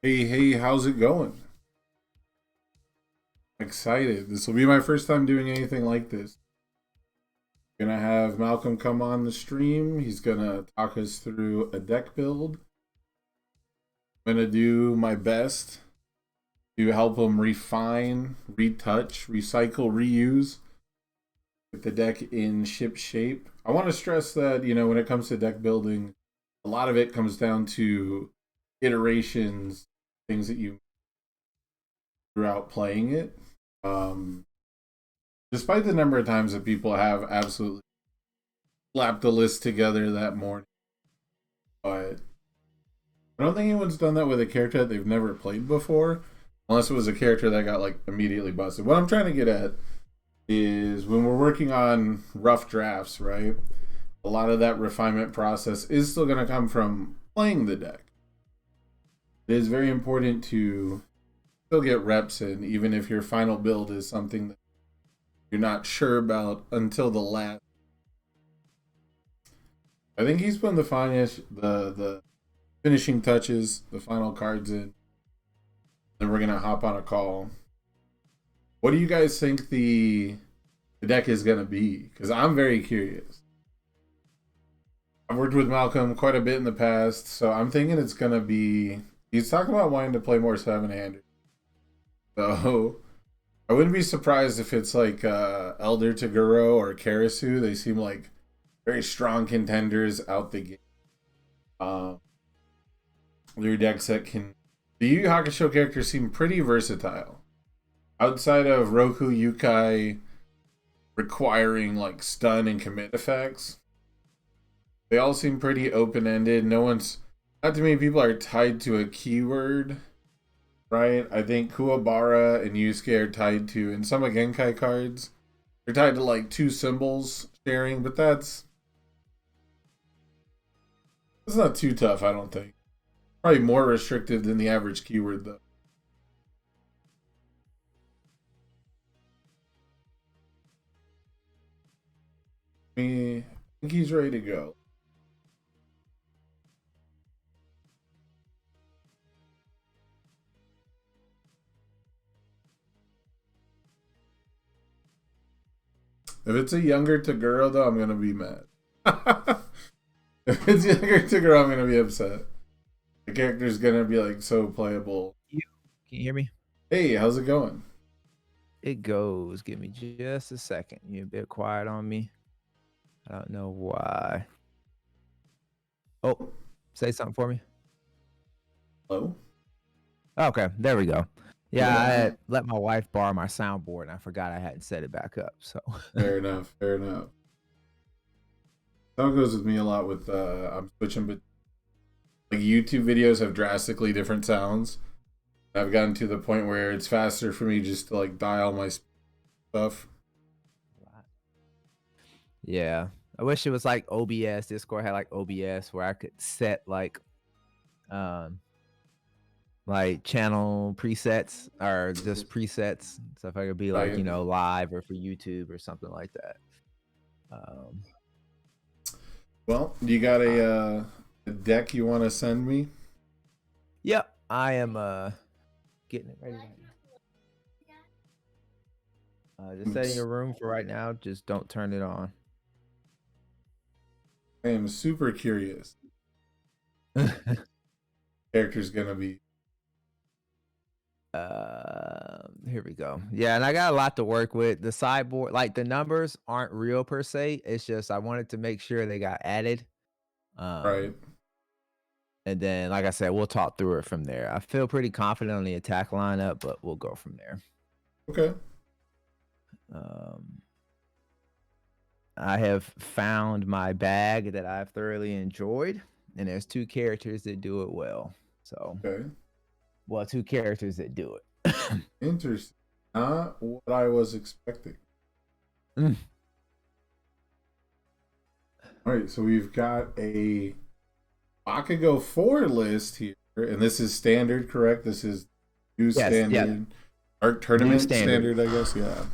Hey, how's it going? Excited. This will be my first time doing anything like this. Gonna have Malcolm come on the stream. He's gonna talk us through a deck build. I'm gonna do my best to help him refine, retouch, recycle, reuse, get the deck in ship shape. I want to stress that, when it comes to deck building, a lot of it comes down to iterations, things that you throughout playing it. Um, Despite the number of times that people have absolutely slapped the list together that morning, but I don't think anyone's done that with a character that they've never played before, unless it was a character that got like immediately busted. What I'm trying to get at is when we're working on rough drafts, right? A lot of that refinement process is still going to come from playing the deck. It is very important to still get reps in, even if your final build is something that you're not sure about until the last. I think he's putting the finishing touches, the final cards in. Then we're gonna hop on a call. What do you guys think the deck is gonna be? Because I'm very curious. I've worked with Malcolm quite a bit in the past, so I'm thinking it's gonna be. He's talking about wanting to play more seven-handed. So I wouldn't be surprised if it's like Elder Toguro or Karasu. They seem like very strong contenders out the gate. Their decks that can. The Yu Yu Hakusho characters seem pretty versatile. Outside of Roku Yukai requiring like stun and commit effects, they all seem pretty open ended. Not too many people are tied to a keyword, right? I think Kuwabara and Yusuke are tied to, and some of Genkai cards, they're tied to like two symbols sharing, but that's not too tough, I don't think. Probably more restrictive than the average keyword, though. I think he's ready to go. If it's a younger Toguro, though, I'm gonna be mad. If it's younger Toguro, I'm gonna be upset. The character's gonna be like so playable. Can you hear me? Hey, how's it going? It goes. Give me just a second. You're a bit quiet on me. I don't know why. Oh, say something for me. Hello? Okay, there we go. Yeah, I Yeah. had let my wife borrow my soundboard and I forgot I hadn't set it back up. So Fair enough. Fair enough. That goes with me a lot with I'm switching, but like YouTube videos have drastically different sounds. I've gotten to the point where it's faster for me just to like dial my stuff. yeah, I wish it was like OBS. Discord had like OBS where I could set um like channel presets or just presets. So if I could be like Right. live or for YouTube or something like that. Um, Well, you got a deck you want to send me? Yep, I am getting it ready right now. Just setting your room for right now. Just don't turn it on. I am super curious. Character's gonna be. Here we go. Yeah, and I got a lot to work with. The sideboard, like the numbers aren't real per se. It's just I wanted to make sure they got added. Right. And then, like I said, we'll talk through it from there. I feel pretty confident on the attack lineup, but we'll go from there. Okay. I have found my bag that I've thoroughly enjoyed, and there's two characters that do it well. So, Okay. well, two characters that do it. Interesting. Not what I was expecting. Mm. All right, so we've got a Bakugo 4 list here, and this is standard, correct? This is new standard. Art tournament standard, I guess. Yeah.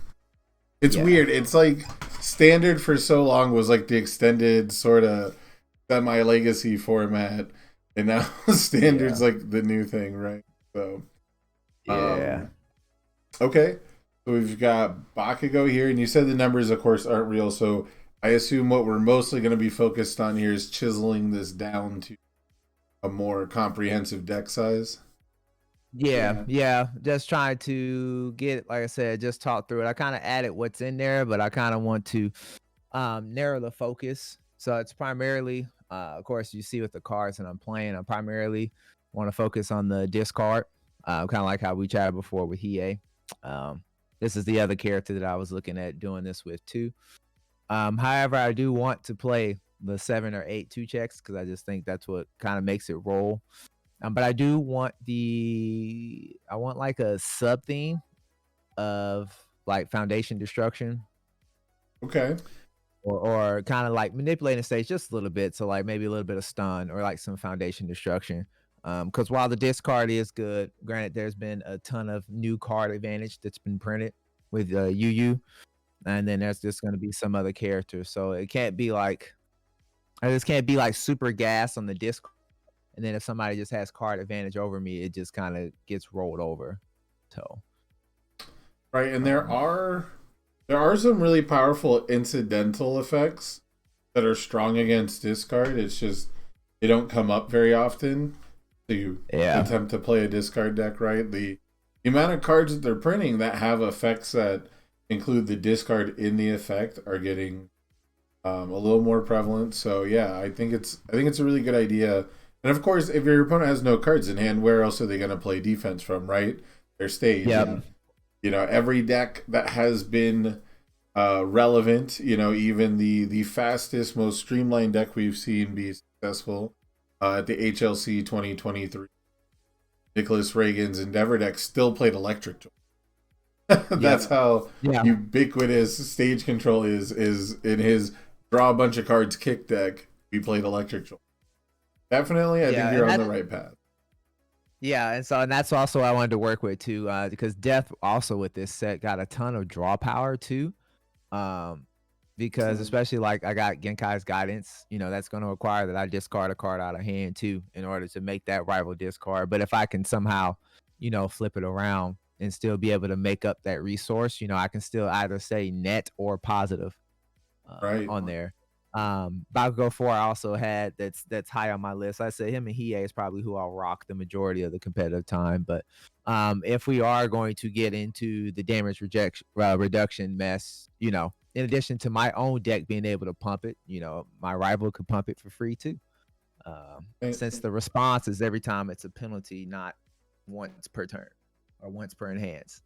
It's weird. It's like standard for so long was like the extended sort of semi legacy format, and now standard's like the new thing, right? So, Yeah. okay. So we've got Bakugo here, and you said the numbers, of course, aren't real. So I assume what we're mostly going to be focused on here is chiseling this down to a more comprehensive deck size. Yeah. Just trying to get, like I said, just talk through it. I kind of added what's in there, but I kind of want to narrow the focus. So it's primarily, of course, you see with the cards that I'm playing, I primarily want to focus on the discard. Kind of like how we chatted before with Hiei. Um, this is the other character that I was looking at doing this with too. However, I do want to play the 7 or 8 2 checks because I just think that's what kind of makes it roll. But I do want I want like a sub theme of like foundation destruction Okay. or kind of like manipulating stage just a little bit. So like maybe a little bit of stun or like some foundation destruction. Because while the discard is good, granted, there's been a ton of new card advantage that's been printed with UU, and then there's just going to be some other characters. So it can't be like I just can't be like super gas on the disc. And then if somebody just has card advantage over me, it just kind of gets rolled over. So Right, and um, there are some really powerful incidental effects that are strong against discard. It's just they don't come up very often. So you yeah, attempt to play a discard deck, right? The amount of cards that they're printing that have effects that include the discard in the effect are getting a little more prevalent. So yeah, I think it's a really good idea. And of course, if your opponent has no cards in hand, where else are they going to play defense from, right? Their stage. yep, And you know, every deck that has been relevant, you know, even the fastest, most streamlined deck we've seen be successful at the HLC 2023, Nicholas Reagan's Endeavor deck still played Electric Joy. yep, That's how yeah, ubiquitous stage control is in his draw a bunch of cards kick deck. We played Electric Joy. Definitely, I think yeah, you're and on the that's right path. yeah, and that's also what I wanted to work with too, because Death also with this set got a ton of draw power too. Um, because especially like I got Genkai's guidance, that's going to require that I discard a card out of hand too in order to make that rival discard. But if I can somehow, flip it around and still be able to make up that resource, I can still either say net or positive Right. on there. Bakugo 4 I also had that's high on my list. I say him and Hiei is probably who I'll rock the majority of the competitive time. But if we are going to get into the damage reduction mess, in addition to my own deck being able to pump it, my rival could pump it for free too. And, Since the response is every time it's a penalty, not once per turn or once per enhance.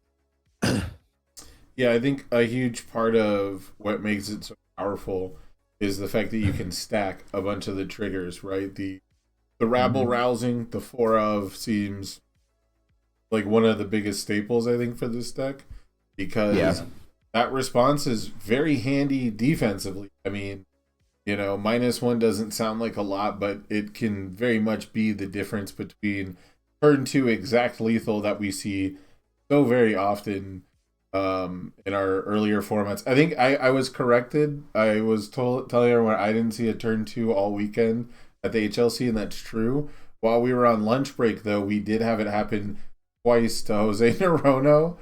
yeah, I think a huge part of what makes it so powerful is the fact that you can stack a bunch of the triggers, right? The rabble Mhm. rousing, the four of seems like one of the biggest staples I think for this deck because Yeah. that response is very handy defensively. I mean, you know, -1 doesn't sound like a lot, but it can very much be the difference between turn 2 exact lethal that we see so very often in our earlier formats. I think I was corrected. I was telling everyone I didn't see a turn 2 all weekend at the HLC, and that's true. While we were on lunch break, though, we did have it happen twice to Jose Narono.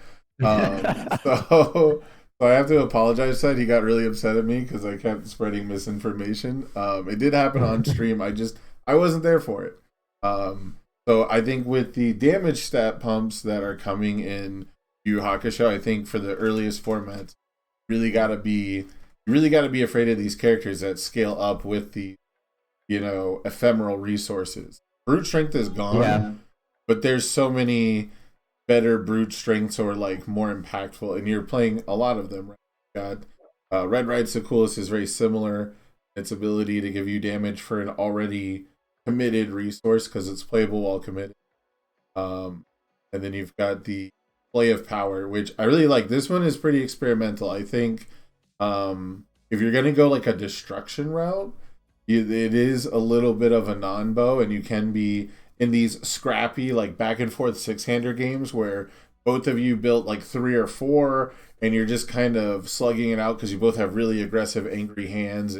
So so I have to apologize to that. He got really upset at me because I kept spreading misinformation. It did happen on stream. I wasn't there for it. So I think with the damage stat pumps that are coming in Yu Yu Hakusho, I think for the earliest formats, you really gotta be afraid of these characters that scale up with the, you know, ephemeral resources. Brute strength is gone, Yeah. but there's so many better brute strengths or like more impactful, and you're playing a lot of them. Right? God, Red Ride's the coolest is very similar. Its ability to give you damage for an already committed resource because it's playable while committed. Um, and then you've got the play of power, which I really like. This one is pretty experimental. I think if you're gonna go like a destruction route, it is a little bit of a non-bow, and you can be in these scrappy like back and forth six-hander games where both of you built like 3 or 4 and you're just kind of slugging it out because you both have really aggressive angry hands.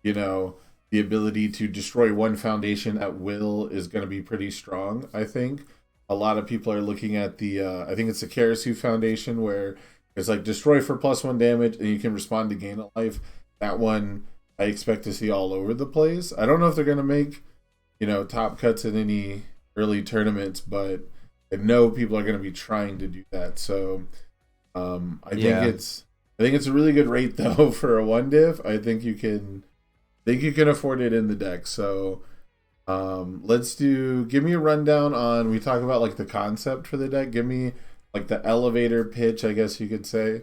You know, the ability to destroy one foundation at will is going to be pretty strong, I think. a lot of people are looking at the I think it's the Karasu Foundation, where it's like destroy for +1 damage and you can respond to gain a life. That one I expect to see all over the place. I don't know if they're gonna make, top cuts in any early tournaments, but I know people are gonna be trying to do that. So I think it's a really good rate though for a 1 diff. I think you can afford it in the deck. So give me a rundown on, we talk about like the concept for the deck. Give me like the elevator pitch, I guess you could say.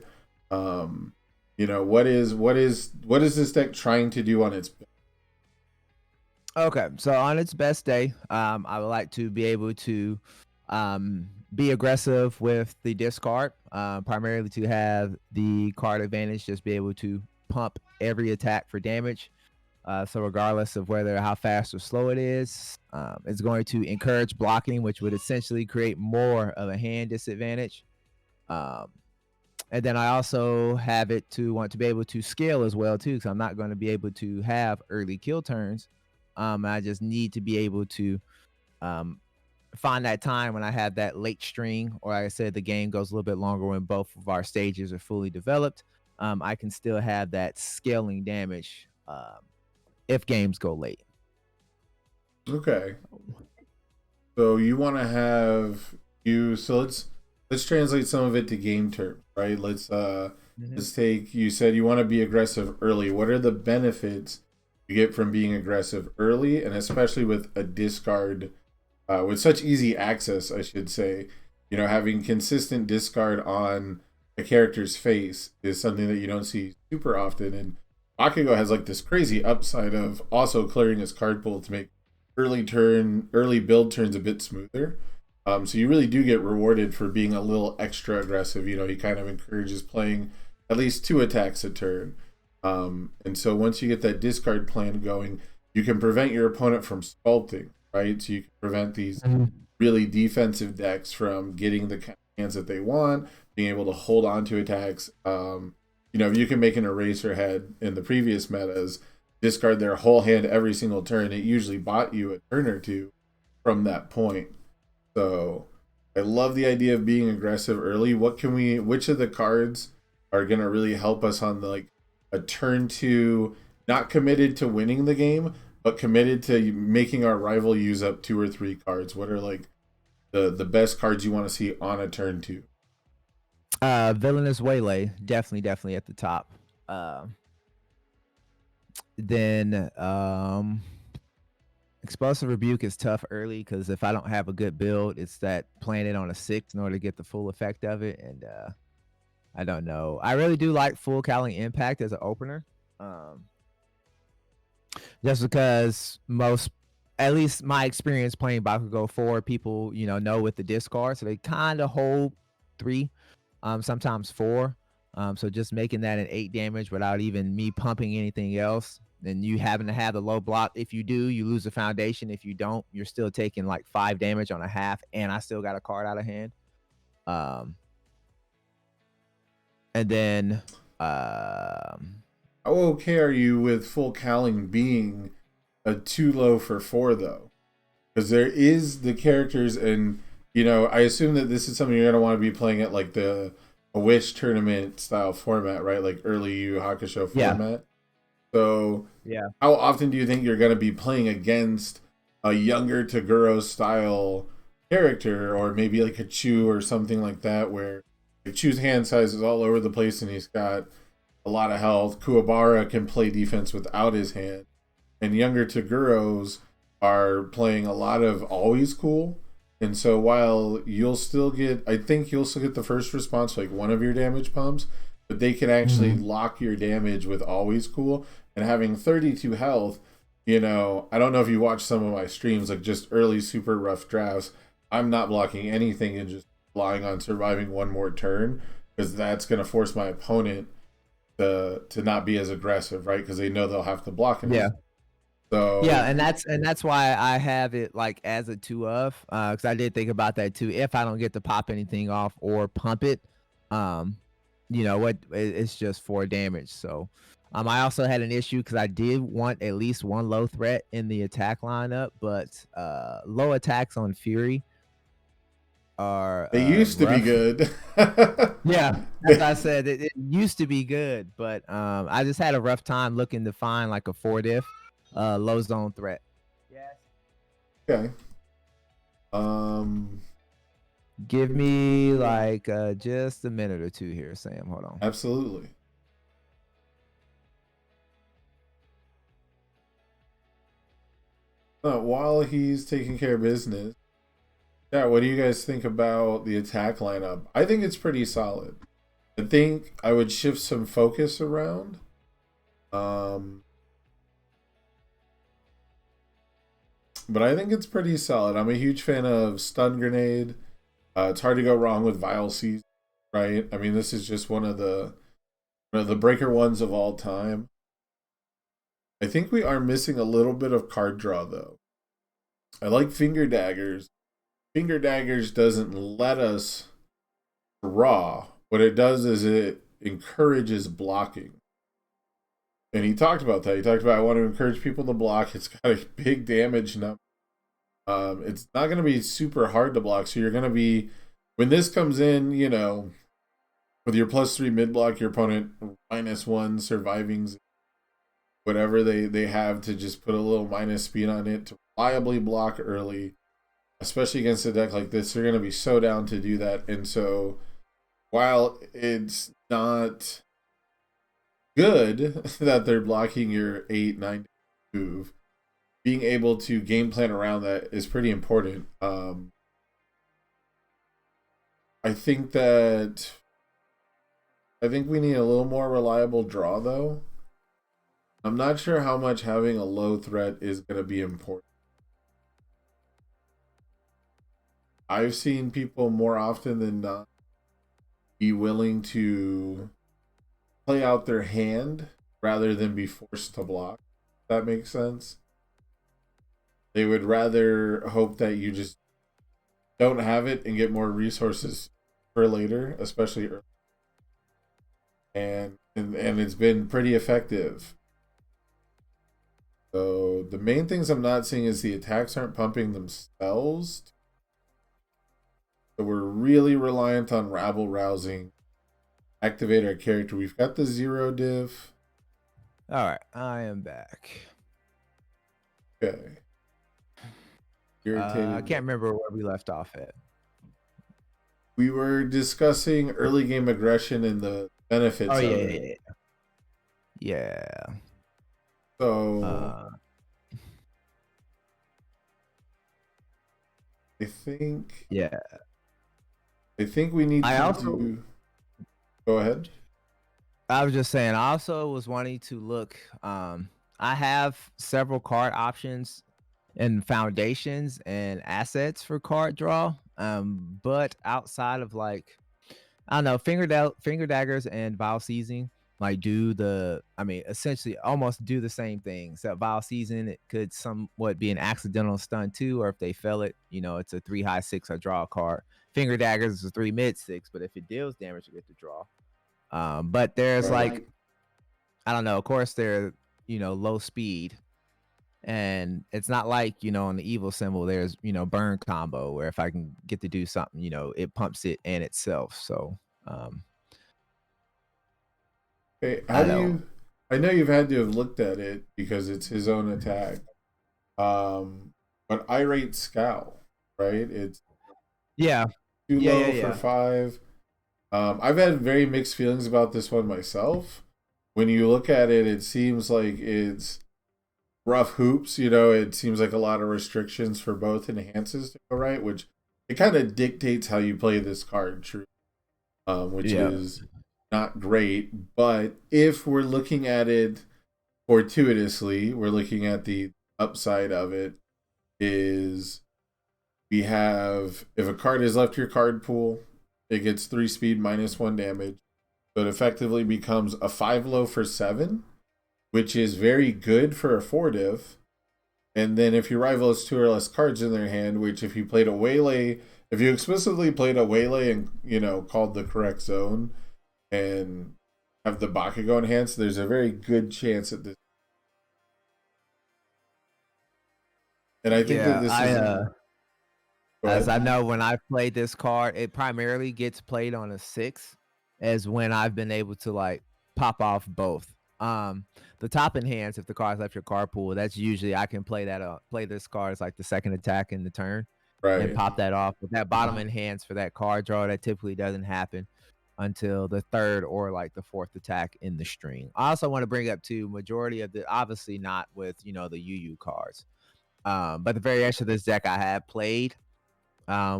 What is this deck trying to do on its? Okay, so on its best day, I would like to be able to be aggressive with the discard, primarily to have the card advantage, just be able to pump every attack for damage. So regardless of how fast or slow it is, it's going to encourage blocking, which would essentially create more of a hand disadvantage. And then I also have it to want to be able to scale as well too, because I'm not going to be able to have early kill turns. I just need to be able to find that time when I have that late string, or like I said, the game goes a little bit longer when both of our stages are fully developed. I can still have that scaling damage if games go late. Okay. So you want to have let's translate some of it to game terms, right? Let's take, you said you want to be aggressive early. What are the benefits you get from being aggressive early, and especially with a discard with such easy access, I should say, having consistent discard on a character's face is something that you don't see super often. And Bakugo has like this crazy upside of also clearing his card pool to make early build turns a bit smoother. So you really do get rewarded for being a little extra aggressive. He kind of encourages playing at least 2 attacks a turn. And so once you get that discard plan going, you can prevent your opponent from sculpting, right? So you can prevent these really defensive decks from getting the hands that they want, being able to hold on to attacks. If you can make an eraser head in the previous metas, discard their whole hand every single turn, it usually bought you a turn or two from that point. So I love the idea of being aggressive early. Which of the cards are going to really help us on a turn 2, not committed to winning the game, but committed to making our rival use up 2 or 3 cards? What are the best cards you want to see on a turn 2? Villainous Waylay, definitely at the top. Then Explosive Rebuke is tough early, because if I don't have a good build, it's that playing it on a 6 in order to get the full effect of it. And I don't know. I really do like Full Cowling Impact as an opener. Just because at least my experience playing Bakugo 4, people, know with the discard. So they kind of hold 3, sometimes 4. So just making that an 8 damage without even me pumping anything else. And you having to have the low block. If you do, you lose the foundation. If you don't, you're still taking 5 damage on a half, and I still got a card out of hand. And then how okay are you with Full Cowling being a too low for 4 though? Because there is the characters, and I assume that this is something you're gonna want to be playing at a Wish tournament style format, right? Like early Yu Hakusho format. Yeah. So yeah, how often do you think you're going to be playing against a younger Toguro style character, or maybe a Chu or something like that, where Chu's hand size is all over the place and he's got a lot of health? Kuwabara can play defense without his hand, and younger Toguros are playing a lot of Always Cool. And so while you'll still get the first response, one of your damage pumps, but they can actually lock your damage with Always Cool. And having 32 health, I don't know if you watch some of my streams, just early super rough drafts, I'm not blocking anything and just relying on surviving one more turn, because that's going to force my opponent to not be as aggressive, right? Because they know they'll have to block it. Yeah. So yeah, and that's why I have it as a 2 of, because I did think about that too. If I don't get to pop anything off or pump it, it's just 4 damage. So I also had an issue because I did want at least 1 low threat in the attack lineup, but low attacks on Fury are They used to be rough. good. Yeah, as I said, it used to be good, but I just had a rough time looking to find like a 4 diff low zone threat. Yes. Okay. Um, Give me like just a minute or two here, Sam. Hold on. absolutely. While he's taking care of business, yeah, what do you guys think about the attack lineup? I think it's pretty solid. I think I would shift some focus around. Um, but I think it's pretty solid. I'm a huge fan of Stun Grenade. It's hard to go wrong with Vile Season, right? I mean, this is just one of the breaker ones of all time. I think we are missing a little bit of card draw though. I like Finger Daggers. Finger Daggers doesn't let us draw. What it does is it encourages blocking. And he talked about that. He talked about I want to encourage people to block. It's got a big damage number. It's not going to be super hard to block. So you're going to be, when this comes in, with your +3 mid block, your opponent -1 surviving, whatever they have to just put a little minus speed on it to reliably block early, especially against a deck like this. They're going to be so down to do that. And so while it's not good that they're blocking your 8-9 move, being able to game plan around that is pretty important. I think we need a little more reliable draw though. I'm not sure how much having a low threat is going to be important. I've seen people more often than not be willing to play out their hand rather than be forced to block. If that makes sense. They would rather hope that you just don't have it and get more resources for later, especially early. And it's been pretty effective. So the main things I'm not seeing is the attacks aren't pumping themselves. So we're really reliant on rabble rousing. Activate our character. We've got the 0 div. All right, I am back. Okay. I can't remember where we left off at. We were discussing early game aggression and the benefits Oh of yeah, it. yeah. So I think we need to do. Go ahead. I was just saying. I also was wanting to look. I have several card options and foundations and assets for card draw. But outside of like, I don't know, finger daggers and Vile Season, like essentially almost do the same thing. Except Vile Season, it could somewhat be an accidental stun too, or if they fail it, it's a 3 high 6 or draw a card. Finger daggers is a 3 mid 6, but if it deals damage, you get to draw. But there's like, I don't know, of course they're, low speed. And it's not like, on the evil symbol, there's, burn combo where if I can get to do something, it pumps it and itself. So, Okay, I know you've had to have looked at it because it's his own attack. But Irate Scowl, right? It's too low for 5. I've had very mixed feelings about this one myself. When you look at it, it seems like it's rough hoops. It seems like a lot of restrictions for both enhances to go right, which it kind of dictates how you play this card, true. Which is not great. But if we're looking at it fortuitously, we're looking at the upside of it is we have, if a card is left your card pool, it gets 3 speed -1 damage. So it effectively becomes a 5 low for 7, which is very good for a 4 div. And then if your rival has 2 or less cards in their hand, which if you played a waylay, if you explicitly played a waylay and called the correct zone and have the Bakugo enhanced, there's a very good chance at this. And I think that this is Go As I ahead. know when I played this card, it primarily gets played on a 6 as when I've been able to, like, pop off both. The top enhance, if the card's left your card pool, that's usually I can play that, play this card as, like, the second attack in the turn and Right. pop that off. But that bottom enhance for that card draw, that typically doesn't happen until the 3rd or, like, the 4th attack in the string. I also wanna bring up too, majority of the obviously not with, the UU cards, but the variation of this deck I have played,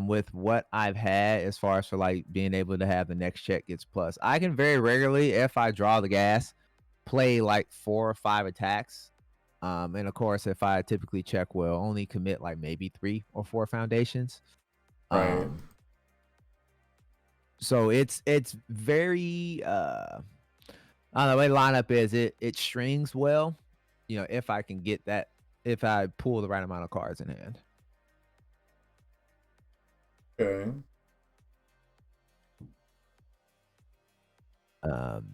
with what I've had as far as for like being able to have the next check gets plus. I can very regularly, if I draw the gas, play like 4 or 5 attacks. And of course, if I typically check well, only commit like maybe 3 or 4 foundations. Right. So it's very I don't know, the way the lineup is it strings well, if I can get that, if I pull the right amount of cards in hand. Okay. Um,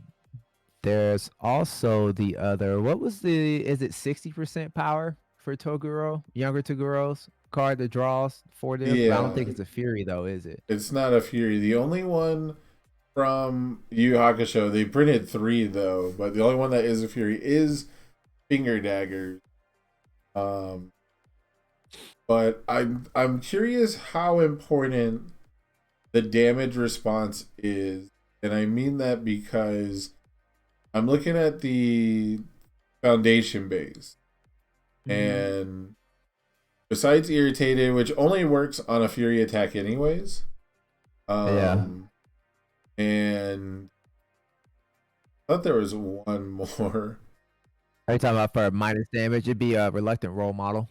there's also the other. What was the? Is it 60% power for Toguro? Younger Toguro's card that draws 4 diff, but I don't Yeah. think it's a Fury though, is it? It's not a Fury. The only one from Yu Yu Hakusho, they printed 3 though, but the only one that is a Fury is Finger Daggers. Um, but I'm curious how important the damage response is, and I mean that because I'm looking at the foundation base, Mhm. and besides Irritated, which only works on a Fury attack anyways, Yeah. and I thought there was one more. Are you talking about for minus damage? It'd be a reluctant role model.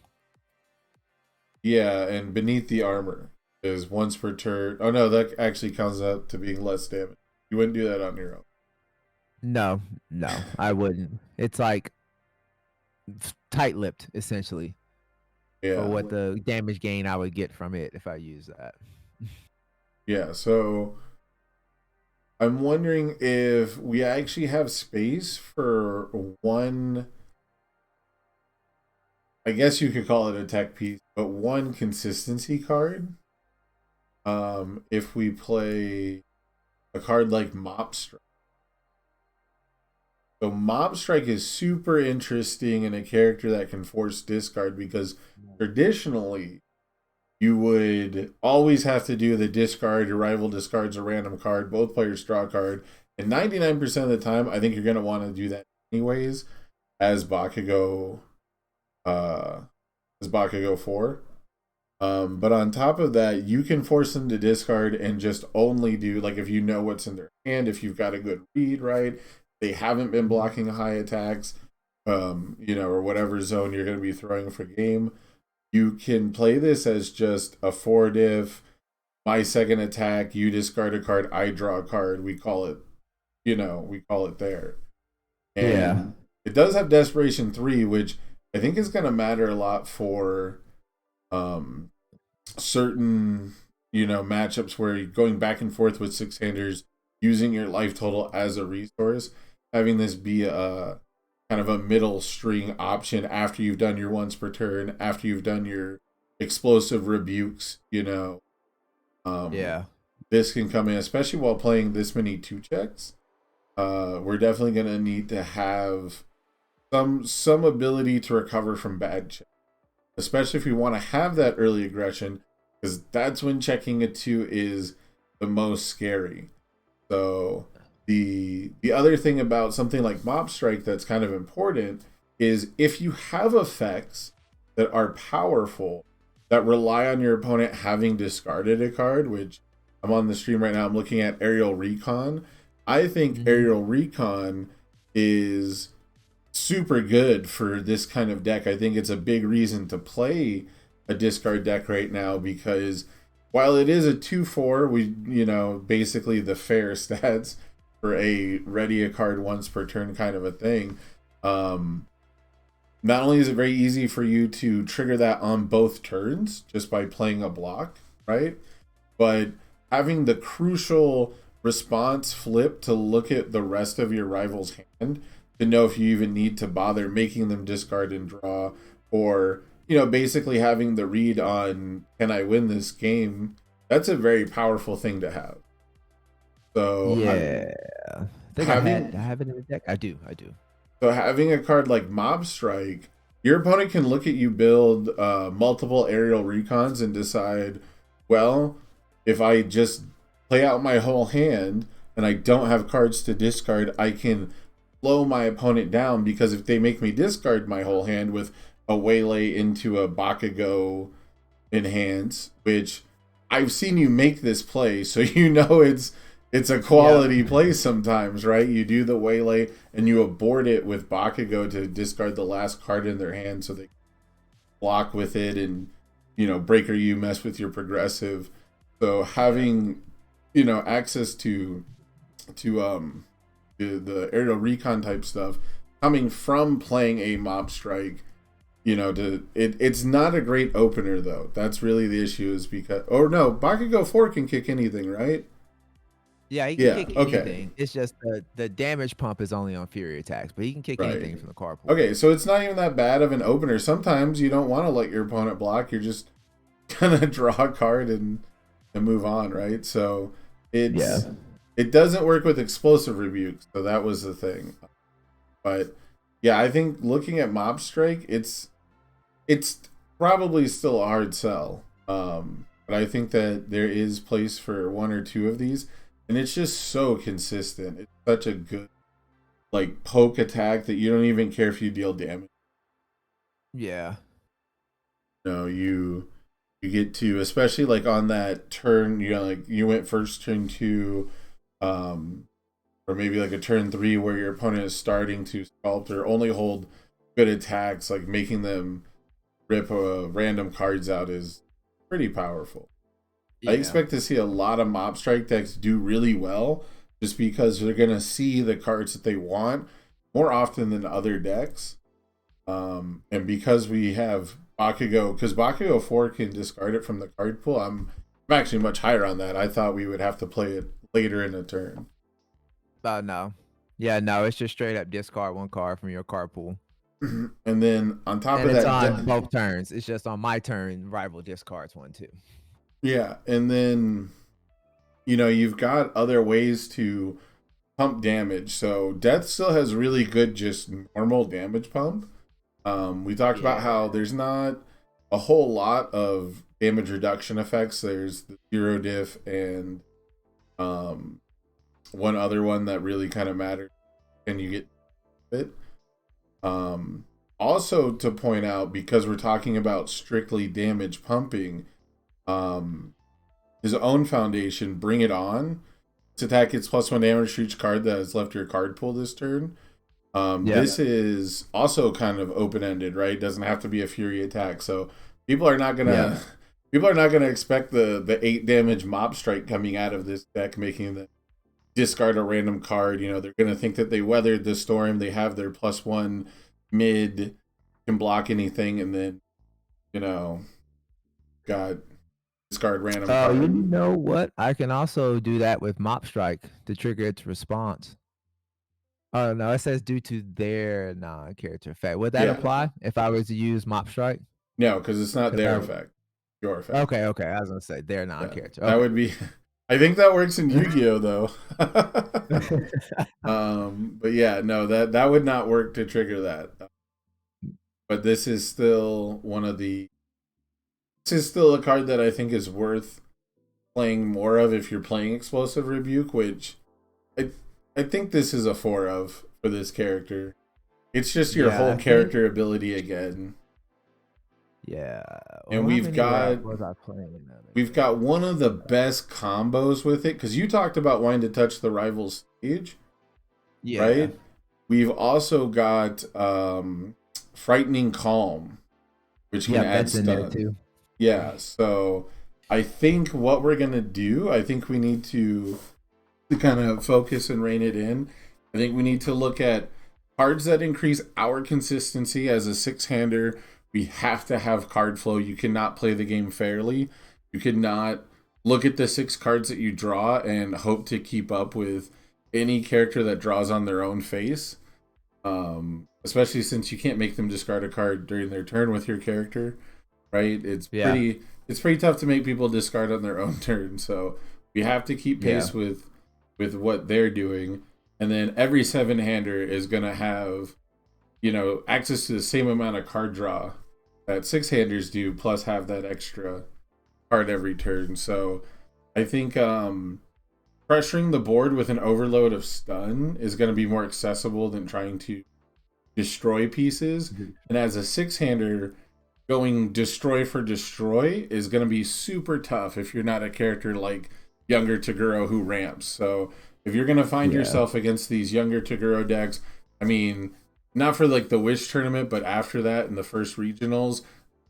Yeah, and Beneath the Armor is once per turn. Oh no, that actually counts out to being less damage. You wouldn't do that on your own. No, no, I wouldn't. It's like tight-lipped essentially for Yeah. what the damage gain I would get from it if I use that. Yeah, so I'm wondering if we actually have space for one, I guess you could call it a tech piece, but one consistency card. If we play a card like Mop Strike. So Mob Strike is super interesting in a character that can force discard because traditionally you would always have to do the discard. Your rival discards a random card, both players draw a card, and 99% of the time, I think you're going to want to do that anyways, as Bakugo, uh, as Bakugo 4. But on top of that, you can force them to discard and just only do, like, if you know what's in their hand, if you've got a good read, right? They haven't been blocking high attacks, or whatever zone you're going to be throwing for game. You can play this as just a 4 diff, my second attack, you discard a card, I draw a card. We call it, we call it there. Yeah. And it does have Desperation 3, which I think is going to matter a lot for certain, matchups where you're going back and forth with 6-handers, using your life total as a resource, having this be a kind of a middle string option after you've done your once per turn, after you've done your explosive rebukes, Yeah. this can come in, especially while playing this many 2-checks. We're definitely going to need to have some ability to recover from bad checks, especially if we want to have that early aggression, because that's when checking a 2 is the most scary. So the other thing about something like Mob Strike that's kind of important is if you have effects that are powerful that rely on your opponent having discarded a card, which I'm on the stream right now, I'm looking at Aerial Recon. I think Aerial Recon is super good for this kind of deck. I think it's a big reason to play a discard deck right now, because while it is a 2/4, we basically the fair stats for a ready a card once per turn kind of a thing. Not only is it very easy for you to trigger that on both turns just by playing a block, right? But having the crucial response flip to look at the rest of your rival's hand to know if you even need to bother making them discard and draw, or basically having the read on can I win this game, that's a very powerful thing to have. So Yeah. I think having I have it in the deck. I do. so having a card like Mob Strike, your opponent can look at you build multiple aerial recons and decide, well, if I just play out my whole hand and I don't have cards to discard, I can slow my opponent down, because if they make me discard my whole hand with a Waylay into a Bakugo enhance, which I've seen you make this play, so it's a quality play sometimes, right? You do the Waylay and you abort it with Bakugo to discard the last card in their hand so they block with it, and Breaker you mess with your progressive. So having access to the aerial recon type stuff coming from playing a Mob Strike, it's not a great opener though. That's really the issue, is because Bakugo 4 can kick anything, right? Yeah, he can kick Okay. anything. It's just the damage pump is only on Fury attacks, but he can kick anything from the card pool. Okay, so it's not even that bad of an opener. Sometimes you don't want to let your opponent block. You're just gonna draw a card and move on, right? So it doesn't work with explosive rebuke. So that was the thing. But yeah, I think looking at Mob Strike, it's probably still a hard sell. But I think that there is place for one or two of these. And it's just so consistent. It's such a good poke attack that you don't even care if you deal damage. Yeah. You get to, especially on that turn, you went first turn 2, or maybe a turn 3 where your opponent is starting to sculpt or only hold good attacks, making them rip random cards out is pretty powerful. Yeah. I expect to see a lot of Mob Strike decks do really well, just because they're going to see the cards that they want more often than other decks. And because we have Bakugo, because Bakugo 4 can discard it from the card pool, I'm actually much higher on that. I thought we would have to play it later in the turn. No. Yeah, no, it's just straight up discard one card from your card pool. And then on top of that, it's on both turns. It's just on my turn, rival discards 1 too. Yeah, and then you've got other ways to pump damage. So Death still has really good just normal damage pump. We talked about how there's not a whole lot of damage reduction effects. There's the zero diff and one other one that really kind of matters, and you get it. Also to point out, because we're talking about strictly damage pumping, his own foundation, Bring It On. This attack gets +1 damage to each card that has left your card pool this turn. This is also kind of open-ended, right? Doesn't have to be a Fury attack. So people are not gonna expect the 8 damage Mob Strike coming out of this deck, making them discard a random card. They're gonna think that they weathered the storm. They have their +1 mid, can block anything, and then got discard random card. You know what? I can also do that with Mob Strike to trigger its response. Oh no, it says due to their non-character effect. Would that apply if I was to use Mob Strike? No, because it's not their effect. Your effect. Okay. I was gonna say their non-character. That would be. I think that works in Yu-Gi-Oh though. But yeah, no, that would not work to trigger that. But this is still This is still a card that I think is worth playing more of if you're playing Explosive Rebuke, which I think this is a 4 of for this character. It's just your whole character ability again. Yeah. And we've got one of the best combos with it, because you talked about wanting to touch the rival stage. Yeah. Right? We've also got Frightening Calm, which can add stun. There too. Yeah, so I think what we're going to do, I think we need to kind of focus and rein it in. I think we need to look at cards that increase our consistency as a 6-hander. We have to have card flow. You cannot play the game fairly. You cannot look at the 6 cards that you draw and hope to keep up with any character that draws on their own face. Especially since you can't make them discard a card during their turn with your character, right? Yeah. It's pretty tough to make people discard on their own turn. So we have to keep Yeah. pace with what they're doing, and then every seven hander is gonna have, you know, access to the same amount of card draw that six handers do, plus have that extra card every turn. So I think pressuring the board with an overload of stun is going to be more accessible than trying to destroy pieces. And as a six hander, going destroy for destroy is going to be super tough if you're not a character like younger Toguro who ramps. So if you're going to find Yeah. yourself against these younger Toguro decks, I mean, not for like the Wish tournament, but after that in the first regionals,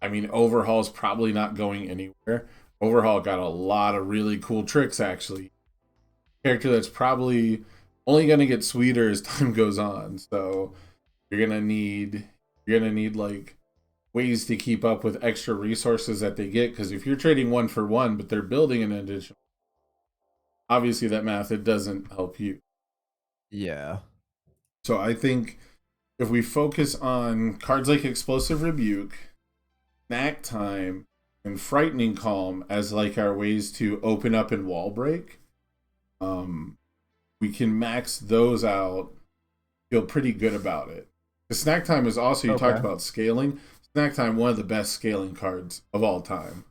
I mean, Overhaul's probably not going anywhere. Overhaul got a lot of really cool tricks actually. Character that's probably only going to get sweeter as time goes on. So you're gonna need like ways to keep up with extra resources that they get, because if you're trading one for one but they're building an additional, obviously that method doesn't help you. Yeah. So I think if we focus on cards like Explosive Rebuke, Snack Time, and Frightening Calm as like our ways to open up and wall break, um we can max those out, feel pretty good about it. The Snack Time is also, you talked Okay. about scaling. Snack Time, one of the best scaling cards of all time.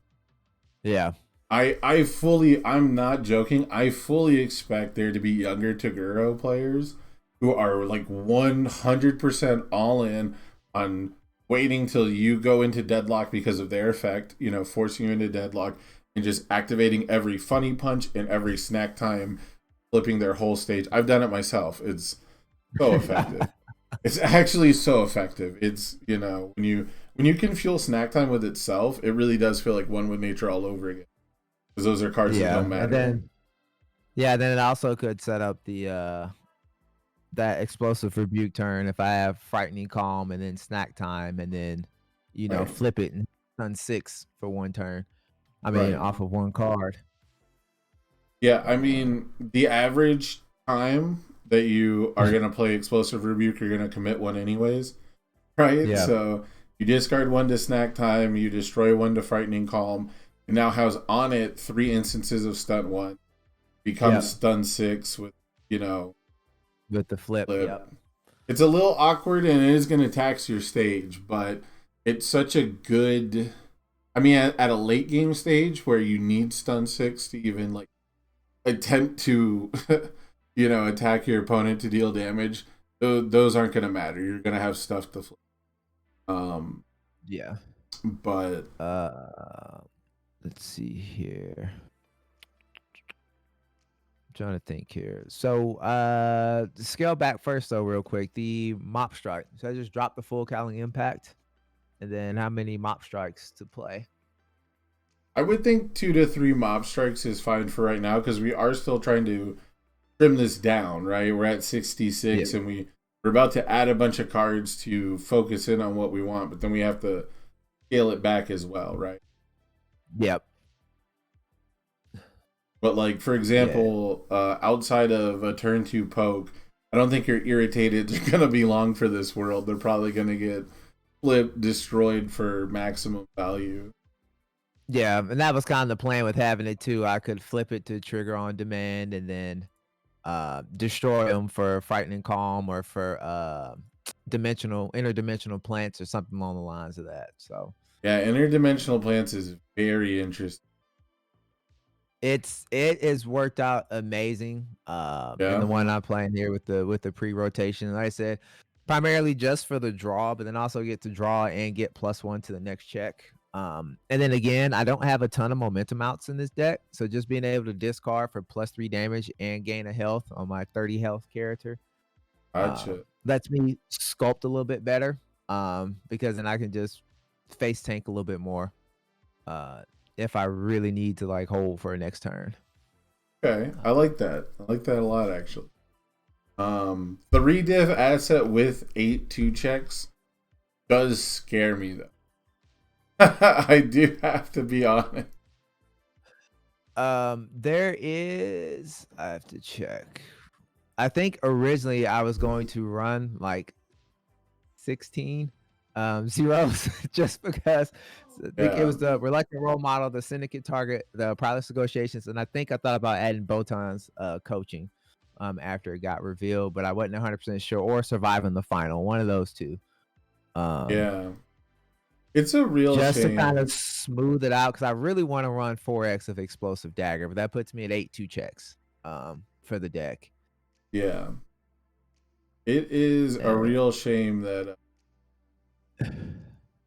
Yeah. I fully, I'm not joking. I fully expect there to be younger Toguro players who are like 100% all in on waiting till you go into deadlock because of their effect, you know, forcing you into deadlock, and just activating every funny punch and every snack time, flipping their whole stage. I've done it myself. It's so effective. It's actually so effective. It's, you know, when you can fuel snack time with itself, it really does feel like one with nature all over again. Because those are cards that Yeah. don't And matter. then then it also could set up the that explosive rebuke turn if I have frightening calm and then snack time and then Right. flip it and stun 6 for one turn. I mean Right. off of one card. Yeah, I mean, the average time that you are gonna play explosive rebuke, you're gonna commit one anyways. Right? Yeah. So you discard one to snack time, you destroy one to frightening calm, and now has on it three instances of stun one. Becomes Yep. stun six with, you know, With the flip. flip. Yep. It's a little awkward and it is going to tax your stage, but it's such a good. I mean, at a late game stage where you need stun six to even like attempt to, you know, attack your opponent to deal damage, those aren't going to matter. You're going to have stuff to flip. Um, Yeah. but Let's see here. Trying to think here. So, scale back first though, real quick. The mop strike. So I just dropped the full Cowling Impact, and then how many mop strikes to play? I would think 2 to 3 mob strikes is fine for right now, because we are still trying to trim this down. Right, we're at 66, Yeah. and we're about to add a bunch of cards to focus in on what we want, but then we have to scale it back as well, right? Yep. But like for Yeah. example, outside of a turn two poke, I don't think your irritated are gonna be long for this world. They're probably gonna get flipped, destroyed for maximum value. Yeah, and that was kind of the plan with having it too. I could flip it to trigger on demand and then destroy them for frightening calm or for dimensional interdimensional plants or something along the lines of that. So Yeah, interdimensional plants is very interesting. it is worked out amazing. In Yeah, the one I'm playing here with the pre-rotation. Like I said, primarily just for the draw, but then also get to draw and get +1 to the next check. And then again, I don't have a ton of momentum outs in this deck, so just being able to discard for +3 damage and gain a health on my 30 health character gotcha. lets me sculpt a little bit better. Because then I can just face tank a little bit more. Uh, if I really need to like hold for a next turn. Okay, I like that. I like that a lot actually. The rediv asset with 8 2 checks does scare me though. I do have to be honest. There is I have to check. I think originally I was going to run like 16 zeros just because I think it Yeah. was the reluctant role model, the syndicate target, the priceless negotiations, and I think I thought about adding Botan's coaching after it got revealed, but I wasn't 100% sure, or surviving the final, one of those two. Um, Yeah. It's a real just to kind shame. of smooth it out because I really want to run 4x of explosive dagger, but that puts me at 8 checks for the deck. Yeah. It is a And real shame that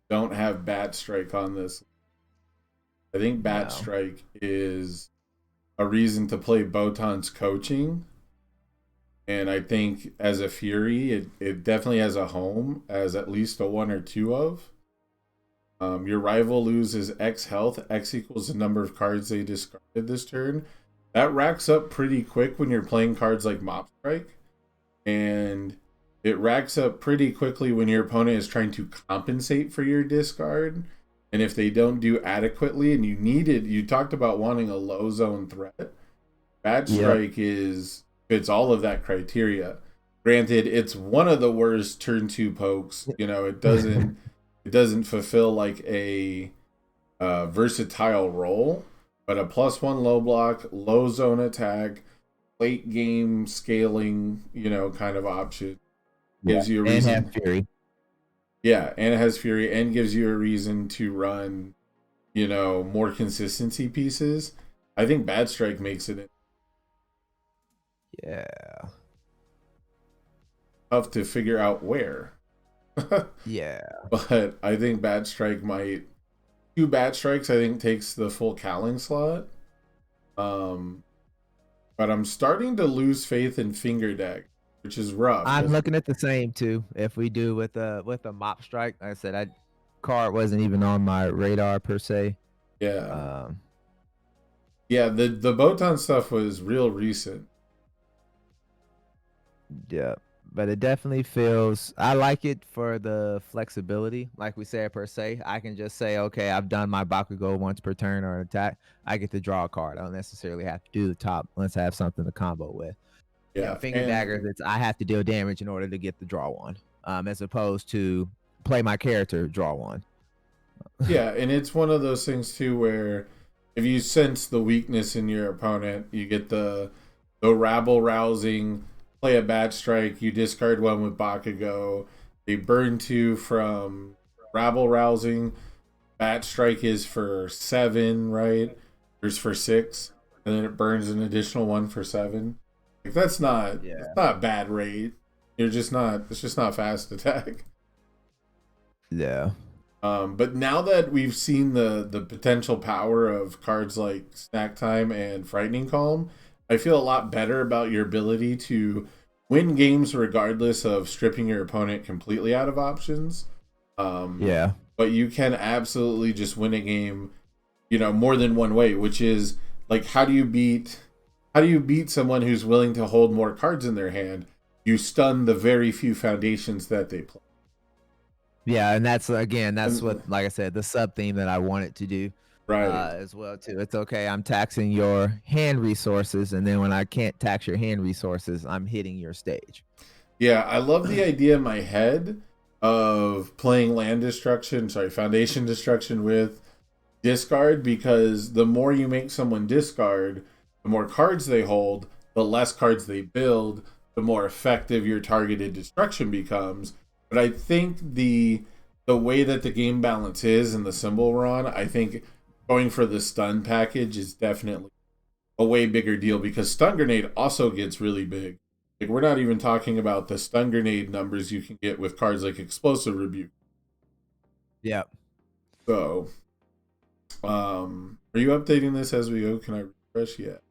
don't have Bat Strike on this. I think Bat no. Strike is a reason to play Botan's coaching. And I think as a Fury, it definitely has a home as at least a one or two of. Your rival loses X health. X equals the number of cards they discarded this turn. That racks up pretty quick when you're playing cards like Mop Strike. And it racks up pretty quickly when your opponent is trying to compensate for your discard. And if they don't do adequately and you talked about wanting a low zone threat. Bat Yep. Strike fits all of that criteria. Granted, it's one of the worst turn two pokes. It doesn't fulfill like a versatile role, but a +1 low block, low zone attack, late game scaling, kind of option Yeah. gives you a And have reason. Fury. Yeah, and it has Fury and gives you a reason to run, more consistency pieces. I think Bad Strike makes it Yeah. tough to figure out where. Yeah. But I think Bad Strike might 2 Bat Strikes I think takes the full Cowling slot. Um but I'm starting to lose faith in Finger Deck, which is rough. I'm looking at the same too. If we do with a mop strike, like I said, that card wasn't even on my radar per se. Yeah. Um, Yeah, the Botan stuff was real recent. yeah, but it definitely feels. I like it for the flexibility, like we said per se. I can just say, okay, I've done my Bakugo once per turn or an attack. I get to draw a card. I don't necessarily have to do the top unless I have something to combo with. Yeah. Finger And daggers. It's I have to deal damage in order to get the draw one, as opposed to play my character draw one. yeah, and it's one of those things too where if you sense the weakness in your opponent, you get the rabble rousing, play a Bat Strike, you discard one with Bakugo. They burn 2 from rabble rousing. Bat Strike is for 7, right? There's for 6, and then it burns an additional one for 7. Like that's Yeah. not bad rate. You're just not. It's just not fast attack. Yeah. But now that we've seen the potential power of cards like Snack Time and Frightening Calm, I feel a lot better about your ability to win games regardless of stripping your opponent completely out of options. Yeah. But you can absolutely just win a game, more than one way, which is like how do you beat someone who's willing to hold more cards in their hand? You stun the very few foundations that they play. Yeah, and that's what, And, like I said, the sub theme that I wanted to do right. as well too. It's okay. I'm taxing your hand resources, and then when I can't tax your hand resources, I'm hitting your stage. Yeah, I love the idea in my head of playing foundation destruction with discard, because the more you make someone discard, the more cards they hold, the less cards they build, the more effective your targeted destruction becomes. But I think the way that the game balance is and the symbol we're on, I think going for the stun package is definitely a way bigger deal, because stun grenade also gets really big. Like, we're not even talking about the stun grenade numbers you can get with cards like Explosive Rebuke. Yep. So, are you updating this as we go? Can I refresh yet?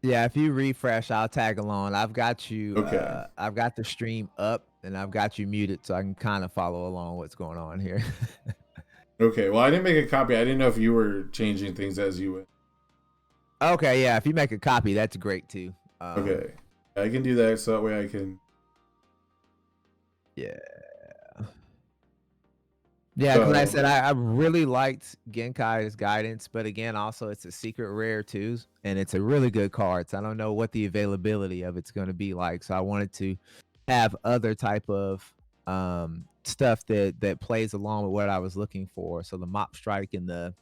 Yeah, if you refresh, I'll tag along. I've got you. Okay. I've got the stream up, and I've got you muted, so I can kind of follow along what's going on here. Okay. Well, I didn't make a copy. I didn't know if you were changing things as you went. Okay, yeah. If you make a copy, that's great too. Okay. I can do that so that way I can. Yeah. Yeah, because like I said, I really liked Genkai's guidance, but again, also it's a secret rare too, and it's a really good card. So I don't know what the availability of it's going to be like. So I wanted to have other type of stuff that plays along with what I was looking for. So the mop strike and the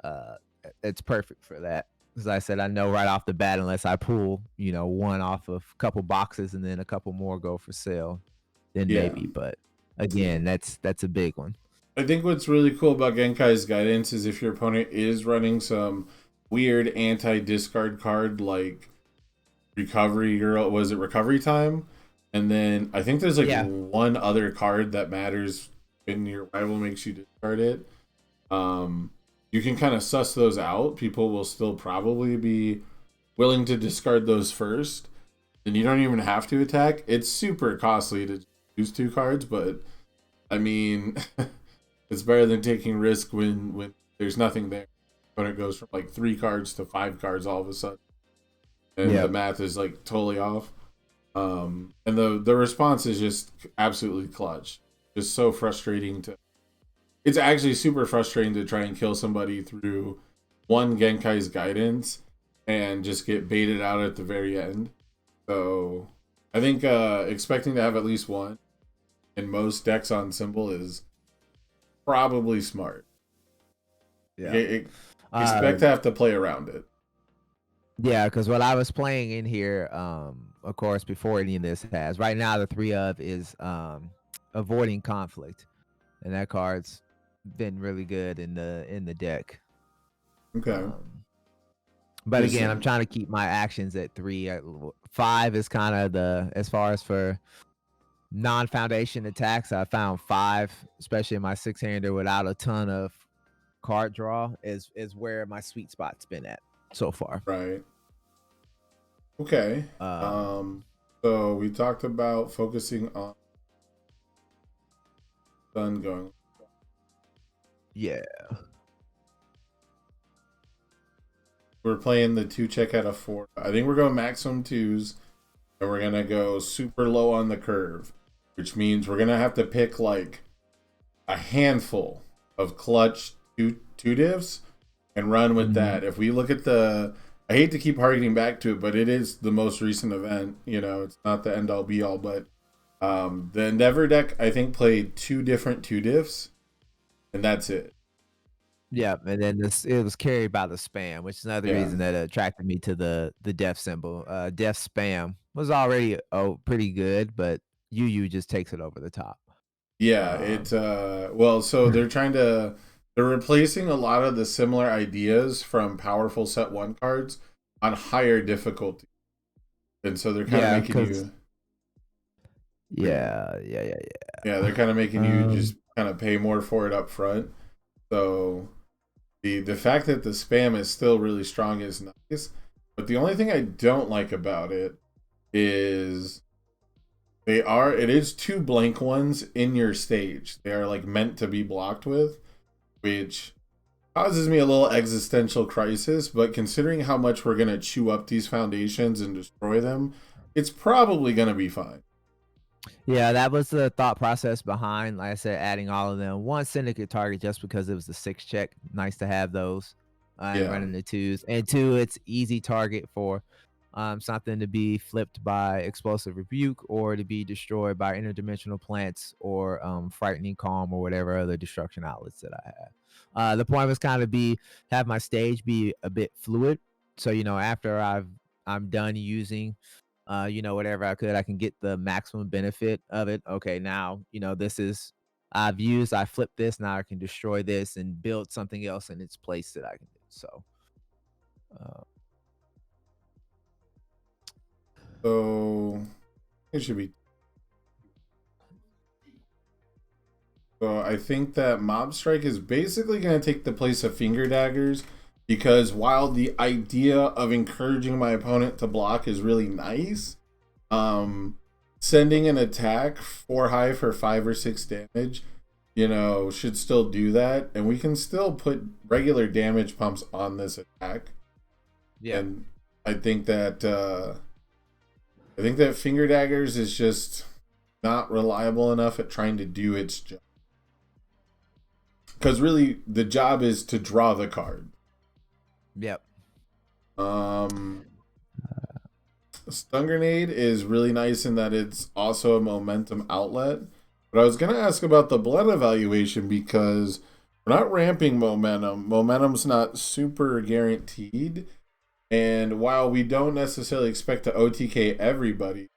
uh it's perfect for that. As I said, I know right off the bat, unless I pull, one off of a couple boxes and then a couple more go for sale, then Yeah. maybe. But again, that's a big one. I think what's really cool about Genkai's guidance is if your opponent is running some weird anti-discard card like recovery girl, was it recovery time? And then I think there's like Yeah. one other card that matters when your rival makes you discard it. You can kind of suss those out. People will still probably be willing to discard those first. And you don't even have to attack. It's super costly to use two cards, but I mean, it's better than taking risk when there's nothing there. When it goes from like 3 cards to 5 cards all of a sudden, and the Yep. math is like totally off. And the response is just absolutely clutch. Just so frustrating to. It's actually super frustrating to try and kill somebody through one Genkai's guidance and just get baited out at the very end. So I think expecting to have at least one in most decks on Symbol is probably smart. Yeah. Expect to have to play around it. Yeah, because what I was playing in here, of course, before any of this has right now, the 3 of is avoiding conflict, and that card's been really good in the deck. Okay. But again, I'm trying to keep my actions at 3. 5 is kind of as far as for non-foundation attacks. I found 5, especially in my 6-hander without a ton of card draw, is where my sweet spot's been at so far. Right. Okay. So we talked about focusing on sun going. Yeah. We're playing the 2 check out of 4. I think we're going maximum 2s, and we're gonna go super low on the curve, which means we're gonna have to pick like a handful of clutch two divs and run with that. If we look at I hate to keep harkening back to it, but it is the most recent event. It's not the end all be all, but the Endeavor deck I think played 2 different 2 diffs, and that's it. Yeah, and then it was carried by the spam, which is another reason that attracted me to the death symbol. Death spam was already pretty good, but UU just takes it over the top. Yeah, so they're replacing a lot of the similar ideas from powerful set 1 cards on higher difficulty. And so they're kind of making you Yeah, they're kind of making you just kind of pay more for it up front. So the fact that the spam is still really strong is nice, but the only thing I don't like about it is it is 2 blank ones in your stage. They are like meant to be blocked with, which causes me a little existential crisis, but considering how much we're going to chew up these foundations and destroy them, it's probably going to be fine. Yeah, that was the thought process behind, like I said, adding all of them. 1, syndicate target, just because it was the 6 check. Nice to have those. And running the 2s. And 2, it's easy target for something to be flipped by explosive rebuke or to be destroyed by interdimensional plants or frightening calm or whatever other destruction outlets that I have. The point was kind of have my stage be a bit fluid. So after I'm done using whatever I can get the maximum benefit of it. Okay, now, I flipped this, now I can destroy this and build something else in its place that I can do. So it should be. So I think that Mob Strike is basically going to take the place of Finger Daggers, because while the idea of encouraging my opponent to block is really nice, sending an attack 4 high for 5 or 6 damage, should still do that, and we can still put regular damage pumps on this attack. Yeah, and I think that Finger Daggers is just not reliable enough at trying to do its job, because really the job is to draw the card. Yep. Stun Grenade is really nice in that it's also a momentum outlet. But I was going to ask about the blood evaluation because we're not ramping momentum. Momentum's not super guaranteed. And while we don't necessarily expect to OTK everybody,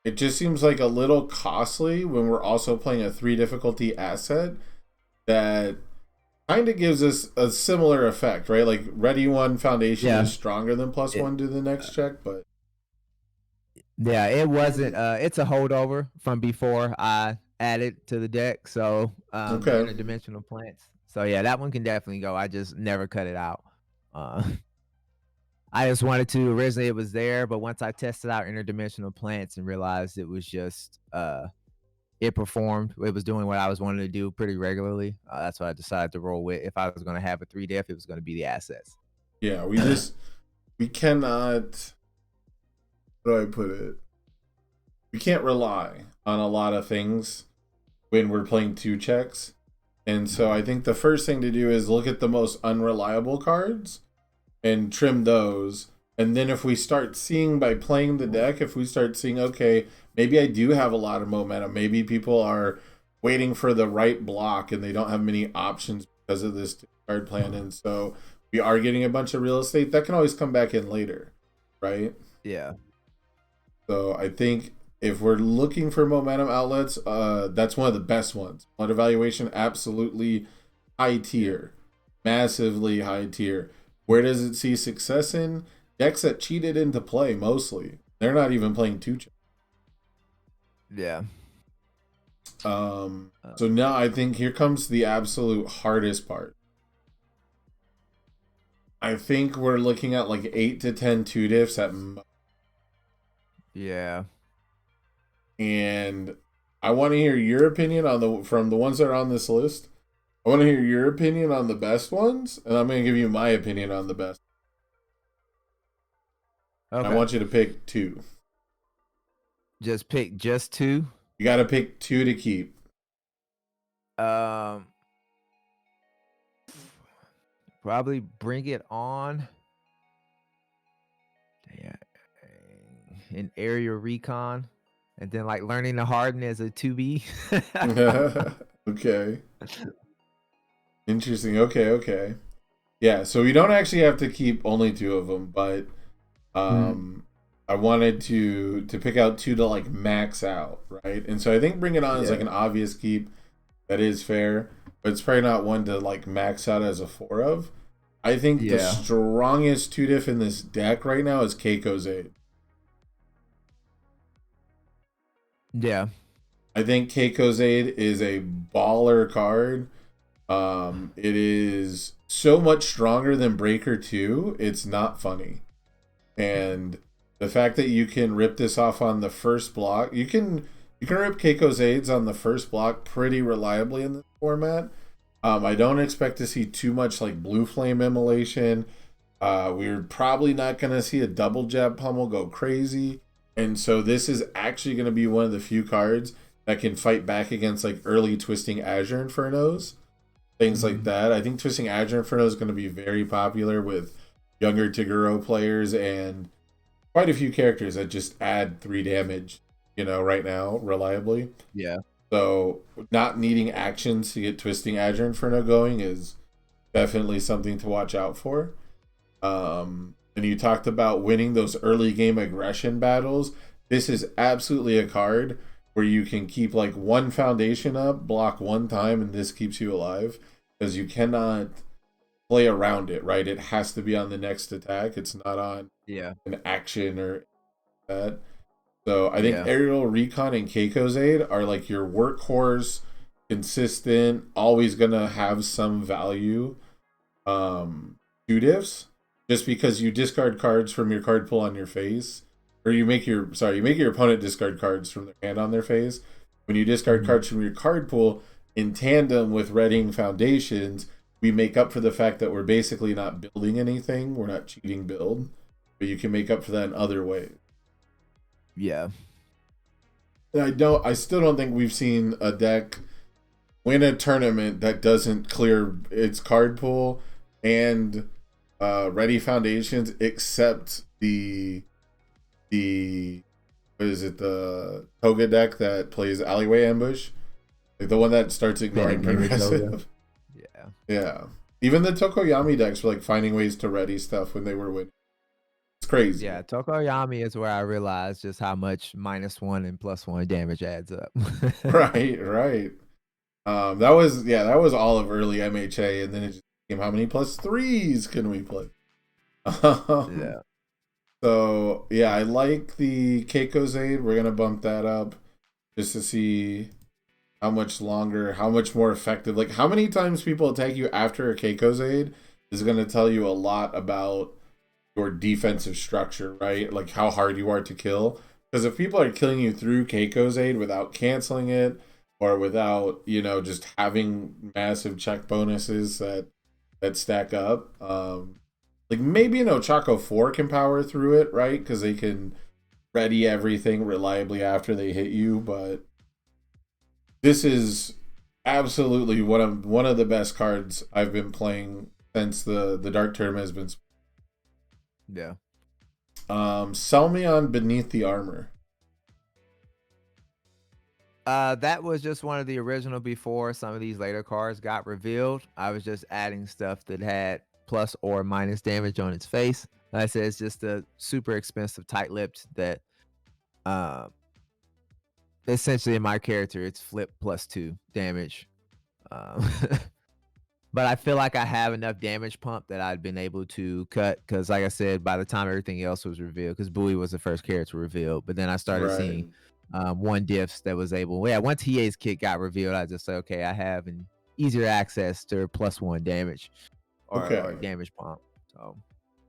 it just seems like a little costly when we're also playing a 3 difficulty asset that kind of gives us a similar effect, right? Like Ready 1 Foundation Yeah. is stronger than +1 to the next check, but Yeah, it wasn't. It's a holdover from before I added to the deck. So the okay. interdimensional plants. So yeah, that one can definitely go. I just never cut it out. Uh, I just wanted to. Originally, it was there, but once I tested out interdimensional plants and realized it was just it performed. It was doing what I was wanting to do pretty regularly. That's what I decided to roll with. If I was going to have a 3 diff, it was going to be the assets. Yeah, we cannot, how do I put it? We can't rely on a lot of things when we're playing 2 checks. And so I think the first thing to do is look at the most unreliable cards and trim those. And then if we start seeing by playing the deck, if we start seeing, okay, maybe I do have a lot of momentum. Maybe people are waiting for the right block and they don't have many options because of this card plan. And so we are getting a bunch of real estate. That can always come back in later, right? Yeah. So I think if we're looking for momentum outlets, that's one of the best ones. Blood evaluation, absolutely high tier, massively high tier. Where does it see success in? Decks that cheated into play mostly. They're not even playing 2 checks. Yeah. So now I think here comes the absolute hardest part. I think we're looking at like 8 to 10 2 diffs at most. Yeah. And I want to hear your opinion on from the ones that are on this list. I want to hear your opinion on the best ones, and I'm going to give you my opinion on the best. Okay. I want you to pick 2. Just pick just 2. You got to pick 2 to keep. Probably Bring It On. Yeah. In Area Recon. And then like Learning to Harden as a 2B. Okay. Interesting. Okay. Yeah, so we don't actually have to keep only 2 of them, but I wanted to pick out 2 to like max out, right? And so I think Bring It On is like an obvious keep that is fair, but it's probably not one to like max out as a 4 of. I think the strongest 2 diff in this deck right now is Keiko's Aid. Yeah. I think Keiko's Aid is a baller card. It is so much stronger than Breaker 2, it's not funny. And the fact that you can rip this off on the first block, you can rip Keiko's Aids on the first block pretty reliably in this format. I don't expect to see too much like Blue Flame Immolation. We're probably not going to see a double jab pummel go crazy. And so this is actually going to be one of the few cards that can fight back against like early Twisting Azure Infernos. Things like that. I think Twisting Azure Inferno is going to be very popular with younger Toguro players and quite a few characters that just add 3 damage, right now, reliably. Yeah. So not needing actions to get Twisting Azure Inferno going is definitely something to watch out for. And you talked about winning those early game aggression battles. This is absolutely a card where you can keep like 1 foundation up, block 1 time, and this keeps you alive. Because you cannot play around it, right? It has to be on the next attack. It's not on an action or that. So I think Aerial Recon and Keiko's Aid are like your workhorse, consistent, always gonna have some value 2 diffs. Just because you discard cards from your card pool on your face, or you make your opponent discard cards from their hand on their face. When you discard cards from your card pool in tandem with readying foundations, we make up for the fact that we're basically not building anything. We're not cheating build, but you can make up for that in other ways. Yeah. And I still don't think we've seen a deck win a tournament that doesn't clear its card pool and ready foundations, except the what is it, the Toga deck that plays Alleyway Ambush, like the one that starts ignoring progressive. Yeah. Yeah, even the Tokoyami decks were like finding ways to ready stuff when they were winning. It's crazy. Yeah, Tokoyami is where I realized just how much -1 and +1 damage adds up. Right, right. That was all of early MHA, and then it just became how many +3s can we play? Yeah. So yeah, I like the Keiko's Aid. We're gonna bump that up just to see how much longer, how much more effective. Like how many times people attack you after a Keiko's Aid is gonna tell you a lot about your defensive structure, right? Like how hard you are to kill. Because if people are killing you through Keiko's Aid without canceling it, or without, just having massive check bonuses that stack up, like maybe an Ochako 4 can power through it, right? Because they can ready everything reliably after they hit you, but this is absolutely one of the best cards I've been playing since the Dark Tournament has been. Yeah. Sell me on Beneath the Armor. That was just one of the original before some of these later cards got revealed. I was just adding stuff that had plus or minus damage on its face. Like I said, it's just a super expensive tight-lipped that essentially in my character it's flip +2 damage. But I feel like I have enough damage pump that I'd been able to cut, because like I said, by the time everything else was revealed, because Bowie was the first character revealed, but then I started Right. seeing one diffs that was able. Yeah, once EA's kit got revealed, I just said, okay, I have an easier access to +1 damage or Okay. damage pump. So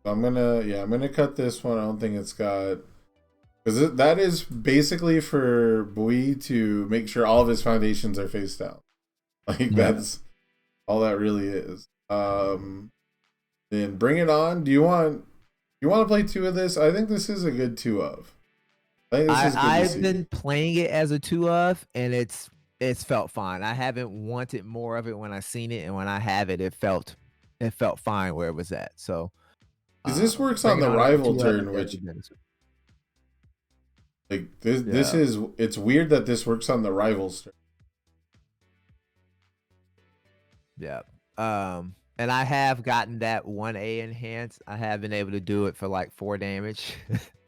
I'm gonna cut this one. I don't think it's got, because that is basically for Bui to make sure all of his foundations are face down. Like that's all that really is. Then bring it on. Do you want to play 2 of this? I think this is a good 2 of. I think this is good to I've see. been playing it as a 2 of, and it's felt fine. I haven't wanted more of it when I seen it, and when I have it, it felt fine where it was at. So Because this works on bringing the on as a rival 2 of turn, it which definitely benefits. like this Yeah. is, it's weird that this works on the rivals turn. Yeah. And I have gotten that 1A enhance. I have been able to do it for like 4 damage.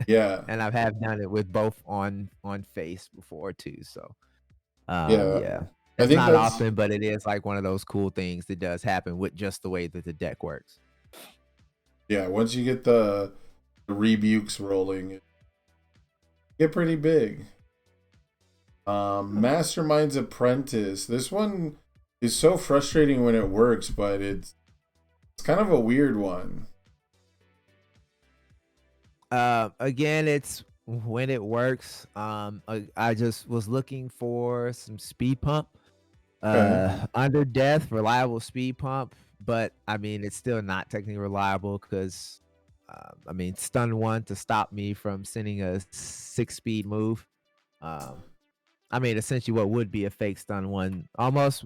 Yeah. And I have done it with both on face before too. So Yeah. yeah. I It's think not that's often, but it is like one of those cool things that does happen with just the way that the deck works. yeah, once you get the rebukes rolling, it get pretty big. Mastermind's Apprentice. This one is so frustrating when it works, but it's kind of a weird one. Again, it's when it works. I just was looking for some speed pump. Okay. Under death, reliable speed pump, but I mean it's still not technically reliable because I mean stun 1 to stop me from sending a 6-speed move. I mean essentially what would be a fake stun 1 almost.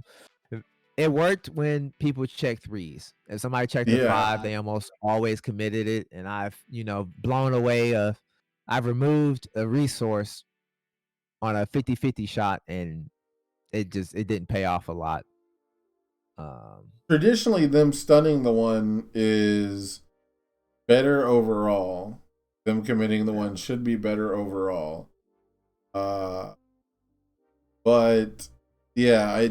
It worked when people check 3s. If somebody checked a 5, they almost always committed it, and I've blown away I've removed a resource on a 50-50 shot, and it didn't pay off a lot. Traditionally, them stunning the one is better overall. Them committing the one should be better overall. But yeah,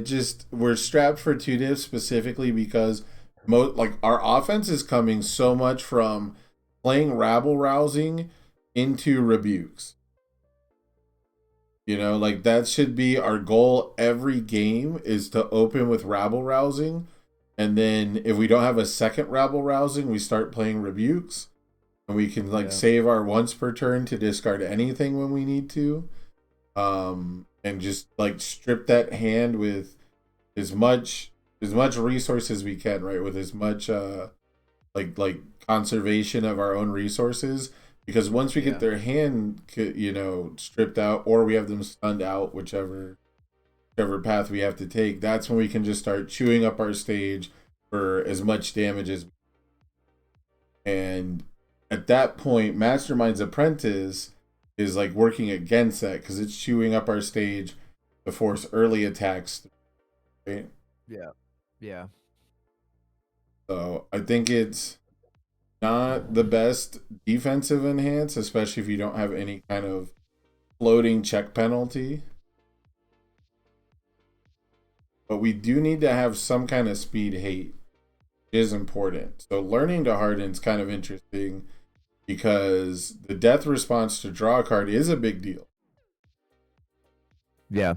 we're strapped for 2 diffs specifically because like our offense is coming so much from playing rabble rousing into rebukes. Like that should be our goal every game, is to open with rabble rousing, and then if we don't have a second rabble rousing, we start playing rebukes, and we can save our once per turn to discard anything when we need to. And just like strip that hand with as much resources as we can, right? With as much like conservation of our own resources, because once we get their hand stripped out, or we have them stunned out, whichever path we have to take, that's when we can just start chewing up our stage for as much damage as. And at that point, Mastermind's Apprentice is like working against that because it's chewing up our stage to force early attacks. Right? Yeah. Yeah. So I think it's not the best defensive enhance, especially if you don't have any kind of floating check penalty. But we do need to have some kind of speed hate. It is important. So learning to harden is kind of interesting because the death response to draw a card is a big deal. Yeah.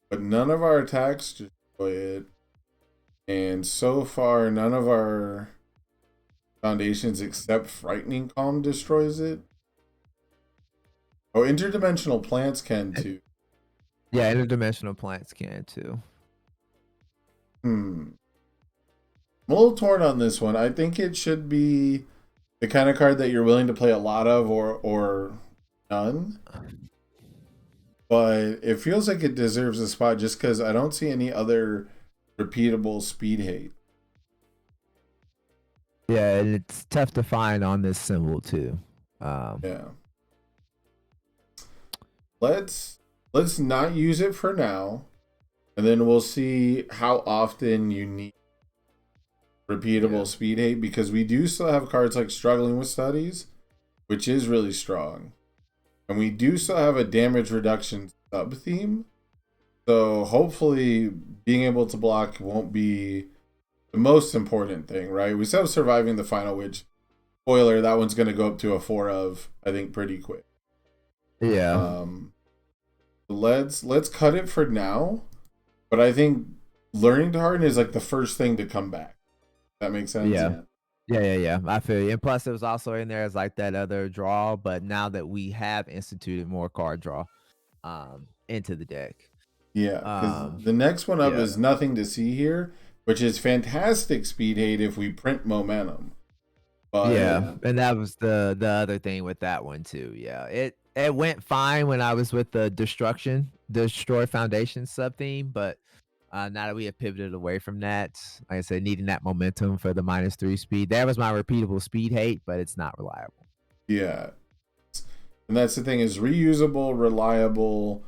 But none of our attacks destroy it. And so far, none of our foundations except Frightening Calm destroys it. Oh, interdimensional plants can too. Yeah, interdimensional plants can too. I'm a little torn on this one. I think it should be the kind of card that you're willing to play a lot of or none. But it feels like it deserves a spot just because I don't see any other repeatable speed hate. Yeah, and it's tough to find on this symbol too. Yeah. Let's not use it for now, and then we'll see how often you need repeatable speed hate because we do still have cards like Struggling with Studies, which is really strong. And we do still have a damage reduction sub theme. So hopefully being able to block won't be the most important thing, right? We still have Surviving the Final Witch. Spoiler, that one's going to go up to a 4 of, I think, pretty quick. Yeah. Let's cut it for now. But I think learning to harden is like the first thing to come back. That makes sense? Yeah. I feel you. And plus, it was also in there as like that other draw. But now that we have instituted more card draw into the deck. Yeah, because the next one up is Nothing to See Here, which is fantastic speed hate if we print momentum. But and that was the other thing with that one too. Yeah, it went fine when I was with the Destroy Foundation sub theme, but now that we have pivoted away from that, like I said, needing that momentum for the -3 speed, that was my repeatable speed hate, but it's not reliable. Yeah, and that's the thing is reusable, reliable,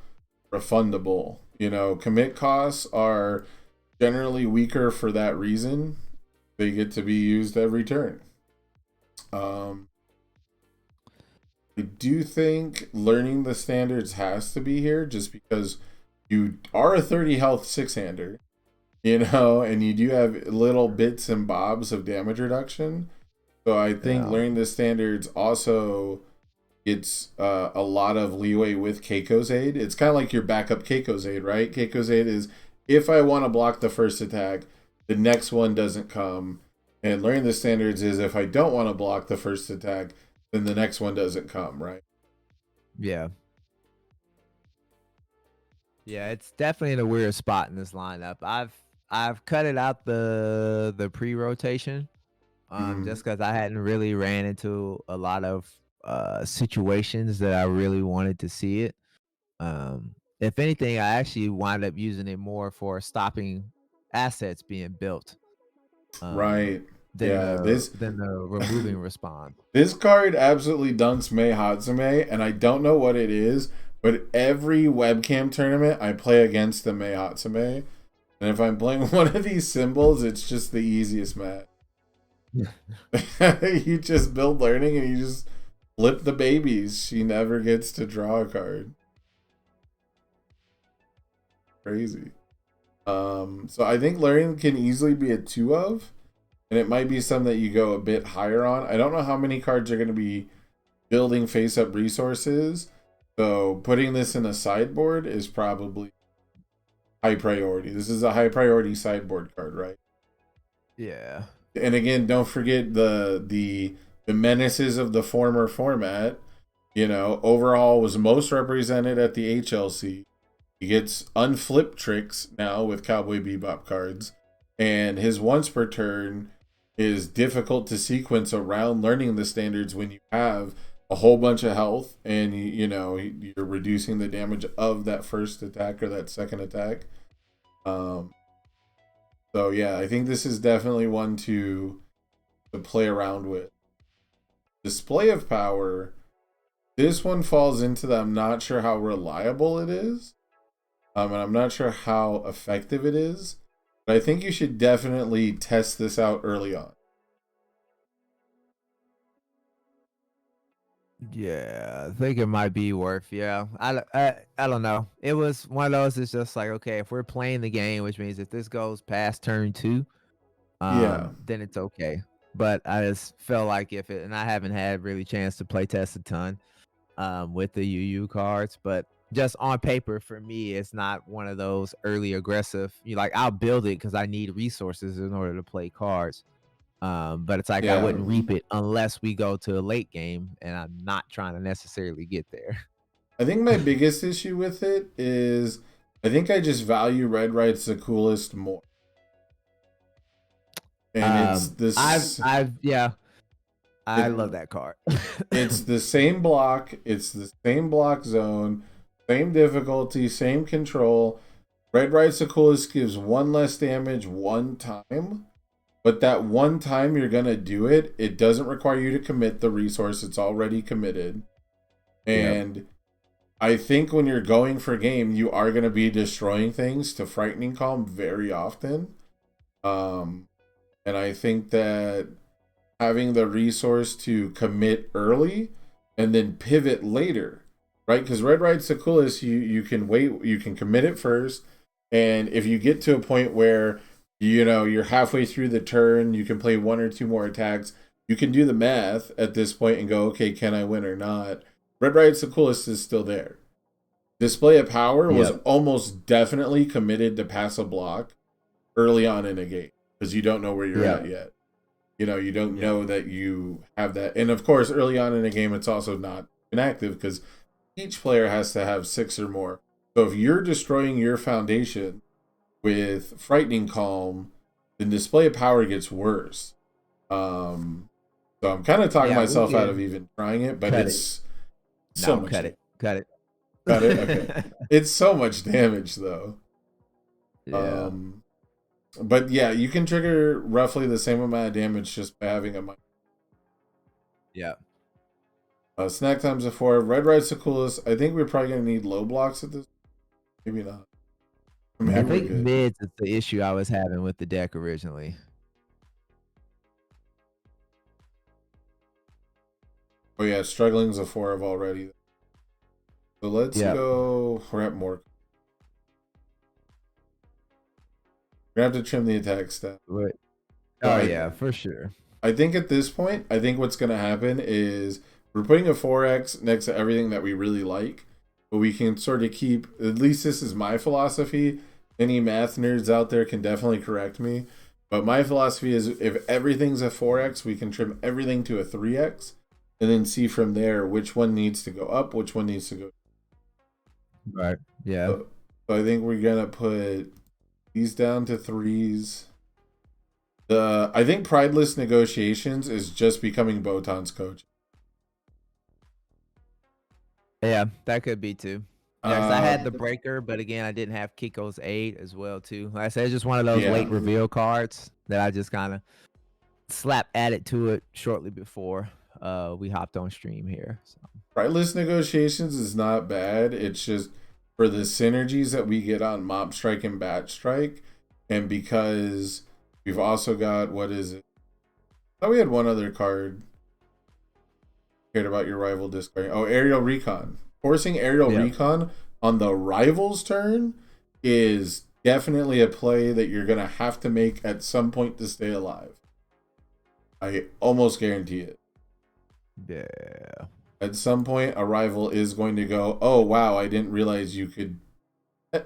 refundable. You know, commit costs are generally weaker for that reason. They get to be used every turn. I do think learning the standards has to be here just because you are a 30 health 6-hander, you know, and you do have little bits and bobs of damage reduction. So I think learning the standards also gets a lot of leeway with Keiko's Aid. It's kind of like your backup Keiko's Aid, right? Keiko's Aid is if I want to block the first attack, the next one doesn't come. And learning the standards is if I don't want to block the first attack, then the next one doesn't come, right? Yeah. Yeah, it's definitely in a weird spot in this lineup. I've cut it out the pre-rotation just because I hadn't really ran into a lot of situations that I really wanted to see it. If anything, I actually wound up using it more for stopping assets being built. Right. Than the removing respawn. This card absolutely dunks Mei Hatsume, and I don't know what it is, but every webcam tournament I play against the Mei Hatsume, and if I'm playing one of these symbols, it's just the easiest match. You just build learning and you just flip the babies. She never gets to draw a card. Crazy. So I think learning can easily be a 2 of. And it might be some that you go a bit higher on. I don't know how many cards are going to be building face-up resources. So putting this in a sideboard is probably high priority. This is a high priority sideboard card, right? Yeah. And again, don't forget the menaces of the former format. You know, Overhaul was most represented at the HLC. He gets unflip tricks now with Cowboy Bebop cards. And his once per turn is difficult to sequence around learning the standards when you have a whole bunch of health and you're reducing the damage of that first attack or that second attack. So yeah, I think this is definitely one to play around with. Display of power. This one falls into that. I'm not sure how reliable it is, and I'm not sure how effective it is. But I think you should definitely test this out early on. Yeah, I think it might be worth. Yeah, I don't know. It was one of those. It's just like, okay, if we're playing the game, which means if this goes past turn 2, Yeah, then it's okay. But I just felt like if it, and I haven't had really chance to play test a ton, with the UU cards, but just on paper for me, it's not one of those early aggressive. You like, I'll build it because I need resources in order to play cards. But it's like I yeah. wouldn't reap it unless we go to a late game, and I'm not trying to necessarily get there. I think my biggest issue with it is I think I just value Red Right's the coolest more. And it's this Yeah, I it love that card. it's the same block, it's the same block zone, same difficulty, same control. Red Right's the coolest gives one less damage one time. But that one time you're gonna do it, it doesn't require you to commit the resource, it's already committed. Yep. And I think when you're going for game, you are going to be destroying things to Frightening Calm very often. And I think that having the resource to commit early and then pivot later, right? Because Red Right's the coolest. You can wait, you can commit it first. And if you get to a point where, you're halfway through the turn, you can play one or two more attacks. You can do the math at this point and go, okay, can I win or not? Red Right's the coolest is still there. Display of Power was Yep. almost definitely committed to pass a block early on in a game because you don't know where you're at Yep. yet. You don't Yep. know that you have that. And of course, early on in a game, it's also not inactive because each player has to have 6 or more. So if you're destroying your foundation with Frightening Calm, then Display of Power gets worse. So I'm kind of talking Yeah, we myself out of can even trying it, but cut it. it's so No, much cut damage. it. Cut Got it? Okay. it. It's so much damage though. Yeah. Um but yeah, you can trigger roughly the same amount of damage just by having a Yeah. snack times of 4. Red Right's the coolest. I think we're probably gonna need low blocks at this. Maybe not. I Maybe we're think good. mids is the issue I was having with the deck originally. Oh yeah, struggling's a 4 of already. So let's Yeah. go. We're at more. We're gonna have to trim the attack stat. But, So oh yeah, for sure. I think at this point, I think what's gonna happen is we're putting a 4x next to everything that we really like, but we can sort of keep. At least this is my philosophy. Any math nerds out there can definitely correct me, but my philosophy is if everything's a 4x, we can trim everything to a 3x, and then see from there which one needs to go up, which one needs to go. Right. Yeah. So I think we're gonna put these down to 3s. I think Prideless Negotiations is just becoming Botan's coach. Yeah, that could be too. Yeah, 'cause I had the breaker, but again, I didn't have Kiko's aid as well too. Like I said, it's just one of those Yeah. late reveal cards that I just kind of slap added to it shortly before we hopped on stream here. So Prideless Negotiations is not bad. It's just for the synergies that we get on Mob Strike and Bat Strike, and because we've also got what is it? I thought we had one other card. Cared about your rival discarding. Oh, Aerial Recon. Forcing Aerial Yep. Recon on the rival's turn is definitely a play that you're gonna have to make at some point to stay alive. I almost guarantee it. Yeah. At some point, a rival is going to go, "Oh wow, I didn't realize you could." I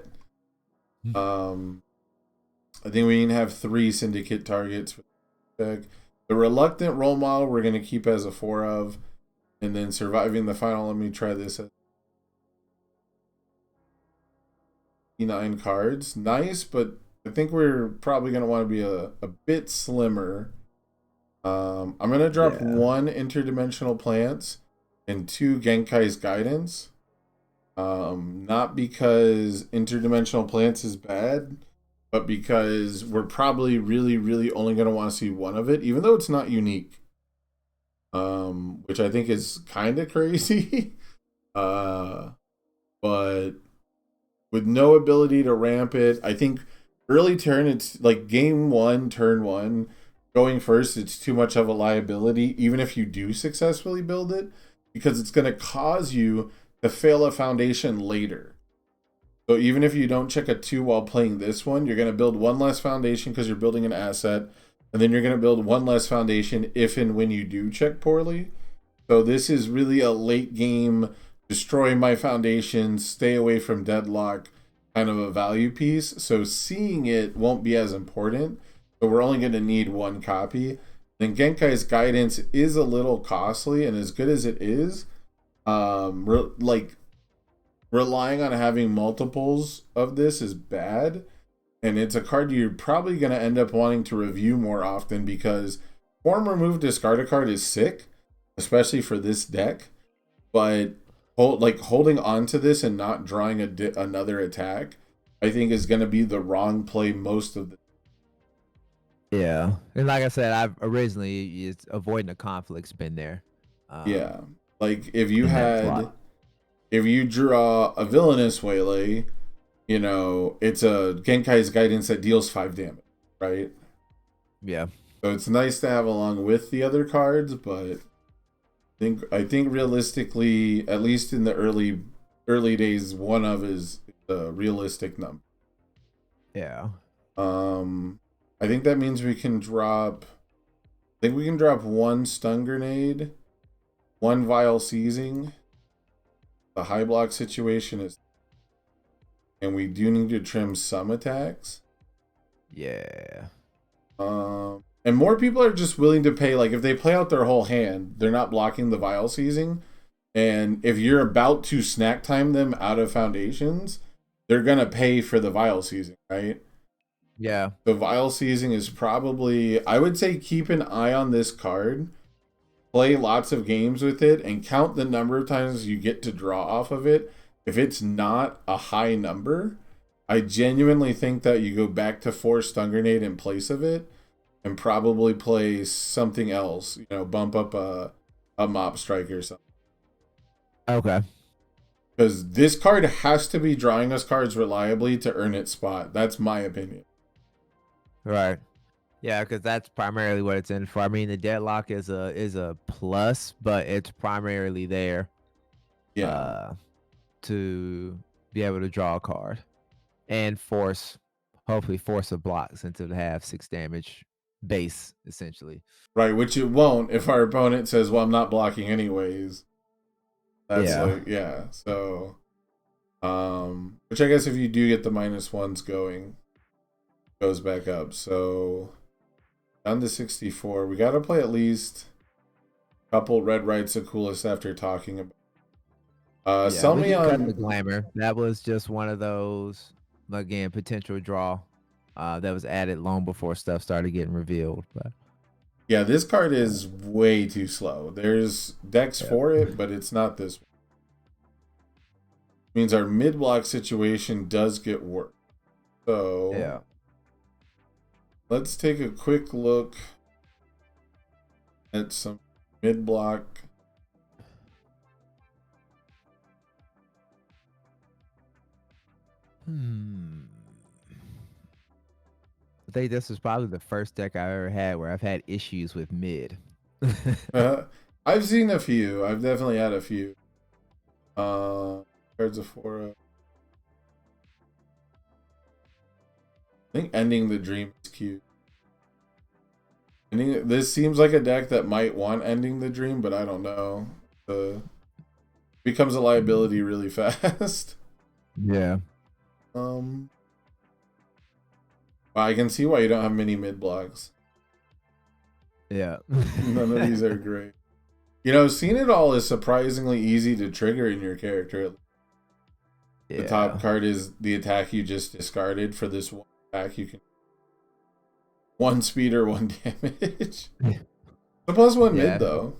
think we can have 3 syndicate targets for the deck. The Reluctant Role Model we're going to keep as a 4 of, and then Surviving the Final. Let me try this. 9 cards, nice, but I think we're probably going to want to be a bit slimmer. I'm going to drop 1 Interdimensional Plants and 2 Genkai's Guidance. Not because Interdimensional Plants is bad, but because we're probably really, really only going to want to see one of it, even though it's not unique. Which I think is kind of crazy. But with no ability to ramp it, I think early turn, it's like game one, turn one, going first, it's too much of a liability, even if you do successfully build it, because it's going to cause you to fail a foundation later. So even if you don't check a 2 while playing this one, you're going to build one less foundation because you're building an asset, and then you're going to build one less foundation if and when you do check poorly. So this is really a late game, destroy my foundations, stay away from deadlock kind of a value piece. So seeing it won't be as important, but we're only going to need one copy. Then Genkai's guidance is a little costly, and as good as it is, relying on having multiples of this is bad. And it's a card you're probably going to end up wanting to review more often, because form, remove, discard a card is sick, especially for this deck. But holding on to this and not drawing another attack, I think is going to be the wrong play most of the. Yeah, and like I said, I've originally it's avoiding the conflict's been there. Yeah, like if you draw a Villainous Waylay, you know, it's a Genkai's guidance that deals 5 damage, right? Yeah. So it's nice to have along with the other cards, but I think realistically, at least in the early days, one of is a realistic number. Yeah. I think that means we can drop. I think we can drop 1 stun grenade, 1 vile seizing. The high block situation is, and we do need to trim some attacks. Yeah. And more people are just willing to pay, like if they play out their whole hand, they're not blocking the vile seizing. And if you're about to snack time them out of foundations, they're gonna pay for the vile seizing, right? Yeah. The vile seizing is probably, I would say, keep an eye on this card, play lots of games with it, and count the number of times you get to draw off of it. If it's not a high number, I genuinely think that you go back to 4 stun grenade in place of it, and probably play something else. You know, bump up a mop strike or something. Okay. Because this card has to be drawing us cards reliably to earn its spot. That's my opinion. Right. Yeah, because that's primarily what it's in for. I mean, the deadlock is a plus, but it's primarily there. Yeah. To be able to draw a card and hopefully force a block, since it'll have 6 damage base essentially. Right, which it won't if our opponent says, "Well, I'm not blocking anyways." That's so. Which I guess if you do get the -1s going, goes back up. So down to 64. We got to play at least a couple red rights of coolest after talking about. Sell me on the glamour. That was just one of those, again, potential draw that was added long before stuff started getting revealed. But yeah, this card is way too slow. There's decks for it, but it's not this one. Means our mid block situation does get worse. So yeah. Let's take a quick look at some mid block. I think this is probably the first deck I've ever had where I've had issues with mid. I've seen a few. I've definitely had a few. Cards of 4. I think Ending the Dream is cute. This seems like a deck that might want Ending the Dream, but I don't know. Becomes a liability really fast. Yeah. I can see why you don't have many mid blocks. Yeah. None of these are great. You know, Seen It All is surprisingly easy to trigger in your character. Yeah. The top card is the attack you just discarded. For this one attack, you can 1 speed or 1 damage. The +1 mid, though.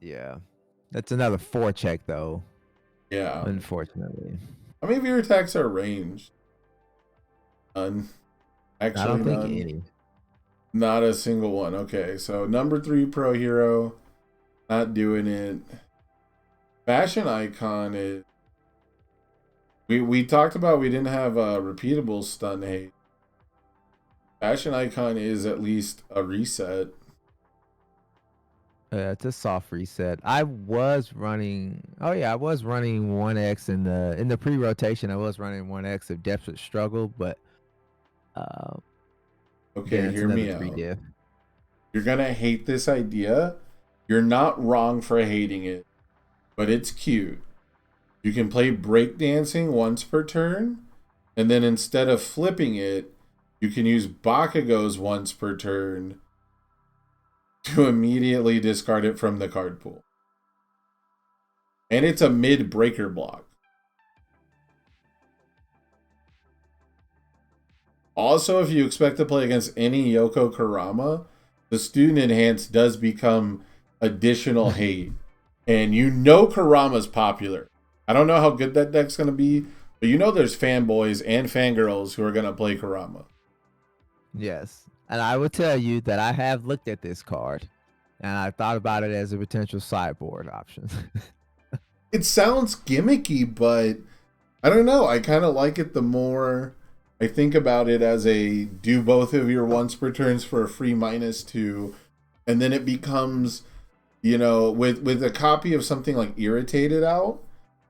Yeah. That's another 4 check, though. Yeah. Unfortunately. How many of your attacks are ranged? None. I Actually, don't think none. any. Not a single one. Okay, so number 3 pro hero, not doing it. Fashion icon is. We talked about we didn't have a repeatable stun hate. Fashion icon is at least a reset. It's a soft reset. I was running. Oh yeah, I was running 1x in the pre-rotation. I was running 1x of Desperate Struggle, but uh, Okay, then it's hear another me 3 out. diff. You're gonna hate this idea. You're not wrong for hating it, but it's cute. You can play breakdancing once per turn, and then instead of flipping it, you can use Bakugo's once per turn to immediately discard it from the card pool. And it's a mid breaker block. Also, if you expect to play against any Yoko Kurama, the student enhance does become additional hate. And you know Kurama's popular. I don't know how good that deck's going to be, but you know there's fanboys and fangirls who are going to play Kurama. Yes, and I will tell you that I have looked at this card, and I thought about it as a potential sideboard option. It sounds gimmicky, but I don't know. I kind of like it the more I think about it as a do both of your once per turns for a free -2, and then it becomes, you know, with a copy of something like Irritated out,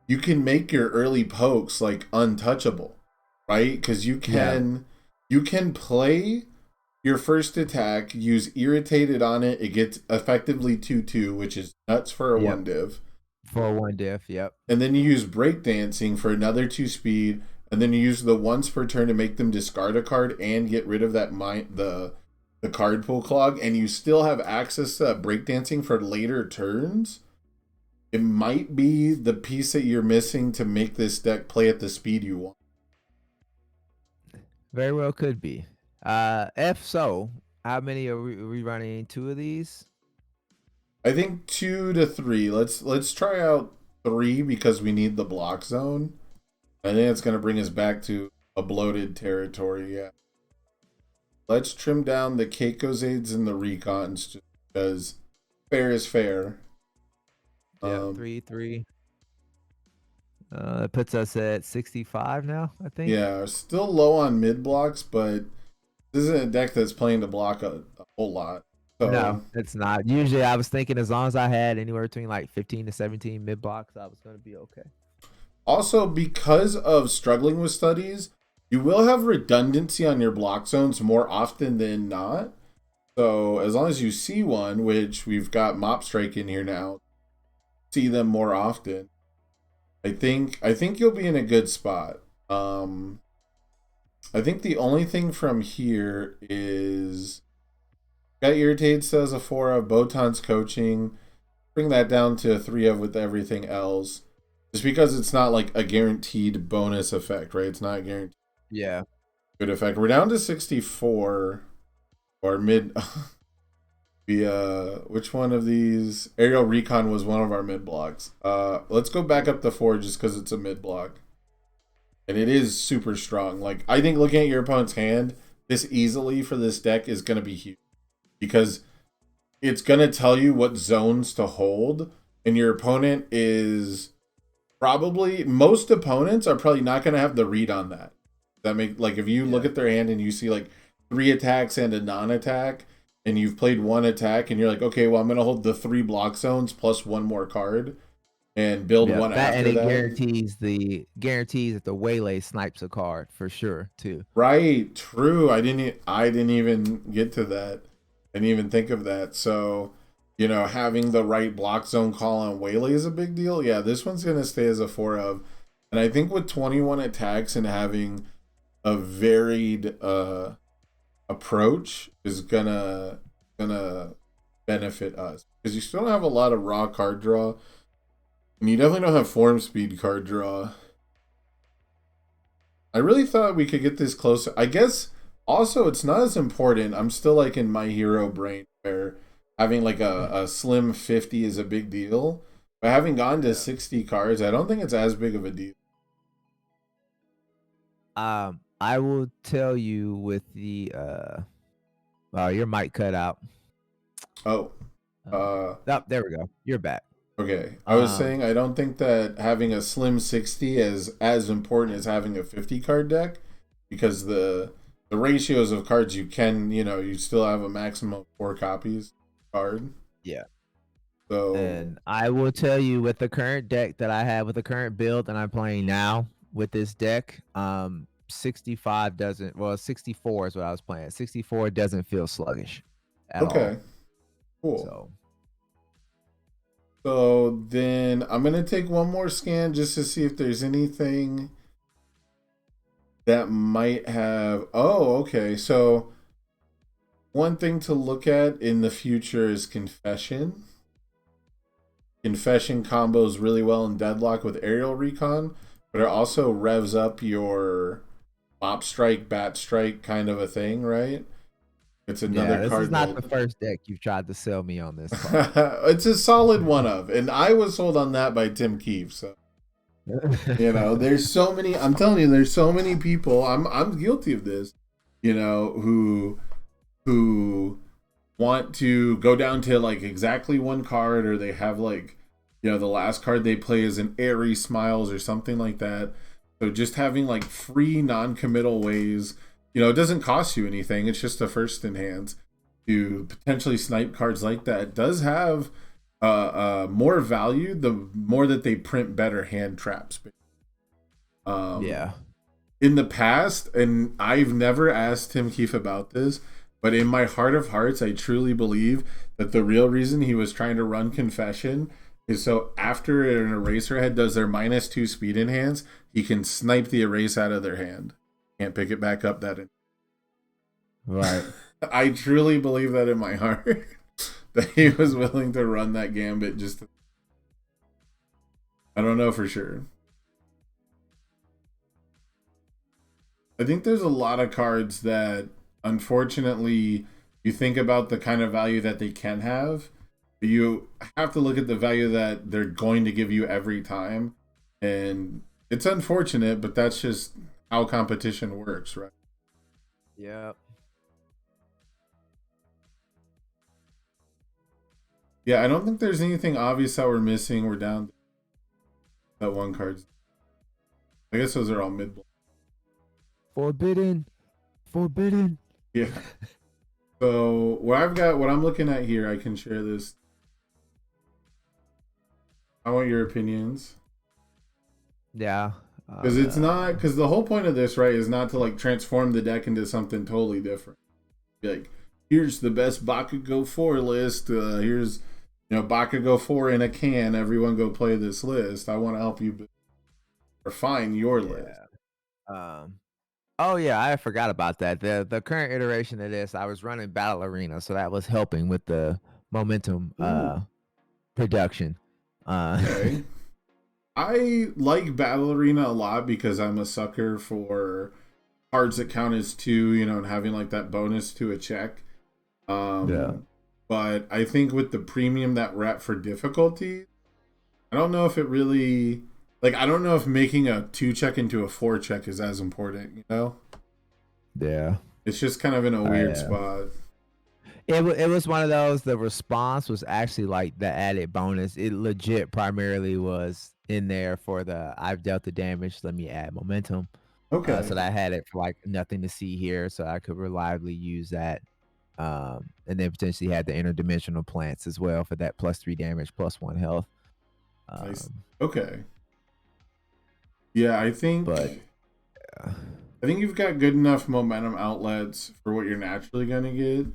you can make your early pokes like untouchable, right? Because you can play your first attack, use Irritated on it, it gets effectively 2/2, which is nuts for a Yep. 1 div. For 1 diff, yep. And then you use Breakdancing for another 2 speed, and then you use the once per turn to make them discard a card and get rid of that the card pool clog, and you still have access to that Breakdancing for later turns. It might be the piece that you're missing to make this deck play at the speed you want. Very well could be. If so, how many are we running? 2 of these? I think 2 to 3. Let's try out 3 because we need the block zone. I think it's gonna bring us back to a bloated territory. Yeah. Let's trim down the Keikos and the Recons just because fair is fair. Yeah, 3, 3. It puts us at 65 now, I think. Yeah, still low on mid blocks, but this isn't a deck that's playing to block a whole lot. So, No, it's not. Usually I was thinking as long as I had anywhere between like 15 to 17 mid blocks, I was going to be okay. also, because of struggling with studies, you will have redundancy on your block zones more often than not. So as long as you see one, which we've got Mop Strike in here now, see them more often. I think you'll be in a good spot. I think the only thing from here is got Irritated says a 4 of Botan's coaching. Bring that down to a 3 of with everything else. Just because it's not like a guaranteed bonus effect, right? It's not a guaranteed good effect. We're down to 64 or mid. Which one of these? Aerial Recon was one of our mid blocks. Let's go back up to 4 just because it's a mid block. And it is super strong. Like, I think looking at your opponent's hand, this easily for this deck is going to be huge. Because it's going to tell you what zones to hold. And your opponent is probably, most opponents are probably not going to have the read on that. That make, like, if you look at their hand and you see like 3 attacks and a non-attack, and you've played 1 attack, and you're like, okay, well, I'm going to hold the 3 block zones plus 1 more card and build one that, after and it that. guarantees that the Waylay snipes a card for sure too. Right, true. I didn't even get to that. I didn't even think of that. So, you know, having the right block zone call on Waylay is a big deal. Yeah, this one's going to stay as a 4 of. And I think with 21 attacks and having a varied approach is gonna benefit us. Because you still don't have a lot of raw card draw. And you definitely don't have form speed card draw. I really thought we could get this closer. I guess also it's not as important. I'm still like in my hero brain where having like a slim 50 is a big deal. But having gone to 60 cards, I don't think it's as big of a deal. I will tell you with the oh, your mic cut out. Oh, Oh, there we go. You're back. okay. I was Um, saying I don't think that having a slim 60 is as important as having a 50 card deck, because the ratios of cards you can, you still have a maximum of 4 copies card. yeah. So And I will tell you with the current deck that I have with the current build that I'm playing now with this deck, 65 doesn't, well, 64 is what I was playing. 64 doesn't feel sluggish at all. okay, cool. So So then I'm gonna take one more scan just to see if there's anything that might have. Oh, okay. So one thing to look at in the future is Confession. Confession combos really well in Deadlock with Aerial Recon, but it also revs up your Mop Strike, Bat Strike kind of a thing, right? It's yeah, another this is card not the that first deck you've tried to sell me on this card. it's a solid one of, and I was sold on that by Tim Keefe. So there's so many. I'm telling you, there's so many people. I'm guilty of this. Who want to go down to like exactly one card, or they have like, the last card they play is an Airy Smiles or something like that. So just having like free non-committal ways, it doesn't cost you anything. It's just a first in hands to potentially snipe cards like that does have more value the more that they print better hand traps. Yeah. In the past, and I've never asked Tim Keefe about this, but in my heart of hearts, I truly believe that the real reason he was trying to run Confession is so after an Eraserhead does their -2 speed enhance, he can snipe the erase out of their hand. Can't pick it back up that. Right. I truly believe that in my heart that he was willing to run that gambit just to... I don't know for sure. I think there's a lot of cards that unfortunately you think about the kind of value that they can have, but you have to look at the value that they're going to give you every time. And it's unfortunate, but that's just how competition works, right? Yep. Yeah, I don't think there's anything obvious that we're missing. We're down that one card. I guess those are all mid. Forbidden. Yeah. So what I'm looking at here, I can share this. I want your opinions. Yeah. Because it's not, because the whole point of this, right, is not to like transform the deck into something totally different. Like, here's the best Bakugo 4 list. Here's, Bakugo 4 in a can. Everyone go play this list. I want to help you refine your list. Oh yeah, I forgot about that. The current iteration of this, I was running Battle Arena, so that was helping with the momentum production. Okay. I like Battle Arena a lot because I'm a sucker for cards that count as 2, and having like that bonus to a check. Yeah. But I think with the premium that we're at for difficulty, I don't know if it really, like, I don't know if making a 2 check into a 4 check is as important, Yeah. It's just kind of in a weird spot. It was one of those, the response was actually like the added bonus. It legit primarily was in there for the I've dealt the damage, let me add momentum. Okay. So that I had it for like nothing to see here, so I could reliably use that. And then potentially had the interdimensional plants as well for that +3 damage, +1 health. Nice. Okay. Yeah, I think you've got good enough momentum outlets for what you're naturally gonna get.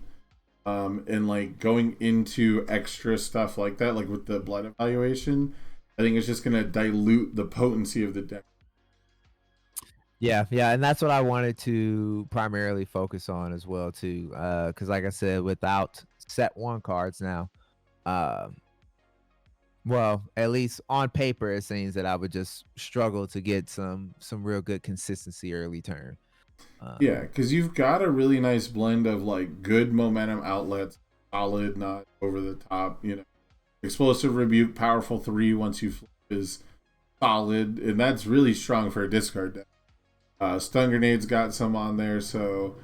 And like going into extra stuff like that, like with the blood evaluation, I think it's just gonna dilute the potency of the deck. Yeah, and that's what I wanted to primarily focus on as well too. Because like I said, without set 1 cards now, well, at least on paper, it seems that I would just struggle to get some real good consistency early turn. Yeah, because you've got a really nice blend of like good momentum outlets, solid, not over the top. Explosive Rebuke, powerful 3 once you flip is solid, and that's really strong for a discard deck. Stun Grenade's got some on there, so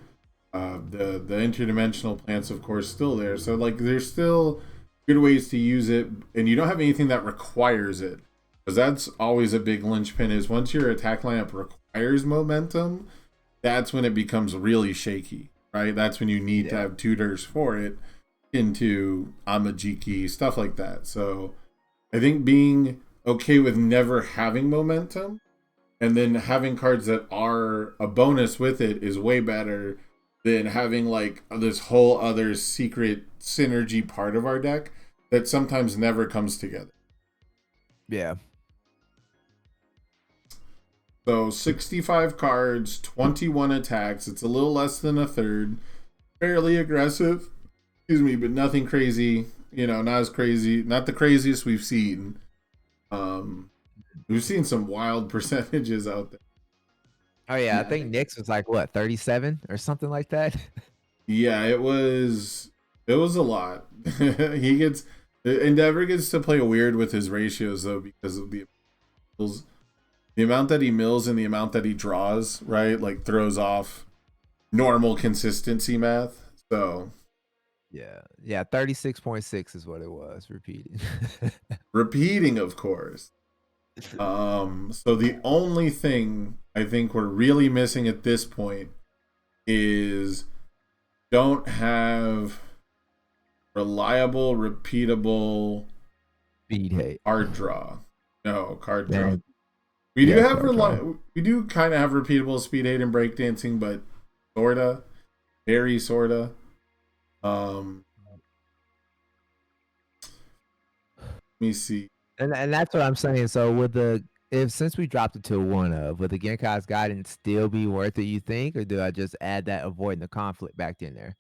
the interdimensional plants, of course, still there. So like, there's still good ways to use it, and you don't have anything that requires it, because that's always a big linchpin. Is once your attack lineup requires momentum, that's when it becomes really shaky, right? That's when you need to have tutors for it into Amajiki, stuff like that. So I think being okay with never having momentum and then having cards that are a bonus with it is way better than having like this whole other secret synergy part of our deck that sometimes never comes together. Yeah. So 65 cards, 21 attacks. It's a little less than a third. Fairly aggressive. Excuse me, but nothing crazy. You know, not as crazy. Not the craziest we've seen. We've seen some wild percentages out there. Oh yeah, I think Nick's was like what 37 or something like that. Yeah, it was a lot. He gets Endeavor gets to play weird with his ratios though, because of the amount that he mills and the amount that he draws, right? Like throws off normal consistency math. So yeah, 36.6 is what it was repeating, of course. So the only thing I think we're really missing at this point is don't have reliable, repeatable speed hate card draw. No, card draw. Yeah. We do have we do kind of have repeatable speed hate and breakdancing, but sorta, very sorta. Let me see. And that's what I'm saying. So with since we dropped it to a 1 of, would the Genkai's Guidance still be worth it, you think, or do I just add that avoiding the conflict back in there?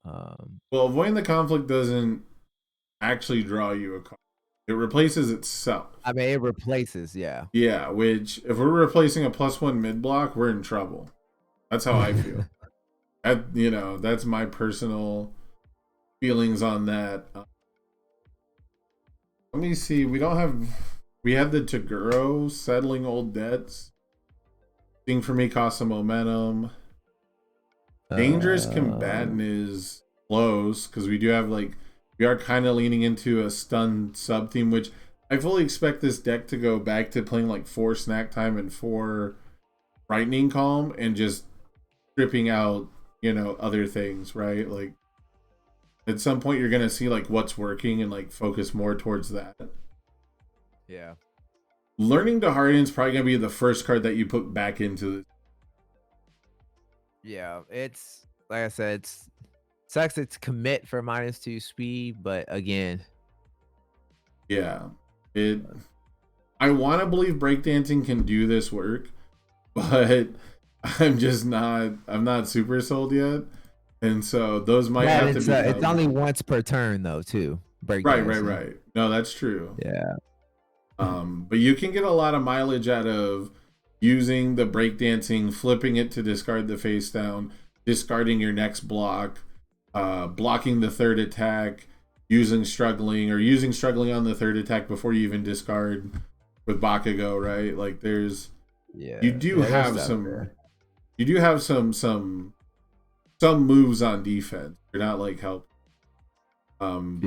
Well, avoiding the conflict doesn't actually draw you a card. It replaces itself. I mean, it replaces, yeah. Yeah, which if we're replacing a +1 mid block, we're in trouble. That's how I feel. That's my personal feelings on that. Let me see. We have the Toguro settling old debts. Thing for me costs some momentum. Dangerous Combatant is close because we are kind of leaning into a stun sub theme, which I fully expect this deck to go back to playing like 4 Snack Time and 4 Frightening Calm and just stripping out, other things, right? Like at some point you're gonna see like what's working and like focus more towards that. Yeah. Learning to Harden is probably gonna be the first card that you put back into it. Yeah, it's like I said, sucks it's commit for -2 speed, but again. Yeah. I want to believe breakdancing can do this work, but I'm not super sold yet. And so those might have to be it's only once per turn though, too. Right. No, that's true. Yeah. But you can get a lot of mileage out of using the breakdancing, flipping it to discard the face down, discarding your next block, blocking the third attack, using struggling on the third attack before you even discard with Bakugo, right? Like you do have some moves on defense. You're not like help. That's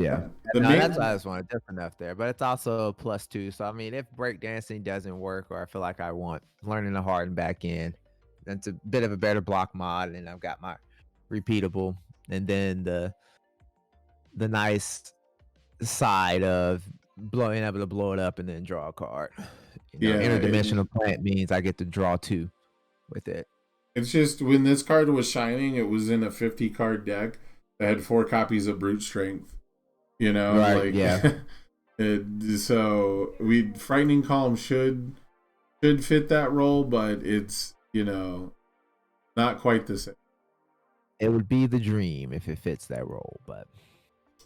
why I just want a different enough there, but it's also a +2. So I mean, if breakdancing doesn't work, or I feel like I want learning to harden back in, that's a bit of a better block mod, and I've got my repeatable, and then the nice side of being able to blow it up and then draw a card. Interdimensional plant means I get to draw 2 with it. It's just when this card was shining, it was in a 50 card deck that had 4 copies of Brute Strength. Right, yeah. So Frightening Calm should fit that role, but it's not quite the same. It would be the dream if it fits that role, but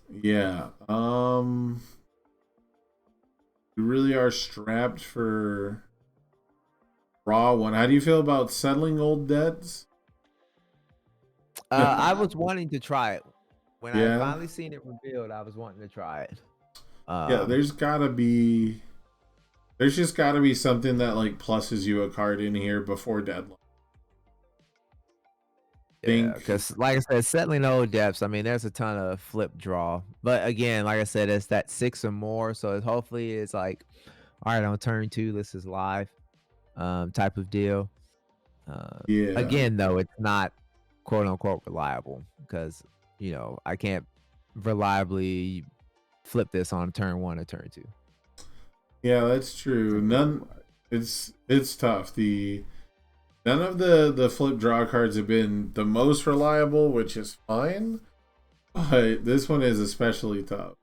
yeah. We really are strapped for Raw 1. How do you feel about settling old debts? I was wanting to try it. When I finally seen it revealed, I was wanting to try it. There's gotta be There's just got to be something that like pluses you a card in here before deadline. Yeah, Think, because like I said, settling old depths. I mean, there's a ton of flip draw, but again, like I said, it's that 6 or more. So hopefully, it's like, all right, on turn 2, this is live, type of deal. yeah, Again, though, it's not quote unquote reliable because I can't reliably flip this on turn 1 or turn 2. yeah, that's true. For the most None, part. it's tough. None of the flip draw cards have been the most reliable, which is fine. But this one is especially tough.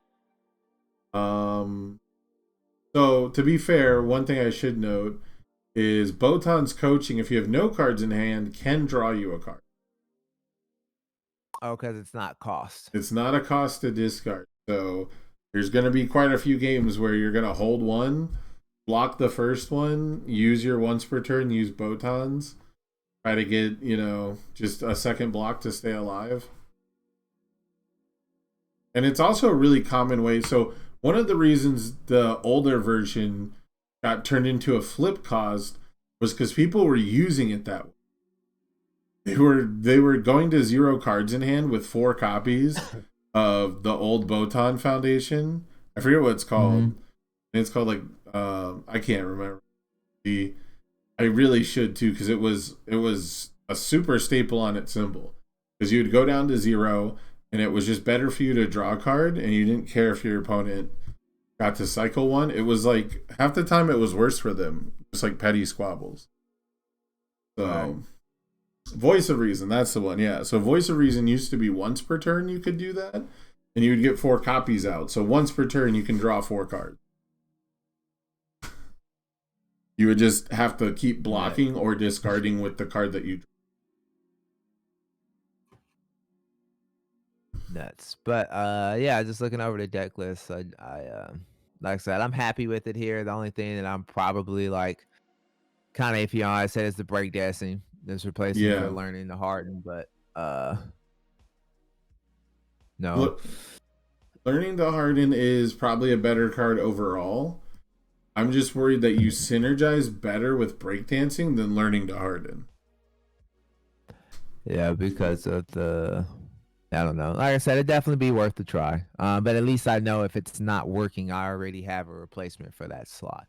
Um, so to be fair, one thing I should note is Botan's coaching, if you have no cards in hand, can draw you a card. Oh, because it's not cost. It's not a cost to discard. So there's going to be quite a few games where you're going to hold one, block the first one, use your once per turn, use Botans, try to get, just a second block to stay alive. And it's also a really common way. So one of the reasons the older version got turned into a flip cost was because people were using it that way. They were going to 0 cards in hand with 4 copies of the old Botan Foundation. I forget what it's called. It's called like I can't remember. I really should too because it was a super staple on its symbol because you'd go down to 0 and it was just better for you to draw a card and you didn't care if your opponent got to cycle one. It was like half the time it was worse for them, just like petty squabbles. So. Right. Voice of Reason, that's the one, yeah. So Voice of Reason used to be once per turn you could do that, and you would get 4 copies out. So once per turn you can draw 4 cards. You would just have to keep blocking or discarding with the card that you draw. Nuts. But yeah, just looking over the deck list, I like I said, I'm happy with it here. The only thing that I'm probably like kind of iffy on, I said, is the breakdancing that's replacing for Yeah. learning to harden, but no. Look, Learning to Harden is probably a better card overall. I'm just worried that you synergize better with breakdancing than Learning to Harden. Yeah, because of I don't know. Like I said, it'd definitely be worth the try. But at least I know if it's not working, I already have a replacement for that slot.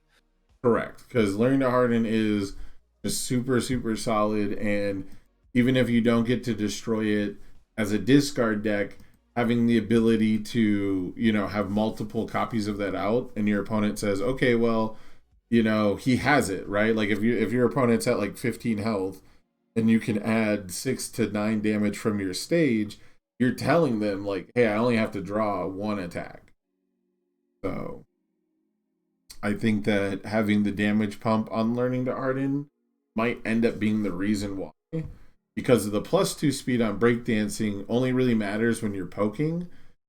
Correct, because Learning to Harden is just super, super solid, and even if you don't get to destroy it as a discard deck, having the ability to, have multiple copies of that out, and your opponent says, okay, well, he has it, right? Like if your opponent's at like 15 health, and you can add 6 to 9 damage from your stage, you're telling them like, hey, I only have to draw 1 attack. So I think that having the damage pump on Learning to Harden might end up being the reason why. Because of the +2 speed on breakdancing only really matters when you're poking.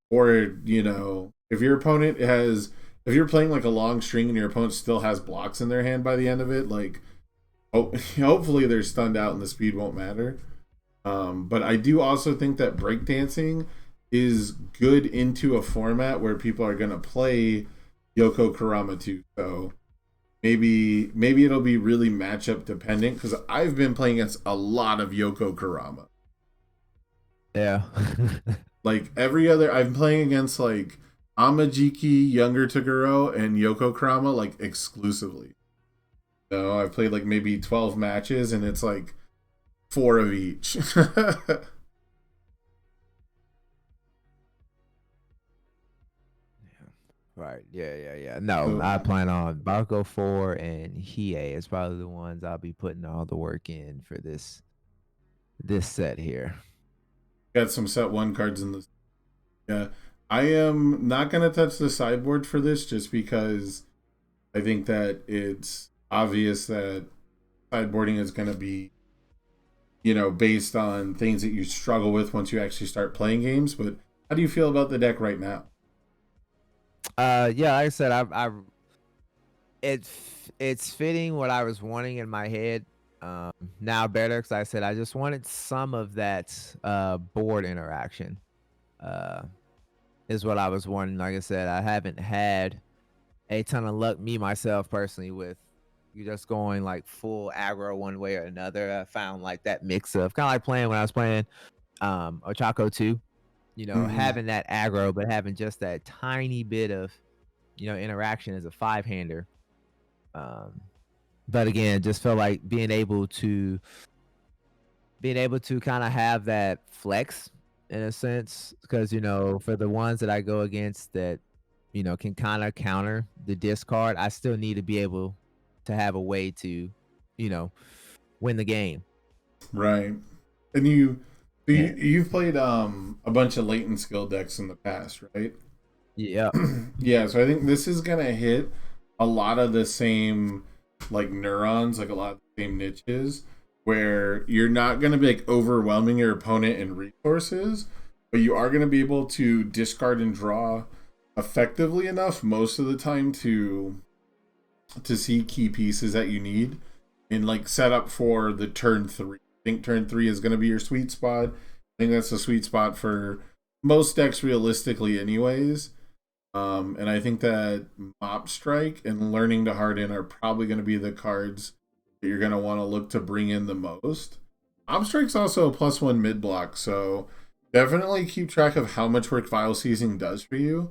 Or, if your opponent if you're playing like a long string and your opponent still has blocks in their hand by the end of it, like, hopefully they're stunned out and the speed won't matter. But I do also think that breakdancing is good into a format where people are going to play Yoko Kurama too. So maybe it'll be really matchup dependent because I've been playing against a lot of Yoko Kurama. Yeah. Like every other, I'm playing against like Amajiki, Younger Toguro, and Yoko Kurama like exclusively. So I've played like maybe 12 matches and it's like 4 of each. Right. Yeah. No, So, I plan on Barco 4 and Hiei is probably the ones I'll be putting all the work in for this set here. got some set 1 cards in this. Yeah. I am not going to touch the sideboard for this just because I think that it's obvious that sideboarding is going to be, based on things that you struggle with once you actually start playing games. But how do you feel about the deck right now? Yeah, like I said, it's fitting what I was wanting in my head. Now better because I said I just wanted some of that board interaction. Uh, is what I was wanting. Like I said, I haven't had a ton of luck, me myself personally, with you just going like full aggro one way or another. I found like that mix of kind of like playing when I was playing Ochako 2, Hmm. having that aggro, but having just that tiny bit of, interaction as a five hander. Um, but again, just felt like being able to kind of have that flex in a sense, because for the ones that I go against that can kind of counter the discard, I still need to be able to have a way to you know win the game. Right. And Yeah. you've played a bunch of latent skill decks in the past, right? Yeah. Yeah, so I think this is gonna hit a lot of the same like neurons, like a lot of the same niches, where you're not gonna be like overwhelming your opponent in resources, but you are gonna be able to discard and draw effectively enough most of the time to see key pieces that you need and like set up for the turn three. I think turn three is gonna be your sweet spot. I think that's the sweet spot for most decks realistically anyways. And I think that Mop Strike and Learning to Harden are probably going to be the cards that you're going to want to look to bring in the most. Mop Strike's also a +1 mid block, so definitely keep track of how much work Vile Seizing does for you.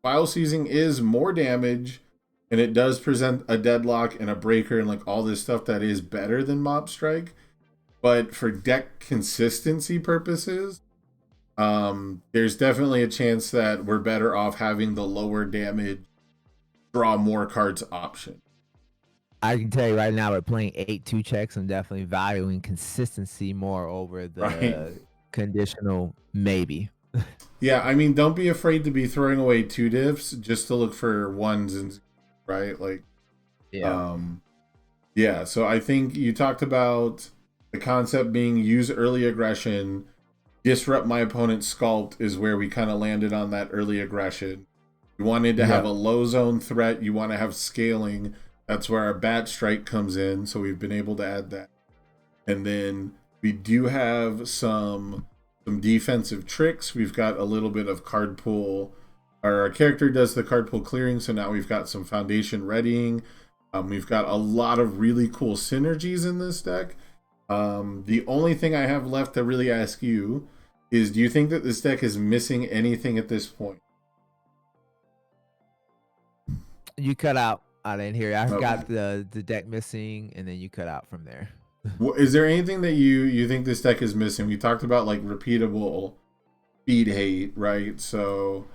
Vile Seizing is more damage, and it does present a deadlock and a breaker and like all this stuff that is better than Mop Strike. But for deck consistency purposes, there's definitely a chance that we're better off having the lower damage, draw more cards option. I can tell you right now, we're playing 8-2 checks. I'm definitely valuing consistency more over Right? the conditional maybe. Yeah, I mean, don't be afraid to be throwing away two diffs just to look for ones and right, like, Yeah. um, yeah. So I think you talked about the concept being use early aggression, disrupt my opponent's sculpt is where we kind of landed on that early aggression. You wanted to have Yeah. a low zone threat. You want to have scaling. That's where our bat strike comes in. So we've been able to add that. And then we do have some defensive tricks. We've got a little bit of card pool. Our character does the card pool clearing, so now we've got some foundation readying. We've got a lot of really cool synergies in this deck. The only thing I have left to really ask you is, do you think that this deck is missing anything at this point? You cut out. I didn't hear. I Oh. got the deck missing, and then you cut out from there. Is there anything that you think this deck is missing? We talked about like repeatable speed hate, right? So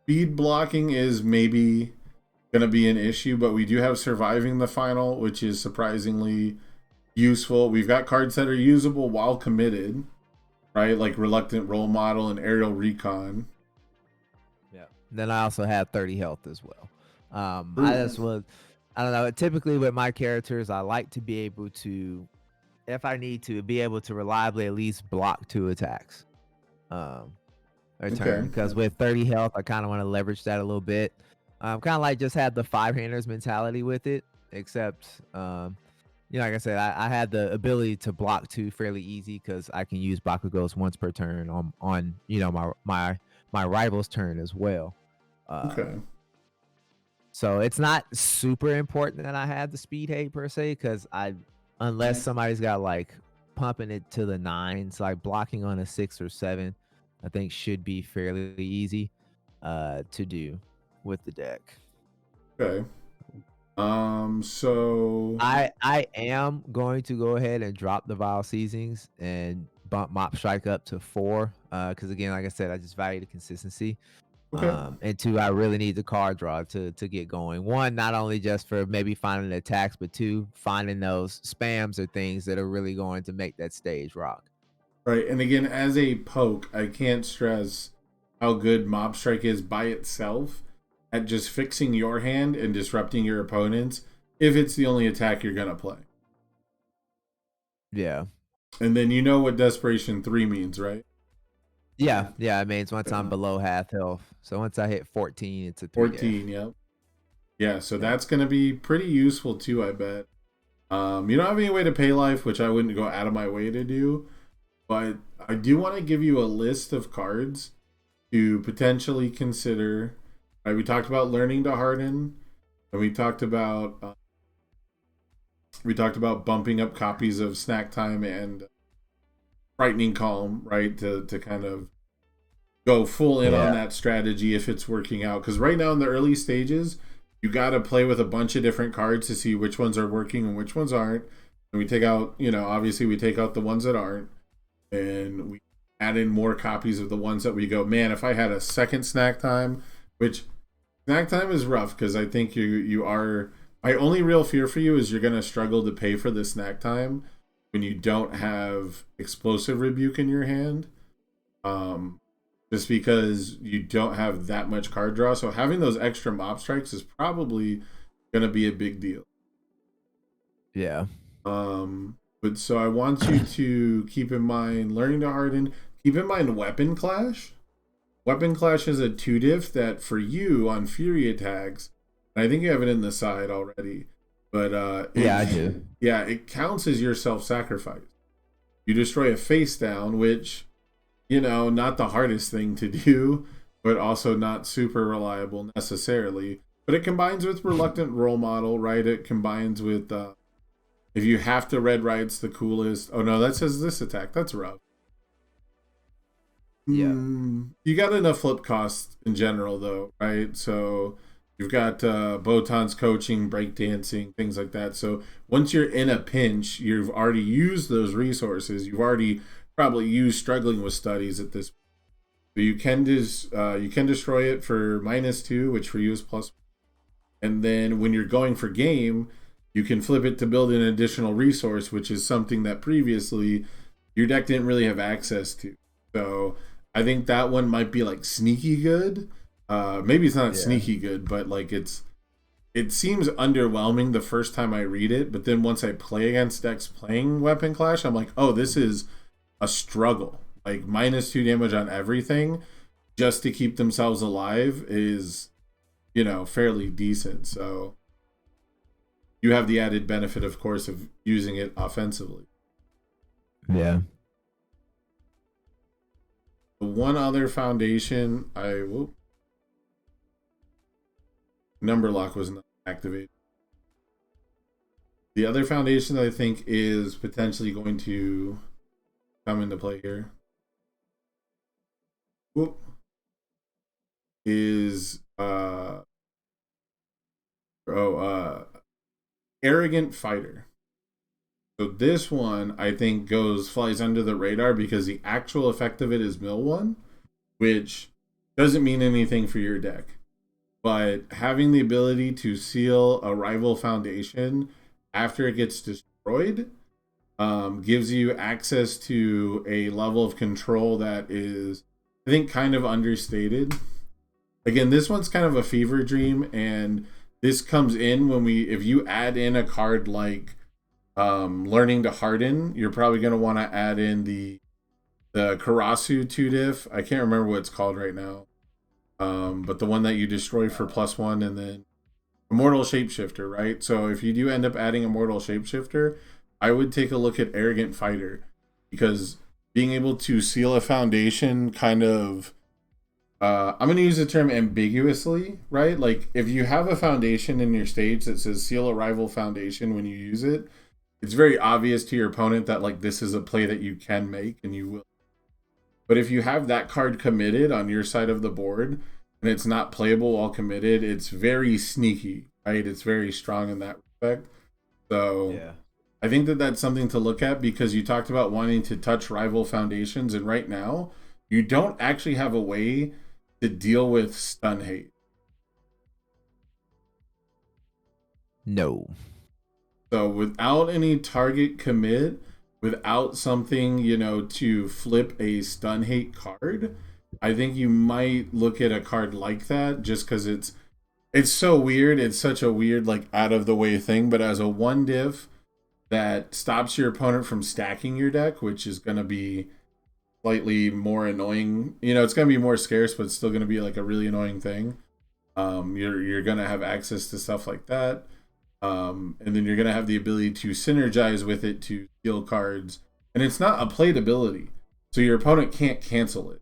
speed blocking is maybe going to be an issue, but we do have surviving the final, which is surprisingly useful. We've got cards that are usable while committed, right? Like Reluctant Role Model and Aerial Recon. Yeah. Then I also have 30 health as well. I True. just was, I don't know. Typically with my characters, I like to be able to, if I need to, be able to reliably at least block 2 attacks. A turn, Okay. because with 30 health, I kind of want to leverage that a little bit. Kind of like just have the five handers mentality with it, except like I said, I had the ability to block 2 fairly easy because I can use Bakugos once per turn on my rival's turn as well. Okay. So it's not super important that I have the speed hate per se, because unless somebody's got like pumping it to the nines, like blocking on a 6 or 7, I think should be fairly easy to do with the deck. Okay. So I am going to go ahead and drop the Vile Seasons and bump Mop Strike up to 4, because again, like I said, I just value the consistency. okay. And 2, I really need the card draw to get going. 1, not only just for maybe finding attacks, but 2, finding those spams or things that are really going to make that stage rock. Right. And again, as a poke, I can't stress how good Mob Strike is by itself at just fixing your hand and disrupting your opponents if it's the only attack you're going to play. Yeah. And then you know what Desperation 3 means, right? Yeah. Yeah. It means once I'm Uh, below half health. So once I hit 14, it's a 3F. 14, yep. Yeah, so Yeah. that's going to be pretty useful too, I bet. You don't have any way to pay life, which I wouldn't go out of my way to do, but I do want to give you a list of cards to potentially consider. right? We talked about learning to harden, and we talked about bumping up copies of Snack Time and Frightening Calm, right? To kind of go full in on Yeah. that strategy if it's working out. Because right now in the early stages, you got to play with a bunch of different cards to see which ones are working and which ones aren't. And we take out, obviously we take out the ones that aren't, and we add in more copies of the ones that we go, man, if I had a second Snack Time, which Snack Time is rough because I think you are. My only real fear for you is you're gonna struggle to pay for the Snack Time when you don't have Explosive Rebuke in your hand. Just because you don't have that much card draw. So having those extra mob strikes is probably gonna be a big deal. Yeah. But so I want you to keep in mind learning to harden. Keep in mind Weapon Clash. Weapon Clash is a 2-diff that for you on Fury attacks, and I think you have it in the side already, but Yeah, I do. Yeah, it counts as your self-sacrifice. You destroy a face down, which, not the hardest thing to do, but also not super reliable necessarily. But it combines with Reluctant Role Model, right? It combines with if you have to red right's the coolest. Oh no, that says this attack. That's rough. Yeah. You got enough flip costs in general though, right? So you've got Botan's coaching, breakdancing, things like that. So once you're in a pinch, you've already used those resources. You've already probably used struggling with studies at this point. So you can destroy it for -2, which for you is +1. And then when you're going for game, you can flip it to build an additional resource, which is something that previously your deck didn't really have access to. So I think that one might be like sneaky good. Maybe it's not sneaky good, but like it seems underwhelming the first time I read it. But then once I play against decks playing Weapon Clash, I'm like, oh, this is a struggle. Like -2 damage on everything just to keep themselves alive is, fairly decent. So you have the added benefit, of course, of using it offensively. Yeah. The one other foundation, Number Lock was not activated. The other foundation that I think is potentially going to come into play here is Arrogant Fighter. So this one I think flies under the radar because the actual effect of it is mill 1, which doesn't mean anything for your deck. But having the ability to seal a rival foundation after it gets destroyed gives you access to a level of control that is, I think, kind of understated. Again, this one's kind of a fever dream, and this comes in if you add in a card like Learning to Harden, you're probably going to want to add in the Karasu 2-diff. I can't remember what it's called right now. But the one that you destroy for +1, and then Immortal Shapeshifter, right? So if you do end up adding Immortal Shapeshifter, I would take a look at Arrogant Fighter, because being able to seal a foundation kind of, I'm going to use the term ambiguously, right? Like if you have a foundation in your stage that says seal a rival foundation when you use it, it's very obvious to your opponent that like this is a play that you can make and you will. But if you have that card committed on your side of the board and it's not playable while committed, it's very sneaky, right? It's very strong in that respect. So Yeah. I think that that's something to look at, because you talked about wanting to touch rival foundations, and right now you don't actually have a way to deal with stun hate. No. So without any target commit, without something, to flip a stun hate card, I think you might look at a card like that, just because it's so weird. It's such a weird, like, out of the way thing. But as a 1-diff that stops your opponent from stacking your deck, which is going to be slightly more annoying. It's going to be more scarce, but it's still going to be like a really annoying thing. You're going to have access to stuff like that. And then you're going to have the ability to synergize with it to steal cards. And it's not a played ability, so your opponent can't cancel it.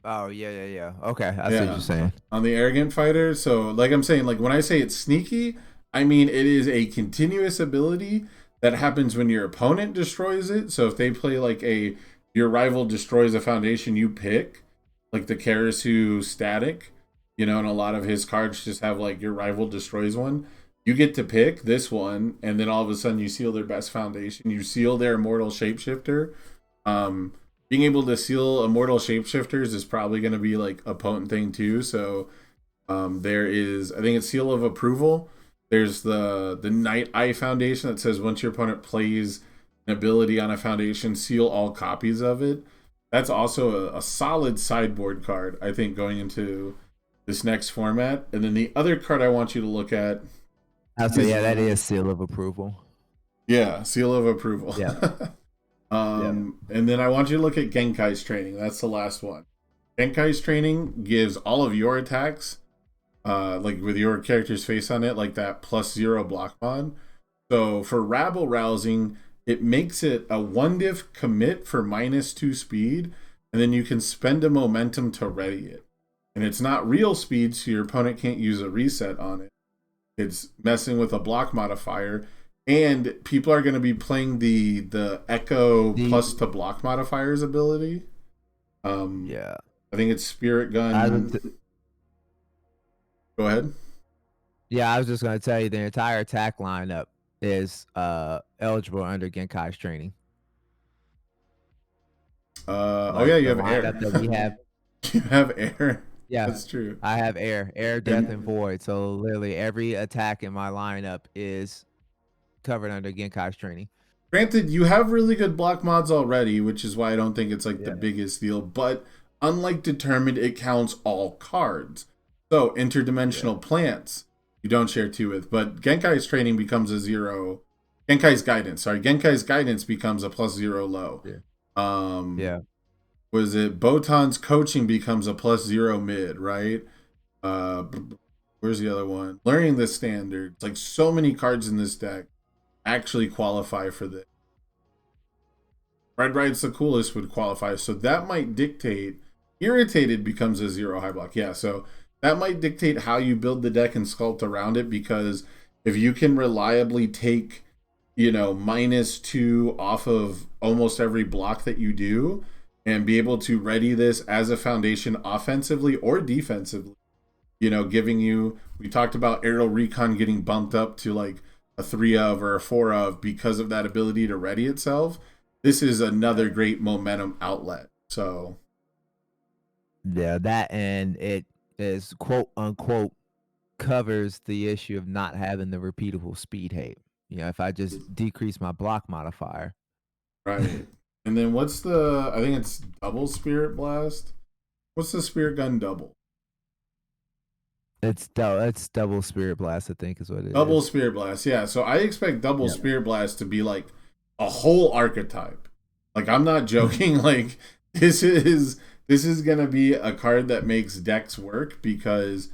Oh yeah. Okay, I see what you're Yeah, saying. on the arrogant fighter. So, like I'm saying, like when I say it's sneaky, I mean it is a continuous ability that happens when your opponent destroys it. So if they play like a your rival destroys a foundation you pick, like the Karasu static, you know, and a lot of his cards just have like your rival destroys one. You get to pick this one, and then all of a sudden you seal their best foundation. You seal their immortal shapeshifter. Um, Being able to seal immortal shapeshifters is probably going to be like a potent thing too. So there is, I think it's seal of approval. There's the Night Eye Foundation that says once your opponent plays an ability on a foundation, seal all copies of it. That's also a solid sideboard card, I think, going into this next format. And then the other card I want you to look at So is yeah, that is seal of approval. yeah, seal of approval. Yeah. Yeah. And then I want you to look at Genkai's training. That's the last one. Genkai's training gives all of your attacks, like with your character's face on it, like that +0 block mod. So for rabble rousing, it makes it a 1 diff commit for -2 speed, and then you can spend a momentum to ready it. And it's not real speed, so your opponent can't use a reset on it. It's messing with a block modifier, and people are going to be playing the Echo plus to block modifiers ability. Yeah. I think it's Spirit Gun. Go ahead. Yeah, I was just gonna tell you the entire attack lineup is eligible under Genkai's training. Oh yeah, you have air. That we have. You have air. Yeah, that's true. I have air, death, and void. So literally every attack in my lineup is covered under Genkai's training. Granted, you have really good block mods already, which is why I don't think it's like the biggest deal. But unlike Determined, it counts all cards. So interdimensional plants, you don't share 2 with. But Genkai's training becomes a 0. Genkai's guidance, sorry. Genkai's guidance becomes a +0 low. Yeah. Was it Botan's coaching becomes a +0 mid, right? Where's the other one? Learning the standards. Like so many cards in this deck actually qualify for this. Red Ride's the coolest would qualify. So that might dictate. Irritated becomes a 0 high block. Yeah, so that might dictate how you build the deck and sculpt around it, because if you can reliably take, you know, -2 off of almost every block that you do and be able to ready this as a foundation offensively or defensively, you know, giving you, we talked about Aerial Recon getting bumped up to like a 3 of or a 4 of because of that ability to ready itself. This is another great momentum outlet. So yeah, that, and it is quote unquote covers the issue of not having the repeatable speed hate. You know, if I just decrease my block modifier. Right. And then what's the, I think it's double Spirit Blast. What's the Spirit Gun double? It's double Spirit Blast, I think is what it is. Double Spirit Blast, yeah. So I expect double Spirit Blast to be like a whole archetype. Like I'm not joking. Like this is gonna be a card that makes decks work, because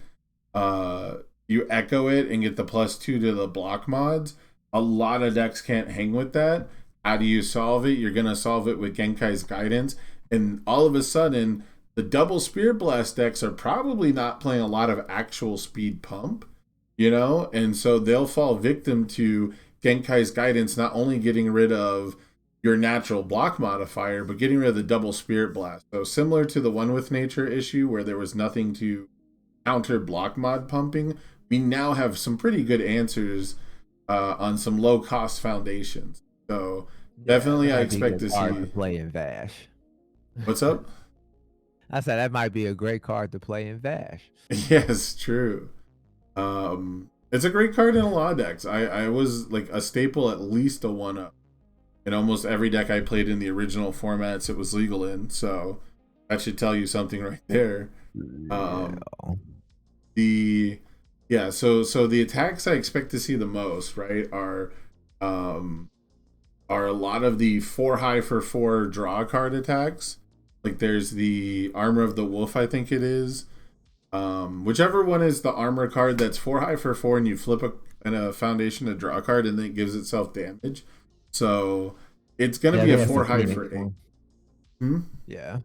you echo it and get the +2 to the block mods. A lot of decks can't hang with that. How do you solve it? You're gonna solve it with Genkai's guidance, and all of a sudden the double Spirit Blast decks are probably not playing a lot of actual speed pump, you know, and so they'll fall victim to Genkai's guidance, not only getting rid of your natural block modifier, but getting rid of the double Spirit Blast. So similar to the One with Nature issue where there was nothing to counter block mod pumping, we now have some pretty good answers on some low cost foundations. So definitely I expect to see play in Vash. What's up? I said that might be a great card to play in Vash. Yes, true. It's a great card in a lot of decks. I was like a staple, at least a 1-up in almost every deck I played in the original formats it was legal in. So that should tell you something right there. So the attacks I expect to see the most, right, are a lot of the 4 high for 4 draw card attacks. Like there's the Armor of the Wolf, I think it is. Whichever one is the armor card that's 4 high for 4, and you flip a foundation to draw a card, and then it gives itself damage. So it's gonna be a 4 high for 8. Yeah, I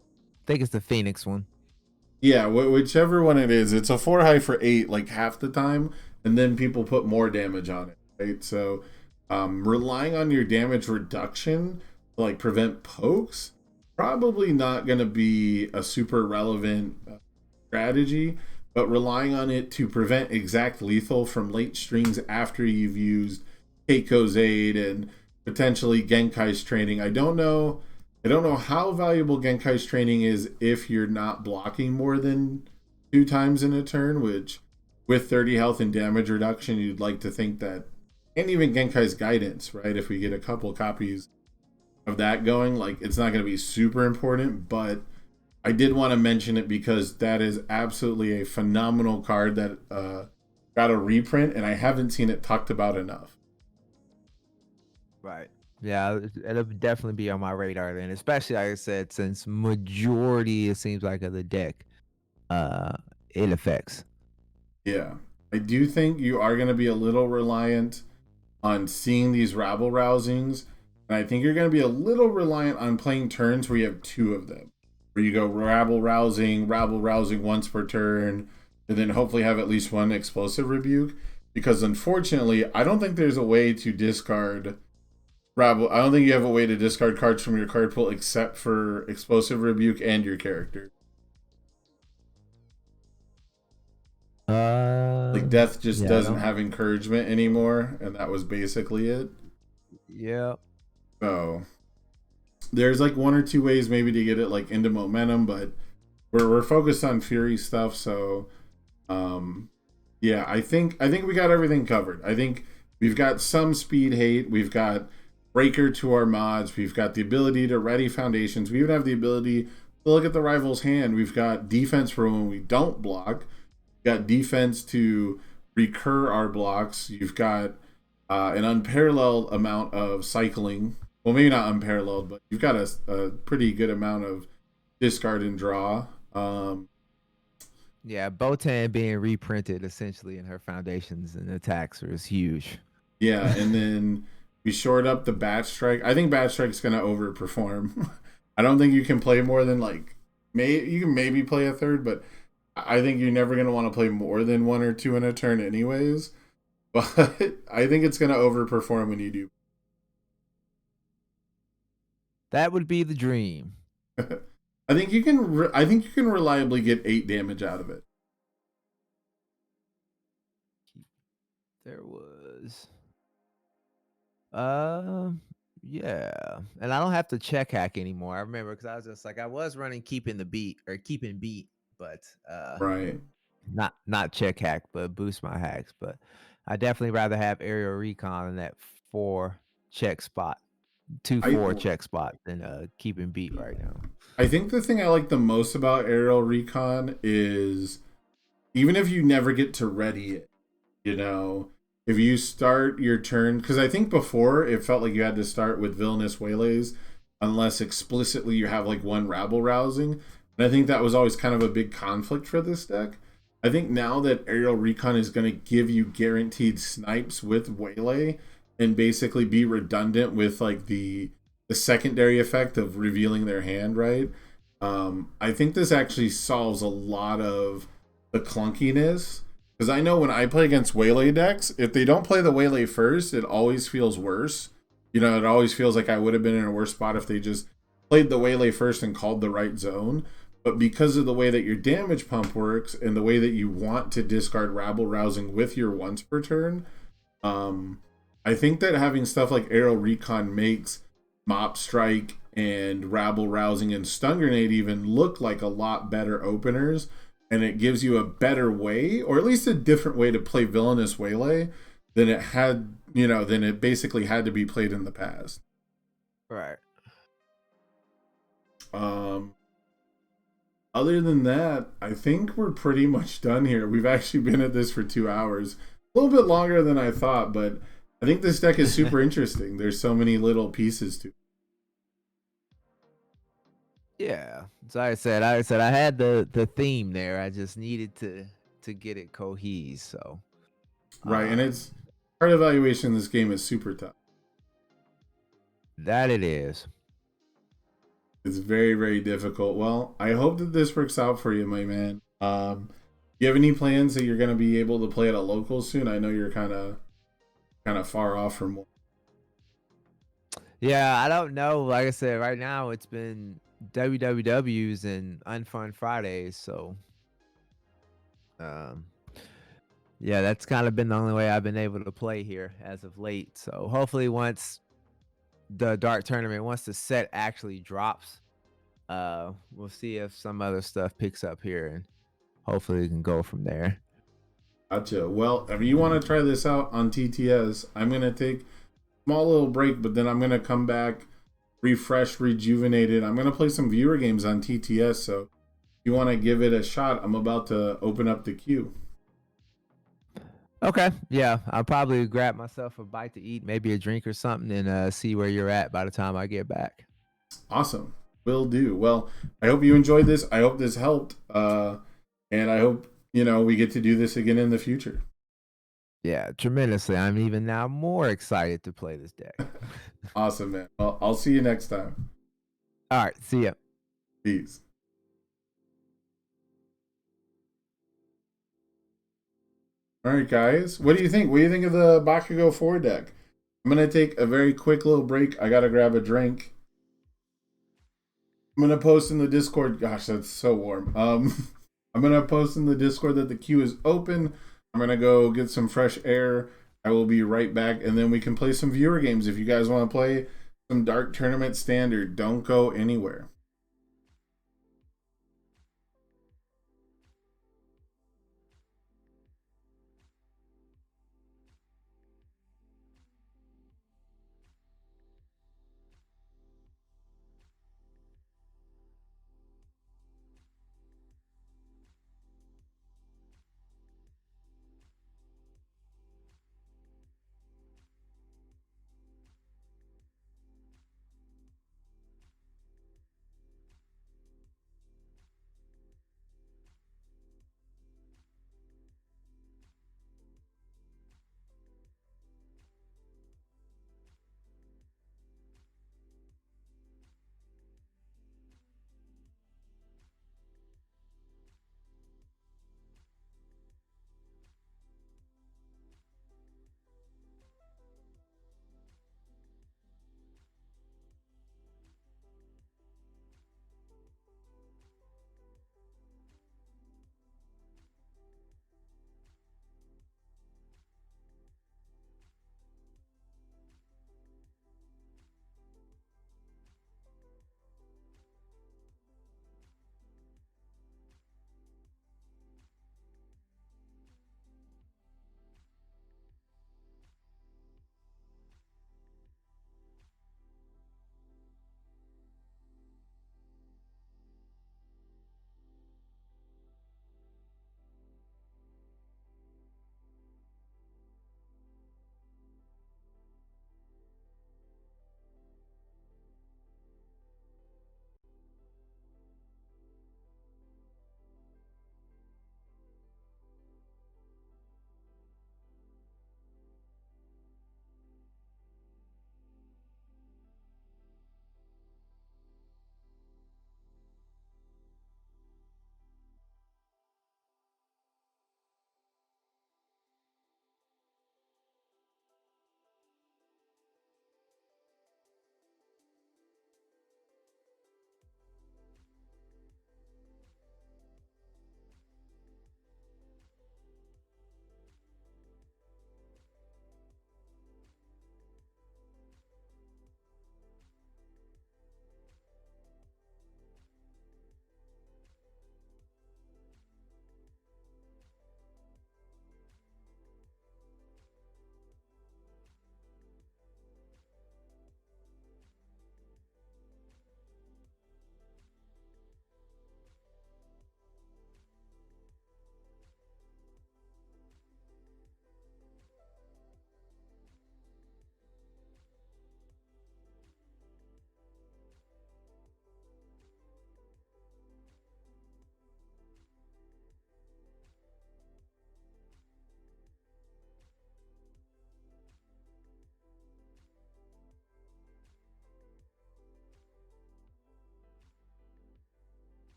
think it's the Phoenix one. Yeah, whichever one it is, it's a 4 high for 8 like half the time, and then people put more damage on it, right? So relying on your damage reduction to like prevent pokes, probably not going to be a super relevant strategy, but relying on it to prevent exact lethal from late strings after you've used Keiko's aid and potentially Genkai's training. I don't know how valuable Genkai's training is if you're not blocking more than 2 times in a turn, which with 30 health and damage reduction, you'd like to think that, and even Genkai's guidance, right? If we get a couple copies of that going, like it's not going to be super important, but I did want to mention it because that is absolutely a phenomenal card that got a reprint, and I haven't seen it talked about enough. Right. Yeah, it'll definitely be on my radar then, especially like I said, since majority it seems like of the deck, uh, it affects. Yeah, I do think you are going to be a little reliant on seeing these rabble rousings, and I think you're going to be a little reliant on playing turns where you have 2 of them, where you go rabble rousing once per turn, and then hopefully have at least one explosive rebuke. Because unfortunately, I don't think there's a way to discard rabble. I don't think you have a way to discard cards from your card pool except for explosive rebuke and your character. Like death just Yeah, I doesn't don't. have encouragement anymore, and that was basically it. Yeah. So there's like 1 or 2 ways maybe to get it like into momentum, but we're focused on Fury stuff. So yeah, I think we got everything covered. I think we've got some speed hate, we've got breaker to our mods, we've got the ability to ready foundations, we even have the ability to look at the rival's hand, we've got defense for when we don't block, we've got defense to recur our blocks, you've got an unparalleled amount of cycling. Well, maybe not unparalleled, but you've got a pretty good amount of discard and draw. Yeah, Botan being reprinted essentially in her foundations and attacks is huge. Yeah, and then we shored up the Bat Strike. I think Bat Strike's gonna overperform. I don't think you can play more than like you can maybe play a third, but I think you're never gonna want to play more than 1 or 2 in a turn anyways. But I think it's gonna overperform when you do. That would be the dream. I think you can. I think you can reliably get 8 damage out of it. There was uh yeah. And I don't have to check hack anymore. I remember because I was just like I was running keeping the beat or keeping beat, but Right. not check hack, but boost my hacks. But I definitely rather have aerial recon in that 4 check spot, two I 4 check spot than keeping beat right now. I think the thing I like the most about aerial recon is even if you never get to ready it, you know, if you start your turn, because I think before it felt like you had to start with villainous waylays unless explicitly you have like one rabble rousing. And I think that was always kind of a big conflict for this deck. I think now that aerial recon is going to give you guaranteed snipes with waylay and basically be redundant with like the secondary effect of revealing their hand, right? I think this actually solves a lot of the clunkiness because I know when I play against Waylay decks, if they don't play the Waylay first, it always feels worse. You know, it always feels like I would have been in a worse spot if they just played the Waylay first and called the right zone. But because of the way that your damage pump works and the way that you want to discard rabble rousing with your once per turn, I think that having stuff like Aerial Recon makes Mop Strike and Rabble Rousing and Stun Grenade even look like a lot better openers, and it gives you a better way, or at least a different way to play Villainous Waylay than it had, than it basically had to be played in the past. Right. Other than that, I think we're pretty much done here. We've actually been at this for 2 hours, a little bit longer than I thought, but I think this deck is super interesting. There's so many little pieces to it. Yeah. So I said I had the theme there. I just needed to get it cohese. So Right, and it's card evaluation in this game is super tough. that it is. It's very, very difficult. Well, I hope that this works out for you, my man. You have any plans that you're going to be able to play at a local soon? I know you're kind of far off from one. Yeah, I don't know. Like I said, right now it's been WWWs and Unfun Fridays, so um yeah, that's kind of been the only way I've been able to play here as of late. So hopefully once the Dart tournament, once the set actually drops, we'll see if some other stuff picks up here and hopefully we can go from there. Gotcha. Well, if you want to try this out on TTS, I'm going to take a small little break, but then I'm going to come back refreshed, rejuvenated. I'm going to play some viewer games on TTS. So if you want to give it a shot, I'm about to open up the queue. Okay. Yeah, I'll probably grab myself a bite to eat, maybe a drink or something, and see where you're at by the time I get back. Awesome. Will do. Well, I hope you enjoyed this. I hope this helped. And I hope, we get to do this again in the future. Yeah, tremendously. I'm even now more excited to play this deck. Awesome, man. Well, I'll see you next time. All right. See ya. Peace. All right, guys. What do you think? What do you think of the Bakugo 4 deck? I'm going to take a very quick little break. I got to grab a drink. I'm going to post in the Discord. Gosh, that's so warm. I'm going to post in the Discord that the queue is open. I'm going to go get some fresh air. I will be right back, and then we can play some viewer games. If you guys want to play some Dart Tournament Standard, don't go anywhere.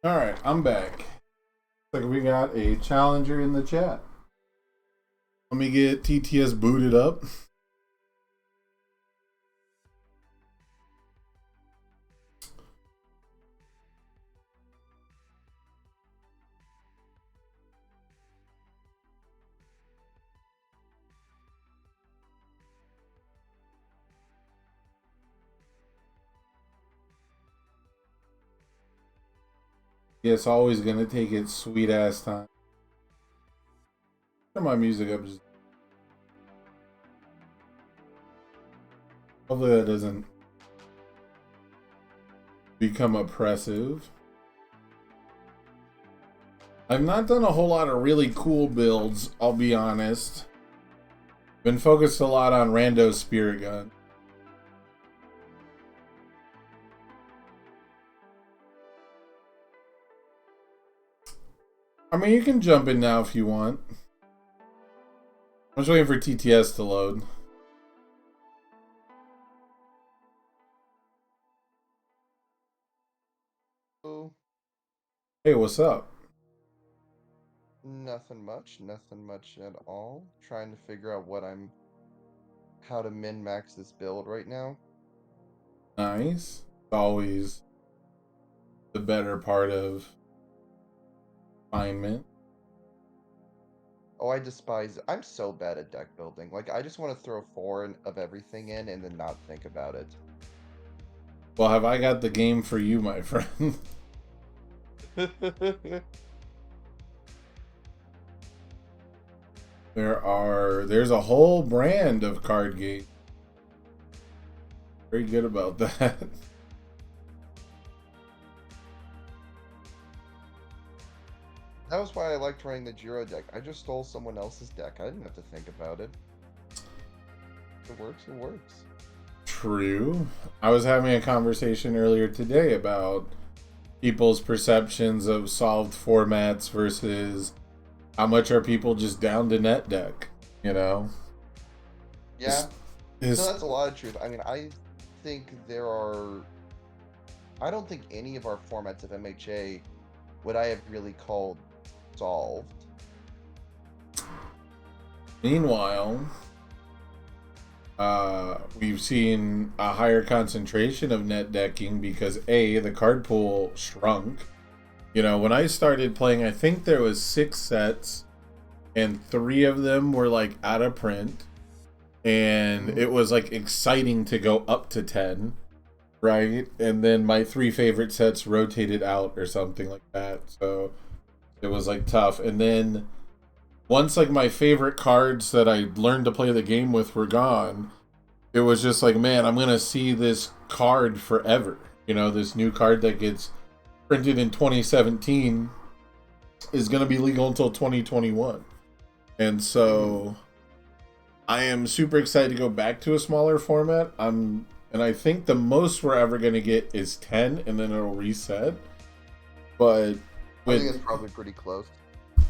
All right, I'm back. Looks like we got a challenger in the chat. Let me get TTS booted up. Yeah, it's always gonna take its sweet ass time. Turn my music up. Hopefully that doesn't become oppressive. I've not done a whole lot of really cool builds, I'll be honest. Been focused a lot on Rando Spirit Gun. I mean, you can jump in now if you want. I'm just waiting for TTS to load. Oh, Hey, what's up? nothing much at all. Trying to figure out how to min-max this build right now. Nice. Always the better part of refinement. Oh, I'm so bad at deck building. Like, I just want to throw of everything in and then not think about it. Well, have I got the game for you, my friend? There's a whole brand of card game. Very good about that. That was why I liked running the Jiro deck. I just stole someone else's deck. I didn't have to think about it. It works, it works. True. I was having a conversation earlier today about people's perceptions of solved formats versus how much are people just down to net deck, you know? Yeah. No, that's a lot of truth. I mean, I don't think any of our formats of MHA would I have really called solved. Meanwhile, we've seen a higher concentration of net decking because the card pool shrunk. You know, when I started playing, I think there was 6 sets and 3 of them were like out of print, and it was like exciting to go up to 10, right? And then my 3 favorite sets rotated out or something like that, so it was like tough. And then once like my favorite cards that I learned to play the game with were gone, it was just like, man, I'm gonna see this card forever. You know, this new card that gets printed in 2017 is gonna be legal until 2021. And so I am super excited to go back to a smaller format. And I think the most we're ever gonna get is 10, and then it'll reset. But I think it's probably pretty close.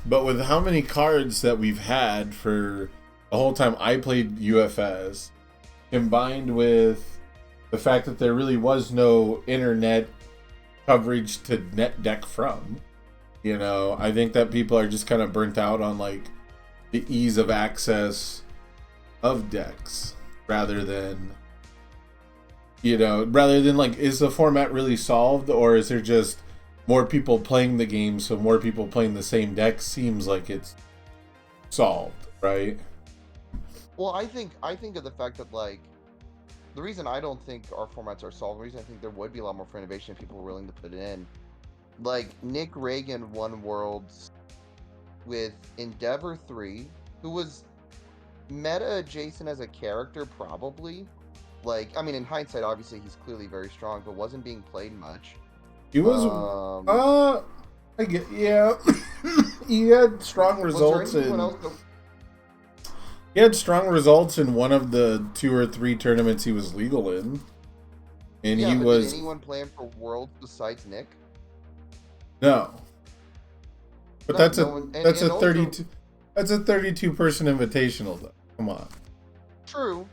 But with how many cards that we've had for the whole time I played UFS, combined with the fact that there really was no internet coverage to net deck from, you know, I think that people are just kind of burnt out on like the ease of access of decks rather than like, is the format really solved, or is there just more people playing the game, so more people playing the same deck seems like it's solved, right? Well, I think of the fact that, like, the reason I don't think our formats are solved, the reason I think there would be a lot more for innovation if people were willing to put it in. Like, Nick Reagan won Worlds with Endeavor 3, who was meta adjacent as a character, probably. Like, I mean, in hindsight, obviously he's clearly very strong, but wasn't being played much. He was, I get, yeah. He had strong results He had strong results in one of the 2 or 3 tournaments he was legal in. And yeah, he was. Did anyone play him for Worlds besides Nick? No. But that's a 32. Also, That's a 32 person invitational, though. Come on. True.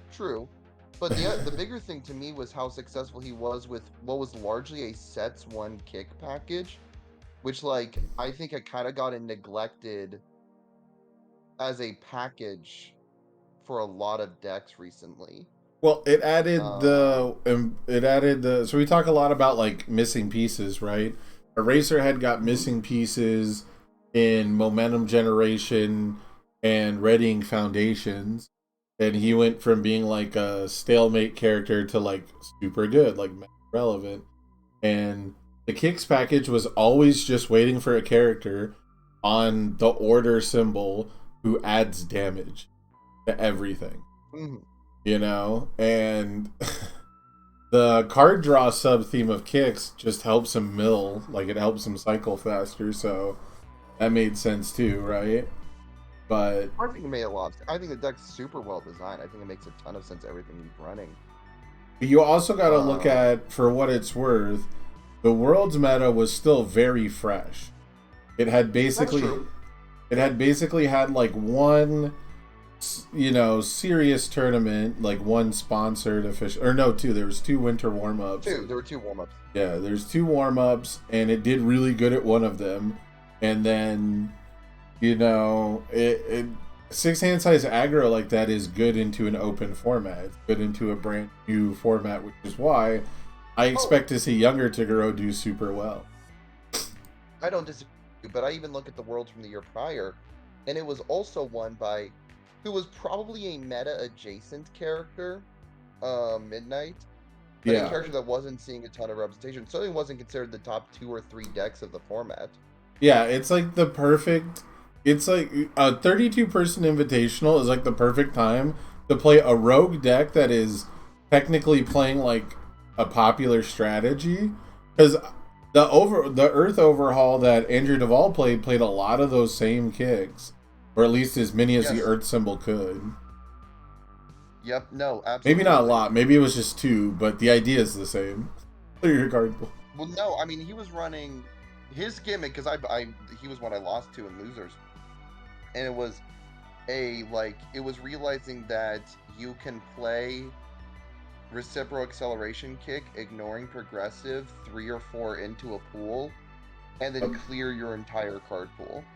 But the bigger thing to me was how successful he was with what was largely a sets 1 kick package. which like I think it kind of got neglected as a package for a lot of decks recently. Well, it added Um, the so we talk a lot about like missing pieces, right? Eraserhead got mhm. missing pieces in Momentum Generation and Readying Foundations, and he went from being like a stalemate character to like super good, like relevant. And the kicks package was always just waiting for a character on the order symbol who adds damage to everything, Mhm. you know? And the card draw sub theme of kicks just helps him mill, like it helps him cycle faster, so that made sense too, right? But I think it made a lot. I think the deck's super well designed. I think it makes a ton of sense everything he's running. you also got to look Um, at, for what it's worth, the world's meta was still very fresh. It had that's basically true. it had basically had like one, you know, serious tournament, like one sponsored official, or no, two. There was two winter warm-ups. Two. There were two warm-ups. Yeah, there's two warm-ups, and it did really good at one of them. And then, you know, it six hand size aggro like that is good into an open format. It's good into a brand new format, which is why I Oh, expect to see younger Toguro do super well. I don't disagree, but I even look at the worlds from the year prior, and it was also won by who was probably a meta adjacent character, Midnight, but a Yeah. character that wasn't seeing a ton of representation. Certainly wasn't considered the top 2 or 3 decks of the format. Yeah, it's like the perfect. It's like a 32-person invitational is like the perfect time to play a rogue deck that is technically playing like a popular strategy, because the Earth overhaul that Andrew Duvall played a lot of those same kicks, or at least as many as the Yes. Earth symbol could. Yep. No. Maybe not a Absolutely. lot. Maybe it was just two, but the idea is the same. Clear your card pool. Well, no. I mean, he was running his gimmick because he was one I lost to in losers, and it was it was realizing that you can play reciprocal acceleration kick, ignoring progressive 3 or 4 into a pool, and then clear your entire card pool.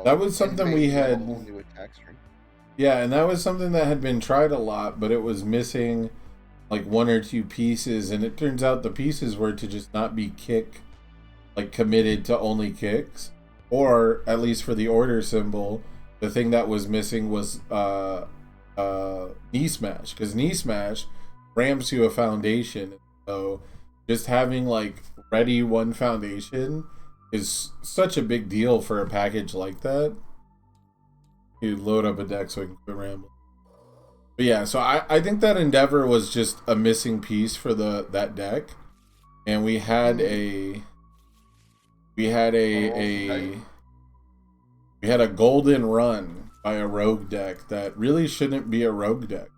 That was And something we basically have a whole had. new attack string. Yeah, and that was something that had been tried a lot, but it was missing like one or two pieces, and it turns out the pieces were to just not be kick, like committed to only kicks, or at least for the order symbol, the thing that was missing was knee smash, because knee smash ramps you a foundation. So just having like ready one foundation is such a big deal for a package like that. You load up a deck so I can quit rambling. But yeah, so I think that Endeavor was just a missing piece for that deck, and Mm-hmm. we had Okay. we had a golden run by a rogue deck that really shouldn't be a rogue deck.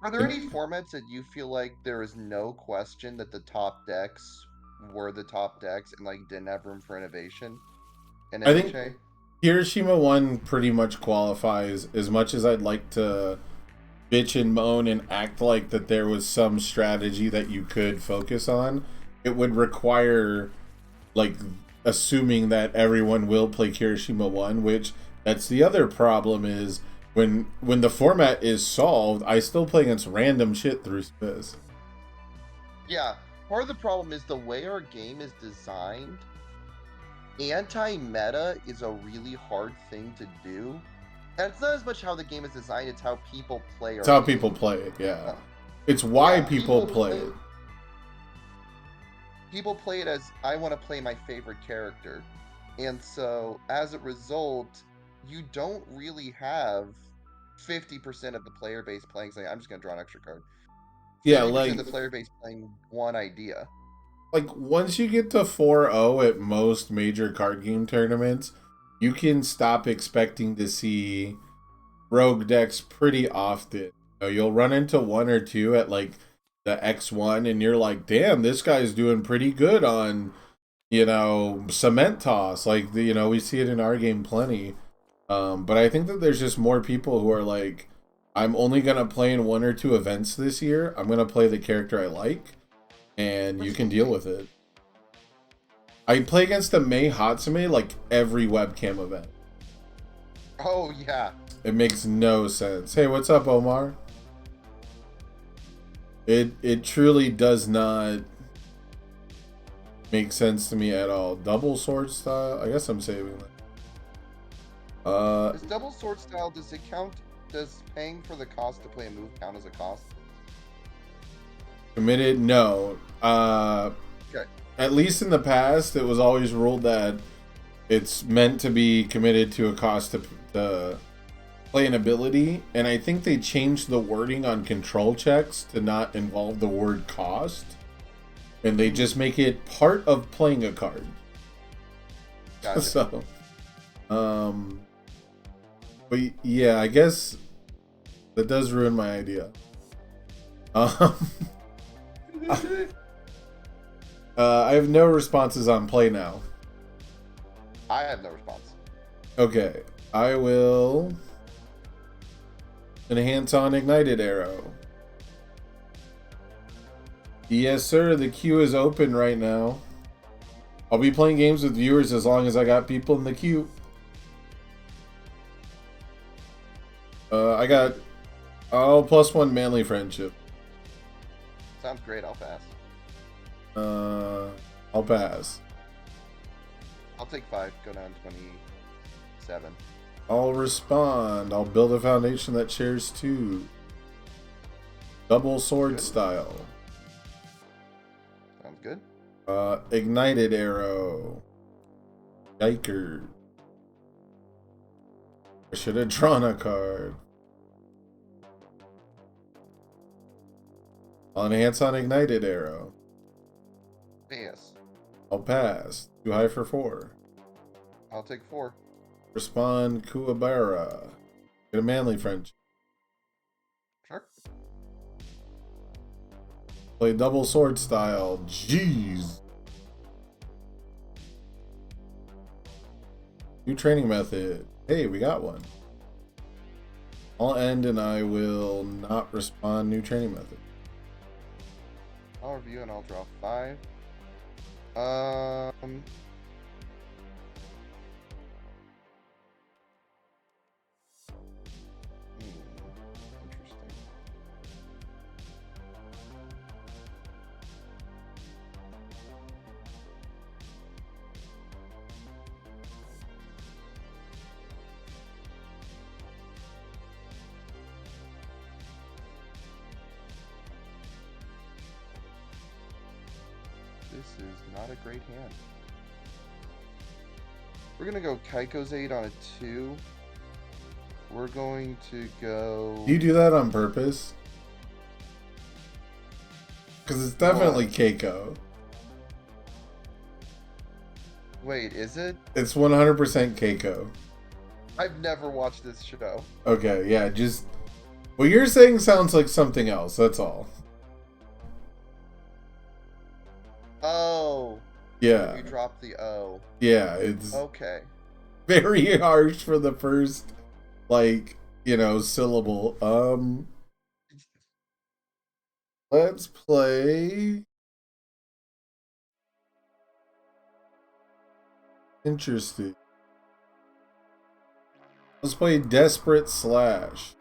Are there And any formats that you feel like there is no question that the top decks were the top decks and like didn't have room for innovation in I think MHA? Hiroshima 1 pretty much qualifies. As much as I'd like to bitch and moan and act like that there was some strategy that you could focus on, it would require like assuming that everyone will play Kirishima 1, which that's the other problem is when the format is solved, I still play against random shit through this. Yeah, part of the problem is the way our game is designed. Anti-meta is a really hard thing to do. And it's not as much how the game is designed, it's how people play It's our how people game. play it, yeah. Uh, It's why yeah, people play it. people play it as I want to play my favorite character. And so as a result, you don't really have 50% of the player base playing saying, I'm just gonna draw an extra card. Yeah, 50% of the player base playing one idea. like once you get to 4-0 at most major card game tournaments, you can stop expecting to see rogue decks pretty often. You know, you'll run into one or two at like the X1 and you're like, damn, this guy's doing pretty good on, you know, cement toss. Like, you know, we see it in our game plenty. But I think that there's just more people who are like, I'm only going to play in one or two events this year. I'm going to play the character I like. and you can deal with it. I play against the Mei Hatsume like every webcam event. Oh yeah. It makes no sense. Hey, what's up, Omar? It truly does not make sense to me at all. Double sword style. I guess I'm saving that. Is double sword style, does it count? Does paying for the cost to play a move count as a cost? Committed? No. Okay. At least in the past, it was always ruled that it's meant to be committed to a cost to play an ability, and I think they changed the wording on control checks to not involve the word cost, and they just make it part of playing a card. Gotcha. So, but yeah, I guess that does ruin my idea. I have no responses on play now. I have no response. Okay, I will enhance on ignited arrow. Yes, sir. The queue is open right now. I'll be playing games with viewers as long as I got people in the queue. I got +1 manly friendship. Sounds great. I'll pass. I'll pass. I'll take 5. Go down 27. I'll respond. I'll build a foundation that shares 2. Double sword Good. style. Sounds good. Ignited arrow. Yiker. I should have drawn a card. I'll enhance on ignited arrow. Yes. I'll pass. Too high for 4. I'll take 4. Respond Kuwabara. Get a manly friendship. Sure. Play double sword style. Jeez. New training method. Hey, we got one. I'll end and I will not respond new training method. I'll review and I'll draw 5. Interesting. This is not a great hand. We're gonna go Kaiko's Aid on a 2. We're going to go. Do you do that on purpose? Because it's definitely Keiko. Wait, is it? It's 100% Keiko. I've never watched this show. Okay, yeah, just what you're saying sounds like something else. That's all. Oh. Yeah, We dropped the O. yeah, it's Okay. very harsh for the first, like, syllable. Let's play. Interesting. Let's play Desperate Slash.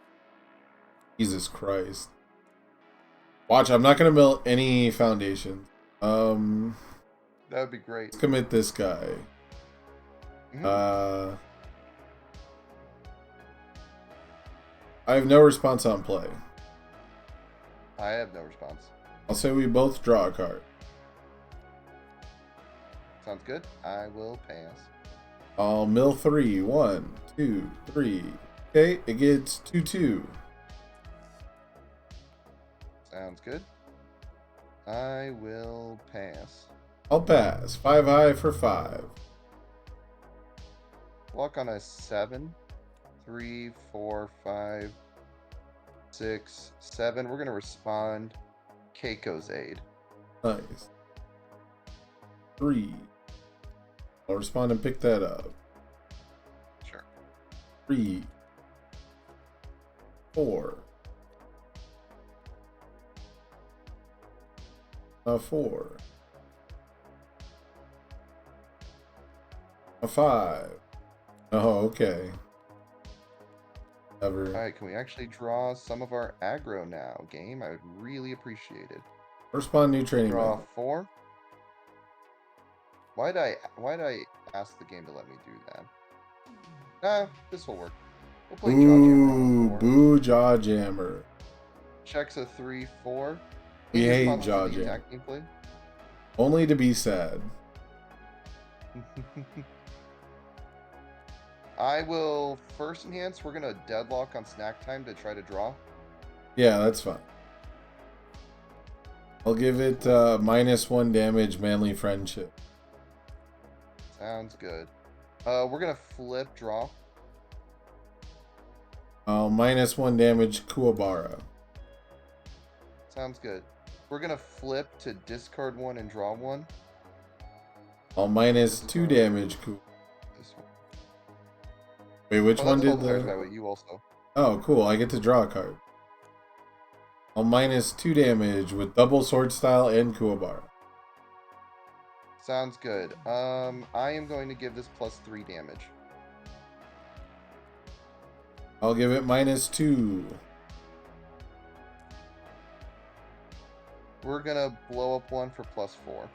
Jesus Christ. Watch, I'm not gonna build any foundations. That would be great. Let's commit this guy. Mhm. I have no response on play. I have no response. I'll say we both draw a card. Sounds good. I will pass. I'll mill 3. 1, 2, 3. Okay, it gets 2/2. Sounds good. I will pass. I'll pass. 5 high for 5. Walk on a 7. 3, 4, 5, 6, 7. We're gonna respond Keiko's Aid. Nice. 3. I'll respond and pick that up. Sure. 3, 4, A 4. A 5. Oh, okay. Ever. Alright, can we actually draw some of our aggro now, game? I would really appreciate it. First spawn new training Draw mode. 4. Why'd I ask the game to let me do that? This will work. We'll play Jaw Jammer on Ooh, 4. boo Jaw Jammer. Checks a 3-4. We In hate response to Jaw the Jammer. attack being played. Only to be sad. I will first enhance. We're gonna deadlock on snack time to try to draw. Yeah, that's fine. I'll give it -1 damage, manly friendship. Sounds good. We're gonna flip draw. -1 damage, Kuwabara. Sounds good. We're gonna flip to discard 1 and draw 1. I'll -2 damage, Kuwabara. This one. Wait, which one did By the... the way, you also. Oh, cool. I get to draw a card. I'll -2 damage with double sword style and Kuwabara. Sounds good. I am going to give this +3 damage. I'll give it -2. We're gonna blow up 1 for +4.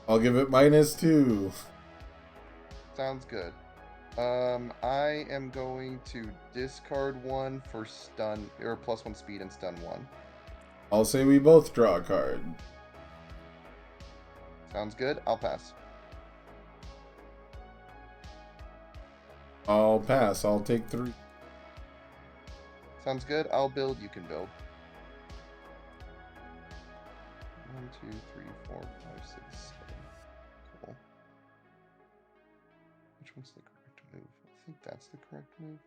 I'll give it -2. Sounds good. I am going to discard 1 for stun, or +1 speed and stun 1. I'll say we both draw a card. Sounds good. I'll pass. I'll pass. I'll take 3. Sounds good. I'll build. You can build. 1, 2, 3, 4, 5, 6, 7. Cool. Which one's the correct move? I think that's the correct move.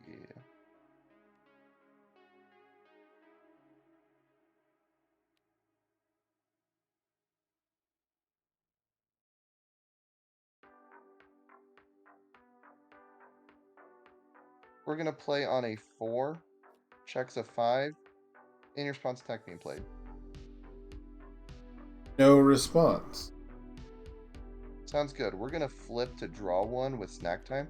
Yeah. We're gonna play on a 4. Checks a 5. In response attack being played. No response. Sounds good. We're gonna flip to draw 1 with snack time.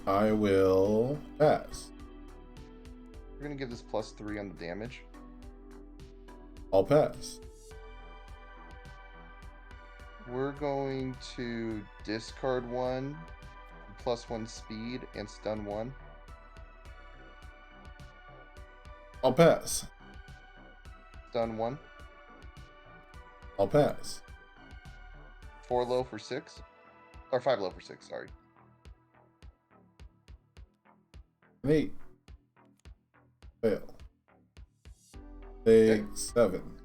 I will pass. We're gonna give this +3 on the damage. I'll pass. We're going to discard 1, +1 speed, and stun 1. I'll pass. Stun 1. I'll pass. 4 low for 6. Or 5 low for 6, sorry. An 8. Fail. Take Okay. 7.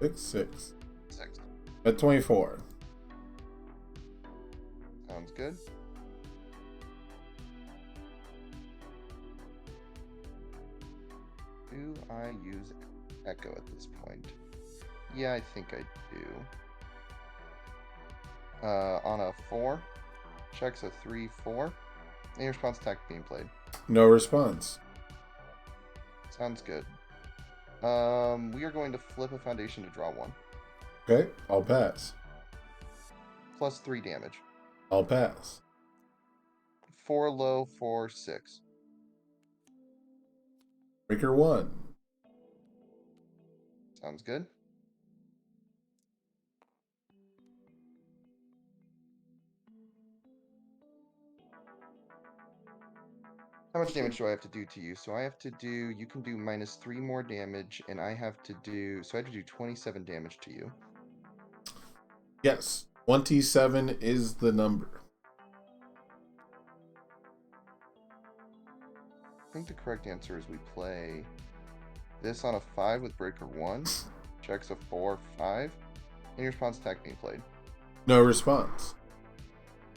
6. 6. At 24. Sounds good. Do I use Echo at this point? Yeah, I think I do. On a 4. Checks a 3-4. In response attack being played. No response. Sounds good. We are going to flip a foundation to draw 1. Okay, I'll pass. +3 damage. I'll pass. 4 low for 6. Breaker 1. Sounds good. How much damage do I have to do to you? So I have to do, you can do -3 more damage, and I have to do, so I have to do 27 damage to you. Yes, 27 is the number. I think the correct answer is we play this on a 5 with Breaker 1. Checks a 4-5. In response attack being played. No response.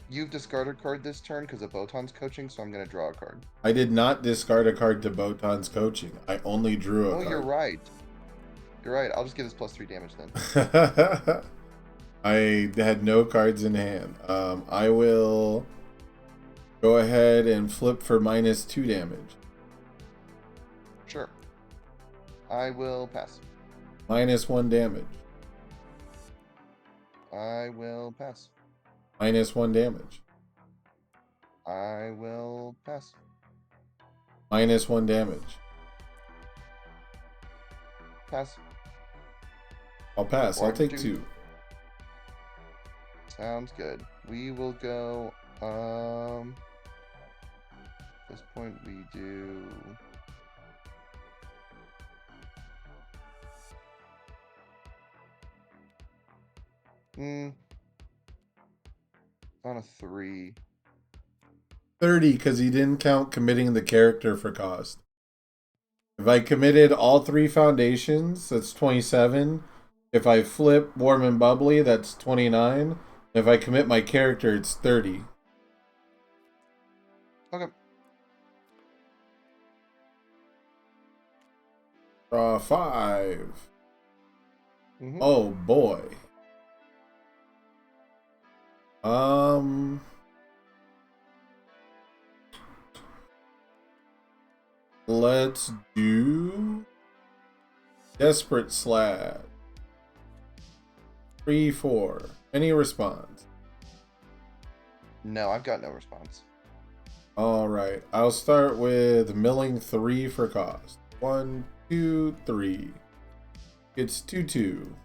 You've discarded a card this turn because of Botan's coaching, so I'm going to draw a card. I did not discard a card to Botan's coaching. I only drew a card. Oh, you're right. You're right. I'll just give this +3 damage then. I had no cards in hand. I will Go ahead and flip for -2 damage. Sure. I will pass. -1 damage. I will pass. -1 damage. I will pass. -1 damage. Pass. I'll pass. I'll One, take two. 2. Sounds good. We will go. At this point, we do. On a 3. 30 because he didn't count committing the character for cost. If I committed all 3 foundations, that's 27. If I flip warm and bubbly, that's 29. If I commit my character, it's 30. Okay. Draw 5. Mhm. Oh boy. Let's do Desperate Slab. 3-4. Any response? No, I've got no response. Alright. I'll start with milling 3 for cost. 1, 2, 3. It's 2-2.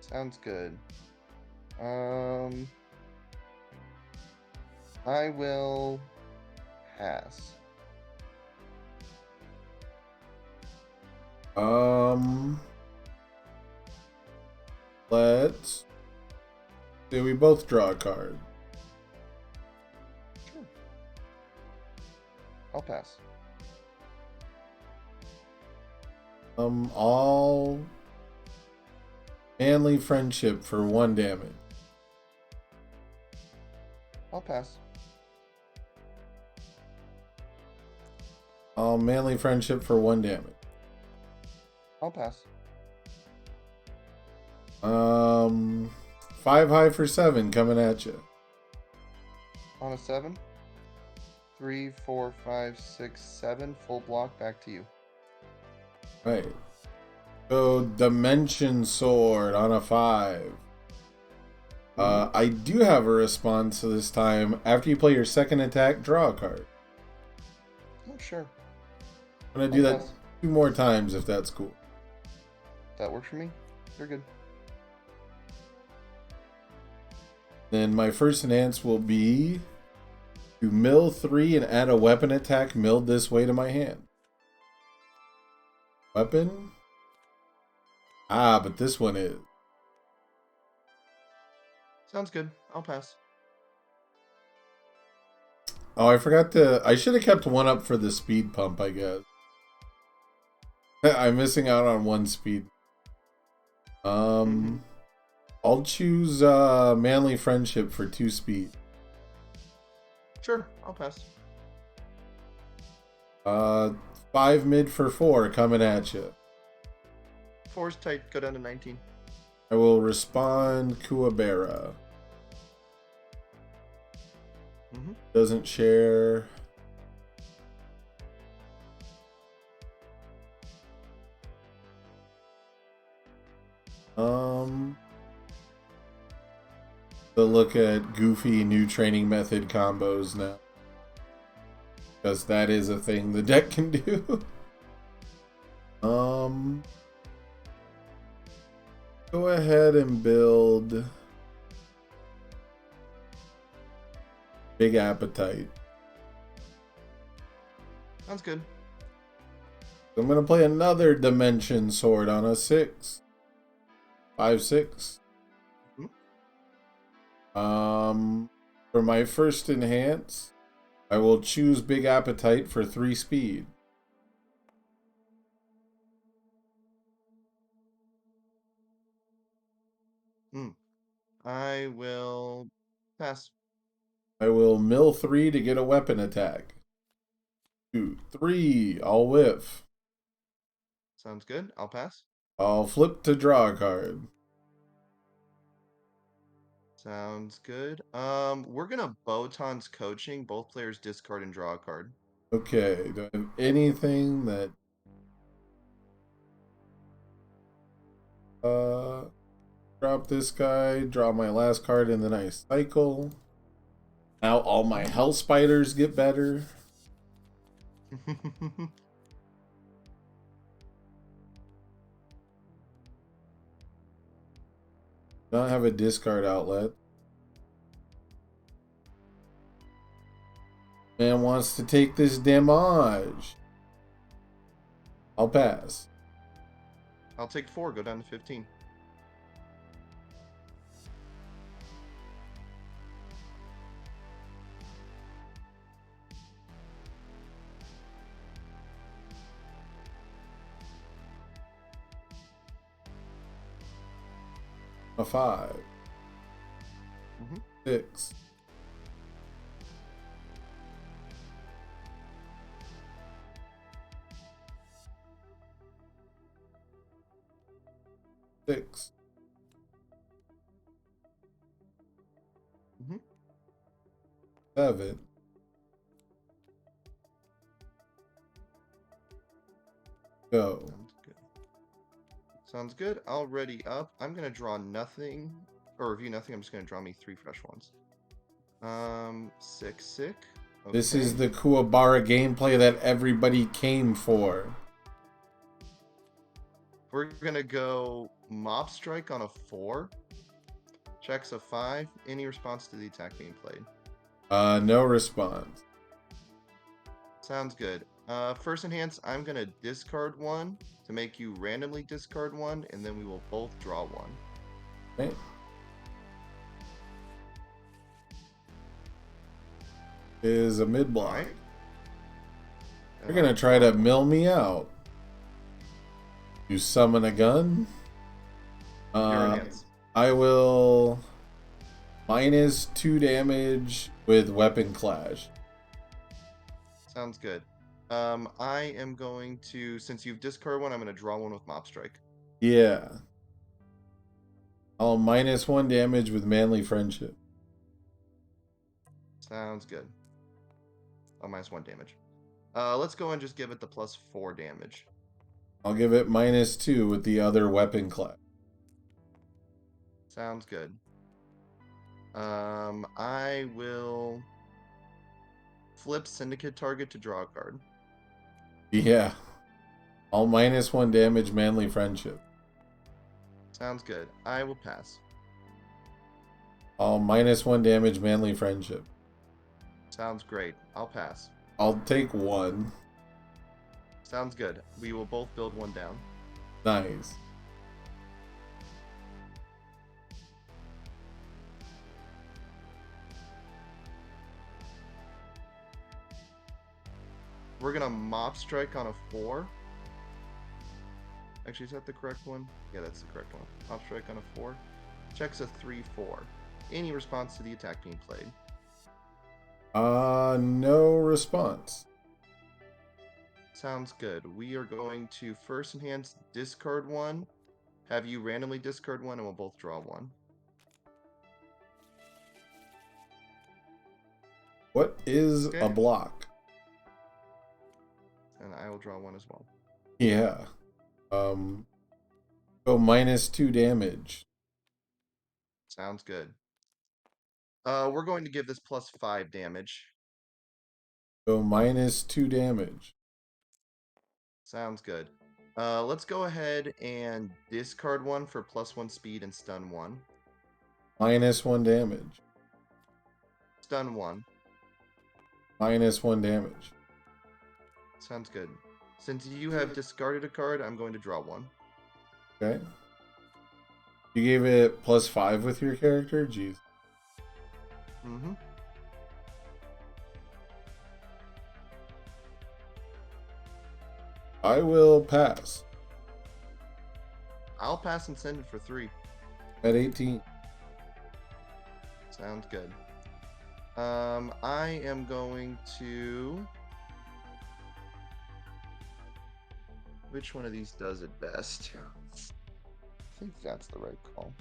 Sounds good. I will pass. Let's do we both draw a card. Sure. I'll pass. All manly friendship for 1 damage. I'll pass. All manly friendship for 1 damage. I'll pass. 5 high for 7 coming at you. On a 7. 3, 4, 5, 6, 7. Full block back to you. Right. So Dimension Sword on a 5. I do have a response this time. After you play your second attack, draw a card. Oh, sure. I'm gonna do I'll that pass. 2 more times if that's cool. That works for me. You're good. Then my first enhance will be to mill 3 and add a weapon attack milled this way to my hand. Weapon? Ah, but this one is. Sounds good. I'll pass. Oh, I forgot to. I should have kept 1 up for the speed pump, I guess. I'm missing out on 1 speed. I'll choose manly friendship for 2 speed. Sure. I'll pass. 5 mid for 4 coming at you. 4's tight. Go down to 19. I will respond Kuwabera. Doesn't share. To look at goofy new training method combos now. Because that is a thing the deck can do. Go ahead and build Big Appetite. Sounds good. I'm going to play another Dimension Sword on a 6. 5-6. For my first enhance, I will choose Big Appetite for 3 speed. I will pass. I will mill 3 to get a weapon attack. 2, 3. I'll whiff. Sounds good. I'll pass. I'll flip to draw a card. Sounds good. We're gonna Botan's coaching. Both players discard and draw a card. Okay, do I have anything that drop this guy, draw my last card, and then I cycle. Now all my hell spiders get better. Don't have a discard outlet. Man wants to take this damage. I'll pass. I'll take 4, go down to 15. A 5. Mhm. 6. 6. Mhm. 7. Go. Sounds good. Sounds good. Already up. I'm gonna draw nothing, or review nothing. I'm just gonna draw me 3 fresh ones. 6, 6. Okay. This is the Kuwabara gameplay that everybody came for. We're gonna go Mob Strike on a 4. Checks a 5. Any response to the attack being played? No response. Sounds good. First enhance, I'm gonna discard 1 to make you randomly discard 1, and then we will both draw 1. Okay. Is a mid block. Alright. You're gonna try to mill me out. You summon a gun. Your enhance. I will -2 damage with weapon clash. Sounds good. I am going to, since you've discarded 1, I'm gonna draw 1 with Mob Strike. Yeah. I'll -1 damage with manly friendship. Sounds good. Oh, -1 damage. Let's go and just give it the +4 damage. I'll give it -2 with the other weapon clash. Sounds good. I will flip Syndicate target to draw a card. Yeah. I'll -1 damage manly friendship. Sounds good. I will pass. I'll -1 damage manly friendship. Sounds great. I'll pass. I'll take 1. Sounds good. We will both build 1 down. Nice. We're gonna Mop Strike on a 4. Actually, is that the correct one? Yeah, that's the correct one. Mop Strike on a 4. Checks a 3/4. Any response to the attack being played? No response. Sounds good. We are going to first enhance discard 1. Have you randomly discard 1 and we'll both draw 1. What is Okay. a block? And I will draw 1 as well. Yeah. Go -2 damage. Sounds good. We're going to give this +5 damage. Go -2 damage. Sounds good. Let's go ahead and discard 1 for +1 speed and stun 1. -1 damage. Stun 1. -1 damage. Sounds good. Since you have discarded a card, I'm going to draw 1. Okay. You gave it +5 with your character? Jeez. Mm-hmm. I will pass. I'll pass and send it for 3. At 18. Sounds good. I am going to... Which one of these does it best? I think that's the right call.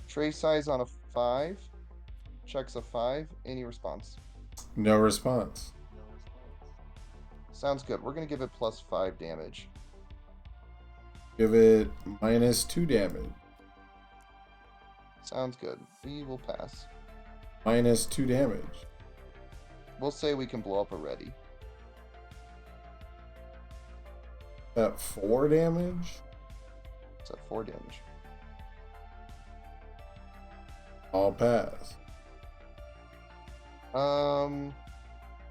Tray size on a 5. Checks a 5. Any response? No response. Sounds good. We're gonna give it plus 5 damage. Give it -2 damage. Sounds good. We will pass. -2 damage. We'll say we can blow up a ready. At 4 damage? It's at 4 damage. I'll pass.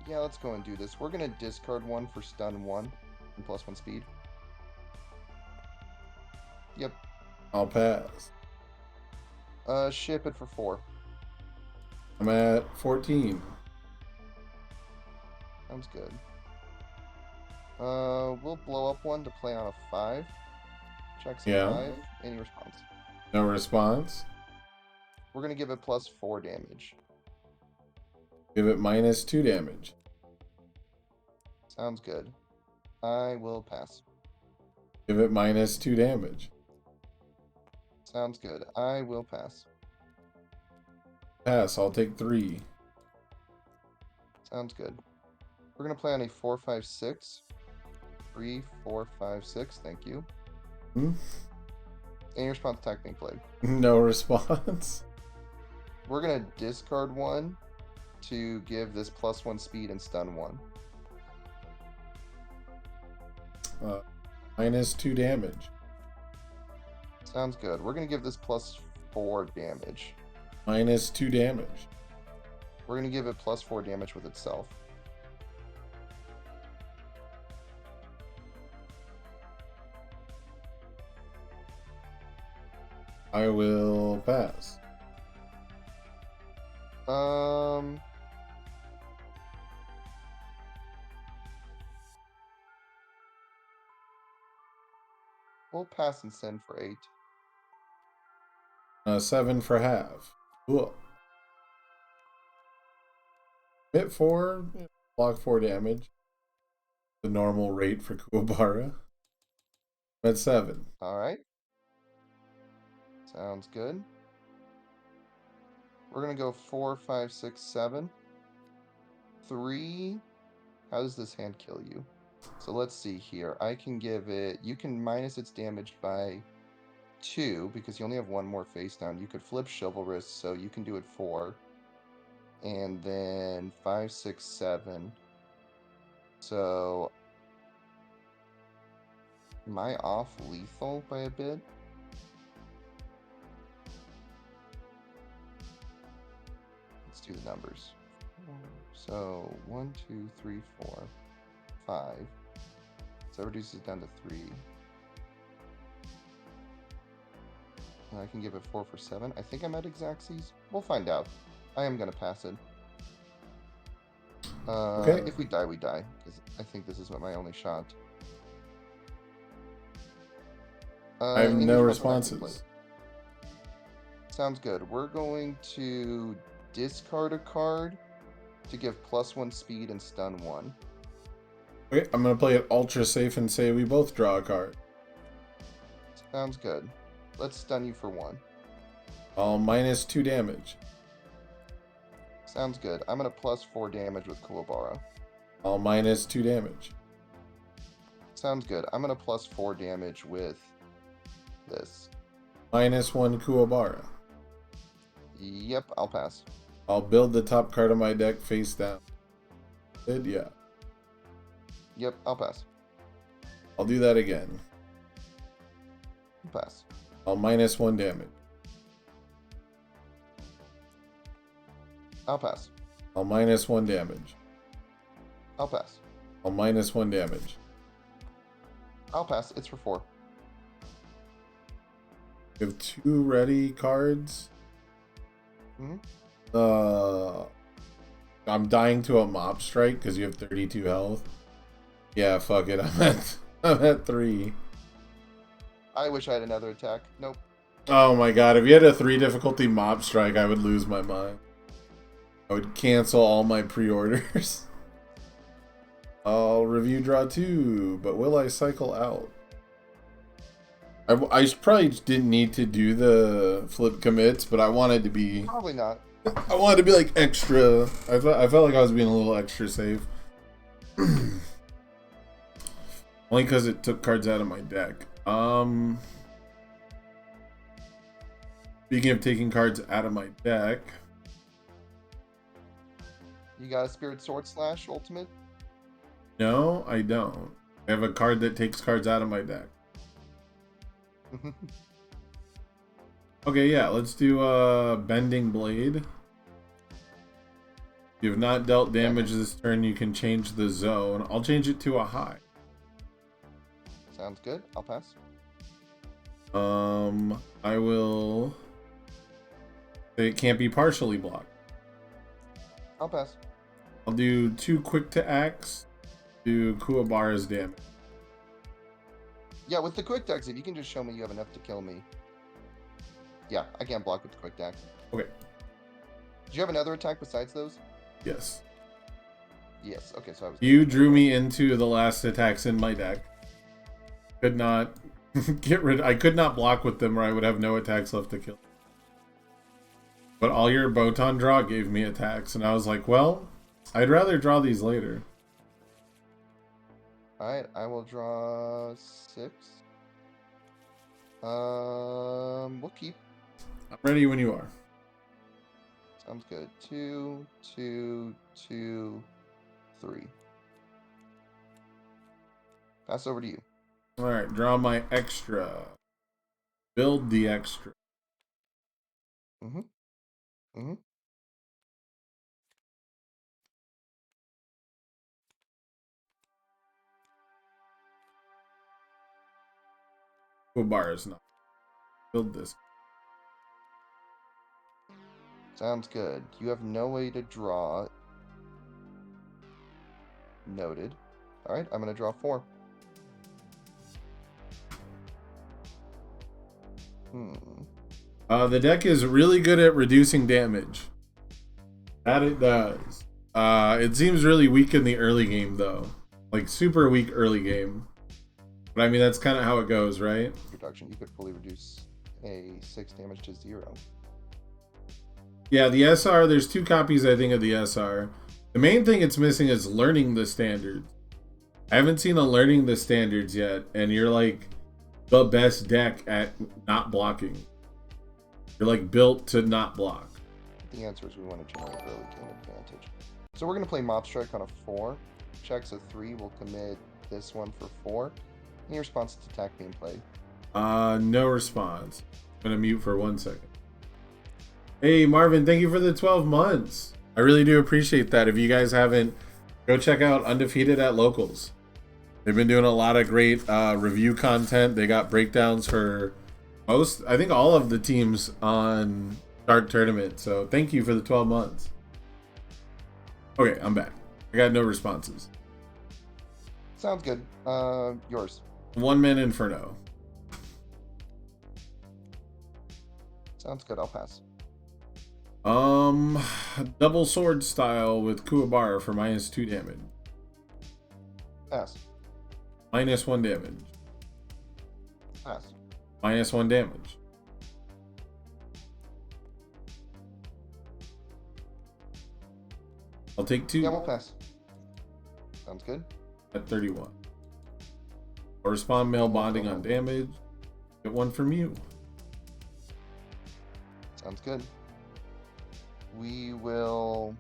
Yeah, let's go and do this. We're gonna discard 1 for stun 1 and +1 speed. Yep. I'll pass. Ship it for 4. I'm at 14. Sounds good. We'll blow up 1 to play on a 5. Checks a Yeah. 5. Any response? No response. We're gonna give it plus 4 damage. Give it -2 damage. Sounds good. I will pass. Give it -2 damage. Sounds good. I will pass. Pass. I'll take 3. Sounds good. We're gonna play on a 4, 5, 6. 3, 4, 5, 6. Thank you. Hmm? Any response attack being played. No response. We're gonna discard 1 to give this +1 speed and stun 1. -2 damage. Sounds good. We're gonna give this plus 4 damage. -2 damage. We're gonna give it plus 4 damage with itself. I will pass. We'll pass and send for 8. 7 for half. Cool. Hit 4, block 4 damage. The normal rate for Kuwabara. At 7. Alright. Sounds good. We're gonna go 4, 5, 6, 7. 3. How does this hand kill you? So let's see here. I can give it... You can minus its damage by 2, because you only have 1 more face down. You could flip Chivalrous, so you can do it 4. And then 5, 6, 7. So... Am I off lethal by a bit? Let's do the numbers. So 1, 2, 3, 4, 5. So that reduces it down to 3. And I can give it 4 for 7. I think I'm at Xaxes. We'll find out. I am going to pass it. Okay. If we die, we die. Because I think this is my only shot. I have any no response on responses. active play? Sounds good. We're going to discard a card to give +1 speed and stun 1. Okay, I'm gonna play it ultra safe and say we both draw a card. Sounds good. Let's stun you for 1. I'll -2 damage. Sounds good. I'm gonna +4 damage with Kuwabara. I'll -2 damage. Sounds good. I'm gonna +4 damage with this. -1 Kuwabara. Yep, I'll pass. I'll build the top card of my deck face down. Yeah. Yep, I'll pass. I'll do that again. Pass. I'll -1 damage. I'll pass. I'll -1 damage. I'll pass. I'll -1 damage. I'll pass. It's for 4. You have 2 ready cards. Mm-hmm. I'm dying to a mob strike because you have 32 health. Yeah, fuck it. I'm at 3. I wish I had another attack. Nope. Oh my god, if you had a 3 difficulty mob strike, I would lose my mind. I would cancel all my pre-orders. I'll review draw 2, but will I cycle out? I probably didn't need to do the flip commits, but I wanted to be. Probably not. I wanted to be like extra. I felt like I was being a little extra safe. Only because it took cards out of my deck. Speaking of taking cards out of my deck, You got a Spirit Sword Slash Ultimate? no, I don't. I have a card that takes cards out of my deck. Okay, yeah, let's do Bending Blade. If you have not dealt damage this turn, you can change the zone. I'll change it to a high. Sounds good. I'll pass. I will. It can't be partially blocked. I'll pass. I'll do 2 quick to axe. Do Kuwabara's damage. Yeah, with the quick decks, if you can just show me you have enough to kill me. Yeah, I can't block with the quick deck. Okay. Do you have another attack besides those? Yes. Yes. Okay, so I was. You drew me into the last attacks in my deck. Could not get rid. I could not block with them, or I would have no attacks left to kill. But all your Botan draw gave me attacks, and I was like, well, I'd rather draw these later. Alright, I will draw 6. We'll keep. I'm ready when you are. Sounds good. 2, 2, 2, 3. Pass over to you. All right, draw my extra. Build the extra. Bar is not. Build this. Sounds good. You have no way to draw. Noted. Alright, I'm going to draw 4. The deck is really good at reducing damage. That it does. It seems really weak in the early game, though. Like, super weak early game. But I mean, that's kind of how it goes, right? Reduction. You could fully reduce a 6 damage to 0. Yeah, the SR, there's 2 copies, I think, of the SR. The main thing it's missing is learning the standards. I haven't seen a learning the standards yet, and you're like the best deck at not blocking. You're like built to not block. The answer is we want to generate early game advantage. So we're going to play Mob Strike on a 4. Checks a 3. We'll commit this one for 4. Any response to attack being played? No response. I'm gonna mute for 1 second. Hey Marvin, thank you for the 12 months. I really do appreciate that. If you guys haven't, go check out Undefeated at Locals. They've been doing a lot of great review content. They got breakdowns for most, I think all of the teams on Dark Tournament. So thank you for the 12 months. Okay, I'm back. I got no responses. Sounds good. Yours. 1-man Inferno. Sounds good. I'll pass. Double sword style with Kuwabara for -2 damage. Pass. -1 damage. Pass. -1 damage. I'll take 2 Yeah, we'll pass. Sounds good. at 31. I'll respond mail bonding on damage. Get 1 from you. Sounds good. We will...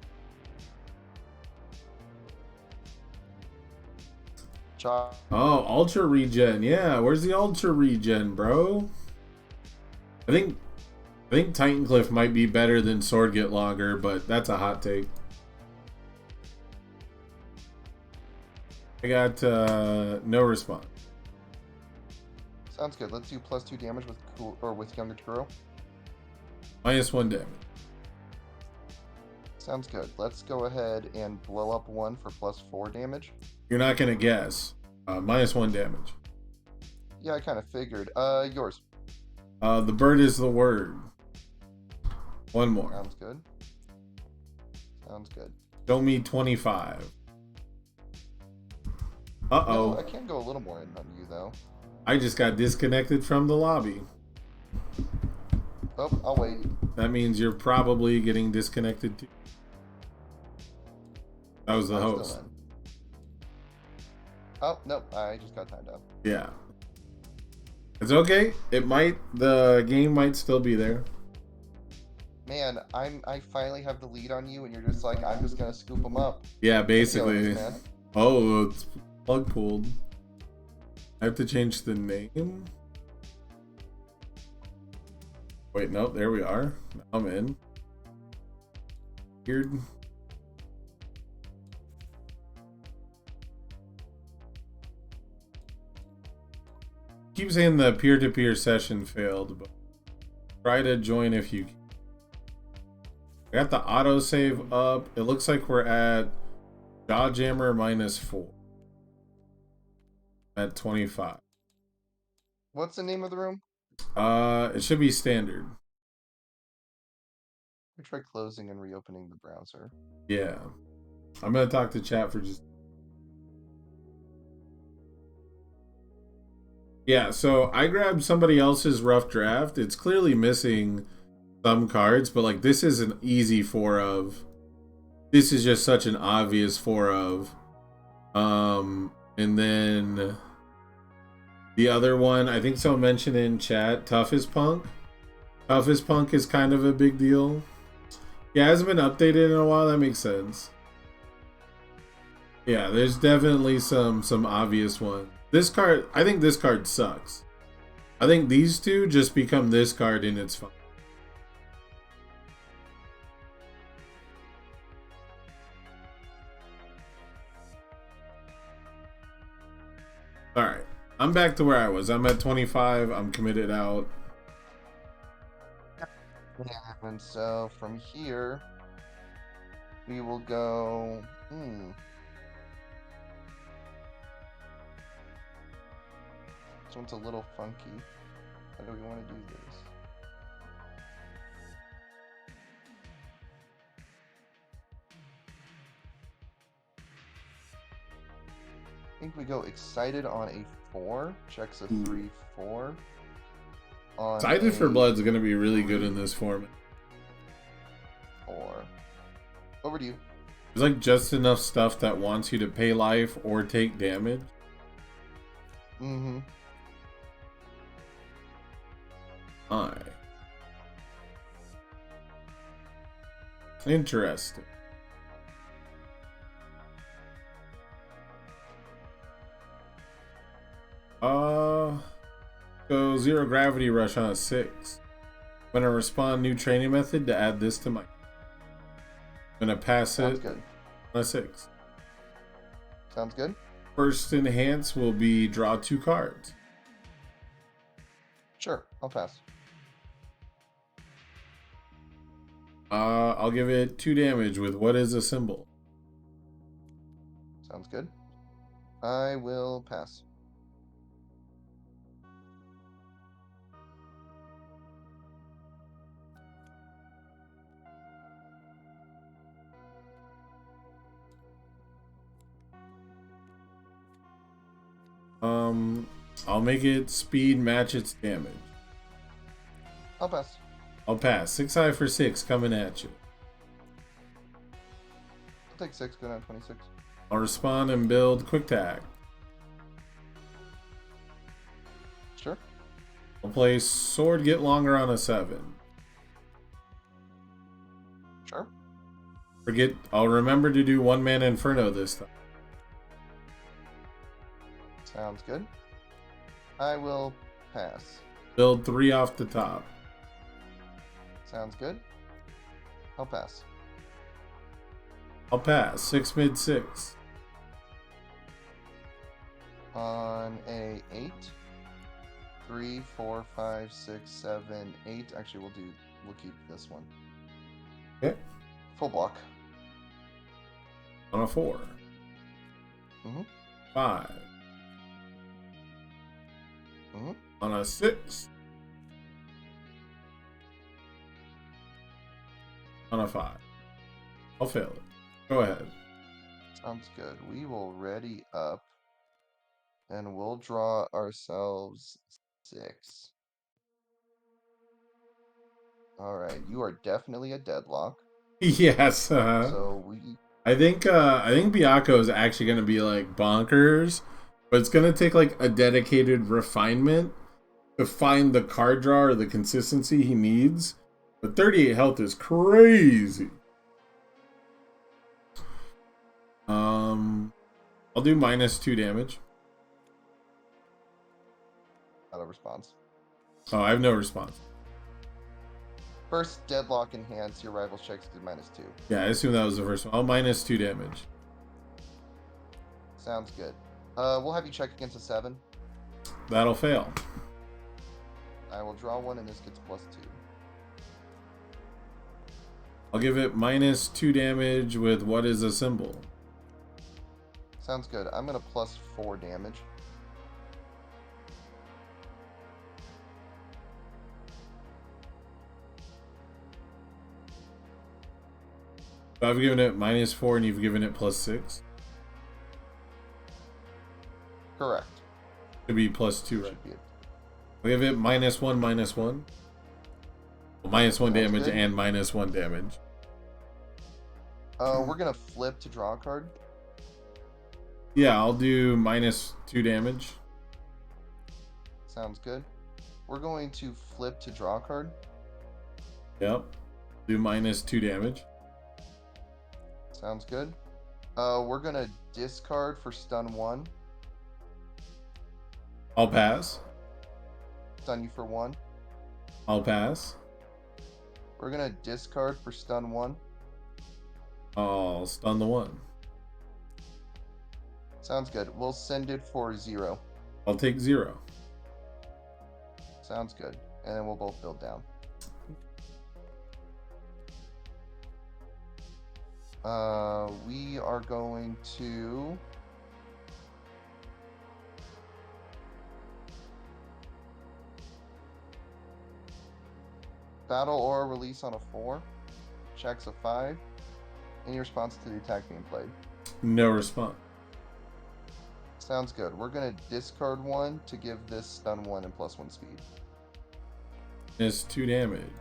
Chop. Oh, ultra regen. Yeah, where's the ultra regen, bro? I think Titancliff might be better than Sword Get Longer, but that's a hot take. I got no response. Sounds good. Let's do +2 damage with with Younger Turo. -1 damage. Sounds good. Let's go ahead and blow up 1 for +4 damage. You're not gonna guess. -1 damage. Yeah, I kind of figured. Yours. The bird is the word. 1 more. Sounds good. Sounds good. Show me 25. No, I Uh-oh. can go a little more in on you, though. I just got disconnected from the lobby. Oh, I'll wait. That means you're probably getting disconnected too. That was the I'm still host. in. Oh, nope, I just got timed out. Yeah. It's okay. The game might still be there. Man, I finally have the lead on you, and you're just like, I'm just gonna scoop them up. Yeah, basically. Man. Oh, it's plug pulled. I have to change the name. Wait, nope, there we are. Now I'm in. Weird. Keep saying the peer-to-peer session failed, but try to join if you can. I got the autosave up. It looks like we're at Jawjammer -4 at 25. What's the name of the room? It should be standard. We try closing and reopening the browser. Yeah. I'm gonna talk to chat for just. Yeah, so I grabbed somebody else's rough draft. It's clearly missing some cards, but like this is an easy 4 of. This is just such an obvious 4 of. And then the other one, I think someone mentioned in chat, Toughest Punk. Toughest Punk is kind of a big deal. Yeah, it hasn't been updated in a while. That makes sense. Yeah, there's definitely some obvious ones. This card, I think this card sucks. I think these two just become this card and it's fun. Alright, I'm back to where I was. I'm at 25. I'm committed out. And so from here, we will go. This one's a little funky. How do we want to do this? I think we go excited on a 4. Checks a 3/4. Excited for Blood's gonna be really good in this format. 4. Over to you. There's like just enough stuff that wants you to pay life or take damage. Mm-hmm. Interesting. So Zero Gravity Rush on a 6. I'm gonna respond new training method to add this to my. I'm gonna pass Sounds it good. on a 6. Sounds good. First enhance will be draw 2 cards. Sure, I'll pass. I'll give it 2 damage with what is a symbol. Sounds good. I will pass. I'll make it speed match its damage. I'll pass. I'll pass. 6 eye for 6 coming at you. I'll take 6, go down 26. I'll respond and build quick tag. Sure. I'll play sword get longer on a 7. Sure. I'll remember to do 1-mana Inferno this time. Sounds good. I will pass. Build 3 off the top. Sounds good. I'll pass. I'll pass. 6 mid 6. On a 8. 3, 4, 5, 6, 7, 8. Actually, we'll keep this one. Okay. Full block. On a 4. Mm-hmm. 5. Mm-hmm. On a 6. On a 5. I'll fail it. Go ahead. Sounds good. We will ready up And we'll draw ourselves 6. Alright, you are definitely a deadlock. Yes. So we I think Byakko is actually gonna be like bonkers, but it's gonna take like a dedicated refinement to find the card draw or the consistency he needs. But 38 health is crazy. I'll do -2 damage. out of response. Oh, I have no response. First deadlock enhance, your rival's checks to -2. Yeah, I assume that was the first one. I'll -2 damage. Sounds good. We'll have you check against a 7. That'll fail. I will draw 1 and this gets +2. I'll give it -2 damage with what is a symbol. Sounds good. I'm gonna +4 damage. So I've given it -4 and you've given it +6. Correct. Should be +2, right? Should be it. I'll give it -1, -1. Well, -1 damage good. and -1 damage. We're gonna flip to draw a card. Yeah, I'll do -2 damage. Sounds good. We're going to flip to draw a card. Yep. Do -2 damage. Sounds good. We're gonna discard for stun 1. I'll pass. Stun you for 1. I'll pass. We're gonna discard for stun 1. I'll stun the 1. Sounds good. We'll send it for 0. I'll take 0. Sounds good. And then we'll both build down. We are going to Battle Aura release on a 4. Checks a 5. Any response to the attack being played? No response. Sounds good. We're gonna discard 1 to give this stun 1 and +1 speed. It's 2 damage.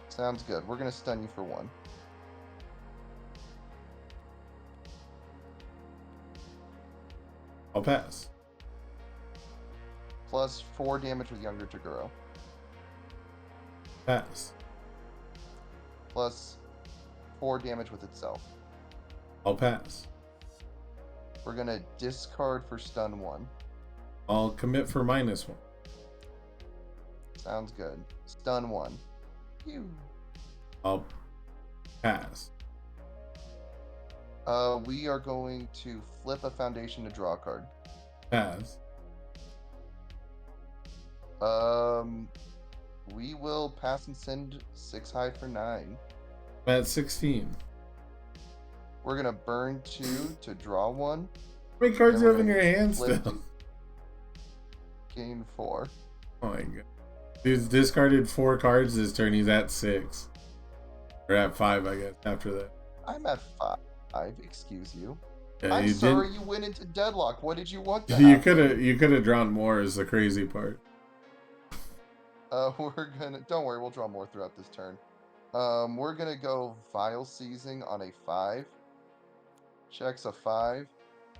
Sounds good. We're gonna stun you for 1. I'll pass. +4 damage with Younger Toguro. Pass. +4 damage with itself. I'll pass. We're gonna discard for stun 1. I'll commit for -1. Sounds good. Stun 1. Pew. I'll pass. We are going to flip a foundation to draw a card. Pass. We will pass and send 6 high for 9. I'm at 16. We're gonna burn 2 to draw 1. How many cards do Then you have we're in your gonna hand flip still? to gain 4. Oh my god. Dude's discarded 4 cards this turn. He's at 6. Or at 5, I guess, after that. I'm at 5. Excuse you. Yeah, I'm you sorry did. you went into deadlock. What did you want to You happen? could have drawn more is the crazy part. We're gonna don't worry, we'll draw more throughout this turn. We're gonna go Vile Seizing on a 5. Checks a 5.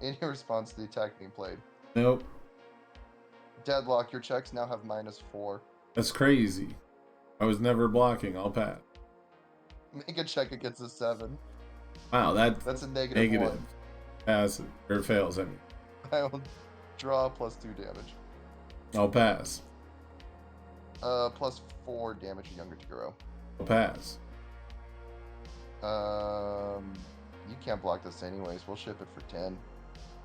Any response to the attack being played? Nope. Deadlock, your checks now have -4. That's crazy. I was never blocking. I'll pass. Make a check against a 7. Wow, That's a negative negative. 1. Passes or fails. I mean, I will draw +2 damage. I'll pass. +4 damage to Younger Toguro. I'll pass. You can't block this anyways. We'll ship it for 10.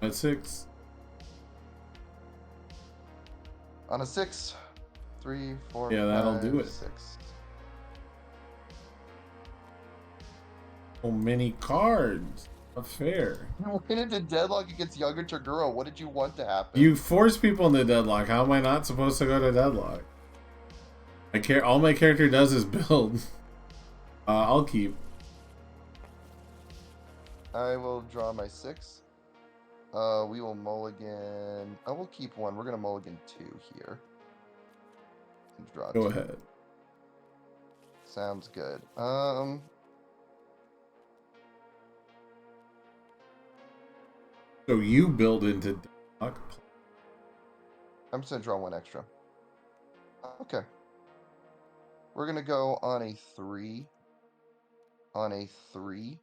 At 6. On a 6. 3, 4, Yeah, that'll 5, do it. 6. So many cards. Not fair. You went into deadlock against Younger Toguro. What did you want to happen? You force people into deadlock. How am I not supposed to go to deadlock? All my character does is build. I'll keep. I will draw my 6. We will mulligan. I will keep one. We're gonna mulligan 2 here. And draw Go 2. ahead. Sounds good. So you build into deadlock. I'm just gonna draw 1 extra. Okay. We're gonna go on a 3. On a 3.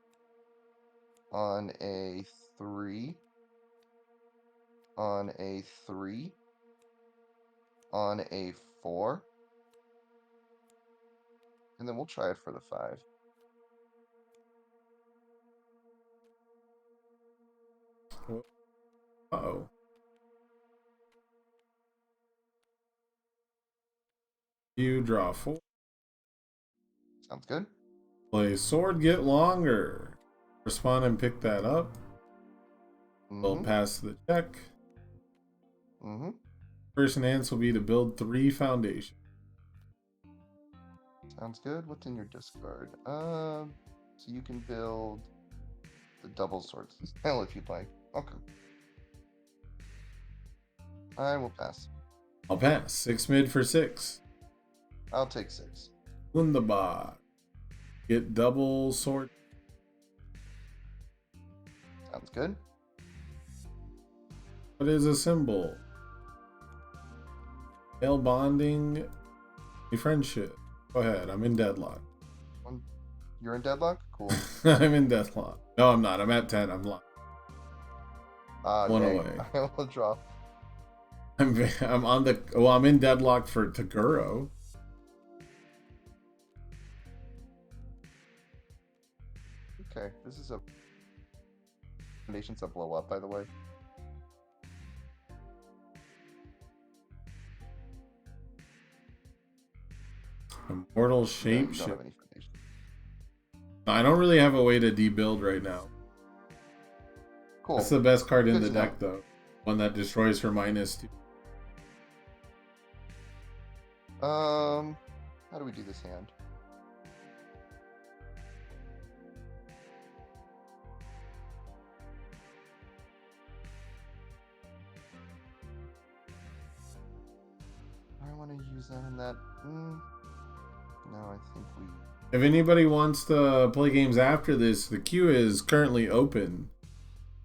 On a 3. On a 3. On a 4. And then we'll try it for the 5. Uh-oh. You draw 4. Sounds good. Play sword, get longer. Respond and pick that up. We'll pass the check. First enhance will be to build 3 foundations. Sounds good. What's in your discard? So you can build the double swords spell if you'd like. Okay. I will pass. I'll pass. 6 mid for 6. I'll take 6. Wunderbar. Get double sword. Sounds good. What is a symbol? Male bonding. A friendship. Go ahead. I'm in deadlock. You're in deadlock? Cool. I'm in deadlock. No, I'm not. I'm at 10. I'm locked. 1 dang. away. I will draw. I'm on the. Well, I'm in deadlock for Taguro. Okay, this is a foundations that blow up, by the way. Immortal No, you don't shapeshift. have any foundations. I don't really have a way to debuild right now. Cool. That's the best card in Good the to deck, though. One that destroys for -2. How do we do this hand? I want to use that in that. No, I think we. If anybody wants to play games after this, the queue is currently open.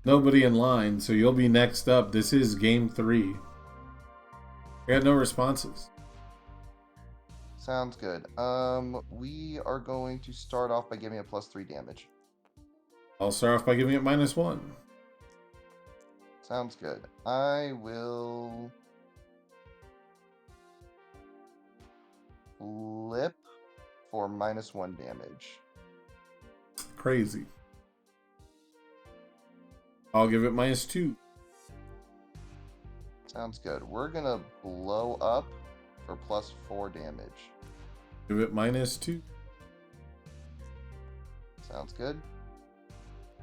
Nobody in line, so you'll be next up. This is game 3. I got no responses. Sounds good. We are going to start off by giving it +3 damage. I'll start off by giving it -1. Sounds good. I will flip for -1 damage. Crazy. I'll give it -2. Sounds good. We're gonna blow up for +4 damage. Give it -2. Sounds good.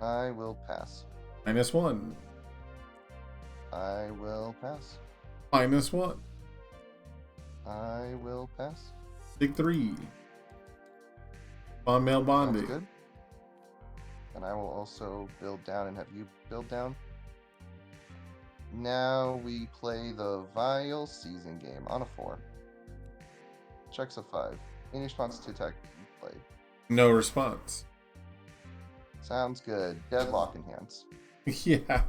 I will pass. -1. I will pass. -1. I will pass. Big 3. Bond male Sounds bonding. good. And I will also build down and have you build down. Now we play the Vile Season game on a 4. Checks a 5. In response to attack you played. No response. Sounds good. Deadlock enhance. Yeah.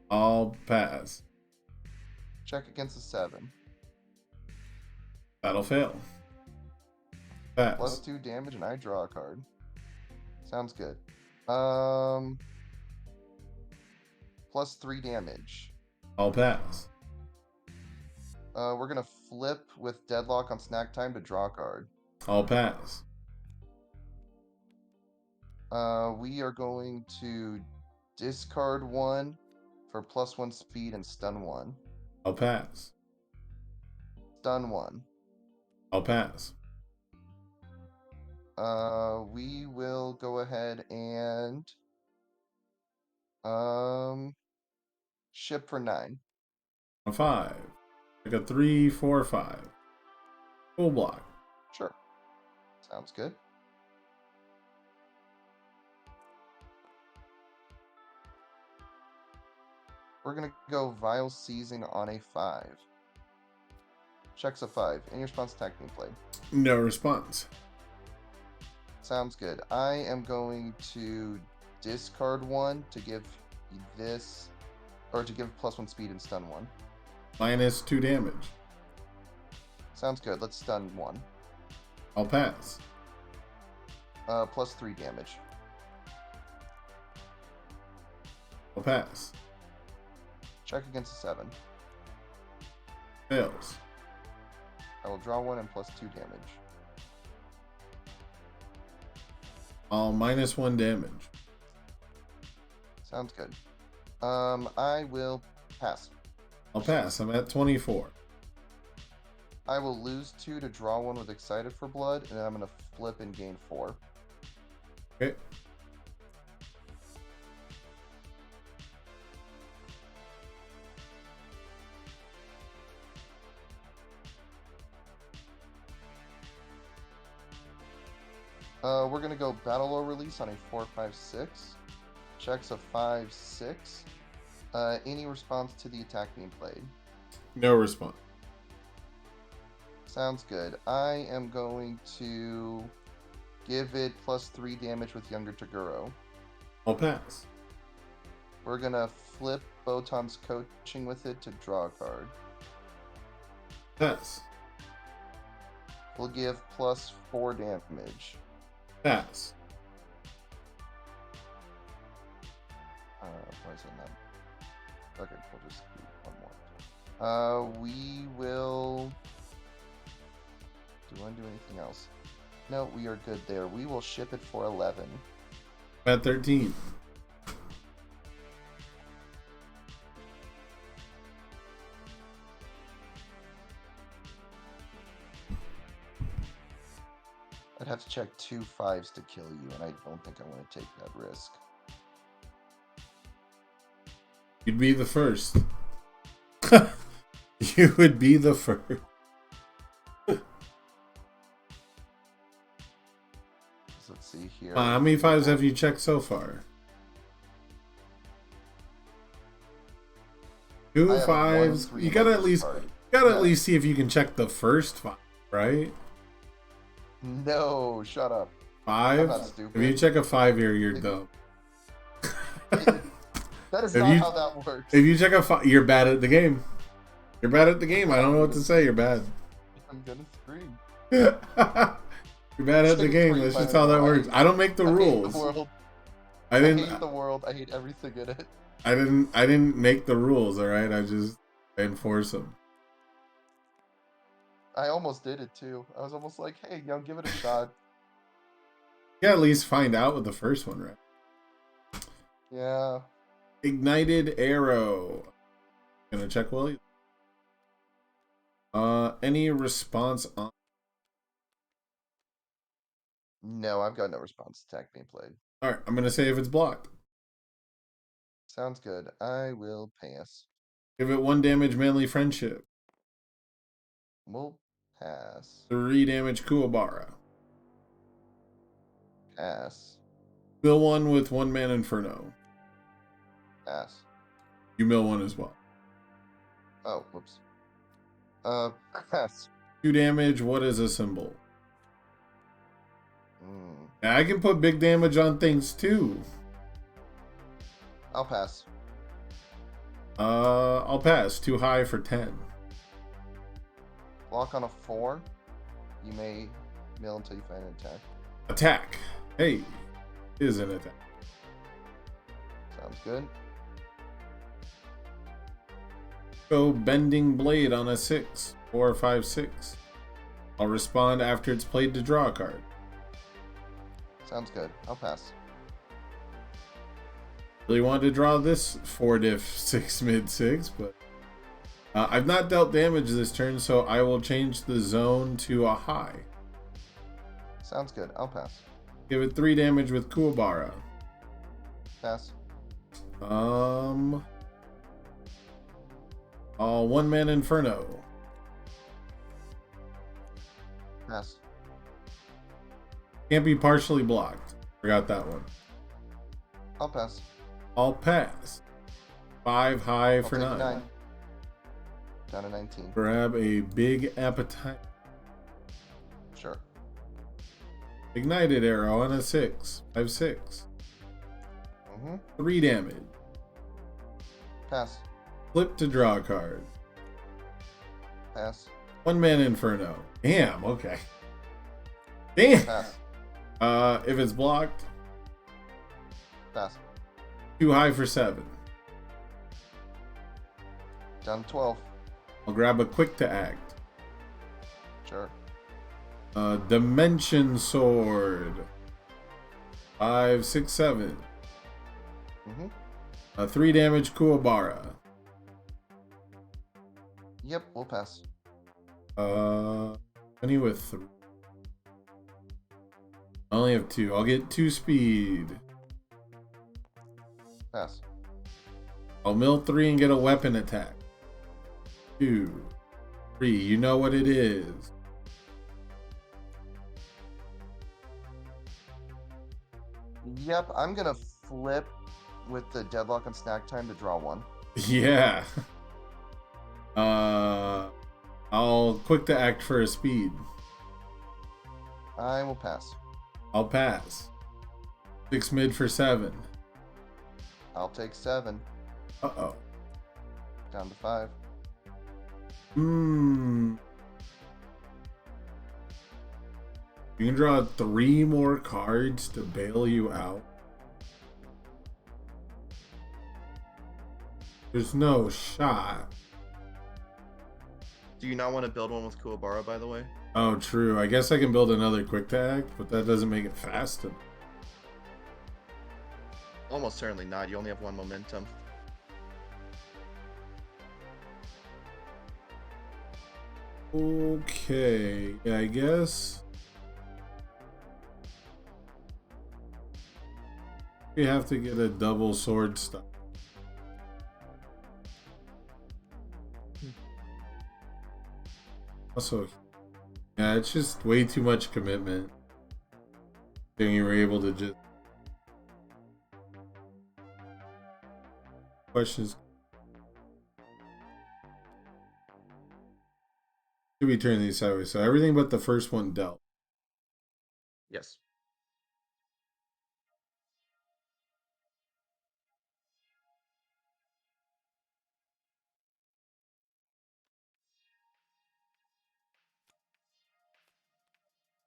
I'll pass. Check against a 7. That'll fail. Pass. +2 damage and I draw a card. Sounds good. +3 damage. I'll pass. We're gonna flip with Deadlock on snack time to draw a card. I'll pass. We are going to discard 1 for +1 speed and stun 1. I'll pass. Stun 1. I'll pass. We will go ahead and ship for 9. A 5. Like a 3, 4, 5. Full block. Sure. Sounds good. We're gonna go Vile Seizing on a 5. Checks a 5. Any response attack being played? No response. Sounds good. I am going to discard 1 to give this, or to give +1 speed and stun 1. -2 damage. Sounds good. Let's stun 1. I'll pass. +3 damage. I'll pass. Check against a 7. Fails. I will draw 1 and +2 damage. I'll -1 damage. Sounds good. I will pass. I'll pass. I'm at 24. I will lose 2 to draw 1 with Excited for Blood, and then I'm going to flip and gain 4. Okay. We're going to go Battle Lore Release on a 4/5/6. Checks a 5/6. Any response to the attack being played? No response. Sounds good. I am going to give it +3 damage with Younger Toguro. I'll pass. We're going to flip Botan's Coaching with it to draw a card. Pass. We'll give +4 damage. Pass. Why is it not? Okay, we'll just do one more. We will. Do you want to do anything else? No, we are good there. We will ship it for 11. I'm at 13. I'd have to check 2 5s to kill you, and I don't think I want to take that risk. You'd be the first. You would be the first. So let's see here. How many 5s have you checked so far? I 2 have 5s. 1, 3 You in gotta my at least card. at least see if you can check the first 5, right? No, shut up. 5. I'm not stupid. If you check a 5 here, you're dumb. That is If not you- how that works. If you check a 5, you're bad at the game. You're bad at the game. I don't know what to say. You're bad. I'm gonna scream. You're bad at the Should've game. screamed That's by just how that now. works. I don't make the I hate rules. the world. I I didn't. hate the world. I hate everything in it. I didn't make the rules. All right. I just enforce them. I almost did it too. I was almost like, hey, give it a shot. You gotta at least find out with the first one, right? Yeah. Ignited arrow. Gonna check Willie. Any response on? No, I've got no response attack being played. All right. I'm gonna say if it's blocked. Sounds good. I will pass. Give it 1 damage manly friendship. We'll pass. 3 damage Kuwabara. Pass. Mill 1 with 1 man inferno. Pass. You mill 1 as well. Oh, whoops. Pass. 2 damage. What is a symbol? Mm, I can put big damage on things too. I'll pass. I'll pass. Too high for 10. Block on a 4. You may mill until you find an attack. Attack. Hey, is an attack. Sounds good. Go bending blade on a 6. 4, 5, 6. I'll respond after it's played to draw a card. Sounds good. I'll pass. Really wanted to draw this 4 diff 6 mid 6, but I've not dealt damage this turn, so I will change the zone to a high. Sounds good. I'll pass. Give it 3 damage with Kuwabara. Pass. All 1 man inferno. Pass. Can't be partially blocked. Forgot that one. I'll pass. I'll pass. 5 high I'll for take 9. 9. Down to 19. Grab a big appetite. Sure. Ignited arrow on a 6. 5/6. Mm-hmm. 3 damage. Pass. Flip to draw a card. Pass. 1-man inferno. Damn, okay. Damn. Pass. If it's blocked, Pass. too high for 7. Down to 12. I'll grab a quick to act. Sure. Dimension sword. 5, 6, 7. Mm-hmm. 3 damage Kuwabara. Yep, we'll pass. Any with 3. I only have 2. I'll get 2 speed. Pass. I'll mill 3 and get a weapon attack. 2, 3. You know what it is. Yep, I'm gonna flip with the deadlock and snack time to draw 1. Yeah. I'll quick to act for a speed. I will pass. I'll pass. 6 mid for 7. I'll take 7. Uh-oh. Down to 5. You can draw 3 more cards to bail you out. There's no shot. Do you not want to build one with Kuwabara, by the way? Oh, true. I guess I can build another quick to act, but that doesn't make it fast enough. Almost certainly not. You only have 1 momentum. Okay. Yeah, I guess we have to get a double sword stuff. Also, yeah, it's just way too much commitment. Then you were able to just questions. Should we turn these sideways? So everything but the first one dealt. Yes.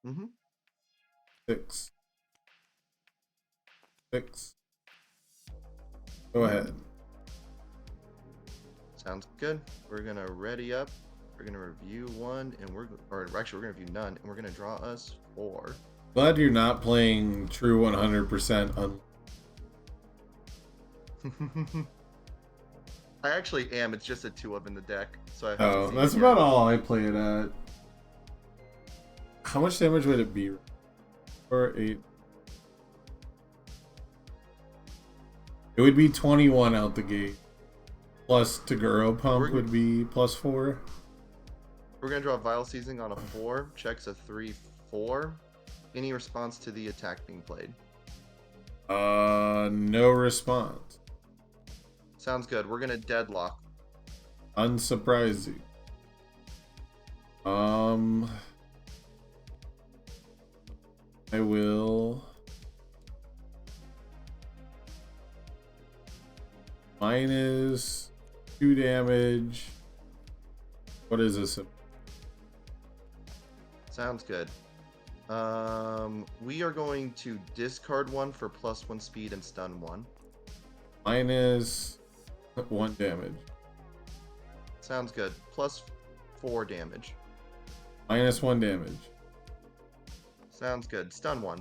Mm-hmm. 6. 6. Go ahead. Sounds good. We're gonna ready up. We're gonna review 1, and we're gonna review none, and we're gonna draw us 4. Glad you're not playing true 100% I actually am. It's just a 2 of in the deck, so I haven't Oh, seen that's it about yet. all I play it at. How much damage would it be? 4, 8. It would be 21 out the gate. Plus Taguro Pump would be +4. We're gonna draw Vile Seasoning on a 4. Checks a 3/4. Any response to the attack being played? No response. Sounds good. We're gonna deadlock. Unsurprising. I will minus 2 damage. What is this? Sounds good. We are going to discard 1 for +1 speed and stun 1. Minus 1 damage. Sounds good. +4 damage. Minus 1 damage. Sounds good. Stun 1.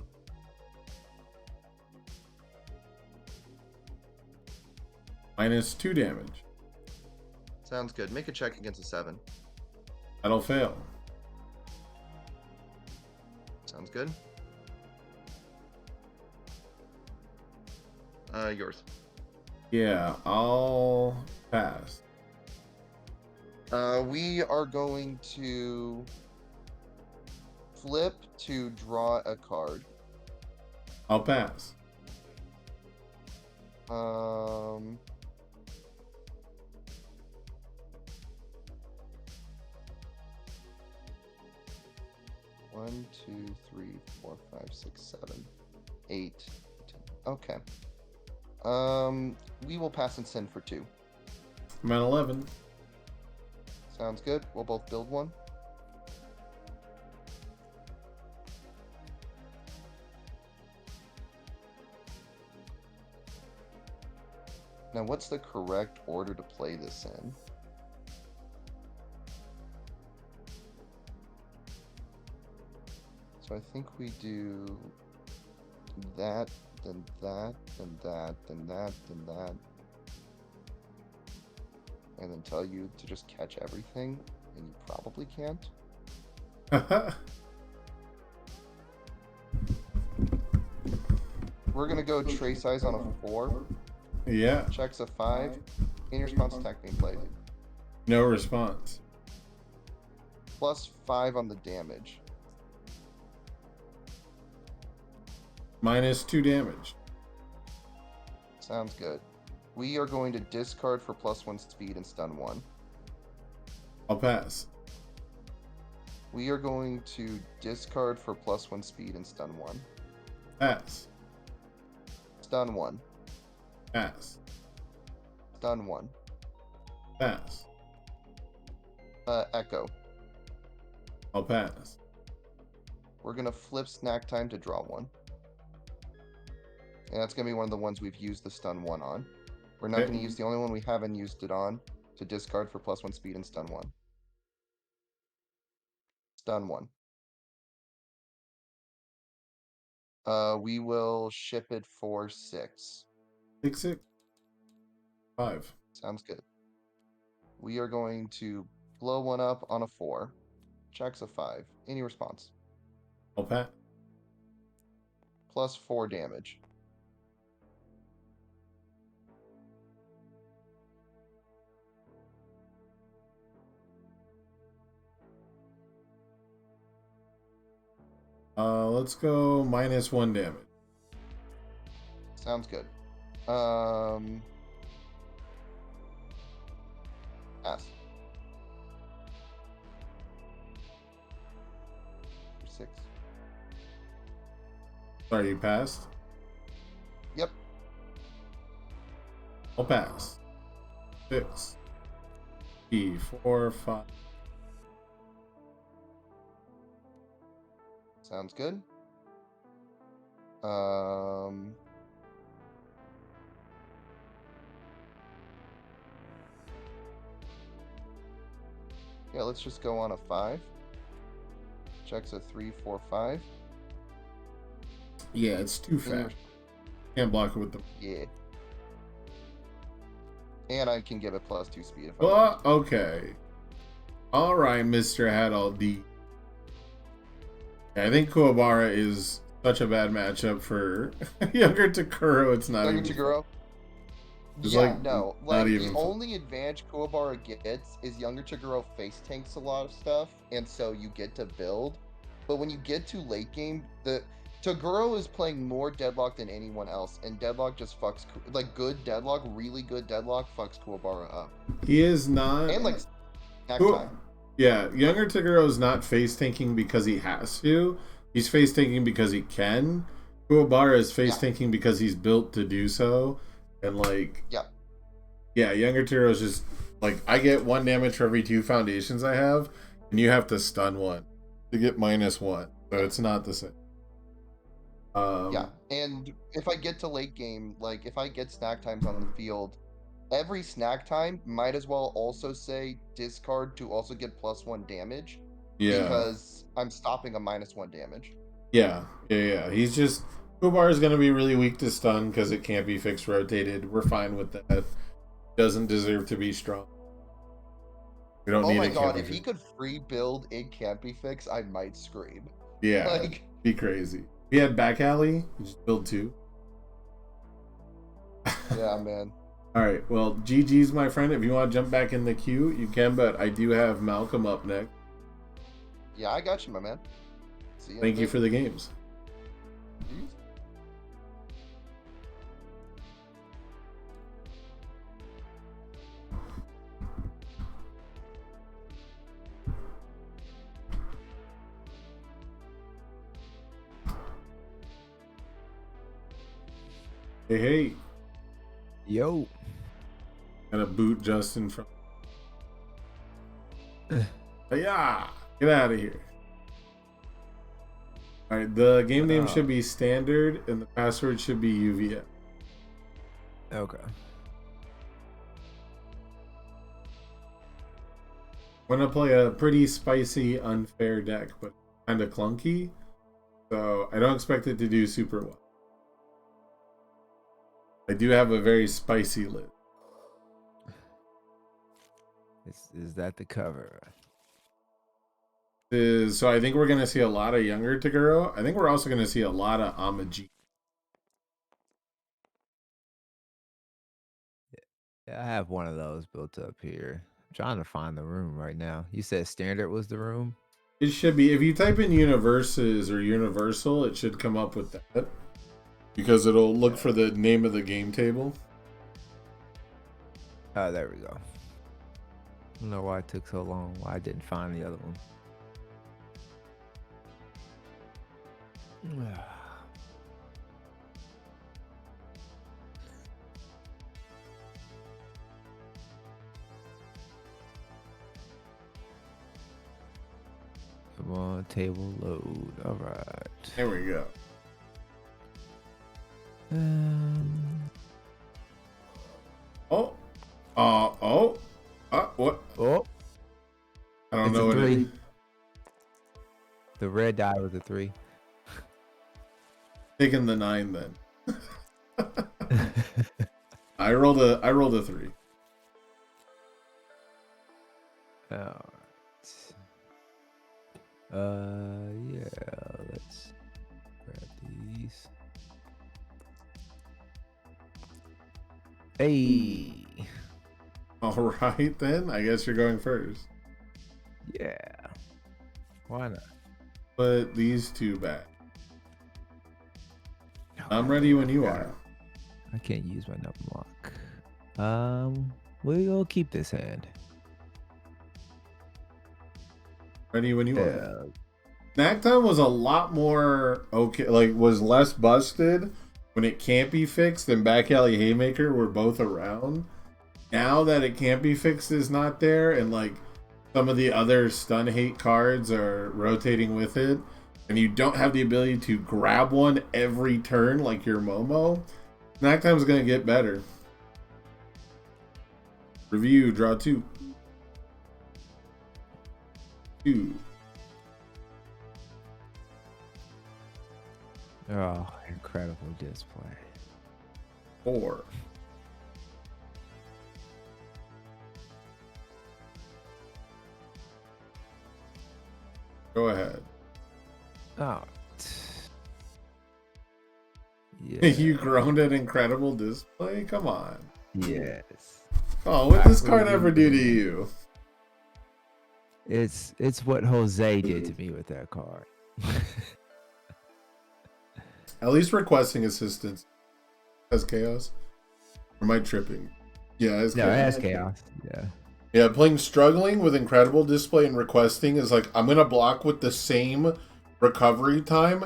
Minus 2 damage. Sounds good. Make a check against a 7. That'll fail. Sounds good. Yours. Yeah, I'll pass. We are going to flip to draw a card. I'll pass. 1, 2, 3, 4, 5, 6, 7, 8, 10. Okay. We will pass and send for 2. I'm at 11. Sounds good. We'll both build one. Now, what's the correct order to play this in? So I think we do that, then that, then that, then that, then that. And then tell you to just catch everything, and you probably can't. We're gonna go tray size on a 4. Yeah. Checks a 5. In response attack being played. No response. Plus 5 on the damage. Minus 2 damage. Sounds good. We are going to discard for +1 speed and stun 1. I'll pass. We are going to discard for +1 speed and stun 1. Pass. Stun 1. Pass. Stun 1. Pass. Echo. I'll pass. We're going to flip snack time to draw 1. And that's going to be one of the ones we've used the stun 1 on. We're not Okay. going to use the only one we haven't used it on to discard for +1 speed and stun 1. Stun 1. We will ship it for 6. 6, 6. 5. Sounds good. We are going to blow one up on a 4. Checks a 5. Any response? I'll pass. Plus 4 damage. Let's go minus 1 damage. Sounds good. Pass. 6. Sorry, you passed? Yep. I'll pass. 6. 3, 4, 5. Sounds good. Yeah, let's just go on a 5. Checks a 3, 4, 5. Yeah, it's too And fast. Can't block it with the. Yeah. And I can give it plus 2 speed if I want. Okay. Alright, Mr. Hadal D. I think Kuwabara is such a bad matchup for younger Takuro. It's not Younger even. Taguro? It's Yeah, like no. not Like, even the fun. only advantage Kuwabara gets is Younger Taguro face tanks a lot of stuff, and so you get to build. But when you get to late game, the Taguro is playing more Deadlock than anyone else, and Deadlock just fucks... Like, good Deadlock, really good Deadlock, fucks Kuwabara up. He is not. And, like, snack Ku- time. Yeah, younger Taguro is not face tanking because he has to. He's face tanking because he can. Kuwabara is face tanking because he's built to do so. And like, yeah, younger Taguro is just like, I get 1 damage for every 2 foundations I have, and you have to stun 1 to get minus 1. So it's not the same. Yeah, and if I get to late game, like, if I get snack times on the field, every snack time might as well also say discard to also get plus 1 damage. Yeah. Because I'm stopping a minus 1 damage. Yeah. He's just Kuwabara is going to be really weak to stun because it can't be fixed rotated. We're fine with that. Doesn't deserve to be strong. We don't Oh need my it. god, if he could free build It Can't Be Fixed, I might scream. Yeah, Like, be crazy. If he had back alley, you just build 2. yeah, man. All right. Well, GG's, my friend. If you want to jump back in the queue, you can. But I do have Malcolm up next. Yeah, I got you, my man. See you. Thank you for the games. Peace. Hey, hey. Yo. Gotta boot Justin from. Yeah, get out of here. All right, the game name should be standard, and the password should be UVF. Okay. I'm gonna play a pretty spicy, unfair deck, but kind of clunky, so I don't expect it to do super well. I do have a very spicy list. Is that the cover? So I think we're gonna see a lot of younger Taguro. I think we're also gonna see a lot of Amaji. Yeah, I have one of those built up here. I'm trying to find the room right now. You said standard was the room? It should be, if you type in universes or universal, it should come up with that. Because it'll look for the name of the game table. Oh, there we go. I don't know why it took so long. Why I didn't find the other one. Come on, table load. All right. There we go. Oh. What? Oh, I don't it's know a what it 3. is. The red die was a 3. Taking the 9 then. I rolled a 3. All right. Yeah, let's grab these. Hey. All right then. I guess you're going first. Yeah. Why not? Put these two back. I'm ready when you are. I can't use my number lock. We'll keep this hand. Ready when you are. Snack time was a lot more okay, like was less busted when it can't be fixed and Back Alley Haymaker were both around. Now that it can't be fixed is not there, and like some of the other stun hate cards are rotating with it, and you don't have the ability to grab one every turn like your Momo, Snack time is gonna get better. Review, draw 2. 2. Oh, incredible display. 4. Go ahead. Oh. You Yeah. groaned at incredible display? Come on. Yes. Oh, what did this card ever do to you? It's what Jose did to me with that card. At least requesting assistance has chaos. Or am I tripping? Yeah, it's No, it has chaos. Yeah. Yeah, playing struggling with incredible display and requesting is like I'm gonna block with the same recovery time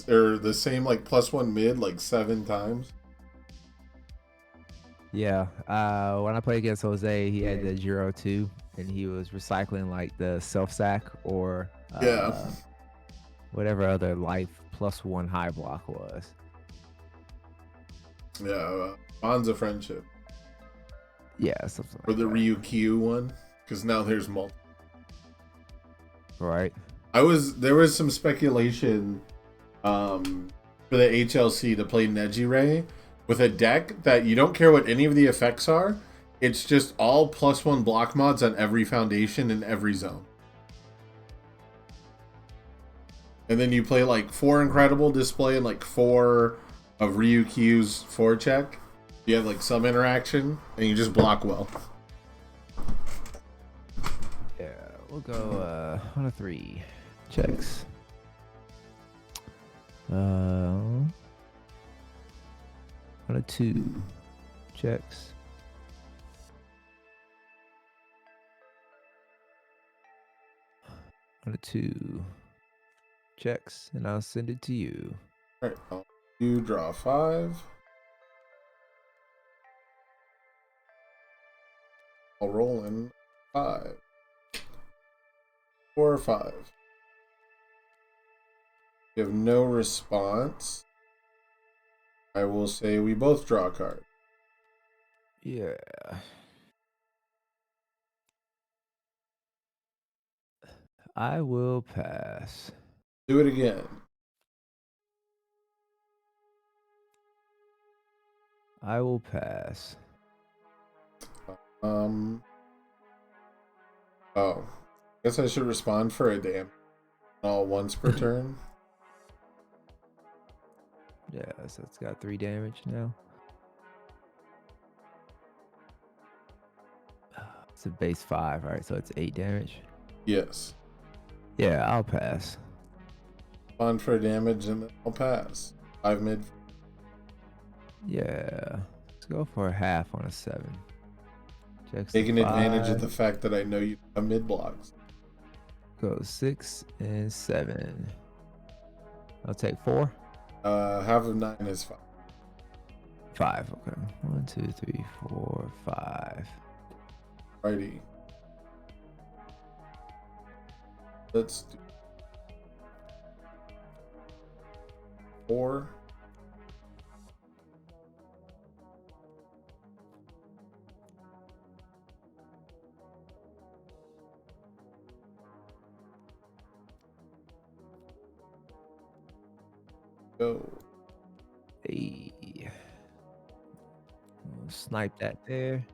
or the same like +1 mid like 7 times. Yeah. When I played against Jose, he had the 0-2 and he was recycling like the self sack or Yeah. whatever other life +1 high block was. Yeah, bonds of friendship. Yeah, something Or like the that. Ryukyu one, because now there's multiple. Right. There was some speculation for the HLC to play Nejire with a deck that you don't care what any of the effects are. It's just all +1 block mods on every foundation in every zone. And then you play like 4 incredible display and like 4 of Ryukyu's forecheck. You have like some interaction and you just block well. Yeah, we'll go on a 3. Checks. On a 2. Checks. On a 2. Checks, and I'll send it to you. Alright, you draw 5. I'll roll in 5. 4 or 5. You have no response. I will say we both draw a card. Yeah. I will pass. Do it again. I will pass. Oh. Guess I should respond for a damage. All once per turn. Yeah, so it's got 3 damage now. It's a base 5, right? So it's 8 damage. Yes. Yeah, I'll pass. Respond for damage and then I'll pass. 5 mid. Yeah. Let's go for a half on a 7. Checks Taking the advantage of 5. the fact that I know you have mid blocks. Go 6 and 7. I'll take 4. Half of 9 is 5. 5. Okay. 1, 2, 3, 4, 5. Righty. Let's do 4. Go. Hey. We'll snipe that there.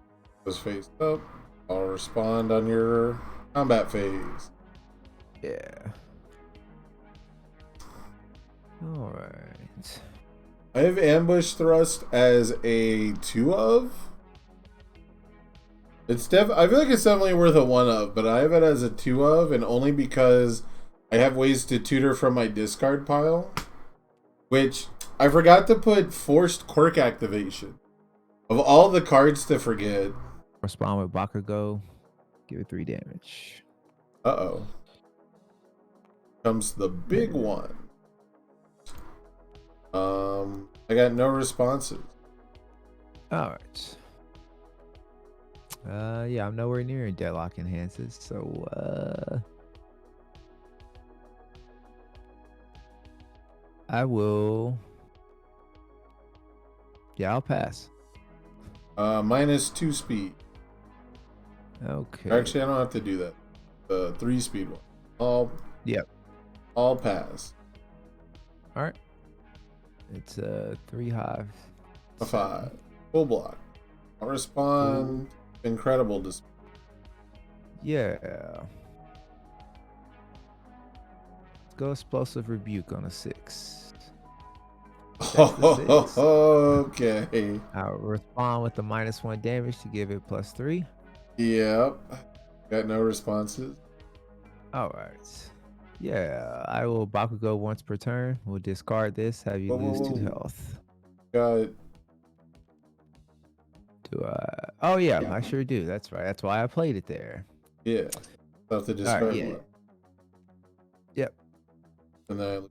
Goes face up. I'll respond on your combat phase. Yeah. Alright. I have ambush thrust as a 2 of. I feel like it's definitely worth a 1 of, but I have it as a 2 of, and only because I have ways to tutor from my discard pile. Which I forgot to put forced quirk activation. Of all the cards to forget. Respond with Bakugo. Give it 3 damage. Uh-oh. Comes the big one. I got no responses. Alright. Yeah, I'm nowhere near Deadlock Enhances, so I will. Yeah, I'll pass. -2 speed. Okay. Actually, I don't have to do that. The 3 speed one. Yep. All pass. Alright. It's 3 hive. A 5. Full block. I'll respond. Incredible display. Yeah. Let's go Explosive Rebuke on a 6. Okay. I'll respond with the -1 damage to give it +3. Yep. Got no responses. Alright. Yeah, I will Bakugo once per turn. We'll discard this, have you lose 2 health. Got Do I? Oh, yeah, I sure do. That's right. That's why I played it there. yeah. Have to discard yeah. one. Yep. And then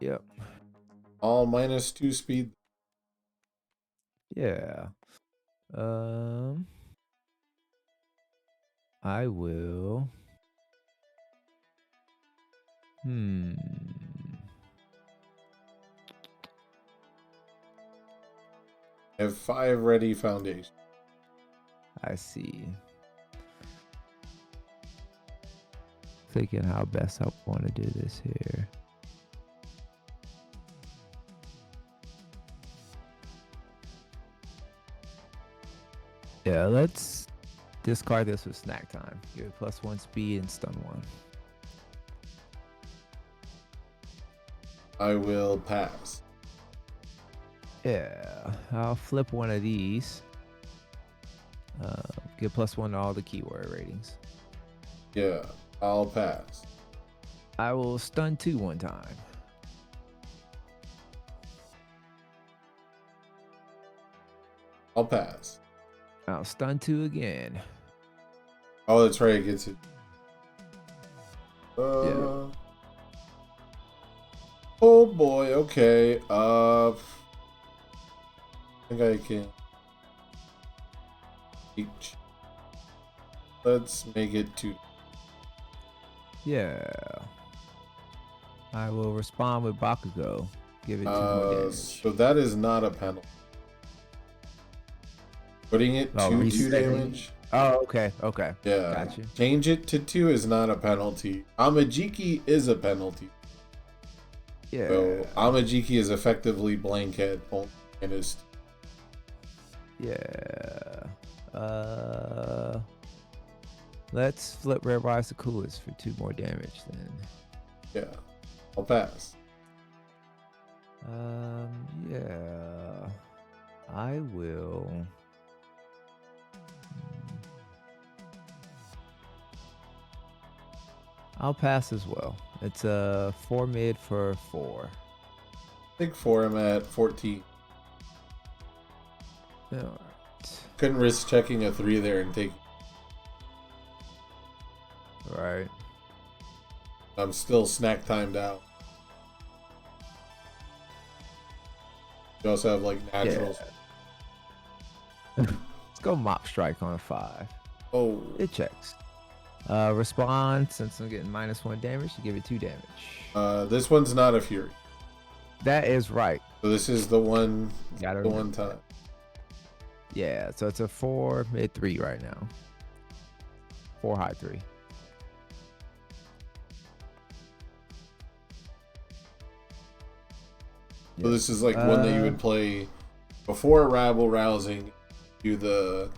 Yep. all -2 speed. Yeah. I will. I have 5 ready foundation. I see. Thinking how best I want to do this here. Yeah, let's discard this with snack time. Give it +1 speed and stun 1. I will pass. Yeah, I'll flip one of these. Get +1 to all the keyword ratings. Yeah, I'll pass. I will stun 2 one time. I'll pass. I'll stun 2 again. Oh, that's right. It gets it. Yeah. Oh boy. Okay. I think I can. H. Let's make it 2. Yeah. I will respond with Bakugo. Give it 2 more damage. So that is not a penalty. Putting it Oh, to 2 resetting. damage. Oh, okay. Okay. Yeah. Gotcha. Change it to 2 is not a penalty. Amajiki is a penalty. Yeah. So Amajiki is effectively blanket only minus 2. Yeah. Let's flip Red Rise to Coolest for 2 more damage then. Yeah. I'll pass. Yeah. I will. I'll pass as well. It's a 4 mid for 4. I think 4 I'm at 14. Alright. Couldn't risk checking a 3 there and take. Right. I'm still snack timed out. You also have like naturals. Let's go Mop Strike on a 5. Oh, It checks. Respond, since I'm getting -1 damage, to give it 2 damage. this one's not a fury. That is right. So this is the one, Gotta the one remember time. that. Yeah, so it's a 4 mid 3 right now. 4 high 3. So this is like one that you would play before Rabble Rousing. Do the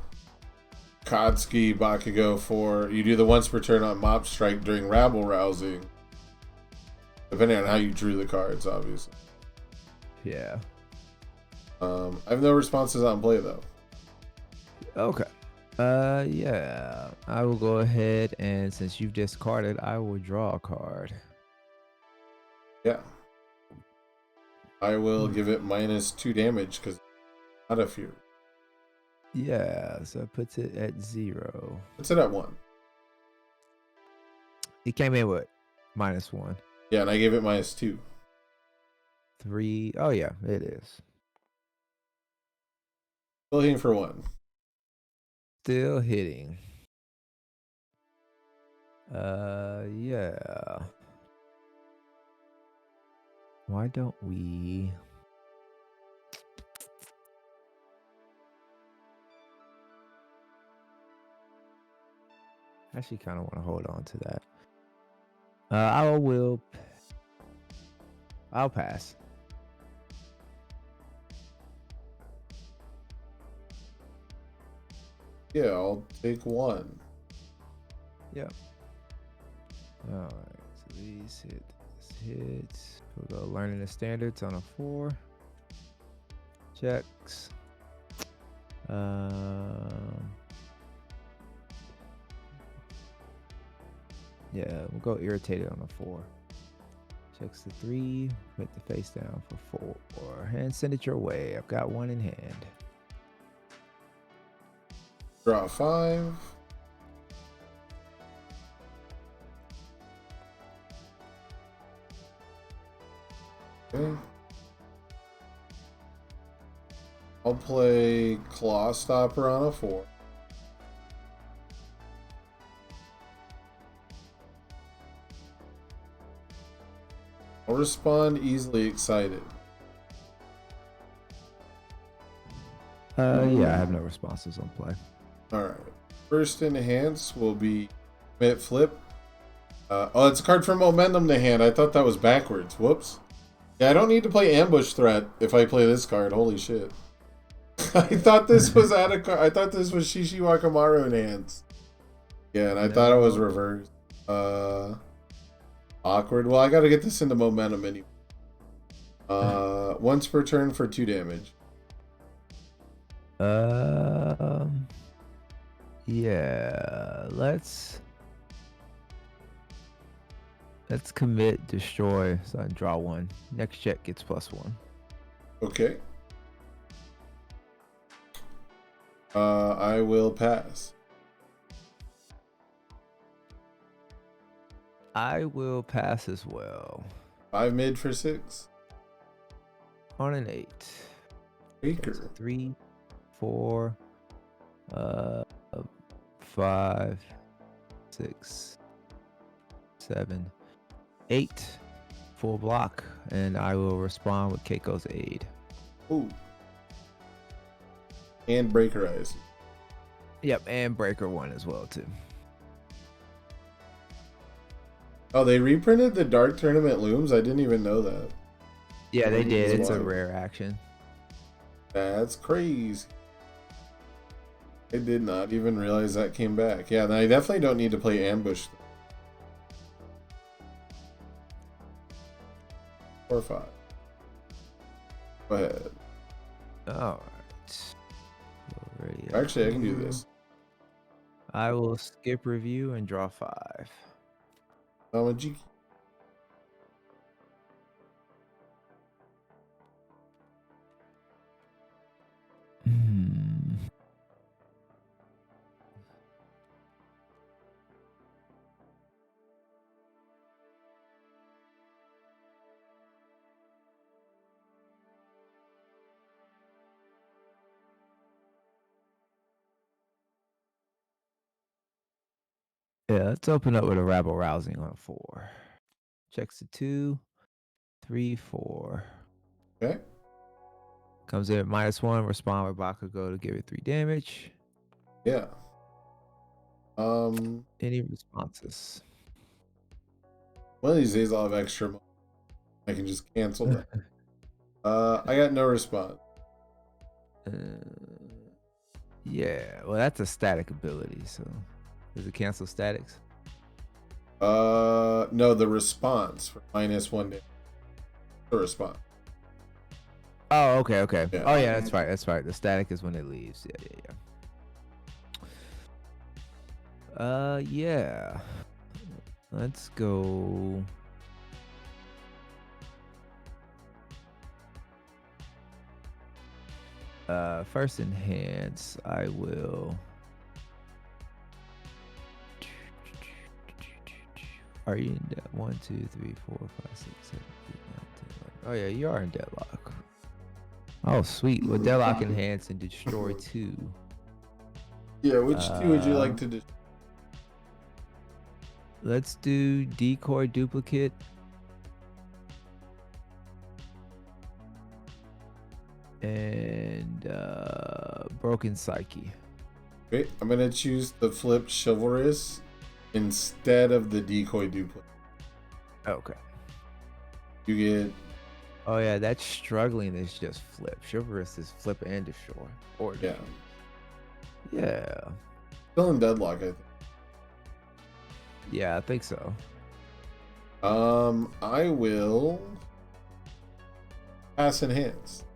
Kotsky Bakugo for you do the once per turn on Mop Strike during Rabble Rousing. Depending on how you drew the cards, obviously. Yeah. I have no responses on play though. Okay. Yeah. I will go ahead and since you've discarded, I will draw a card. Yeah. I will give it -2 damage because not a fury. Yeah, so it puts it at 0. What's it at 1? It came in with -1. Yeah, and I gave it -2. 3. Oh yeah, it is. Still hitting for 1. Still hitting. Yeah. Why don't we? I actually kind of want to hold on to that. I'll pass. Yeah, I'll take 1. Yep. All right. So these hit. This hits. We'll go learning the standards on a 4. Checks. Yeah, we'll go irritated on a 4. Checks the 3. Put the face down for 4. And send it your way. I've got 1 in hand. Draw 5. Okay. I'll play Claw Stopper on a 4. I'll respond easily excited. Yeah, I have no responses on play. Alright. First enhance will be commit flip. Oh, it's a card from Momentum to hand. I thought that was backwards. Whoops. Yeah, I don't need to play Ambush Threat if I play this card. Holy shit. I thought this was I thought this was Shishi Wakamaru in hands. Yeah, and I thought it was reversed. Awkward. Well, I gotta get this into Momentum anyway. Once per turn for 2 damage. Yeah, let's commit destroy. So I draw 1. Next check gets +1. Okay. I will pass. I will pass as well 5 mid for 6. on an 8. Baker. So 3, 4, Uh, 5, 6, 7, 8. Full block, and I will respond with Keiko's aid. Ooh. And Breaker Eyes. Yep, and Breaker 1 as well too. Oh, they reprinted the Dark Tournament Looms? I didn't even know that. Yeah, they did. That's It's a wild. rare action. That's crazy. I did not even realize that came back. Yeah, then I definitely don't need to play Ambush. 4 or 5. Go ahead. All right. Actually, I can do this. I will skip review and draw 5. Tamajiki. Hmm. Yeah, let's open up with a rabble rousing on 4. Checks to 2, 3, 4. Okay. Comes in at -1. Respond with Bakugo to give it 3 damage. Yeah. Any responses? One of these days I'll have extra money. I can just cancel that. I got no response. Yeah, well, that's a static ability, so does it cancel statics? No, the response for -1 damage. The response. Oh, okay. Yeah. Oh, yeah, that's right. The static is when it leaves. Yeah. Yeah. Let's go. First enhance, I will. Are you in dead? 1, 2, 3, 4, 5, 6, 7, 8, 9, 10, 11. Oh yeah, you are in deadlock. Oh sweet. With deadlock enhance and destroy 2. Yeah, which 2 would you like to do? Let's do decoy duplicate. And broken psyche. Okay, I'm gonna choose the flipped chivalrous instead of the decoy duplicate. Okay. You get Oh yeah, that struggling is just flip. Chivalrous is flip and destroy. Or yeah, defuse. Yeah. still in deadlock, I think. Yeah, I think so. I will pass enhance.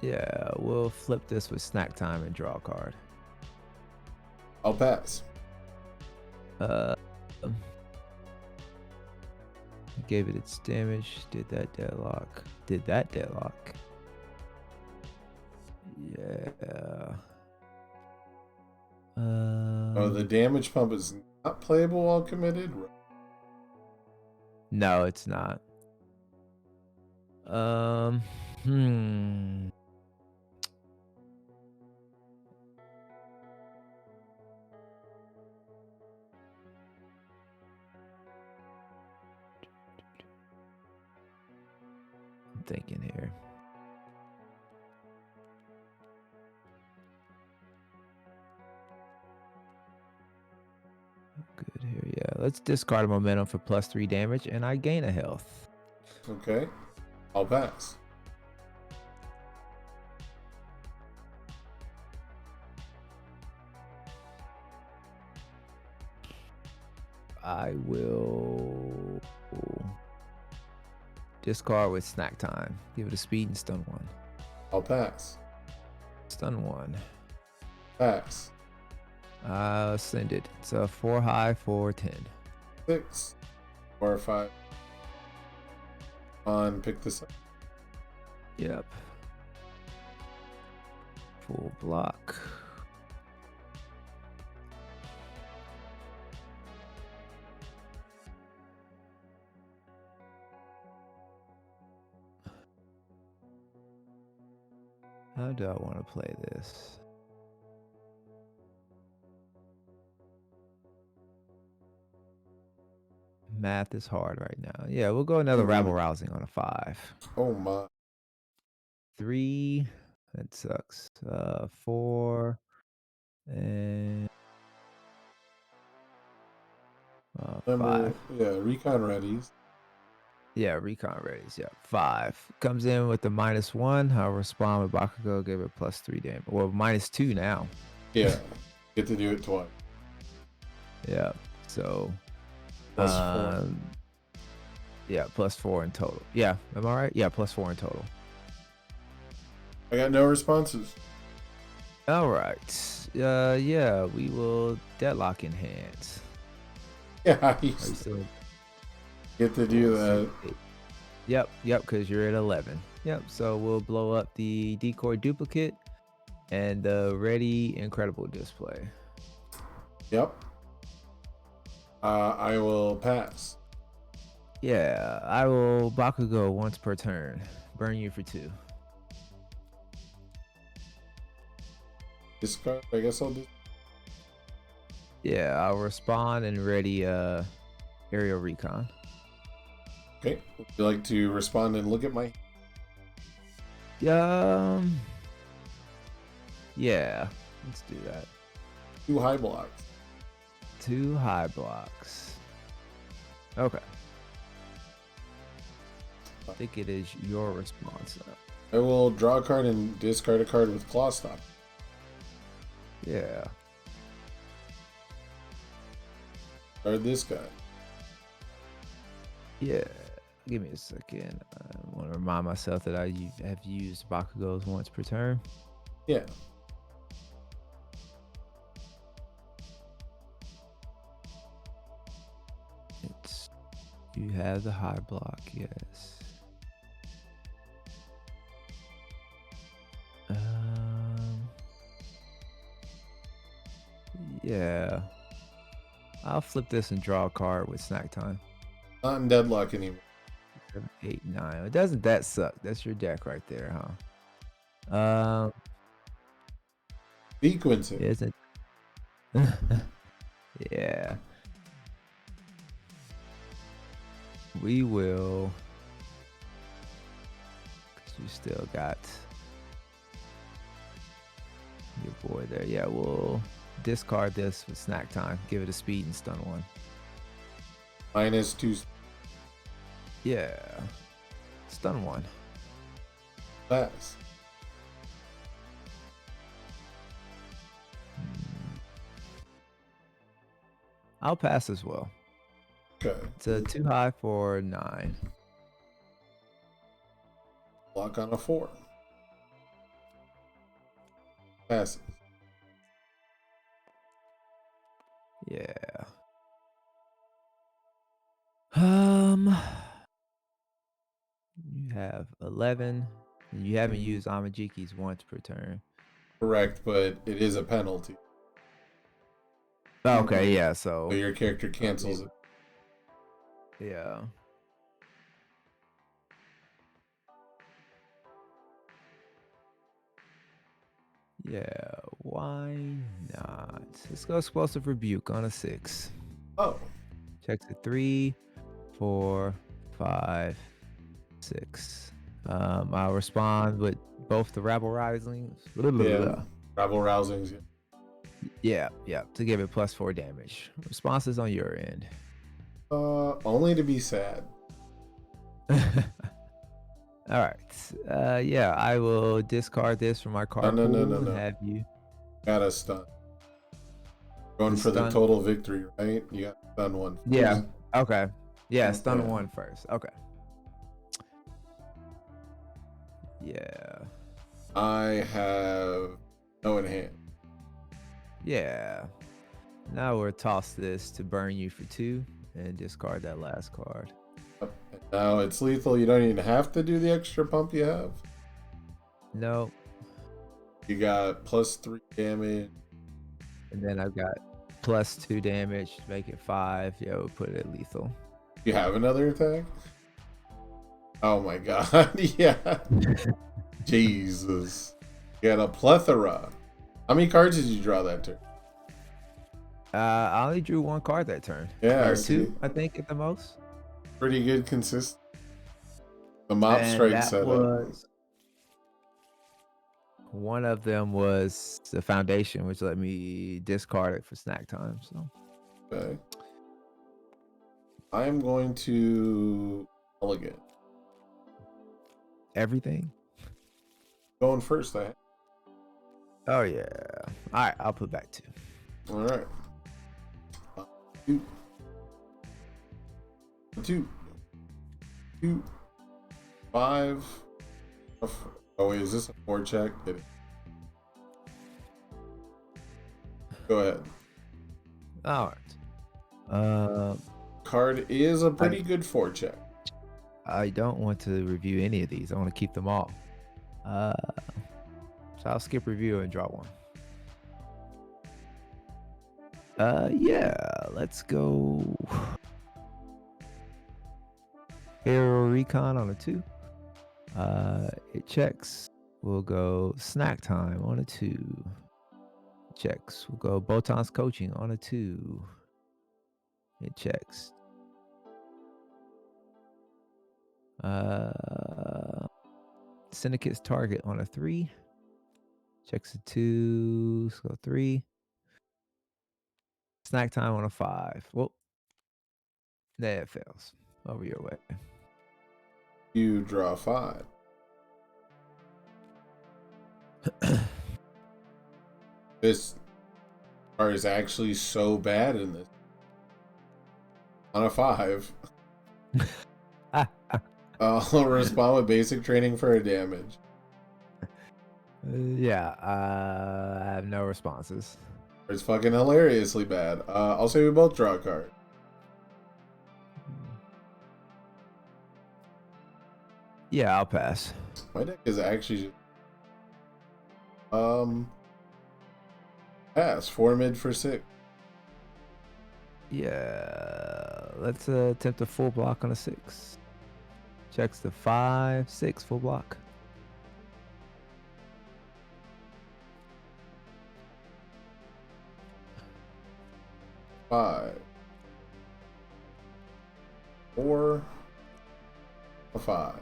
Yeah, we'll flip this with snack time and draw a card. I'll pass. I gave it its damage. Did that deadlock. Yeah. Oh, the damage pump is not playable while committed. No, it's not. Hmm. I'm thinking here. Good here. Yeah, let's discard a momentum for +3 damage, and I gain a health. Okay, I'll pass. I will discard with snack time. Give it a speed and stun 1. I'll pass. Stun 1. Pass. Send it. It's a 4 high, 4 10. 6 or 5. On, pick this up. Yep. Full block. How do I want to play this? Math is hard right now. Yeah, we'll go another rabble rousing on a 5. Oh my. 3. That sucks. 4 and Remember, 5. yeah, recon readies. Yeah, recon raise. Yeah, 5 comes in with the -1. I'll respond with Bakugo. Give it +3 damage. Well, -2 now. Yeah, get to do it twice. Yeah. So, Plus 4. yeah, +4 in total. Yeah, am I right? Yeah, +4 in total. I got no responses. All right. Yeah, we will deadlock in hands. Yeah, Are you you still? get to do that. Yep, because you're at 11. Yep, so we'll blow up the decoy duplicate and the ready incredible display. Yep. I will pass. Yeah, I will Bakugo once per turn. Burn you for 2. Discard. I guess I'll do. Yeah, I'll respond and ready aerial recon. Okay. Would you like to respond and look at my? Yeah, let's do that. 2 high blocks. 2 high blocks. Okay. I think it is your response now. I will draw a card and discard a card with Claw Stop. Yeah. Card this guy. Yeah. Give me a second. I want to remind myself that I have used Bakugos once per turn. Yeah. It's you have the high block, yes. Yeah. I'll flip this and draw a card with snack time. Not in deadlock anymore. 7, 8, 9. Doesn't that suck? That's your deck right there, huh? Sequencing. Isn't yeah. We will, because you still got your boy there. Yeah, we'll discard this with snack time. Give it a speed and stun 1. -2 Yeah. Stun 1. pass. I'll pass as well. Okay. It's a 2 high for 9. Block on a 4. Passes. Yeah. You have 11. And you haven't used Amajikis once per turn. Correct, but it is a penalty. Okay, yeah, so So your character cancels it. yeah. Yeah, why not? Let's go explosive rebuke on a 6. Oh. Checks at 3, 4, 5, 6. I'll respond with both the rabble risings. Yeah. Rabble rousings. Yeah, to give it +4 damage. Responses on your end. Only to be sad. All right. Yeah, I will discard this from my card No. pool and have you. Got a stun. Going The for the stun. total victory, right? You got stun 1. Yeah. Okay. Yeah, stun Okay. 1 first. Okay. Yeah. I have no in hand. Yeah. Now we'll toss this to burn you for 2 and discard that last card. Yep. And now it's lethal. You don't even have to do the extra pump you have. No. You got +3 damage. And then I've got +2 damage, make it 5. Yeah, we'll put it at lethal. You have another attack? Oh my god. Yeah. Jesus. You got a plethora. How many cards did you draw that turn? I only drew one card that turn. Yeah, Or see, two, I think, at the most. pretty good consist. The mop And strike that setup. was one of them was the foundation, which let me discard it for snack time. So Okay. I'm going to elegant. everything. Going first, I. Oh yeah. All right, I'll put back two. All right. Two. Two. Two. 5. Oh wait, is this a 4 check? It is. Go ahead. All right. Card is a pretty good 4 check. I don't want to review any of these. I want to keep them all. So I'll skip review and draw one. Yeah, let's go. Aero Recon on a 2. It checks. We'll go Snack Time on a 2. Checks. We'll go Botan's Coaching on a 2. It checks. Syndicate's Target on a 3. Checks a 2. Let's go 3. Snack Time on a 5. Well, that fails. Over your way. You draw 5. This card is actually so bad in this. On a 5. I'll respond with basic training for a damage. Yeah, I have no responses. It's fucking hilariously bad. I'll say we both draw a card. Yeah, I'll pass. My deck is actually pass 4 mid for 6. Yeah, let's attempt a full block on a 6. Checks the 5, 6 full block. Five. 4. A 5.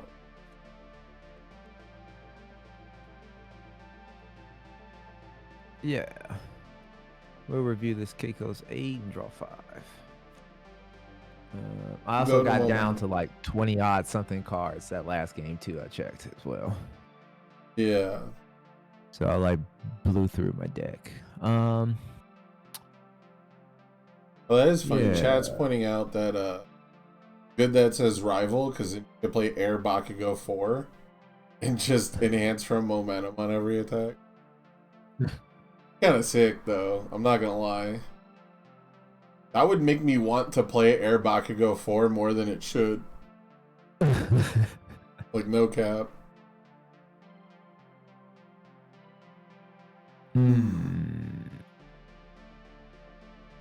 Yeah. We'll review this Keiko's 8 and draw 5. I also Go to got moment. down to like 20 odd something cards that last game too. I checked as well. Yeah. So I like blew through my deck. Well, that is funny. Yeah. Chat's pointing out that good that says rival because you can play Air Bakugo 4 and just enhance from momentum on every attack. Kind of sick though. I'm not gonna lie. That would make me want to play Air Bakugo 4 more than it should. Like no cap. We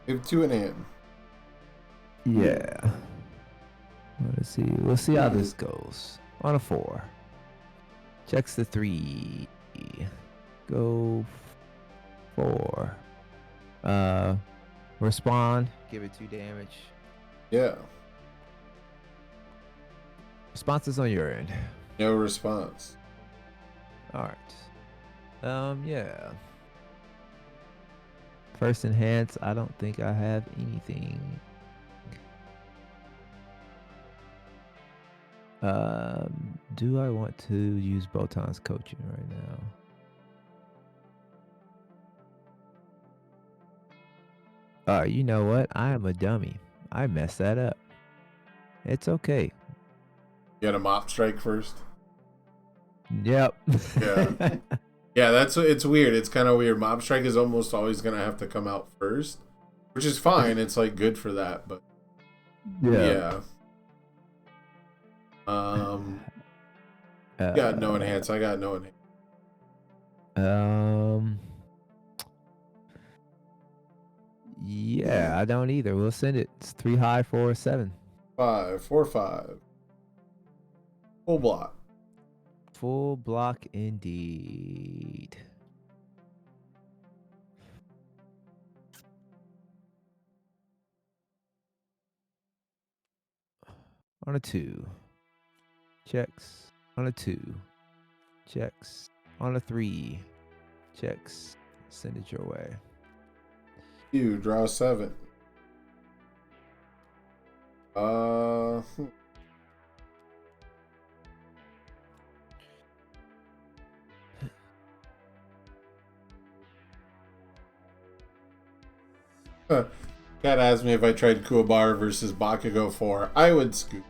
have 2 in hand. Yeah. Let's see. We'll see how this goes. On a 4. Checks the 3. Go 4. Respond. Give it 2 damage. Yeah. Responses on your end. No response. Alright. Yeah. First enhance, I don't think I have anything. Do I want to use Botan's Coaching right now? You know what? I am a dummy. I messed that up. It's okay. You got a mop strike first. Yep. Yeah. Yeah, it's weird. It's kind of weird. Mob Strike is almost always gonna have to come out first, which is fine. It's like good for that, but yeah. You got no enhance. I got no enhance. Yeah, I don't either. We'll send it. It's 3 high, 4 7. 5, 4, 5. Full block. Full block indeed. on a 2. Checks on a 2. Checks on a 3. Checks. Send it your way. You draw 7. Cat asked me if I tried Kuwabara versus Bakugo 4. I would scoop.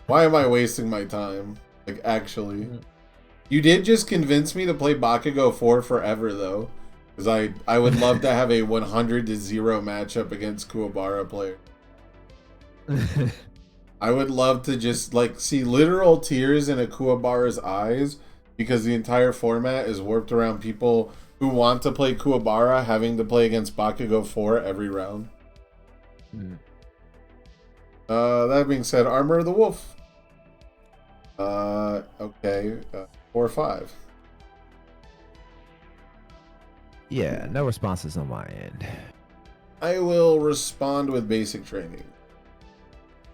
Why am I wasting my time? Like, actually. You did just convince me to play Bakugo 4 forever, though. Because I would love to have a 100-0 matchup against Kuwabara player. I would love to just, like, see literal tears in a Kuwabara's eyes because the entire format is warped around people who want to play Kuwabara having to play against Bakugo 4 every round. That being said, Armor of the Wolf. Okay. 4/5. Yeah, no responses on my end. I will respond with basic training.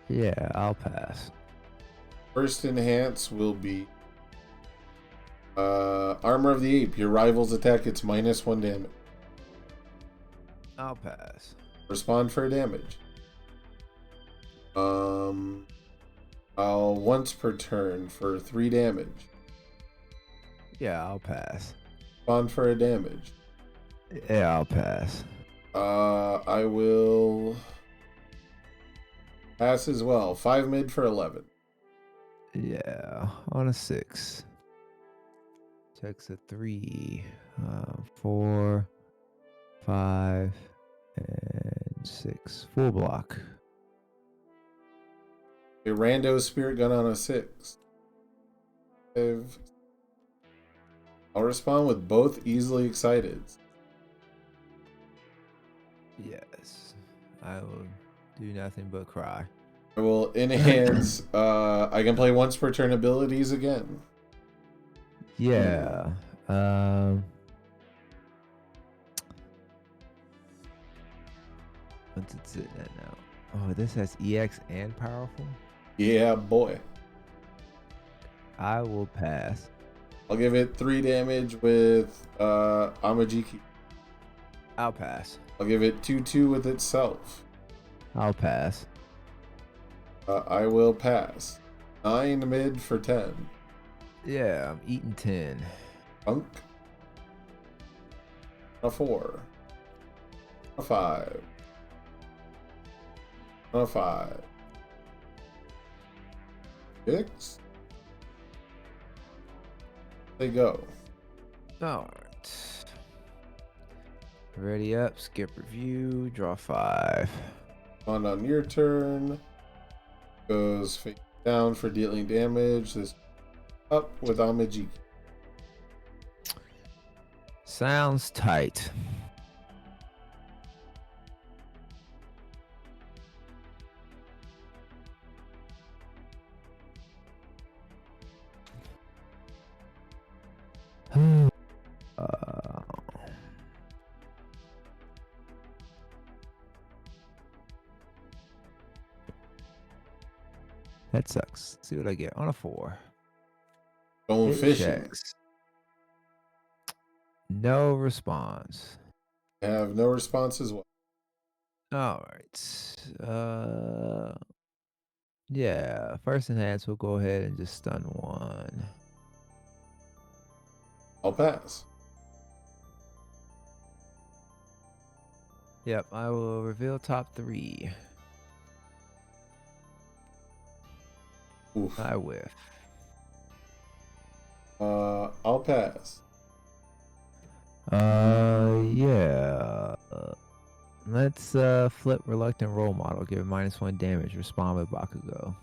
Yeah, I'll pass. First enhance will be Armor of the Ape. Your rival's attack gets -1 damage. I'll pass. Respond for damage. I'll once per turn for 3 damage. Yeah, I'll pass. Respond for a damage. Yeah, I'll pass. I will pass as well. 5 mid for 11. Yeah, on a 6. Checks a 3, 4, 5, and 6. Full block. A rando spirit gun on a 6. I'll respond with both easily excited. Yes, I will do nothing but cry. I will enhance. I can play once per turn abilities again. Yeah. What's it sitting at now? Oh, this has EX and powerful? Yeah, boy. I will pass. I'll give it 3 damage with Amajiki. I'll pass. I'll give it 2/2 with itself. I'll pass. I will pass. 9 mid for 10. Yeah, I'm eating 10. Punk. A 4. A 5. A 5. 6. They go. Alright. Ready up, skip review, draw 5. On your turn. Goes face down for dealing damage. This up with Amajiki. Sounds tight. That sucks. See what I get on a 4. Going Hit fishing. checks. No response. I have no response as well. All right. Yeah. First enhance, we'll go ahead and just stun 1. I'll pass. Yep. I will reveal top 3. Oof. I whiff. I'll pass. Yeah. Let's flip reluctant role model. Give it -1 damage. Respond with Bakugo.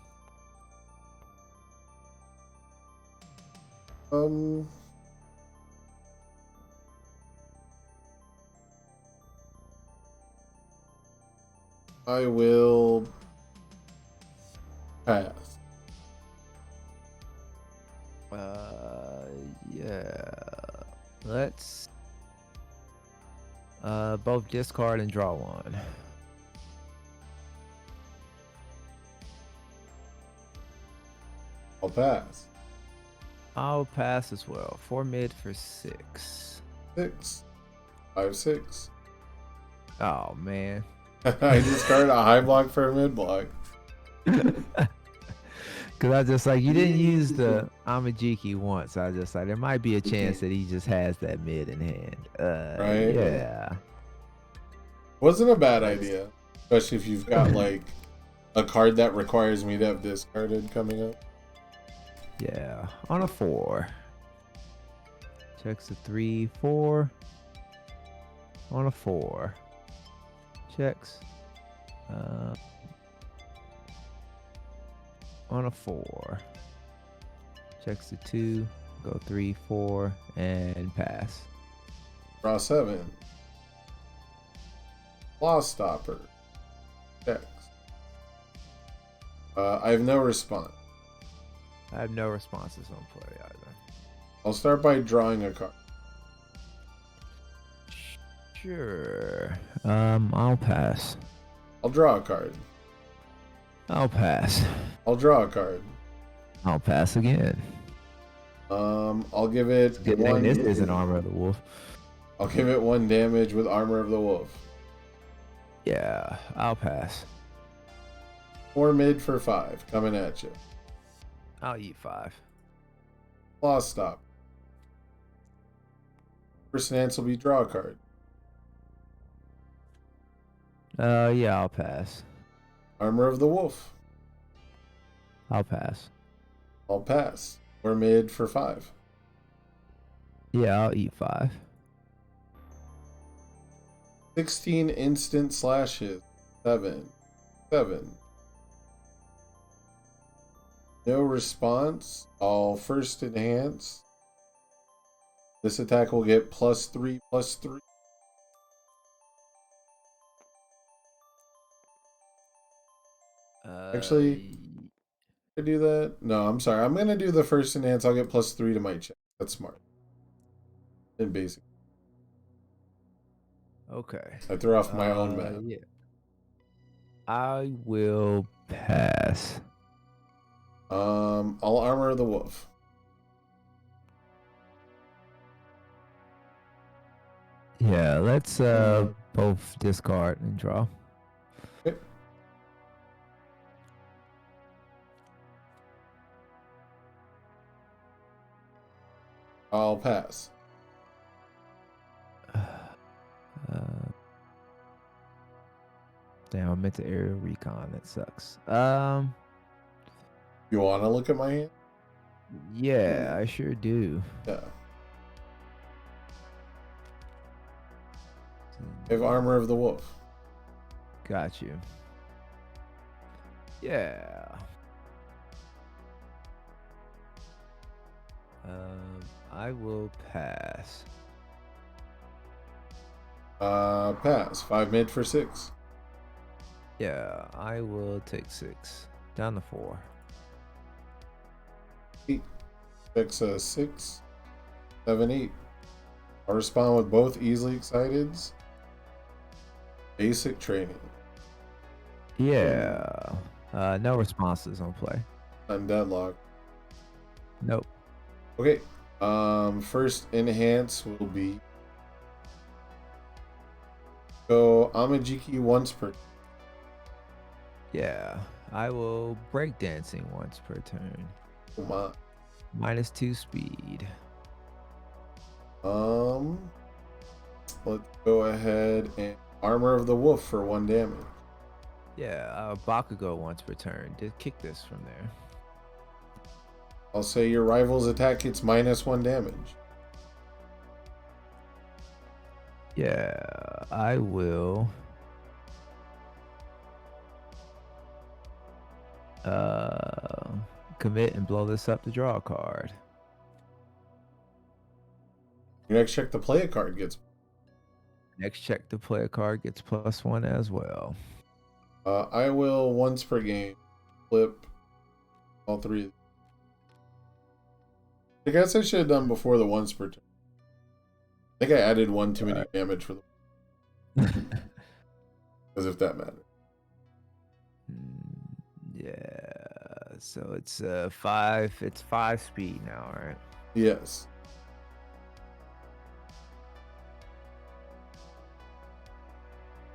I will pass. Yeah. Let's both discard and draw 1. I'll pass. I'll pass as well. 4 mid for 6. 6. 5, 6. Oh man. I discarded a high block for a mid block. Cause I just like, you didn't use the Amajiki once. I just like, there might be a chance that he just has that mid in hand. Right. Yeah. Wasn't a bad idea. Especially if you've got like a card that requires me to have discarded coming up. Yeah. On a 4. Checks a 3, 4. On a 4. Checks. On a 4. Checks the 2. Go 3, 4, and pass. Draw 7. Law Stopper. Checks. I have no response. I have no responses on play either. I'll start by drawing a card. Sure. I'll pass. I'll draw a card. I'll pass. I'll draw a card. I'll pass again. I'll give it Good thing one. this isn't Armor of the Wolf. I'll give it 1 damage with Armor of the Wolf. Yeah, I'll pass. 4 mid for 5, coming at you. I'll eat 5. Law Stop. First enhance will be draw a card. Yeah, I'll pass. Armor of the Wolf. I'll pass. I'll pass. 4 mid for 5. Yeah, I'll eat 5. 16 instant slashes. 7. 7. No response. I'll first enhance. This attack will get +3/+3. Actually, I do that? No, I'm sorry. I'm gonna do the first enhance. I'll get +3 to my check. That's smart. And basic. Okay. I threw off my own map. Yeah. I will pass. I'll Armor the Wolf. Yeah, let's both discard and draw. Okay. I'll pass. Damn, I meant to aerial recon. That sucks. You want to look at my hand? Yeah, I sure do. Yeah. I have Armor of the Wolf. Got you. Yeah. I will pass. Pass. 5 mid for 6. Yeah, I will take 6. Down to 4. 8. 6, 7, 8. I'll respond with both easily exciteds. Basic training. Yeah. No responses on play. Undeadlock. Nope. Okay. First enhance will be go Amajiki once per. Yeah. I will break dancing once per turn. Come on. -2 speed. Let's go ahead and Armor of the Wolf for 1 damage. Yeah, Bakugo once per turn. Just kick this from there. I'll say your rival's attack gets -1 damage. Yeah, I will. Commit and blow this up to draw a card. Your next check to play a card gets. Next check to play a card gets +1 as well. I will once per game flip all 3. I guess I should have done before the once per turn. I think I added 1 too many damage for the. As if that mattered. Yeah. So it's 5. It's 5 speed now, right? Yes.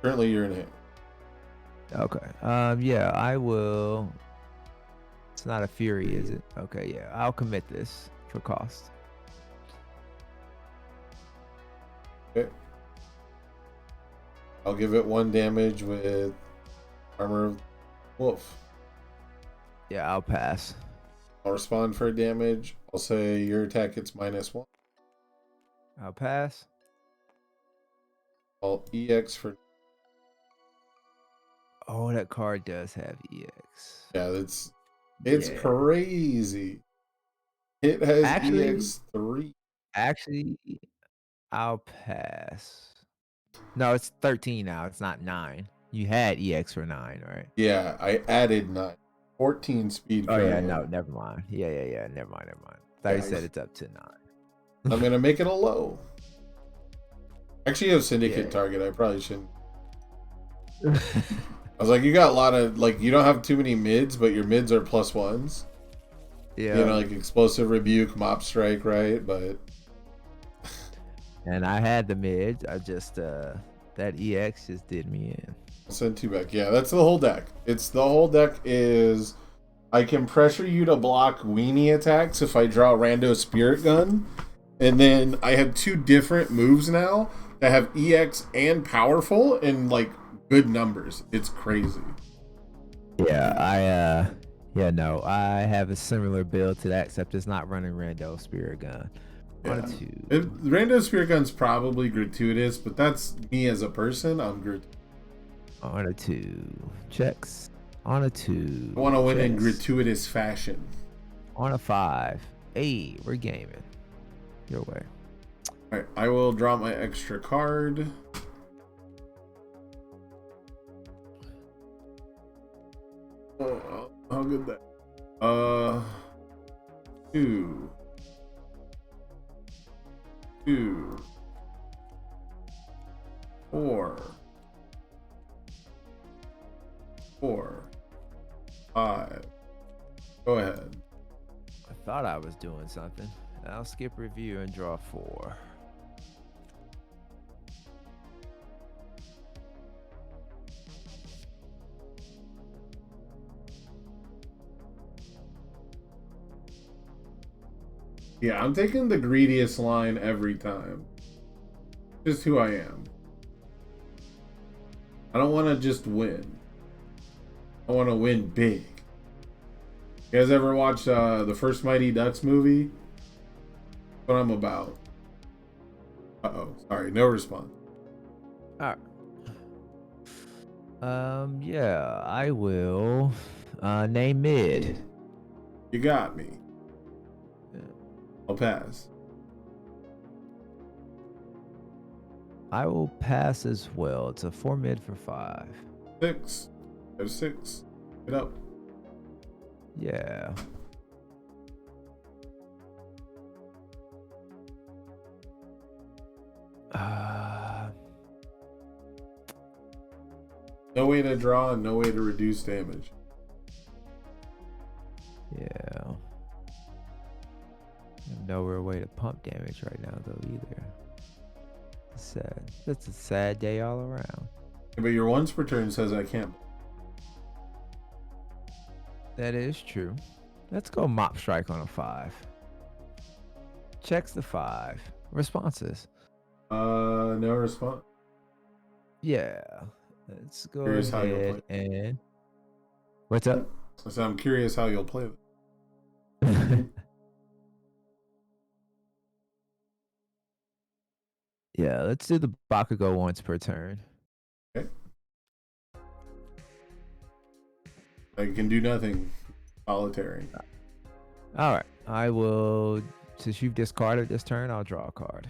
Currently, you're in hand. Okay. Yeah, I will. It's not a fury, is it? Okay, yeah. I'll commit this for cost. Okay. I'll give it 1 damage with Armor of Wolf. Yeah, I'll pass. I'll respond for damage. I'll say your attack gets -1. I'll pass. I'll EX for. Oh, that card does have EX. Yeah, it's Yeah. crazy. It has Actually- EX3. Actually, I'll pass. No, it's 13 now. It's not 9. You had EX for 9, right? Yeah, I added 9. 14 speed. Oh yeah, currently. no, never mind. Yeah. Never mind. Thought Yeah, you said it's up to 9. I'm gonna make it a low. Actually, I have Syndicate Yeah. target. I probably shouldn't. I was like, you got a lot of you don't have too many mids, but your mids are +1s. Yeah. You know, like Explosive Rebuke, Mop Strike, right? But And I had the mids. I just that EX just did me in. I'll send 2 back. Yeah, that's the whole deck. The whole deck is I can pressure you to block weenie attacks if I draw Rando Spirit Gun. And then I have 2 different moves now that have EX and powerful in good numbers. It's crazy. Yeah, I have a similar build to that, except it's not running Rando Spirit Gun. Yeah. 1 or 2. Rando Spirit Gun's probably gratuitous, but that's me as a person. I'm gratuitous. 1 or 2 checks. On a 2. I want to win in checks. gratuitous fashion. On a 5. Hey, we're gaming. Your way. Alright, I will draw my extra card. Oh, how good that. 2. 2. 4. 4. 5. Go ahead. I thought I was doing something. I'll skip review and draw 4. Yeah, I'm taking the greediest line every time. Just who I am. I don't want to just win. I want to win big. You guys ever watch the first Mighty Ducks movie? That's what I'm about. Uh-oh. Sorry, no response. Alright. Yeah, I will name mid. You got me. Yeah. I'll pass. I will pass as well. It's a 4 mid for 5. 6. I have 6. Get up. Yeah. No way to draw and no way to reduce damage. Yeah. No real way to pump damage right now, though, either. It's sad. It's a sad day all around. But your once per turn says I can't. That is true. Let's go Mop Strike on a 5. Checks the 5. Responses. No response. Yeah. Let's go Curious how you'll ahead and... What's up? So I'm curious how you'll play it. Yeah, let's do the Bakugo once per turn. Okay. I can do nothing. Solitary. All right. I will... Since you've discarded this turn, I'll draw a card.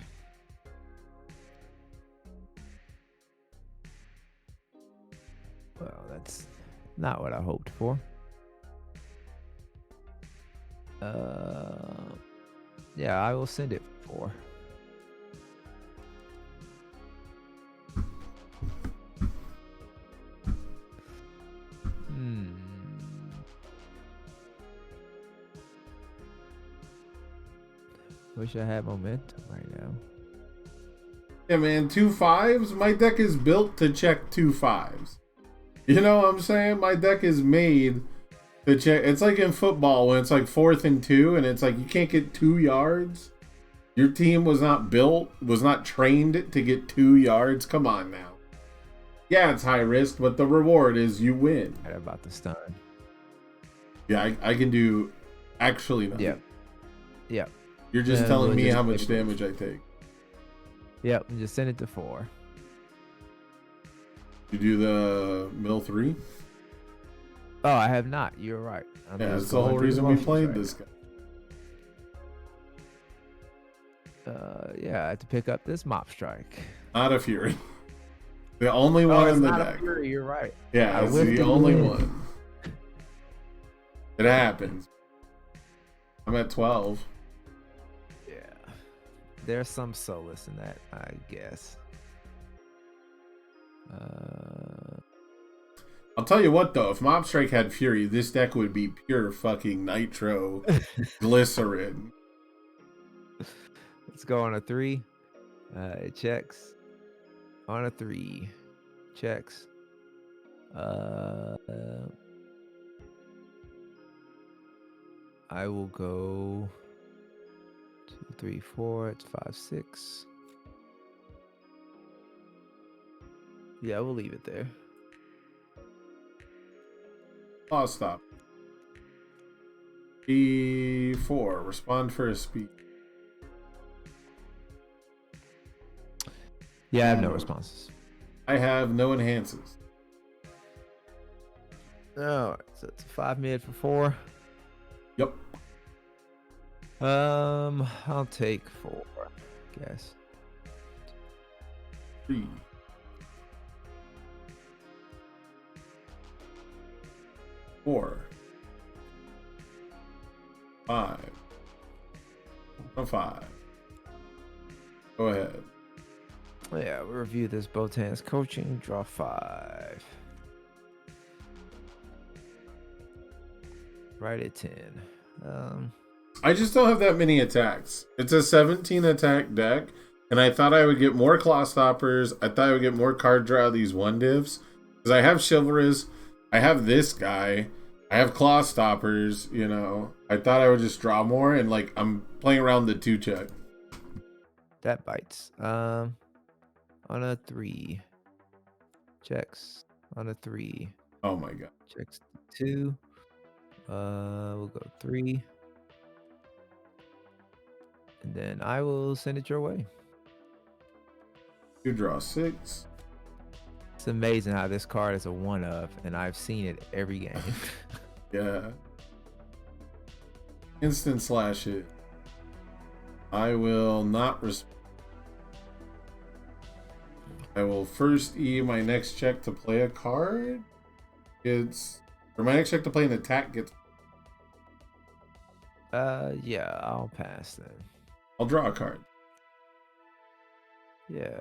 Well, that's not what I hoped for. Yeah, I will send it for. Wish I had momentum right now. Yeah, man, 2/5s. My deck is built to check 2/5s. You know what I'm saying? My deck is made to check. It's like in football when it's like 4th and 2, and it's like you can't get 2 yards. Your team was not trained to get 2 yards. Come on now. Yeah, it's high risk, but the reward is you win. Right about the stun. Yeah, I can do actually nothing. Yep. Yep. You're just Yeah, telling we'll me just how take much it. damage I take. Yep. Just send it to 4. You do the mill 3? Oh, I have not. You're right. I'm Yeah, just that's the going whole through the reason we motions played right this guy. Yeah, I had to pick up this mop strike. Not a Fury. The only one it's in the not deck. a fury. You're right. Yeah, I it's whiffed the it only in. one. It happens. I'm at 12. Yeah. There's some solace in that, I guess. I'll tell you what though, if Mob Strike had Fury, this deck would be pure fucking nitro glycerin. Let's go on a 3. It checks. On a 3. Checks. I will go 2, 3, 4. It's 5, 6. Yeah, we'll leave it there. Claw stop. E4. Respond for a speed. Yeah, I have no responses. I have no enhances. Alright, so it's a 5 mid for 4. Yep. I'll take 4. Guess. 3. 4. 5. 5. Go ahead. Yeah, we'll review this Botan's coaching. Draw 5. Right at 10. I just don't have that many attacks. It's a 17 attack deck, and I thought I would get more Claw Stoppers. I thought I would get more card draw of these 1-divs. Because I have Chivalrous, I have this guy, I have Claw Stoppers, you know. I thought I would just draw more, and like, I'm playing around the 2 check. That bites. On a 3. Checks. On a 3. Oh my god. Checks 2. We'll go 3. And then I will send it your way. You draw 6. It's amazing how this card is a 1-of, and I've seen it every game. Yeah. Instant slash it. I will not respond. I will first E my next check to play a card. Or my next check to play an attack gets. Yeah, I'll pass then. I'll draw a card. Yeah.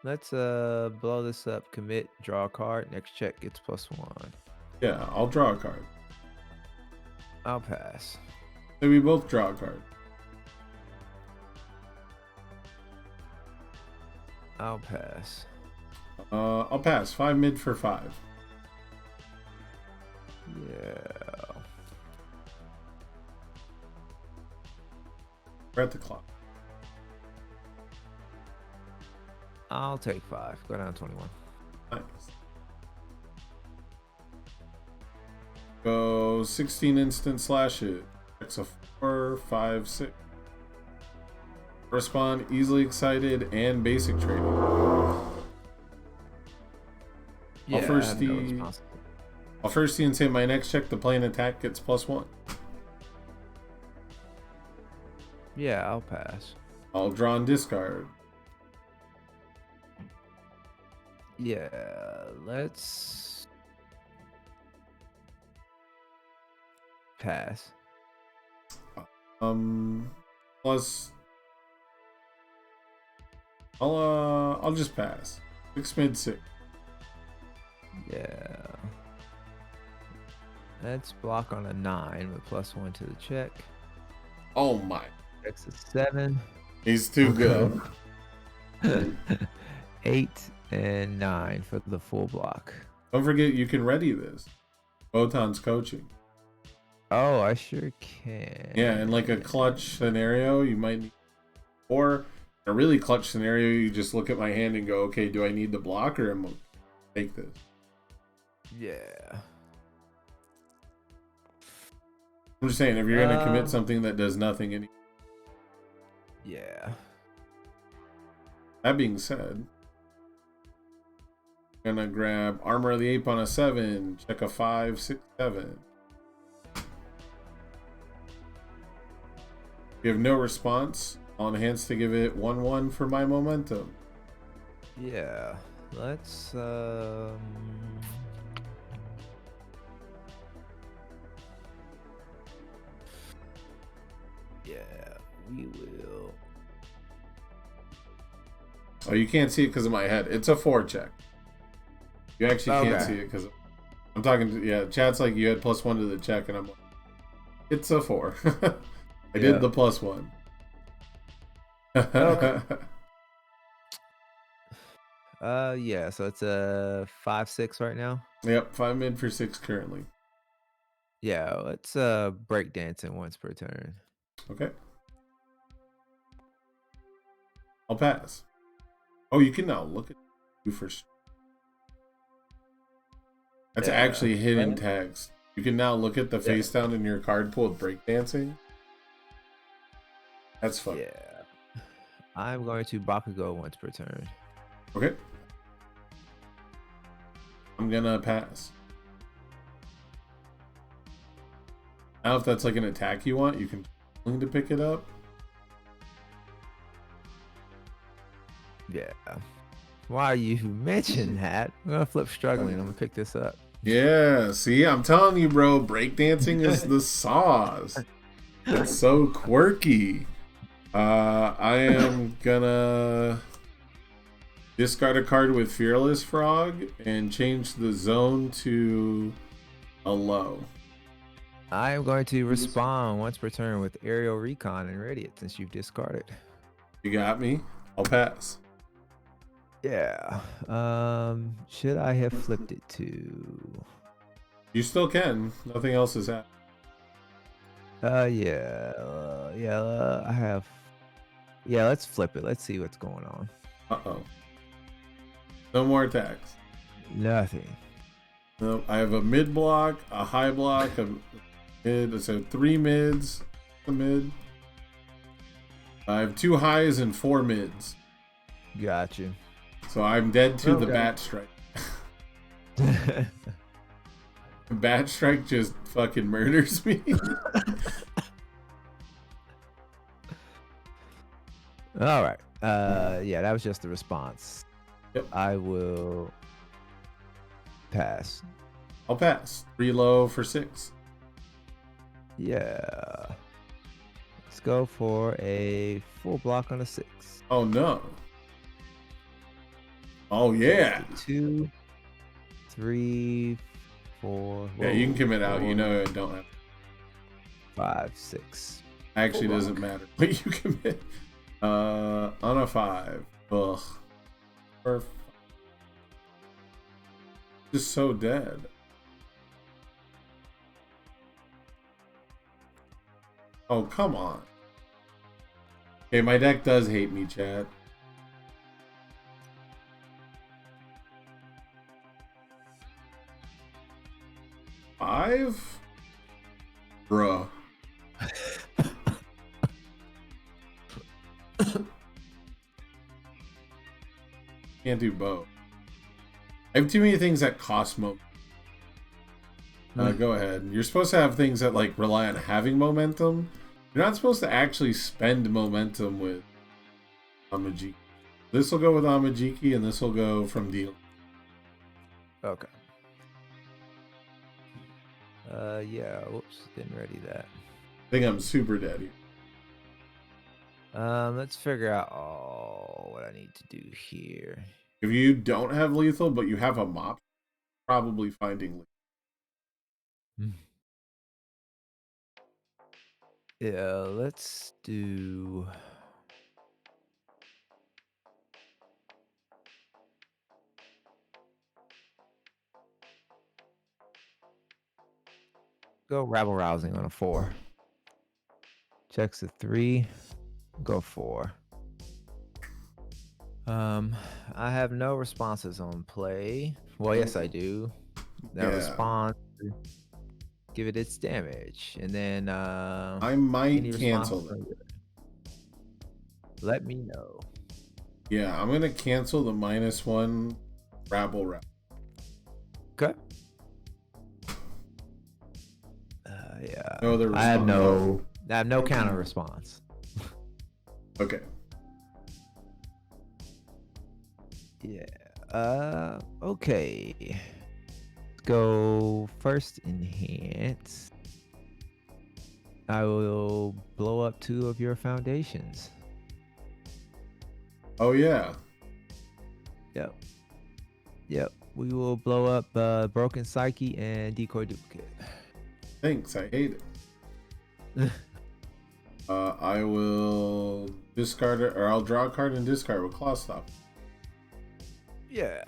Let's blow this up. Commit, draw a card. Next check gets +1. Yeah, I'll draw a card. I'll pass. So we both draw a card. I'll pass. I'll pass. 5 mid for 5. Yeah. We're at the clock. I'll take 5. Go down 21. Nice. Go 16 instant slash it. X a 4, 5, 6. Respond easily excited and basic trading. Yeah, first I have no the- response. I'll first see and say my next check to play an attack gets +1. Yeah, I'll pass. I'll draw and discard. Yeah, let's pass. Plus I'll just pass. 6 mid 6. Yeah. Let's block on a 9 with +1 to the check. Oh my X is 7. He's too good. 8 and 9 for the full block. Don't forget, you can ready this. Photon's coaching. Oh, I sure can. Yeah, in like a clutch scenario, you might need, or a really clutch scenario, you just look at my hand and go, okay, do I need the block or am I take this? Yeah. I'm just saying, if you're gonna commit something that does nothing, Yeah. that being said, gonna grab Armor of the Ape on a 7, check a 5, 6, 7. You have no response. I'll enhance to give it 1/1 for my momentum. Yeah. Let's yeah, we will. Oh, you can't see it because of my head. It's a 4 check. You actually can't Okay. see it because I'm talking to, yeah, chat's like you had +1 to the check, and I'm like, it's a 4. I did the +1. Okay. Yeah, so it's a 5-6 right now. Yep, 5 mid for 6 currently. Yeah, let's break dancing once per turn. Okay. I'll pass. Oh, you can now look at you first. That's Yeah. actually hidden Right. text. You can now look at the face down in your card pool with breakdancing. That's fun. Yeah. I'm going to Bakugo once per turn. Okay. I'm gonna pass. Now, if that's like an attack you want, you can willing to pick it up. Yeah. Why you mentioned that? I'm gonna flip struggling. I'm gonna pick this up. Yeah, see, I'm telling you, bro, breakdancing is the sauce. It's so quirky. I am gonna discard a card with Fearless Frog and change the zone to a low. I am going to respond once per turn with Aerial Recon and Radiant since you've discarded. You got me? I'll pass. Yeah. Should I have flipped it to? You still can. Nothing else has happened. Yeah. I have. Yeah, let's flip it. Let's see what's going on. Uh-oh. No more attacks. Nothing. Nope. I have a mid block, a high block, a mid. So 3 mids. A mid. I have 2 highs and 4 mids. Got you. So I'm dead to the Okay. bat strike. Bat strike just fucking murders me. All right. Yeah, that was just the response. Yep. I will pass. I'll pass. 3 low for 6. Yeah. Let's go for a full block on a 6. Oh no. Oh yeah. 2, 3, 4. Yeah, you can commit out. You 4, know I don't have. 5, 6. Actually, Full doesn't block. matter. But you commit. On a 5. Ugh. Or just so dead. Oh, come on. Okay, my deck does hate me, Chad. Five? Bruh. Can't do both. I have too many things that cost momentum. Go ahead. You're supposed to have things that like rely on having momentum. You're not supposed to actually spend momentum with Amajiki. This will go with Amajiki, and this will go from deal. Okay. Yeah. Whoops. Didn't ready that. I think I'm super dead here. Let's figure out what I need to do here. If you don't have lethal, but you have a mop, probably finding lethal. Yeah, let's do. Go rabble rousing on a 4. Checks a 3. Go 4. I have no responses on play. Well, yes, I do. That Yeah. response, give it its damage, and then I might any cancel response. that. Let me know. Yeah, I'm gonna cancel the -1 rabble rouse. Okay. Yeah. No other I have response. no counter response. Okay. Yeah. Okay. Go first enhance. I will blow up 2 of your foundations. Oh yeah. Yep. We will blow up Broken Psyche and Decoy Duplicate. Thanks. I hate it. I will discard it, or I'll draw a card and discard with Claw Stop. Yeah.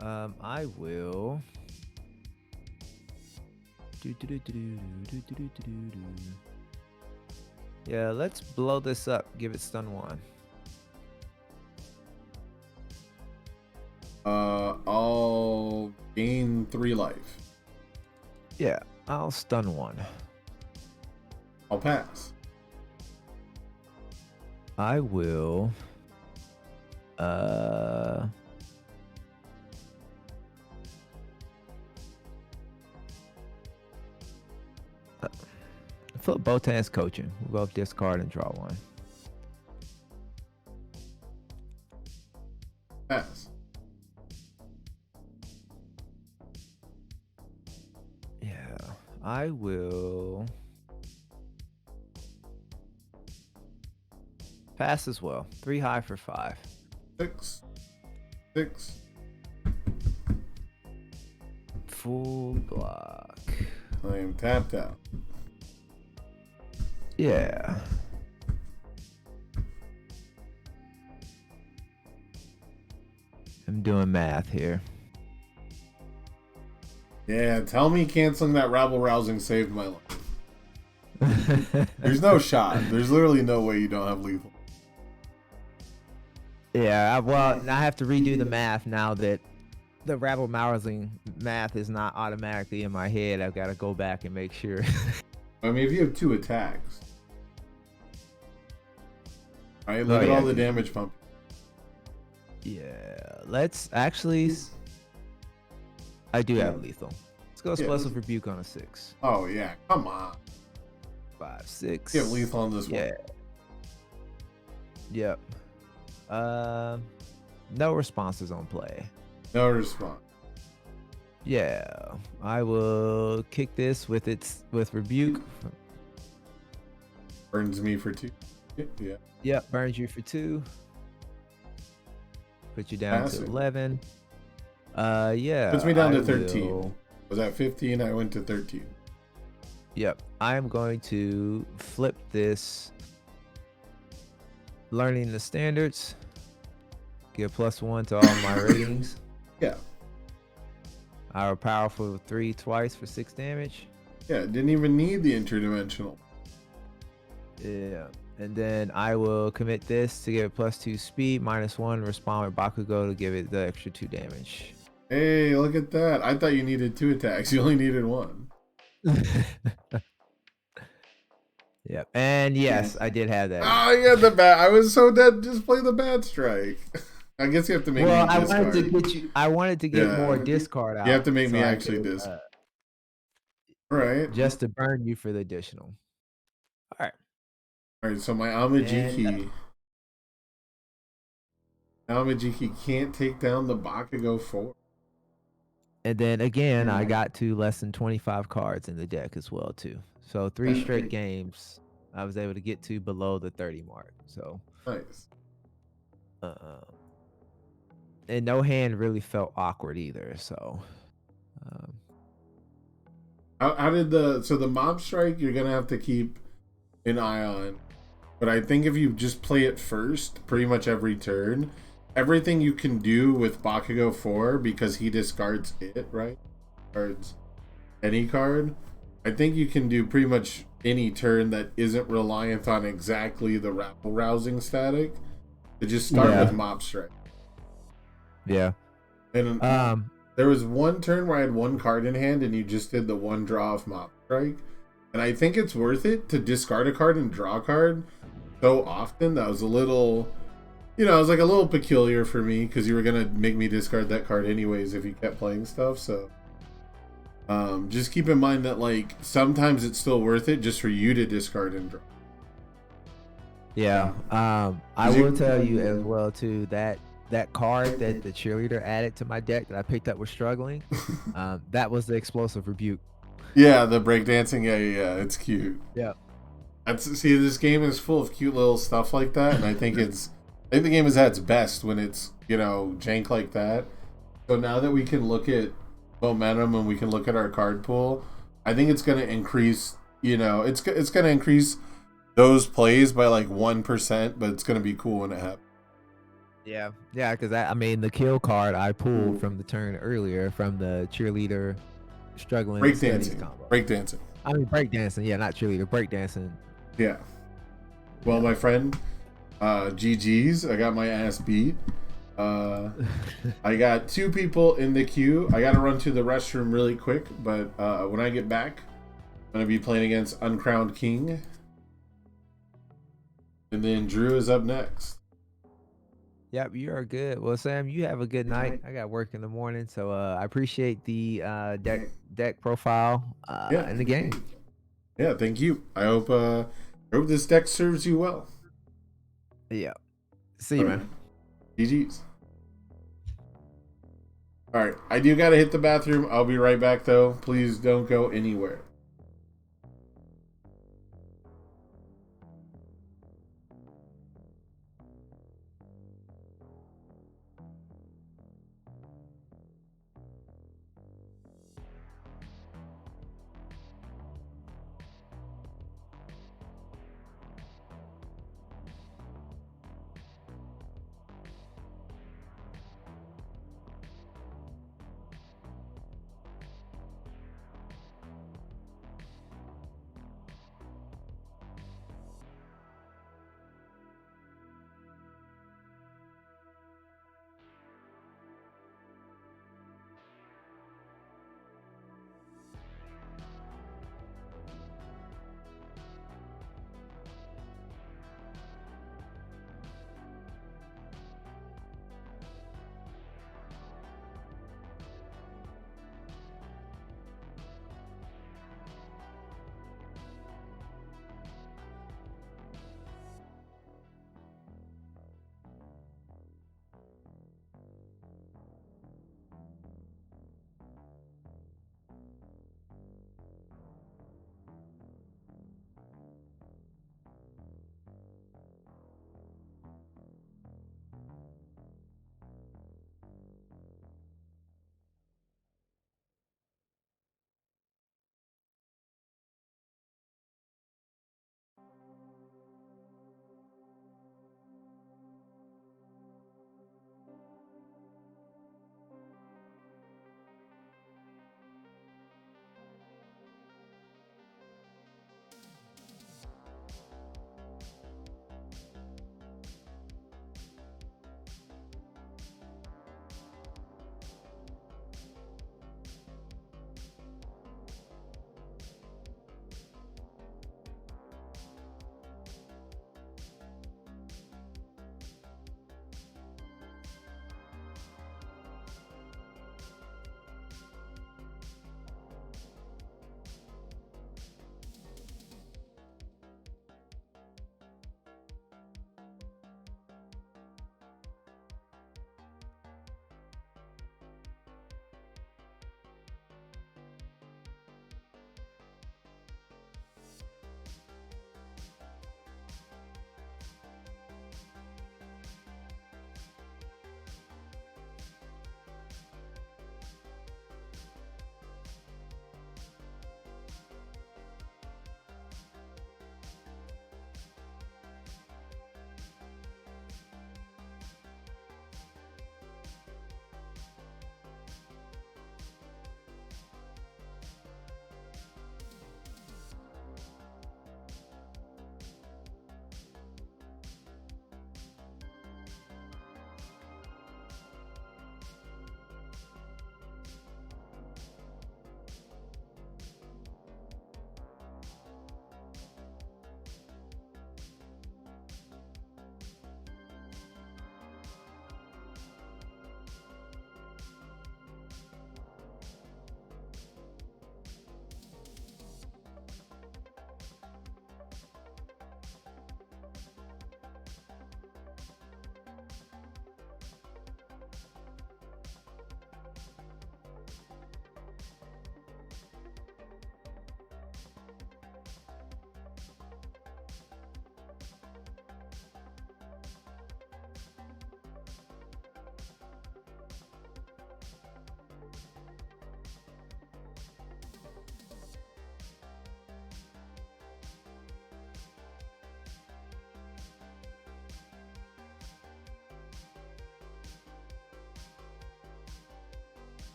I will. Yeah, let's blow this up. Give it stun 1. I'll gain 3 life. Yeah, I'll stun 1. I'll pass. I will. Flip Botan's coaching. We'll both discard and draw 1. Pass. Yeah, I will pass as well. 3 high for 5. 6. 6. Full block. I am tapped out. Yeah. I'm doing math here. Yeah, tell me canceling that rabble rousing saved my life. There's no shot. There's literally no way you don't have lethal. Yeah, well, I have to redo the math now that the rabble rousing math is not automatically in my head. I've got to go back and make sure. I mean, if you have 2 attacks. Alright, look Oh, at yeah, all the dude. damage pump. Yeah, let's actually. I do have lethal. Let's go explosive rebuke on a 6. Oh yeah, come on. 5, 6. You have lethal on this Yeah. one. Yep. No responses on play. No response. Yeah, I will kick this with rebuke. Burns me for 2. Yeah. Yep, burns you for 2. Put you down Passing. to 11. Yeah. Puts me down to I 13. will- Was at 15, I went to 13. Yep, I am going to flip this. Learning the standards. Give +1 to all my ratings. Yeah. Our powerful 3 twice for 6 damage. Yeah, didn't even need the interdimensional. Yeah. And then I will commit this to give it +2 speed, -1 respond with Bakugo to give it the extra 2 damage. Hey, look at that. I thought you needed 2 attacks. You only needed 1. Yep. And yes, I did have that. Oh, you had the bad. I was so dead. Just play the bad strike. I guess you have to make Well, me I discard. wanted to get you. I wanted to get Yeah. more discard out. You have to make so me I actually could, discard. Right. just to burn you for the additional. All right. All right. So my Amajiki. Amajiki can't take down the Bakugo 4. And then again, I got to less than 25 cards in the deck as well too. So 3 straight games, I was able to get to below the 30 mark. So, Nice. and no hand really felt awkward either. So, How did the mob strike? You're gonna have to keep an eye on, but I think if you just play it first, pretty much every turn, everything you can do with Bakugo 4 because he discards it, right? Cards any card. I think you can do pretty much any turn that isn't reliant on exactly the rabble rousing static. To just start Yeah. with mob strike. Yeah. And there was one turn where I had one card in hand and you just did the one draw of mob strike. And I think it's worth it to discard a card and draw a card so often. That was a little, it was like a little peculiar for me because you were going to make me discard that card anyways if you kept playing stuff. So just keep in mind that like sometimes it's still worth it just for you to discard and draw. Yeah. I will tell you as well too that card that the cheerleader added to my deck that I picked up was struggling. That was the explosive rebuke. Yeah, the breakdancing. Yeah, it's cute. Yeah. See, this game is full of cute little stuff like that, and I think the game is at its best when it's jank like that. So now that we can look at momentum and we can look at our card pool, I think it's going to increase. It's going to increase those plays by like 1%, but it's going to be cool when it happens. Yeah, because the kill card I pulled from the turn earlier from the cheerleader struggling Breakdancing. combo. Breakdancing. Yeah, not cheerleader, breakdancing. Yeah. Well, my friend, GG's. I got my ass beat. I got 2 people in the queue. I got to run to the restroom really quick, but when I get back, I'm going to be playing against Uncrowned King. And then Drew is up next. Yep, you are good. Well, Sam, you have a good night. I got work in the morning, so I appreciate the deck profile in the game. Yeah, thank you. I hope this deck serves you well. Yeah. See you, man. GG's. All right, I do got to hit the bathroom. I'll be right back, though. Please don't go anywhere.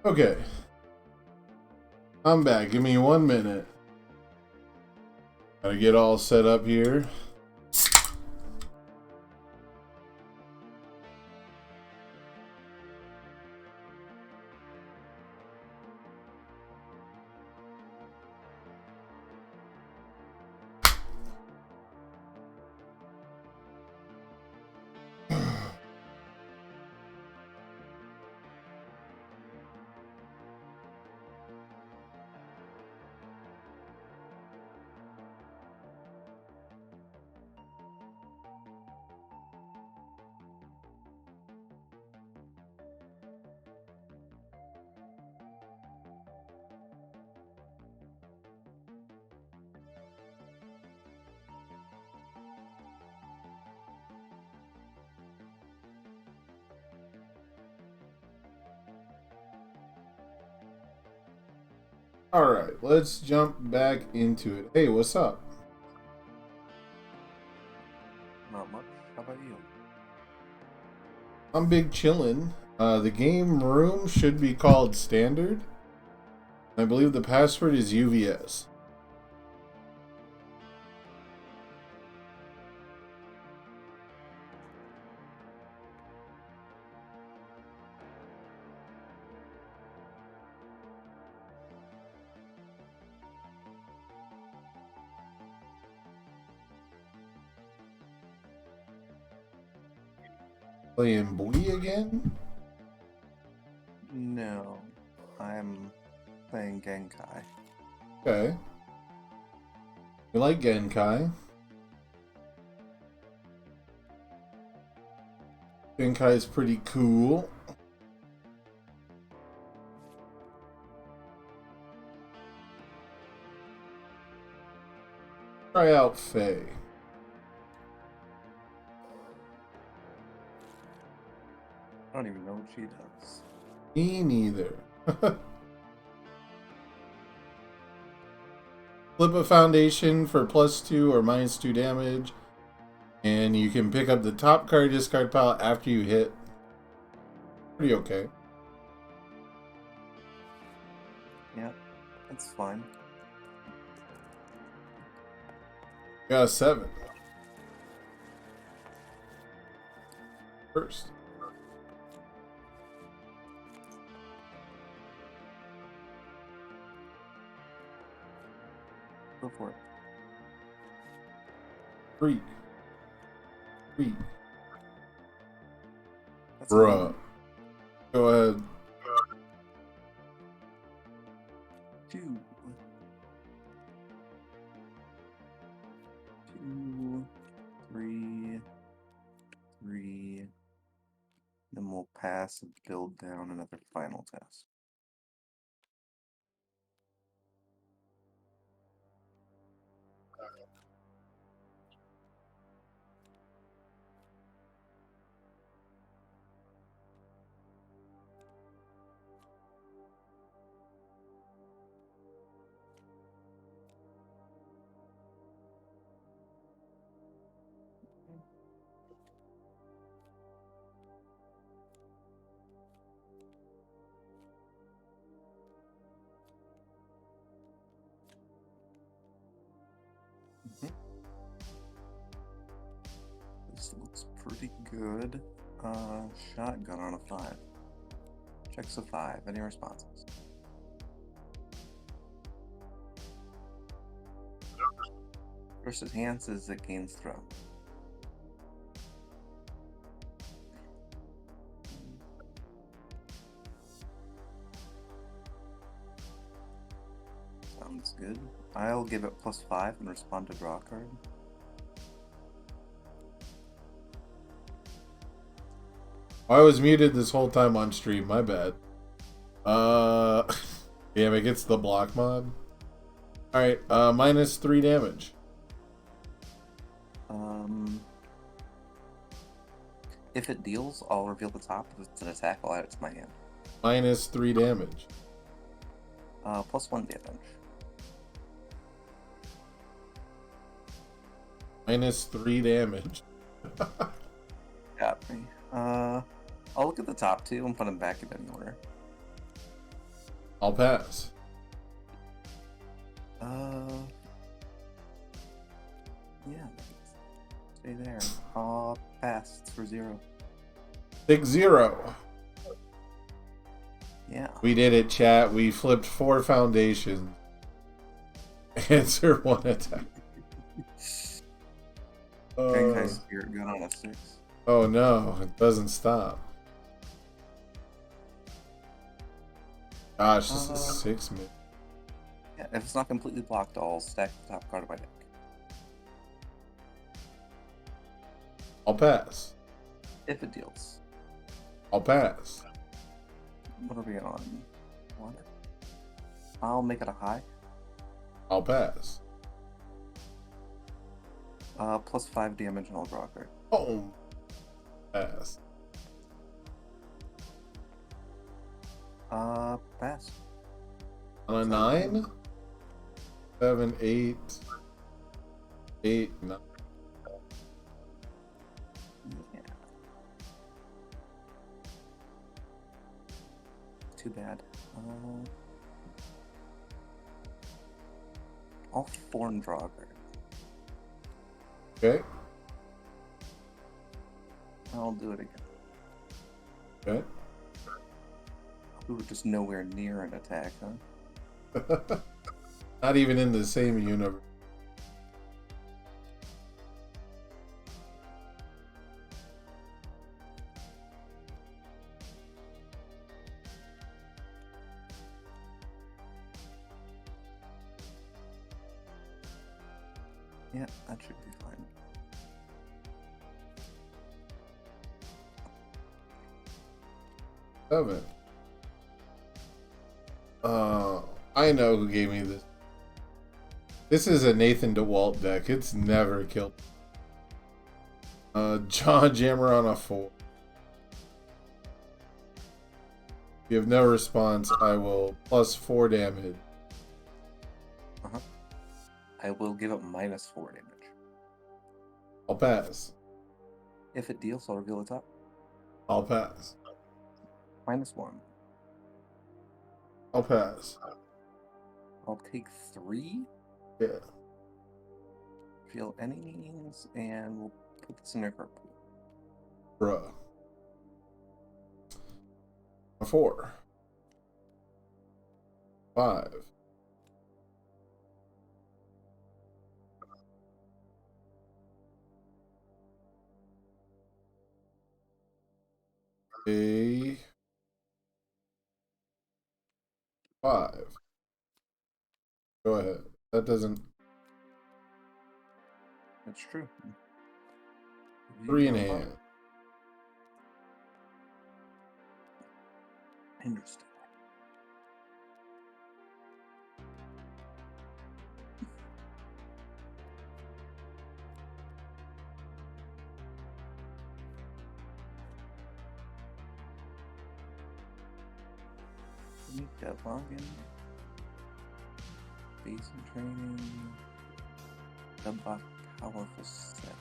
Okay. I'm back. Give me 1 minute. Gotta get all set up here. Alright, let's jump back into it. Hey, what's up? Not much. How about you? I'm big chillin'. The game room should be called Standard. I believe the password is UVS. Playing Booty again? No, I'm playing Genkai. Okay. You like Genkai? Genkai is pretty cool. Try out Faye. I don't even know what she does. Me neither. Flip a foundation for +2 or -2 damage. And you can pick up the top card discard pile after you hit. Pretty okay. Yeah, that's fine. Got a 7. First. Go for it. 3. That's Bruh. fine. Go ahead. 2. 2, 3, 3. Then we'll pass and build down another final test. This looks pretty good. Shotgun on a 5. Checks a 5. Any responses? Versus enhances it gains throw. Sounds good. I'll give it +5 and respond to draw card. I was muted this whole time on stream, my bad. Damn, it gets the block mod. Alright, -3 damage. If it deals, I'll reveal the top. If it's an attack, I'll add it to my hand. -3 damage. +1 damage. -3 damage. Got me. I'll look at the top two and put them back in any order. I'll pass. Yeah. Stay there. I'll pass. It's for 0. 6-0. Yeah. We did it, chat. We flipped 4 foundations. Answer 1 attack. Genkai Spirit got on a 6. Oh no, it doesn't stop. Gosh, this is 6 minutes. Yeah, if it's not completely blocked, I'll stack the top card of my deck. I'll pass. If it deals. I'll pass. What are we on? 1? I'll make it a high. I'll pass. Plus 5 damage and I'll draw a card. Oh, pass. Pass. On a 9? 7, 8. 8, 9. Yeah. Too bad. I'll form draw a card. Okay. I'll do it again. Okay. We were just nowhere near an attack, huh? Not even in the same universe. Yeah, that should be fine. Seven. I know who gave me this. This is a Nathan DeWalt deck. It's never killed. Jaw Jammer on a 4. If you have no response, I will plus 4 damage. I will give it minus 4 damage. I'll pass. If it deals, I'll reveal the top. I'll pass. Minus 1. I'll pass. I'll take 3. Yeah. Reveal enemies, and we'll put this in your card pool. Bruh. A 4. 5. A 5. Go ahead. That doesn't. That's true. 3 in hand. Interesting. Meet that login. Basic training. Dubbot powerful 7.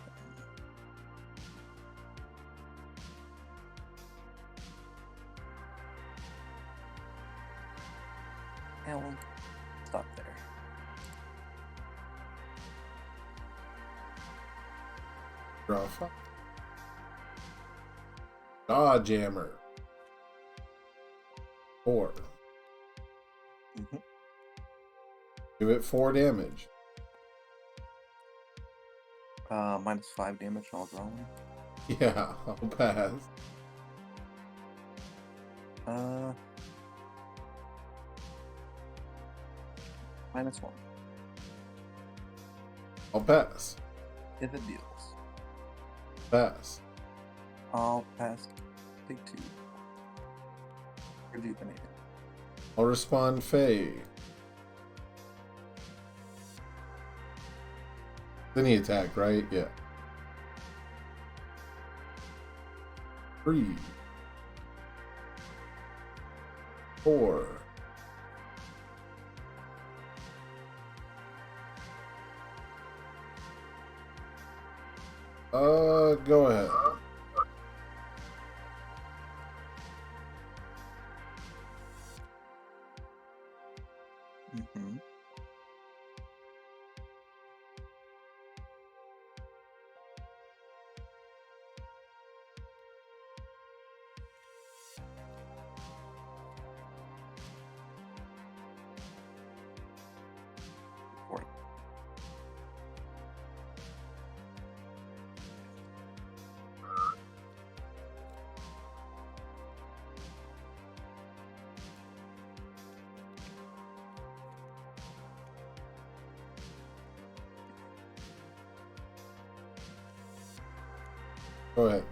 Yeah, we'll stop there. Draw 5. Jaw Jammer. 4. Mhm. Give it 4 damage. Minus 5 damage, and I'll draw one. Yeah, I'll pass. Minus 1. I'll pass. If it deals, Pass. I'll pass. Take 2. Rejuvenate it. I'll respond Faye. Then he attack, right? Yeah. 3. 4. Go ahead. Go ahead.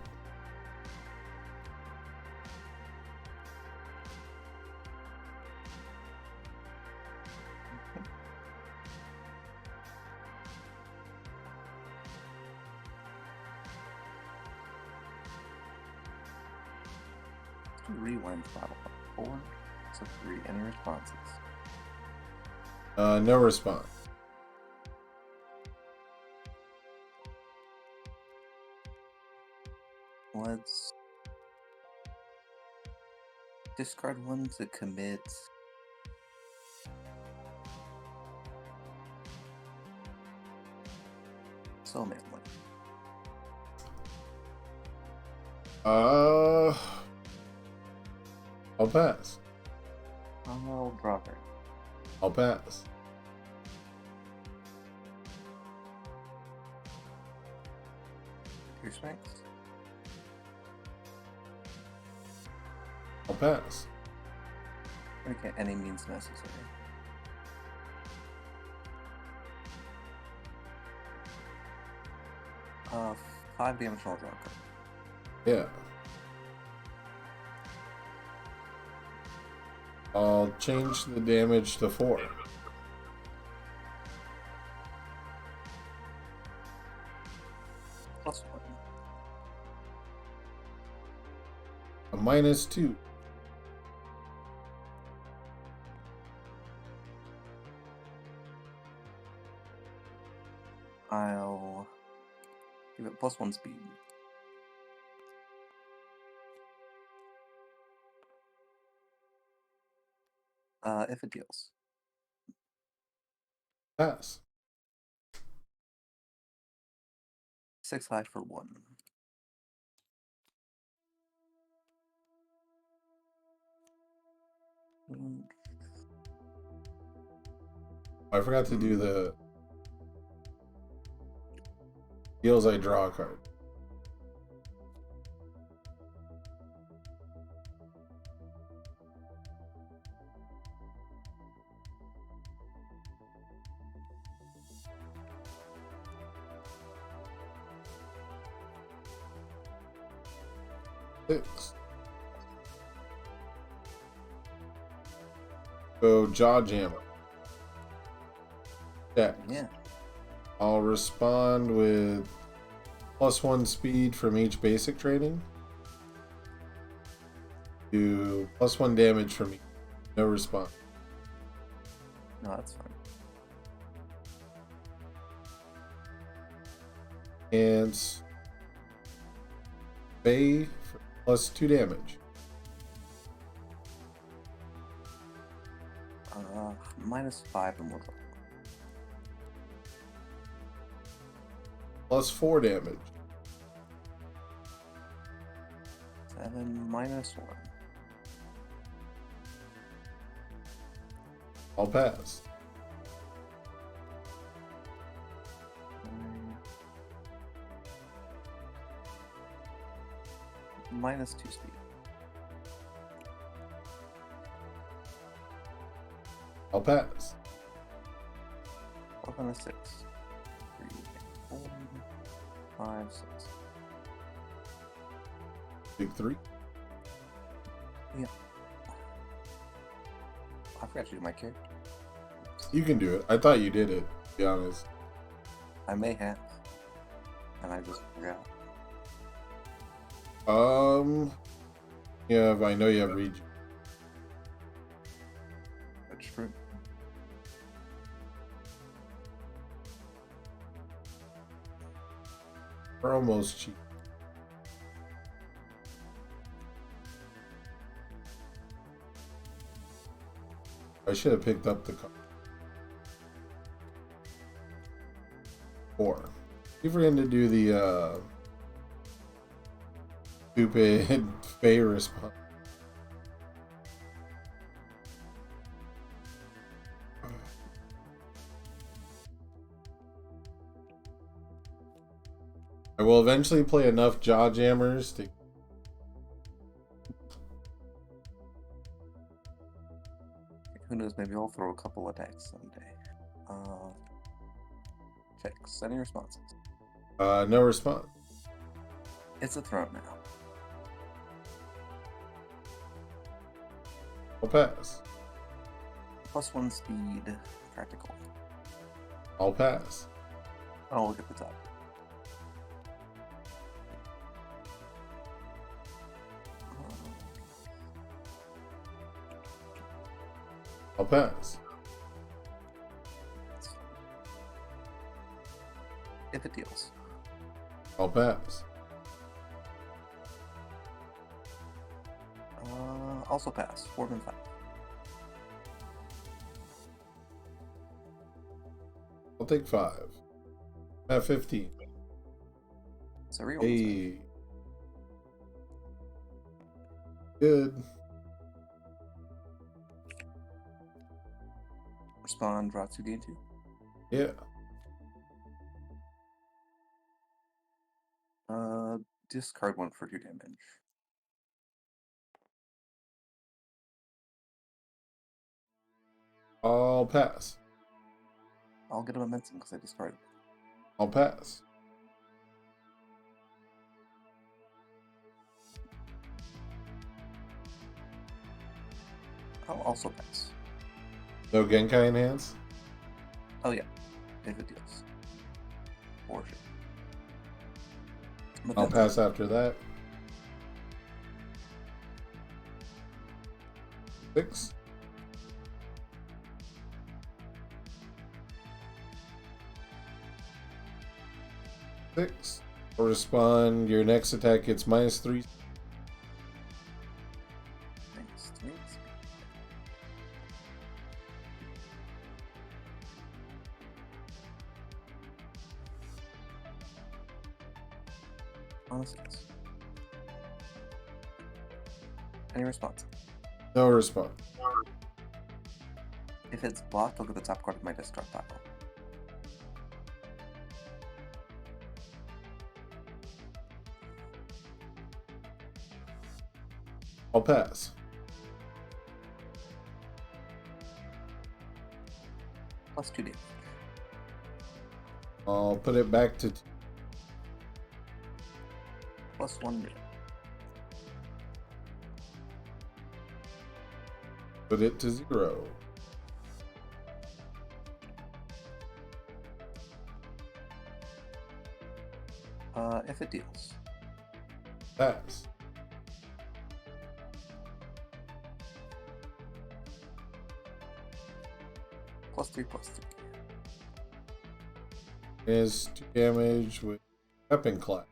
Rewind battle. 4. So 3. Any responses? No response. Let's discard one to commit. Soul Manling. I'll pass. I'll draw her. I'll pass. Pierce Max. I'll pass. Okay, any means necessary. Uh, 5 damage and I'll draw a card. Yeah. I'll change the damage to 4. +1. A -2. I'll give it +1 speed. If it deals. Pass. 6 high for 1. I forgot to do the deals. I draw a card. Six. Go Jaw Jammer. Check. Yeah. I'll respond with +1 speed from each basic training. Do +1 damage from each. No response. No, that's fine. And Bay for +2 damage. -5 and we'll go. +4 damage. 7 -1. I'll pass. -2 speed. I'll pass. 12 and a 6. 3, 4, 5, 6. Big 3. I forgot to do my character. You can do it. I thought you did it, to be honest. I may have. And I just forgot. I know you have Regen. That's true. We're almost cheap. I should have picked up the card. 4. You forgetting to do the stupid Fey response. I will eventually play enough Jaw Jammers to. Who knows, maybe I'll throw a couple of decks someday. Checks. Any responses? No response. It's a throat now. I'll pass. +1 speed, practical. I'll pass. Oh, look at the top. I'll pass. If it deals. I'll pass. Also pass. 4 and 5. I'll take 5. At 15. So reroll. Hey. Good. Respond, draw 2, gain 2. Yeah. Discard 1 for 2 damage. I'll pass. I'll get a momentum because I discarded. I'll pass. I'll also pass. No Genkai enhance? Oh yeah, if it deals. For sure. But I'll that's- pass after that. 6. Six. I'll respond. Your next attack gets -3. Thanks. Thanks. On 6. Any response? No response. If it's blocked, I'll get the top card of my discard pile. I'll pass. +2 damage. I'll put it back to +1 damage. put it to 0. If it deals. Pass. +3/+3. Is 2 damage with weapon class.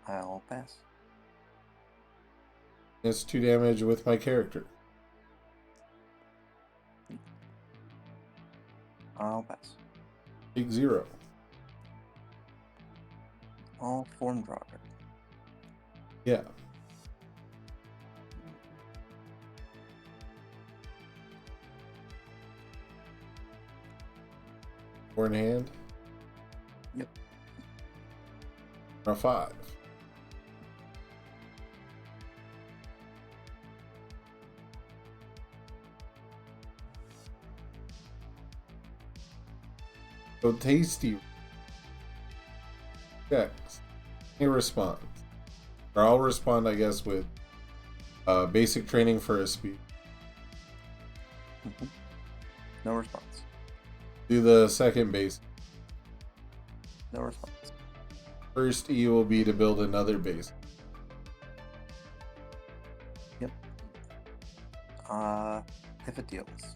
I'll pass. It's 2 damage with my character. I'll pass. Take 0. All form draw. Yeah. Four in hand. Yep. A 5. So tasty. Checks. Any response? Or I'll respond, I guess, with basic training for a speed. No response. Do the second base. No response. First E will be to build another base. If it deals.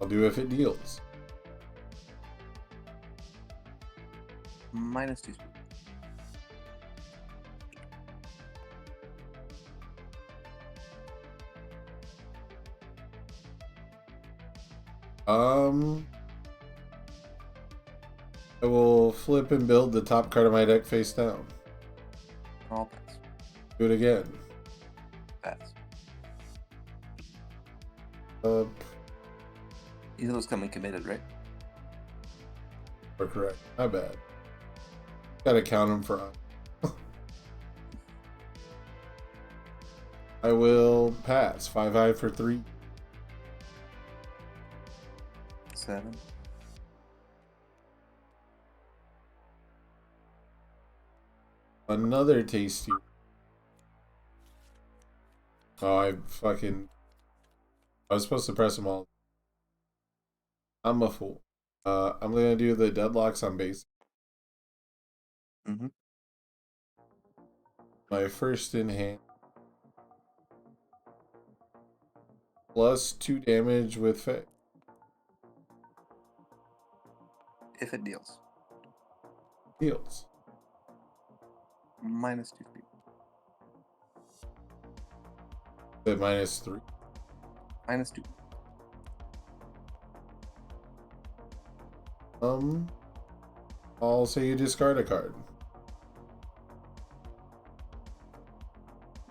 I'll do if it deals. -2 speed. I will flip and build the top card of my deck face down. I'll pass. Do it again. Pass. Up Either of those coming committed, right? or correct. My bad. Gotta count them for. I will pass. 5 high for 3. 7. another tasty. Oh, I was supposed to press them all. I'm a fool. I'm gonna do the deadlocks on base. Mm-hmm. My first in hand. Plus 2 damage with Fae. If it deals. Heals. Minus 2 speed. At minus 3. Minus 2. I'll say you discard a card.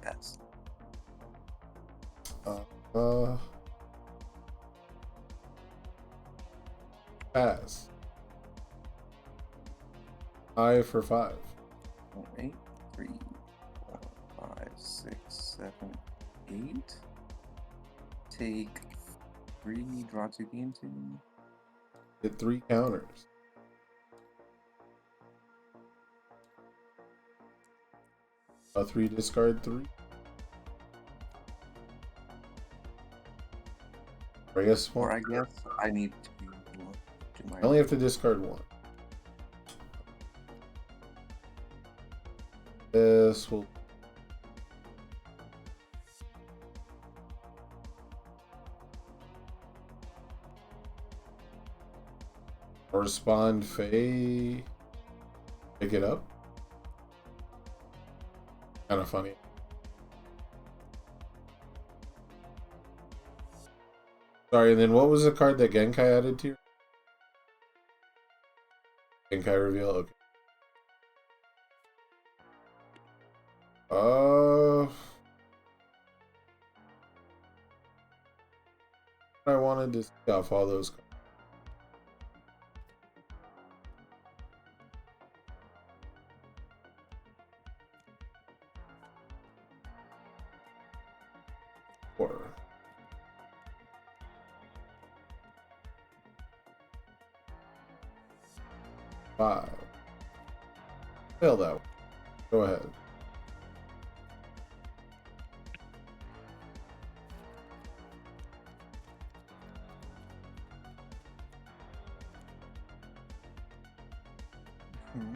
Pass. Pass. 5 for 5. 8, 3, 4, 5, 6, 7, 8. Take 3, draw 2 gain 2. Hit 3 counters. A 3, discard 3. Or I guess Or one. I guess I need to do my. I only have to discard 1. This will. Respond Fae. Pick it up. Kind of funny. Sorry, and then what was the card that Genkai added to your Genkai reveal? Okay. I wanted to see off all those cards. Four. Five. Fail that one. Go ahead. Hmm.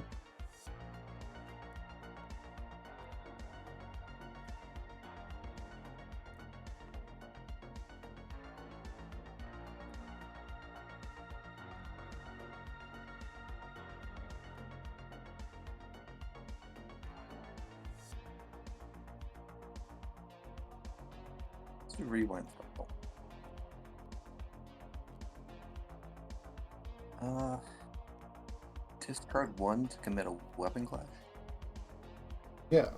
Let's do rewind cycle. Discard 1 to commit a weapon clash. Yeah.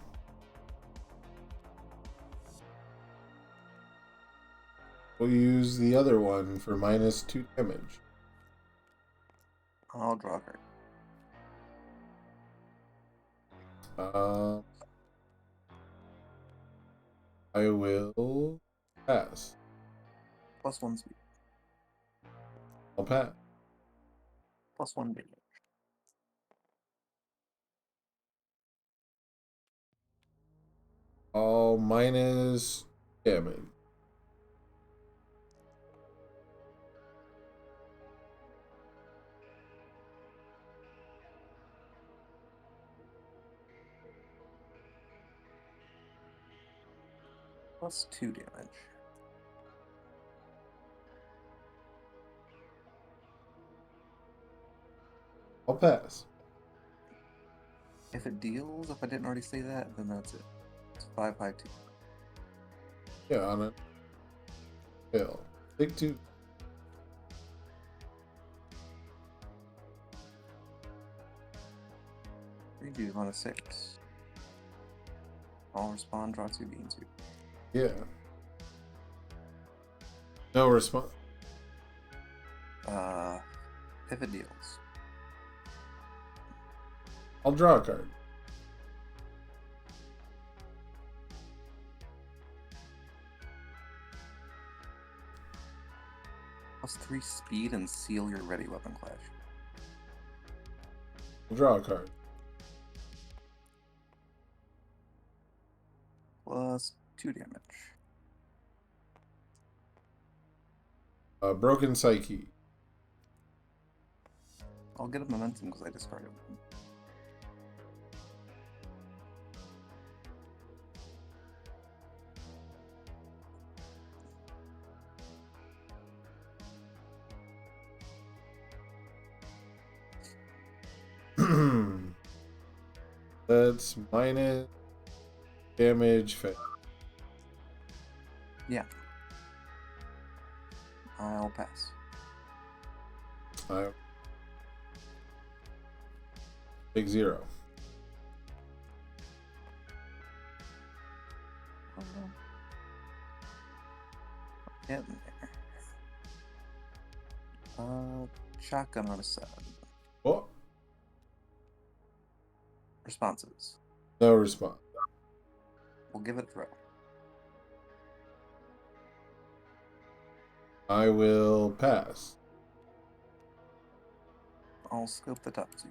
We'll use the other one for minus 2 damage. I'll draw a card. I will pass. Plus 1 speed. I'll pass. Plus 1 damage. All minus damage. Plus 2 damage. I'll pass. If it deals, if I didn't already say that, then that's it. It's 5, 5, 2. Yeah, on it. Fail. Take 2. Redo on a 6. I'll respond, draw 2, gain 2. Yeah. No response. If it deals. I'll draw a card. Plus 3 speed and seal your ready weapon clash. I'll draw a card. plus 2 damage. Broken Psyche. I'll get a momentum because I discarded one. That's minus damage. Yeah. I'll pass. Big 0. Getting there. Shotgun on a 7. Oh, Responses. no response. We'll give it a throw. I will pass. I'll scope the top 2.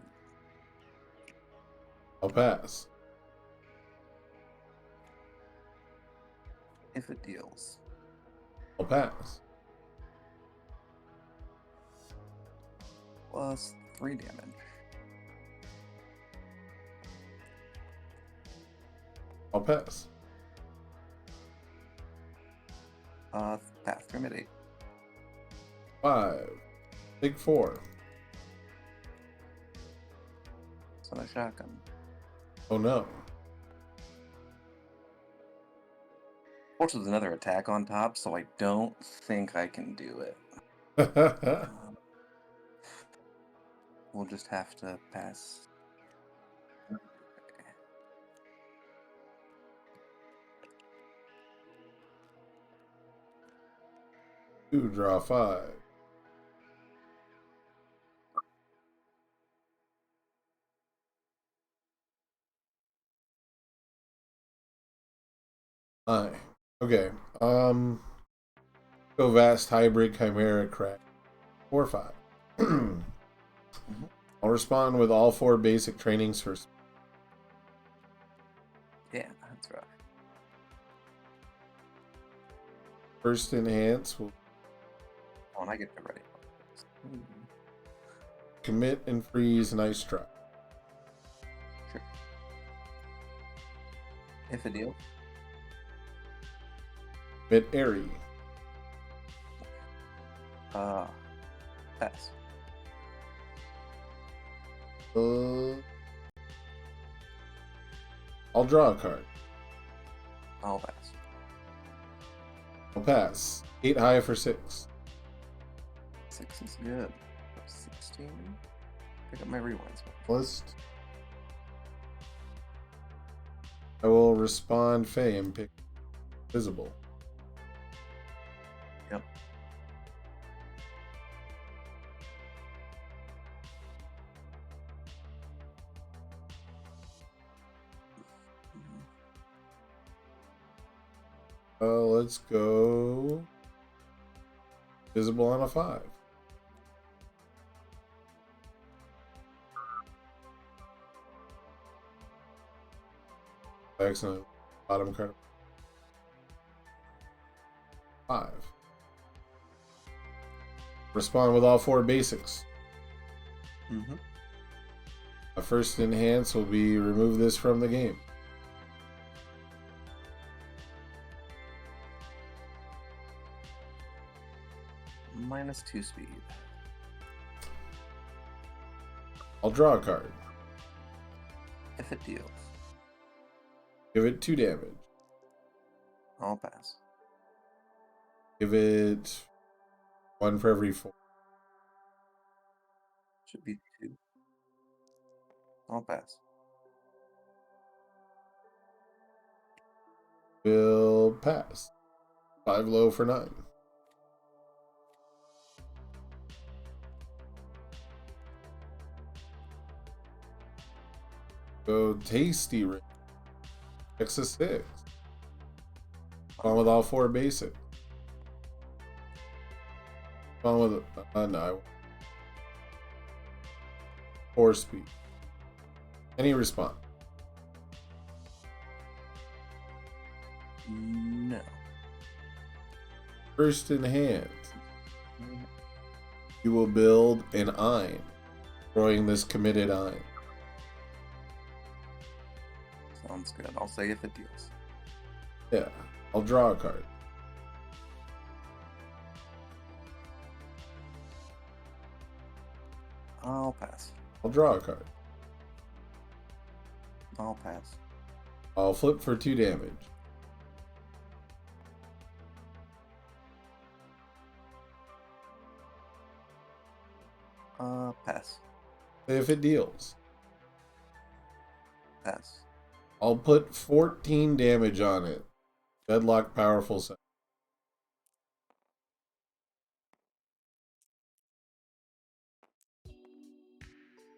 I'll pass. If it deals. I'll pass. Plus 3 damage. I'll pass. Path through mid 8. 5. Big 4. So no shotgun. Oh no. Fortunately, there's another attack on top, so I don't think I can do it. We'll just have to pass. Two, draw 5. Okay. Go Vast Hybrid Chimera Crack. 4/5. I'll respond with all 4 basic trainings first. Yeah, that's rough. First enhance will Oh, and I get to ready. commit and freeze and ice trap. Sure. If a deal. Commit airy. Pass. I'll draw a card. I'll pass. I'll pass. 8 high for 6. 6 is good. 16. Pick up my rewinds. List. I will respond Fey and pick visible. Yep. Let's go visible on a 5. Excellent. Bottom card. 5. Respond with all 4 basics. Mm-hmm. A first enhance will be remove this from the game. -2 speed. I'll draw a card. If it deals. Give it 2 damage. I'll pass. Give it 1 for every 4. Should be 2. I'll pass. Will pass. 5 low for 9. Go tasty ring. X is 6. On with all 4 basic. On with no. 4 speed. Any response? No. First in hand, you will build an Ein, throwing this committed Ein. Sounds good. I'll say if it deals. Yeah, I'll draw a card. I'll pass. I'll draw a card. I'll pass. I'll flip for 2 damage. Pass. If it deals, Pass. I'll put 14 damage on it. Deadlock powerful set.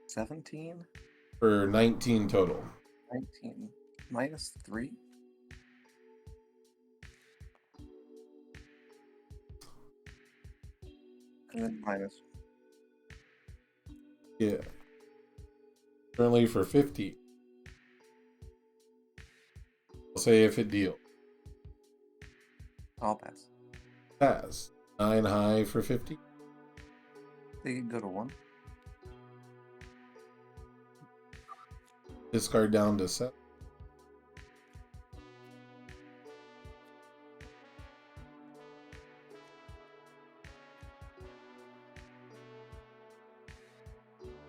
17? For 19 total. 19. Minus 3? And then minus. Yeah. Currently for 50. I'll say if it deals. I'll pass. Pass. 9 high for 50. They can go to 1. Discard down to 7.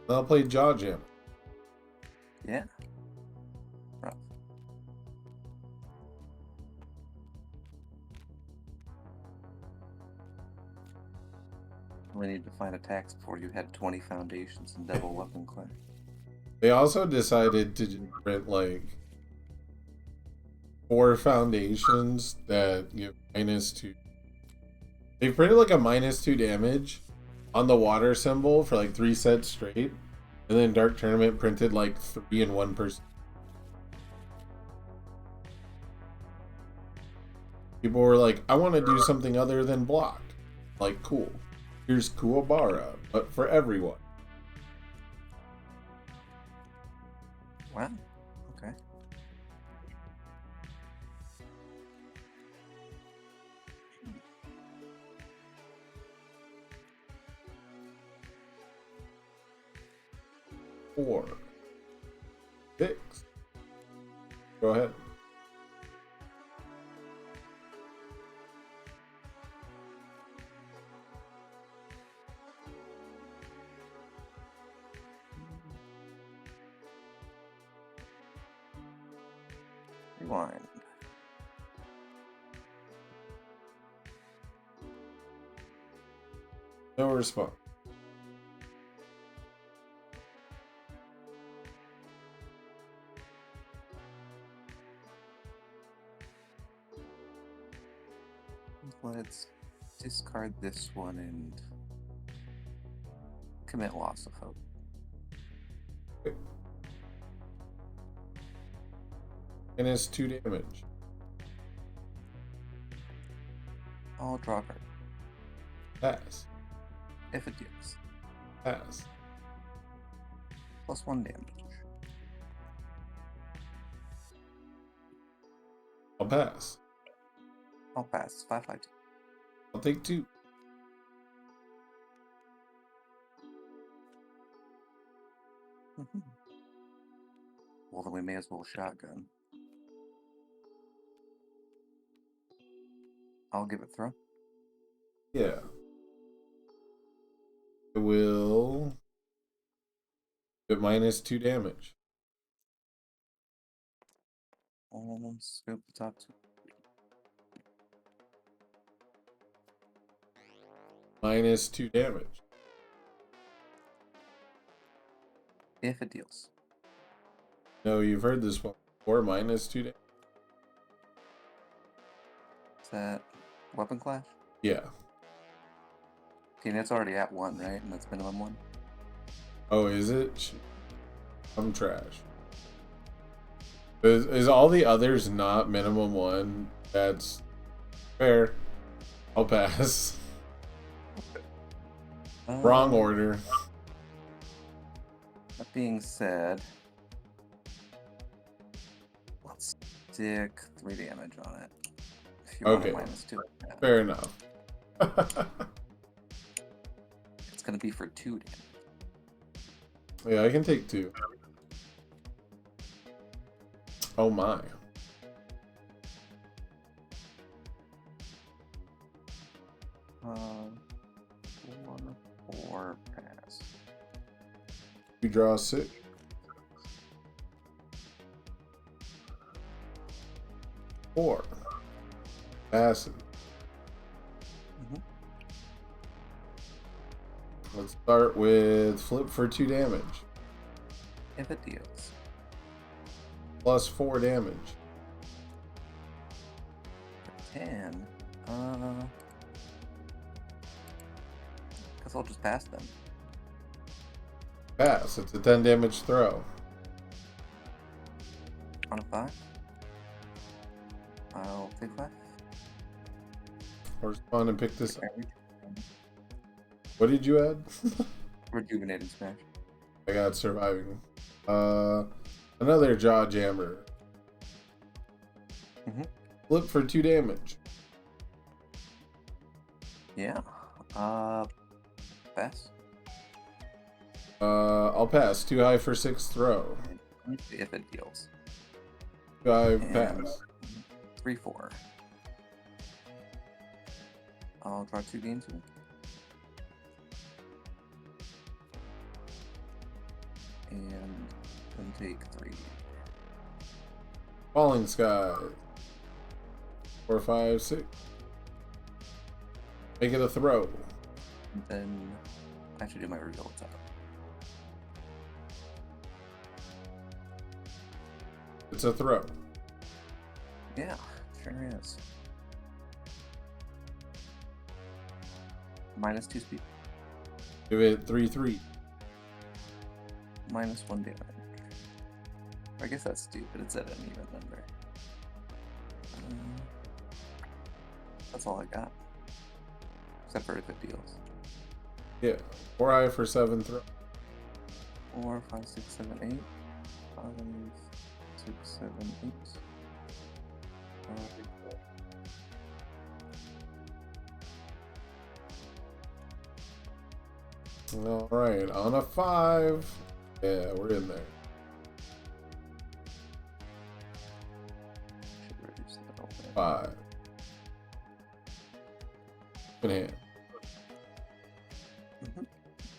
I'll play Jaw Jam. Yeah. Rough. We need to find attacks before you had 20 foundations and double weapon class. They also decided to print like 4 foundations that give -2. They printed like a -2 damage on the water symbol for like 3 sets straight, and then Dark Tournament printed like 3 and 1%. People were like, I want to do something other than block. Like, cool. Here's Kuwabara, but for everyone. Wow. Okay. Four. 6. Go ahead. Rewind. No response. Let's discard this one and commit loss of hope. -2 damage. I'll draw a card. Pass. If it deals. Pass. Plus 1 damage. I'll pass. I'll pass. 5/5. I'll take 2. Well, then we may as well shotgun. I'll give it throw. Yeah. I will get -2 damage. Scoop the top 2. -2 damage. If it deals. No, you've heard this one before. -2 damage. Is that weapon clash? Yeah. Okay, that's already at 1, right? And that's minimum 1. Oh, is it? Shoot. I'm trash. Is all the others not minimum 1? That's fair. I'll pass. Wrong order. That being said, let's stick 3 damage on it. if you want Okay. a -2. Yeah. Fair enough. It's gonna be for 2 damage. Yeah, I can take 2. Oh my. Uh, 4 pass. You draw 6. Four. Acid. Mhm. Let's start with flip for 2 damage. If it deals. Plus 4 damage. 10. Guess I'll just pass them. Pass. It's a 10 damage throw. On a 5. I'll take 5. Respond and pick this up. Damage. What did you add? Rejuvenated smash. I got surviving. Another jaw jammer. Mhm. Flip for 2 damage. Yeah. Pass. I'll pass. Too high for 6 throw. If it deals. Too high And pass. 3, 4. I'll draw 2 gains. And then take 3. Falling sky. 4, 5, 6. Make it a throw. And then I should do my reveal attack. It's a throw. Yeah, sure is. -2 speed. Give it 3, 3. -1 damage. I guess that's stupid. It's at an even number. That's all I got. Except for if it deals. Yeah. 4 high for 7 throw. 4, 5, 6, 7, 8. 5, 6, 7, 8. Alright, on a 5. Yeah, we're in there. Should reduce that a little bit. 5. Good hand.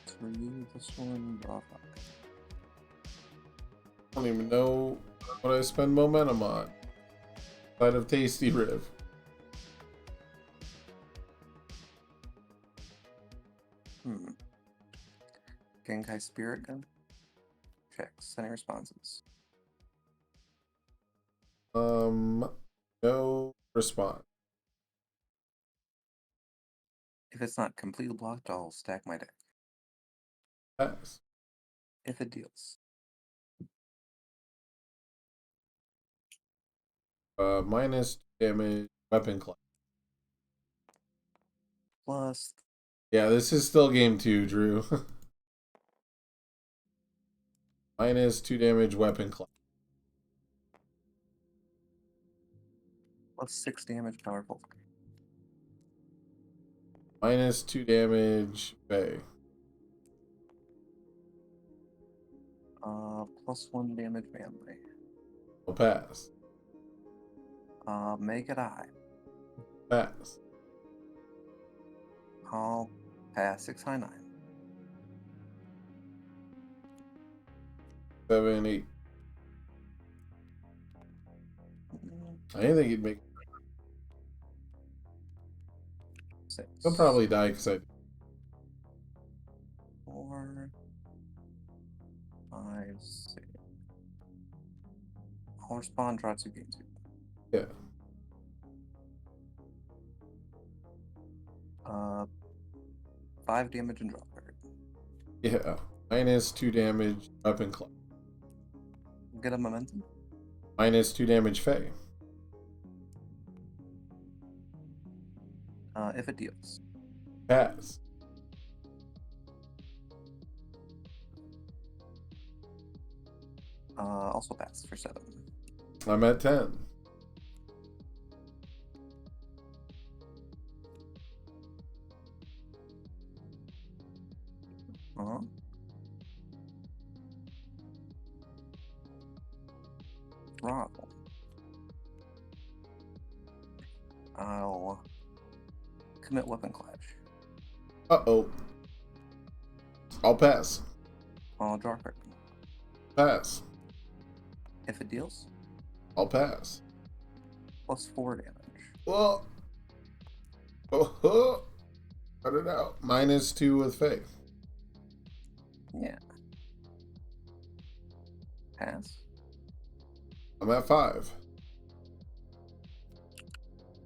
So you this one, draw 5. I don't even know what I spend momentum on. Side of Tasty Riv. Genkai Spirit Gun. Checks. Sending responses. No response. If it's not completely blocked, I'll stack my deck. Pass. If it deals. Minus damage weapon class. Plus, Yeah, this is still game 2, Drew. Minus 2 damage weapon class. plus 6 damage powerful. Minus 2 damage Bay. Plus 1 damage melee. I'll pass. Make it high. Pass. I'll pass 6 high 9. 7, 8. I didn't think he'd make. 6. He'll probably die because I. 4, 5, 6. I'll respond, draw 2 gains. Yeah. 5 damage and draw card. Yeah. Minus 2 damage weapon class. Get a momentum. Minus 2 damage Fey. If it deals. Pass. Also pass for 7. I'm at 10. Uh-huh. Throttle. I'll commit weapon clash. Uh-oh. I'll pass. I'll draw a card. Pass. If it deals, I'll pass. +4 damage. Well, oh, cut it out. -2 with faith. Yeah. Pass. I'm at 5.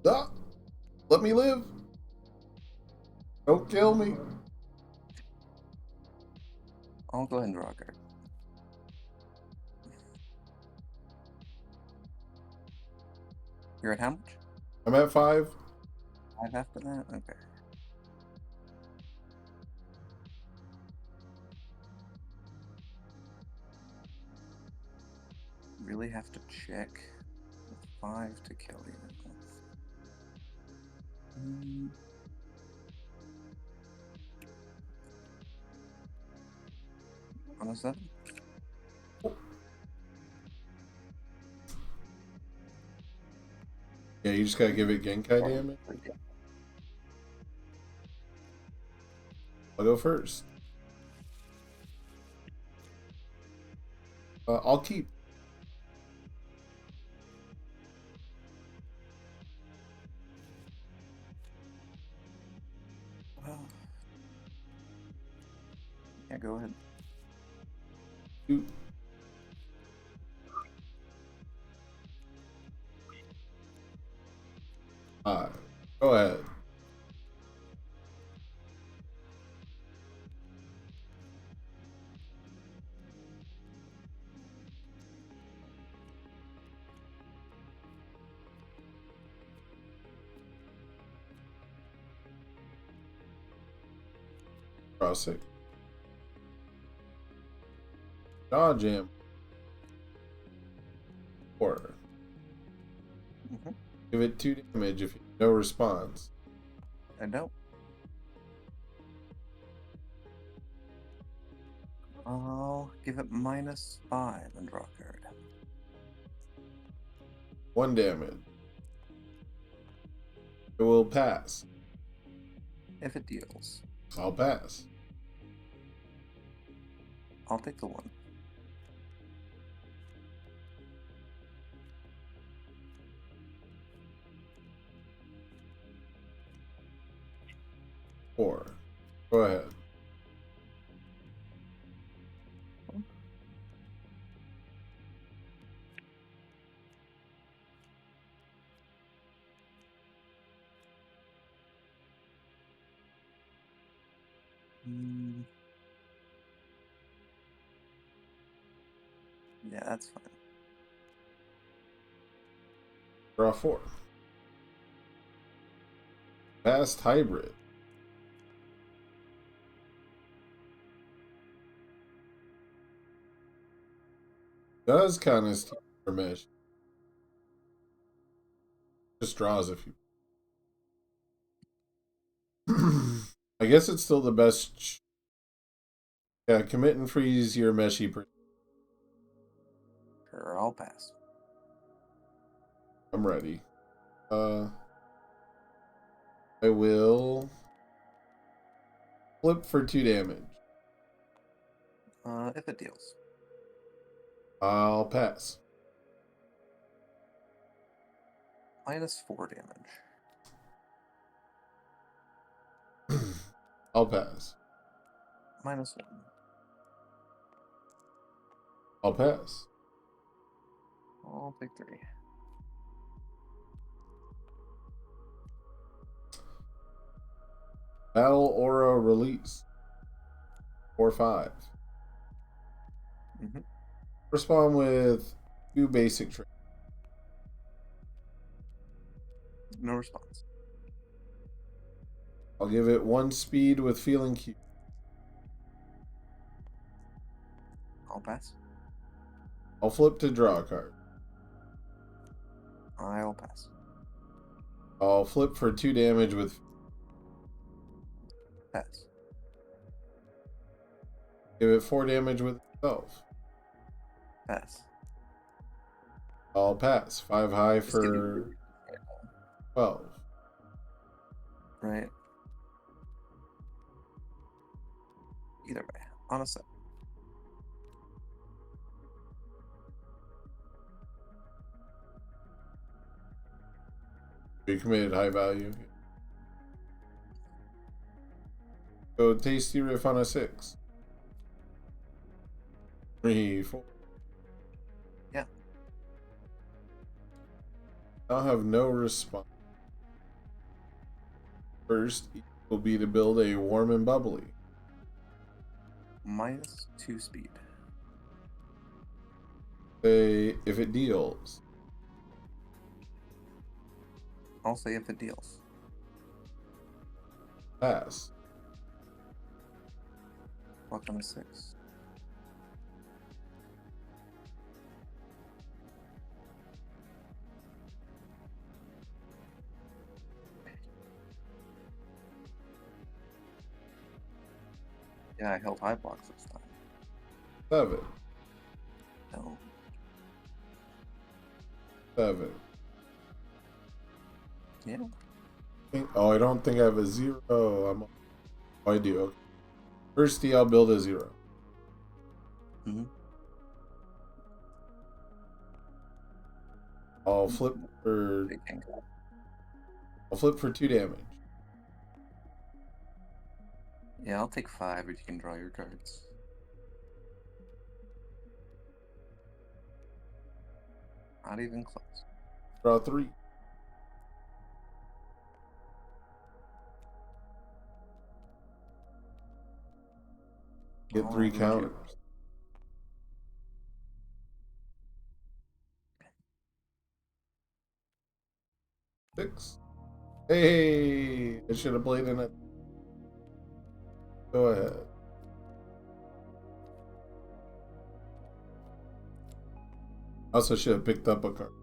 Ah, let me live. Don't kill me. I'll go ahead and draw a card. You're at how much? I'm at 5. 5 after that? Okay. Really have to check with 5 to kill you. Hmm. On a 7? Yeah, you just gotta give it Genkai damage. I'll go first. I'll keep. Yeah, go ahead. Shoot. Go ahead. Draw 6. Jaw jam. 4. Mhm. Give it 2 damage if you no response. I don't. I'll give it -5 and draw a card. 1 damage. It will pass. If it deals, I'll pass. I'll take the 1. Four. Go ahead. Yeah, that's fine. Draw 4. Fast hybrid. Does kind of steal your mesh. Just draws if you. I guess it's still the best. Yeah, commit and freeze your meshy. Sure, I'll pass. I'm ready. I will flip for 2 damage. If it deals, I'll pass. -4 damage. I'll pass. -1. I'll pass. I'll take 3. Battle Aura release. 4/5. Mhm. Respond with 2 basic traits. No response. I'll give it 1 speed with feeling cube. I'll pass. I'll flip to draw a card. I'll pass. I'll flip for 2 damage with. Pass. Give it 4 damage with itself. Pass. I'll pass. 5 high Just give for you 12. right. Either way, on a set. You committed high value. Go tasty riff on a 6. 3, 4. Yeah. I'll have no response. First will be to build a warm and bubbly. -2 speed. Say if it deals. I'll say if it deals. Pass. Luck on a 6. Yeah, I held high blocks this time. 7. No. 7. Yeah. Oh, I don't think I have a 0. Oh, I do. Okay. First D, I'll build a 0. Mm-hmm. I'll flip for They can go. 2 damage. Yeah, I'll take 5 if you can draw your cards. Not even close. Draw 3. Get 3 Oh, would you? counters. Six. Hey, I should have played in it. Go ahead. Also should have picked up a card.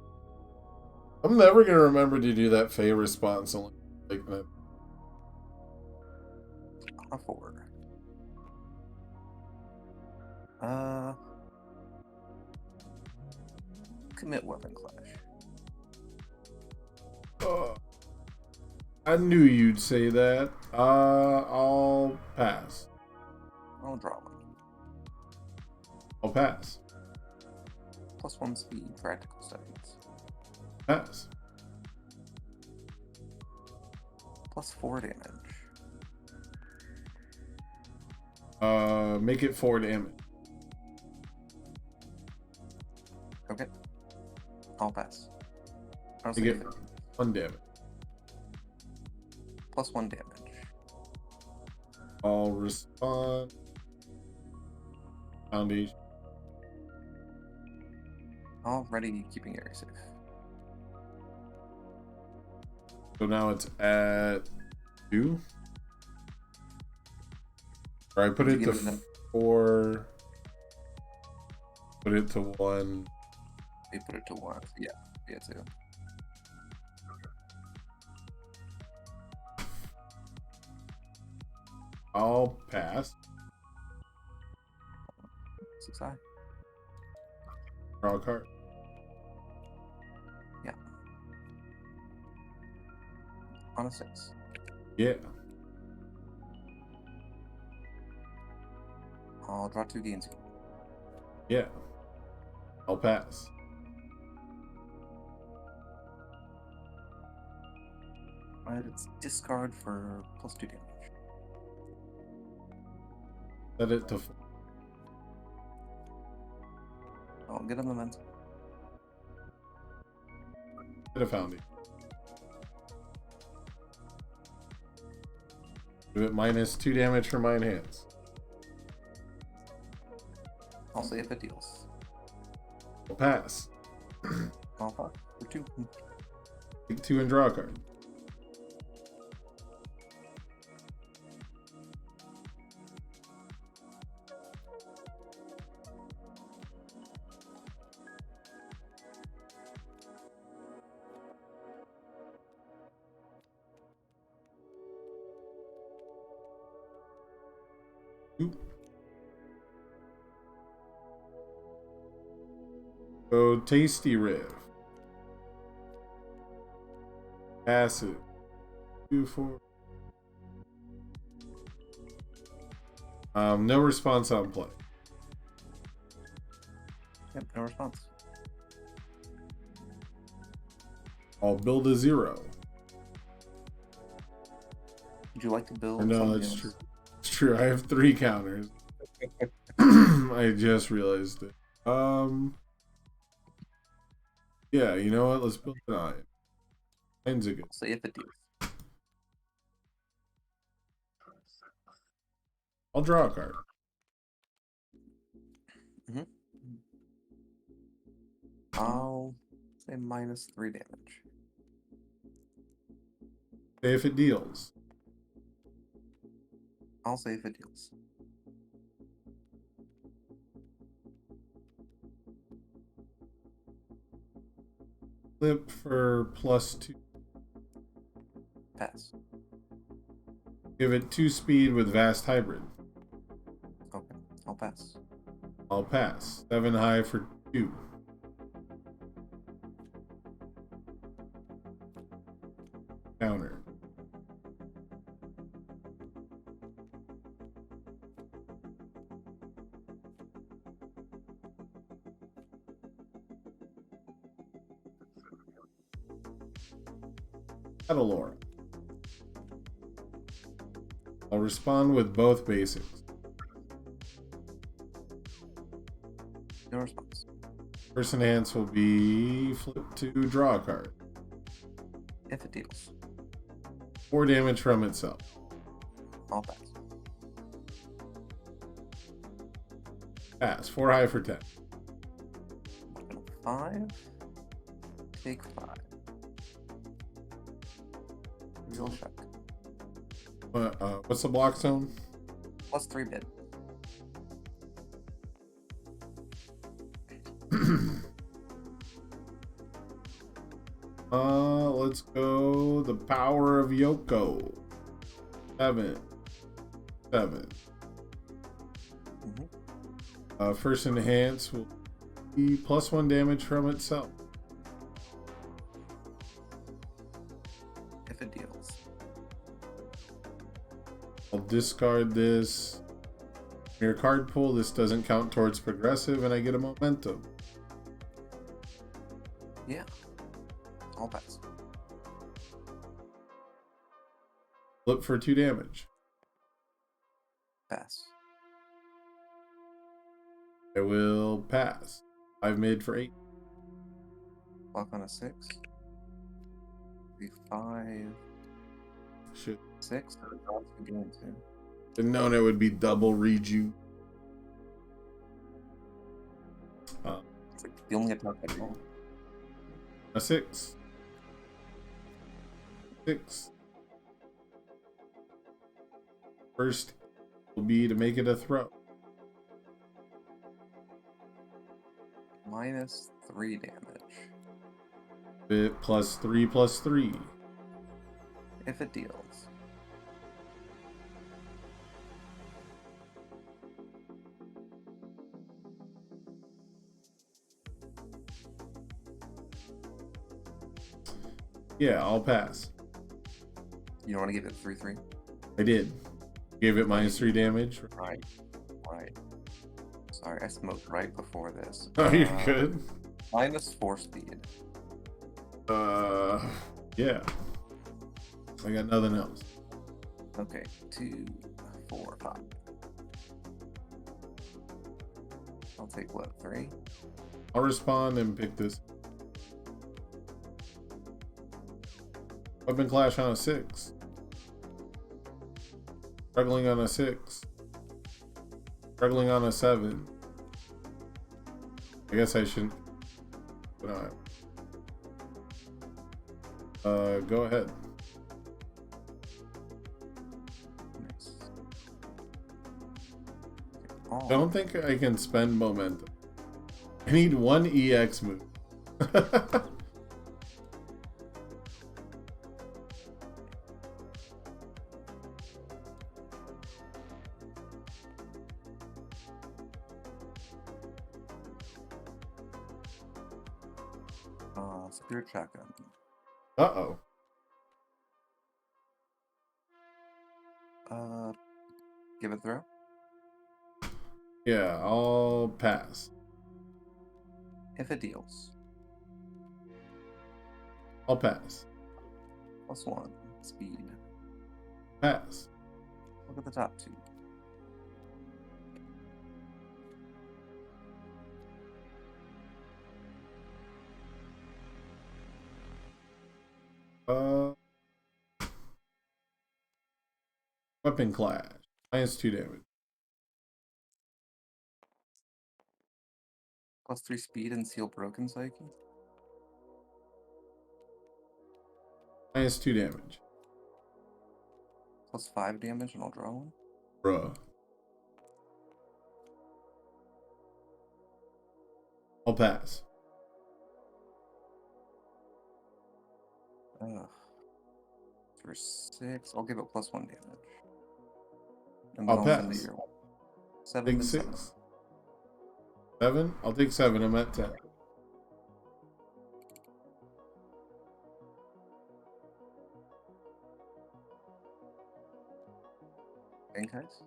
I'm never gonna remember to do that Fey response only like that. On a 4. Uh, commit weapon clash. Oh, I knew you'd say that. I'll pass. I'll draw one. I'll pass. +1 speed, practical studies. Pass. +4 damage. Make it 4 damage. Okay. I'll pass. I'll You say get 50. 1 damage. +1 damage. I'll respond. Foundation. Already keeping area safe. So now it's at 2. Or I put Did it you to give it 4. Put it to 1. They put it to 1. Yeah, yeah, too. I'll pass. 6 high. Draw a card. On a 6. Yeah. I'll draw 2 gains. Yeah. I'll pass. It's discard for +2 damage. Set it to 4. I'll get a momentum. Get a foundation. Give it -2 damage for mine hands. I'll say if it deals. I'll pass. I'll pop for 2. Take 2 and draw a card. Oop. Go Tasty Riff. Passive. 2-4. No response on play. Yep, no response. I'll build a 0. Would you like to build? Or no, something that's else? true. It's true. I have 3 counters. I just realized it. Yeah, you know what? Let's build a 9. 9's a good. I'll say if it deals. I'll draw a card. I'll say -3 damage. Say if it deals. I'll say if it deals. Flip for +2. Pass. Give it 2 speed with Vast Hybrid. Okay, I'll pass. I'll pass. 7 high for 2. Counter. Petalora. I'll respond with both basics. No response. First enhance will be flip to draw a card. If it deals. 4 damage from itself. I'll pass. Pass. 4 high for 10. 5. Take 5. Real check. What's the block zone? +3 bid. Let's go the power of Yoko. 7. First enhance will be +1 damage from itself. If it deals. I'll discard this. Your card pool. This doesn't count towards progressive, and I get a momentum. Yeah. I'll pass. Flip for 2 damage. Pass. I will pass. 5 mid for 8. Block on a 6. Be 5. Shit. 6. That's again too. Didn't known it would be double reju. It's like the only attack I roll. A 6. 6. First will be to make it a throw. -3 damage. Bit +3/+3. If it deals. Yeah, I'll pass. You don't want to give it 3/3? I did. Gave it -3 damage. Right. Sorry, I smoked right before this. Oh, you're good. -4 speed. Yeah. I got nothing else. Okay, 2, 4, 5. I'll take what, 3? I'll respond and pick this. Weapon clash on a 6. Struggling on a 6. Struggling on a 7. I guess I shouldn't. But go ahead. Nice. I don't think I can spend momentum. I need 1 EX move. Spirit shotgun. Uh-oh. Give it a throw. Yeah, I'll pass. If it deals. I'll pass. +1. Speed. Pass. Look at the top two. Weapon clash. -2 damage. +3 speed and seal broken psyche. -2 damage. +5 damage and I'll draw one. Bruh. I'll pass. Ugh. For 6, I'll give it +1 damage. And I'll then I'll send pass. it your way. 7 Take to 6. 7? I'll take 7. I'm at 10. Bankais?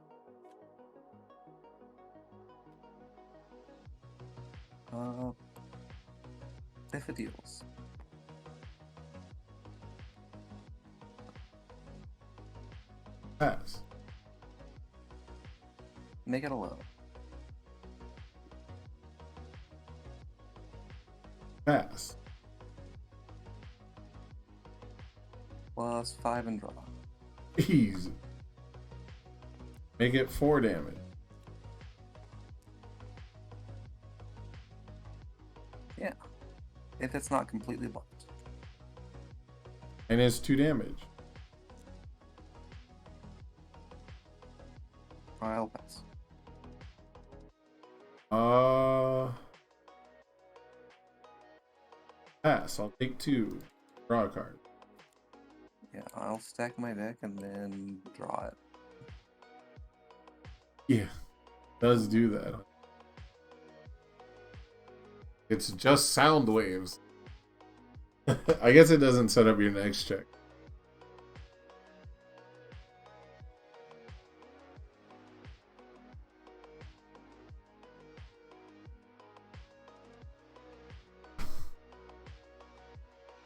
If it deals. Pass. Make it a low. Pass. +5 and draw. Easy. Make it 4 damage. Yeah. If it's not completely blocked. And it's 2 damage. I'll pass. Pass. I'll take 2. Draw a card. Yeah, I'll stack my deck and then draw it. Yeah. Does do that. It's just sound waves. I guess it doesn't set up your next check.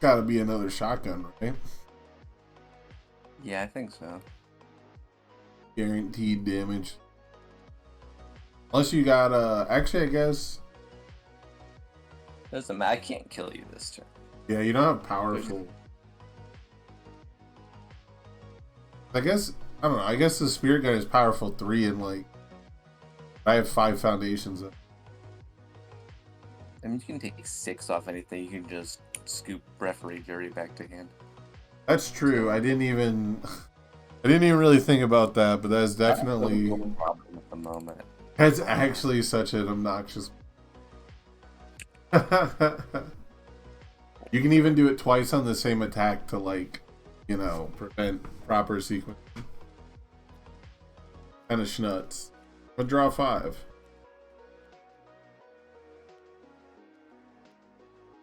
Gotta be another shotgun, right? Yeah, I think so. Guaranteed damage. Unless you got actually I guess Doesn't matter. I can't kill you this turn. yeah, you don't have powerful. I guess I don't know. I guess the spirit gun is powerful 3 and like I have 5 foundations up. I mean, you can take 6 off anything. You can just scoop referee Jerry back to hand. That's true. I didn't even really think about that, but that's definitely No problem at the moment. that's actually such an obnoxious. You can even do it twice on the same attack to like, you know, prevent proper sequence. Kind of schnuts. But draw 5.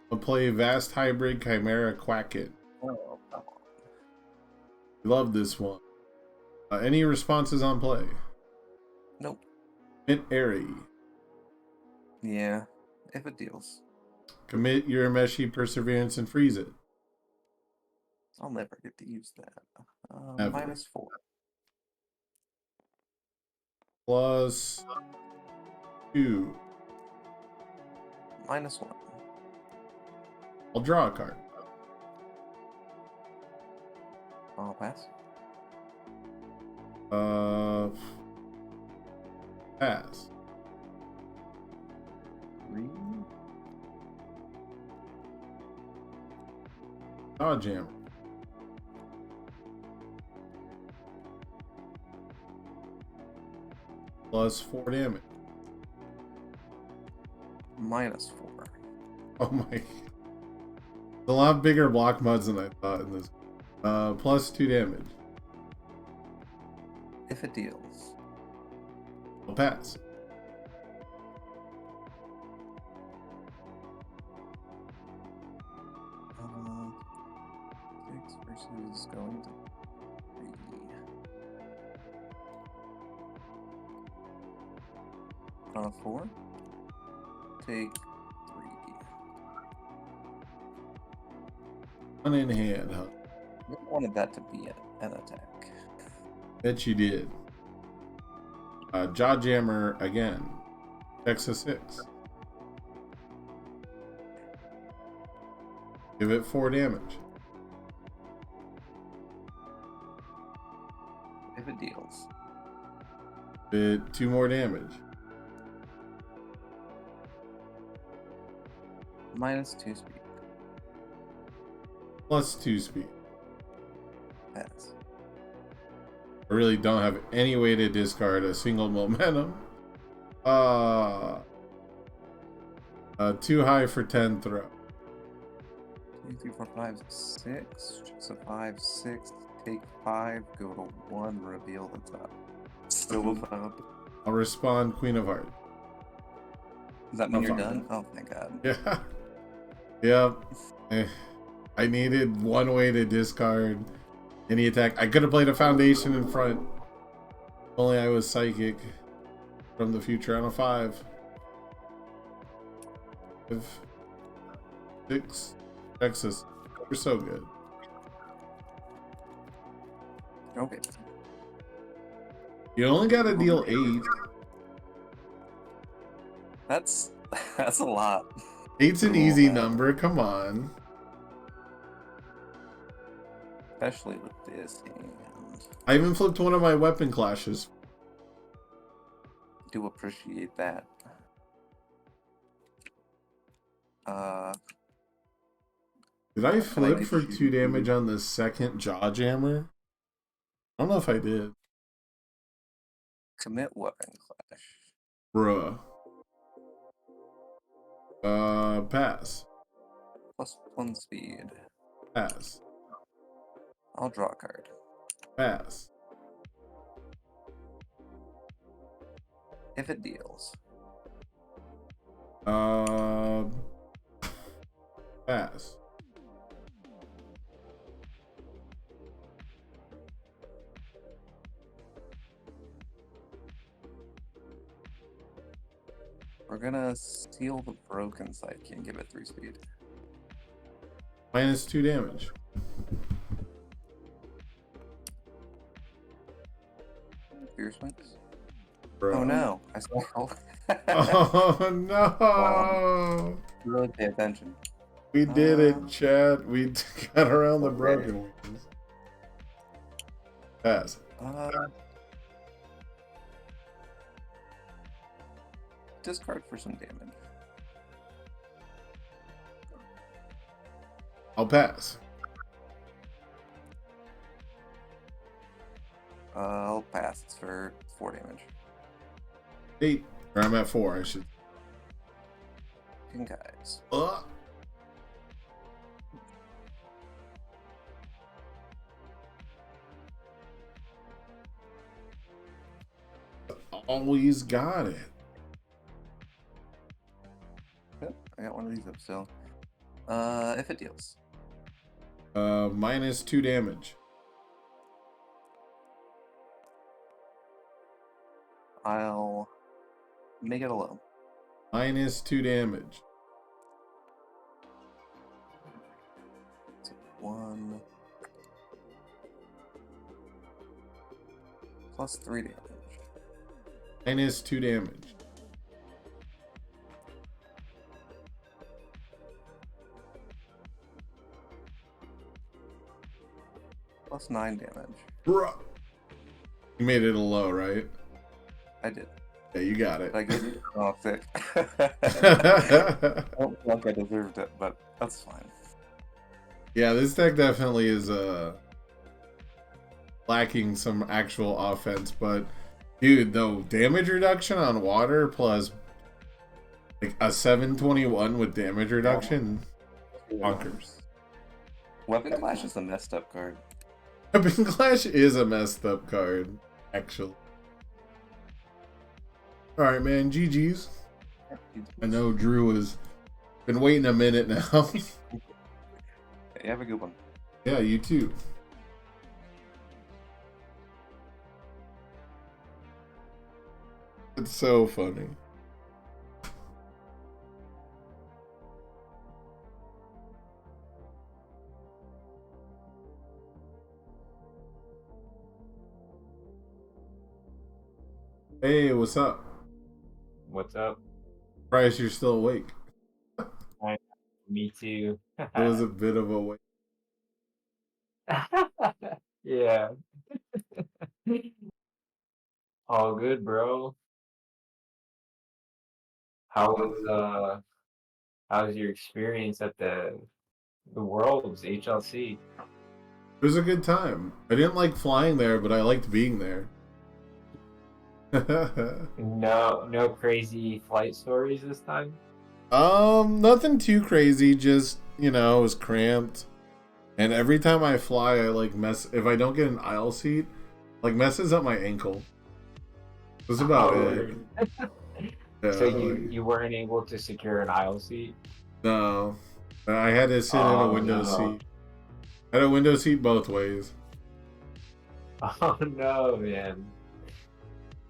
I'll play Vast Hybrid Chimera Quacket. Oh, come on. Love this one. Any responses on play? Nope. Commit Airy. Yeah, if it deals. Commit Urameshi Perseverance and freeze it. I'll never get to use that. Never. -4. +2. -1. I'll draw a card. I'll pass. Pass. 3. Dodge Jammer. +4 damage. -4. Oh my. A lot bigger block mods than I thought in this. +2 damage. If it deals. I'll pass. Versus going to 3. On a 4. Take 3. One in hand, huh? I wanted that to be an attack. Bet you did. Jawjammer again. Checks a 6. Give it 4 damage. If it deals. Give it 2 more damage. -2 speed. Plus 2 speed. Pass. I really don't have any way to discard a single momentum. Too high for 10 throw. 2, 3, 4, 5, 6. Checks a 5, 6. Take 5. Go to 1. Reveal the top. Still a 5. I'll respond Queen of Hearts. Does that mean I'm you're fine. done? Oh, thank God. Yeah. Yep. I needed one way to discard any attack. I could have played a foundation in front. If only I was psychic from the future on a 5. 6. Texas. We're so good. Okay. You only got to deal 8. That's a lot. 8's an easy number. Come on. Especially with this hand. I even flipped one of my weapon clashes. Do appreciate that. Did I flip for shoot 2 damage on the second Jawjammer? I don't know if I did. Commit weapon clash. Bruh. Pass. +1 speed. Pass. I'll draw a card. Pass. If it deals. Pass. We're gonna seal the broken psyche and give it 3 speed. -2 damage. Fierce Winks. Bruh. Oh no! I saw. Oh no! Really pay attention. We did it, Chad. We got around the broken wings. Pass. Discard for some damage. I'll pass. I'll pass. It's for 4 damage. 8. Or I'm at 4, I should. Pink eyes. Always got it. Yep, I got one of these up still. If it deals. -2 damage. I'll make it a low. -2 damage. So 1 +3 damage. -2 damage. +9 damage. Bruh. You made it a low, right? I did. Yeah, you got it. Did I get it? Oh, sick. I don't feel like I deserved it, but that's fine. Yeah, this deck definitely is lacking some actual offense, but dude, though, damage reduction on water plus like a 721 with damage reduction, bonkers. Weapon Clash is a messed up card. Weapon Clash is a messed up card, actually. Alright, man, GG's. I know Drew has been waiting a minute now. You have a good one. Yeah, you too. It's so funny. Hey, what's up? What's up? Bryce, you're still awake. Me too. It was a bit of a wait. Yeah. All good, bro. How was how's your experience at the Worlds HLC? It was a good time. I didn't like flying there, but I liked being there. No crazy flight stories this time? Nothing too crazy, just, it was cramped. And every time I fly, I like mess if I don't get an aisle seat, like messes up my ankle. That's about it. Yeah, So you weren't able to secure an aisle seat? no. I had to sit in a window seat. I had a window seat both ways. Oh no, man.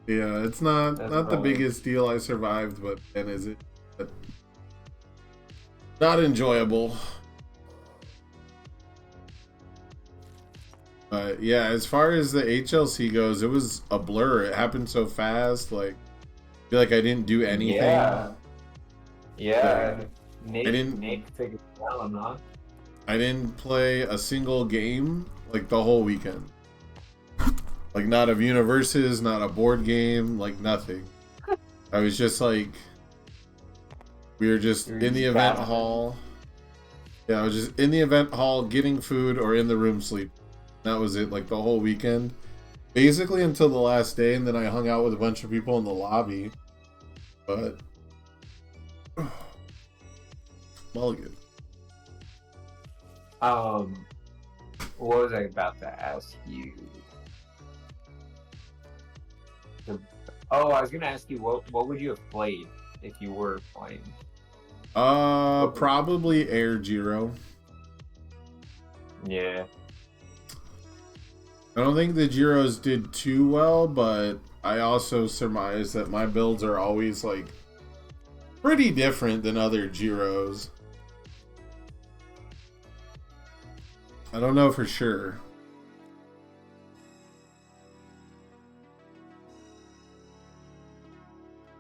Yeah, it's not That's the wrong. biggest deal. I survived, but then is it? But not enjoyable. But yeah, as far as the HLC goes, it was a blur. It happened so fast. Like, I feel like I didn't do anything. Yeah. Yeah. I didn't- Nick took it down, huh? I didn't play a single game like the whole weekend. Like, not of Universes, not a board game, like nothing. I was just like, we were just You're in the just event battling. hall. Yeah, I was just in the event hall getting food or in the room sleep. That was it, like the whole weekend. Basically until the last day, and then I hung out with a bunch of people in the lobby. But Mulligan. What was I about to ask you? Oh, I was gonna ask you what would you have played if you were playing? Probably Air Giro. Yeah. I don't think the Giros did too well, but I also surmise that my builds are always like pretty different than other Giros. I don't know for sure.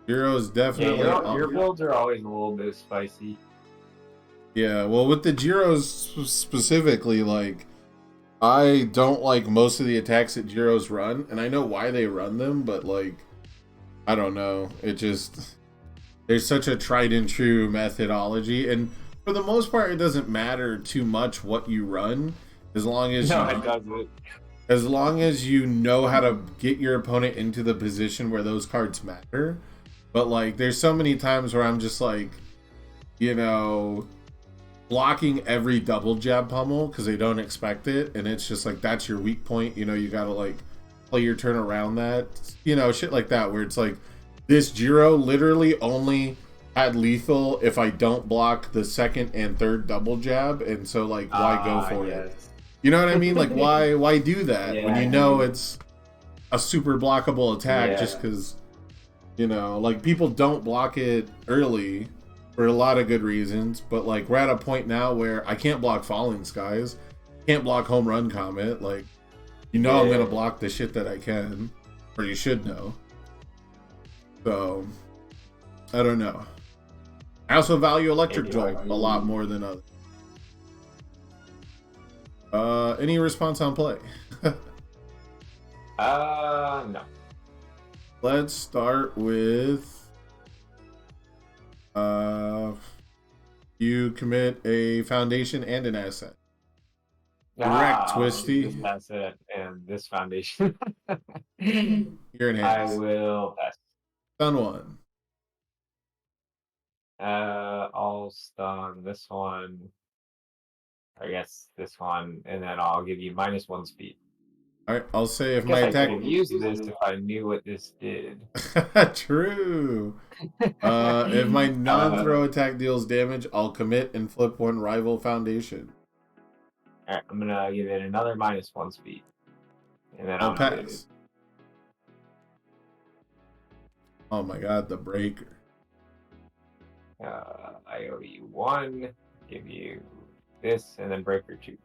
Giro's Yeah, definitely your builds are always a little bit spicy. Yeah, well, with the Giros specifically, like, I don't like most of the attacks that Giros run, and I know why they run them, but, like, I don't know. It just, there's such a tried and true methodology, and for the most part, it doesn't matter too much what you run, as long as No, you, it doesn't. as long as you know how to get your opponent into the position where those cards matter. But, like, there's so many times where I'm just like, blocking every double jab pummel because they don't expect it, and it's just like that's your weak point. You gotta like play your turn around that, shit like that, where it's like this Giro literally only had lethal if I don't block the second and third double jab, and so like why go for it? Yes. You know what I mean? Like why do that when Yeah. you know it's a super blockable attack? Yeah. Just because like people don't block it early for a lot of good reasons, but like we're at a point now where I can't block Falling Skies, can't block Home Run Comet. Like, I'm gonna block the shit that I can, or you should know. So I don't know. I also value Electric Jolt a lot more than others. Any response on play? No. Let's start with you commit a foundation and an asset. Correct, Twisty. This asset and this foundation. You're in I hands. will pass. Stun one. I'll stun this one. I guess this one, and then I'll give you -1 speed. Alright, I'll say if Guess my I attack. could have used this if I knew what this did. True. If my non-throw attack deals damage, I'll commit and flip one rival foundation. Alright, I'm gonna give it another -1 speed. And then I'll I'm gonna pass. Oh my god, the breaker. I owe you 1, give you this, and then breaker 2.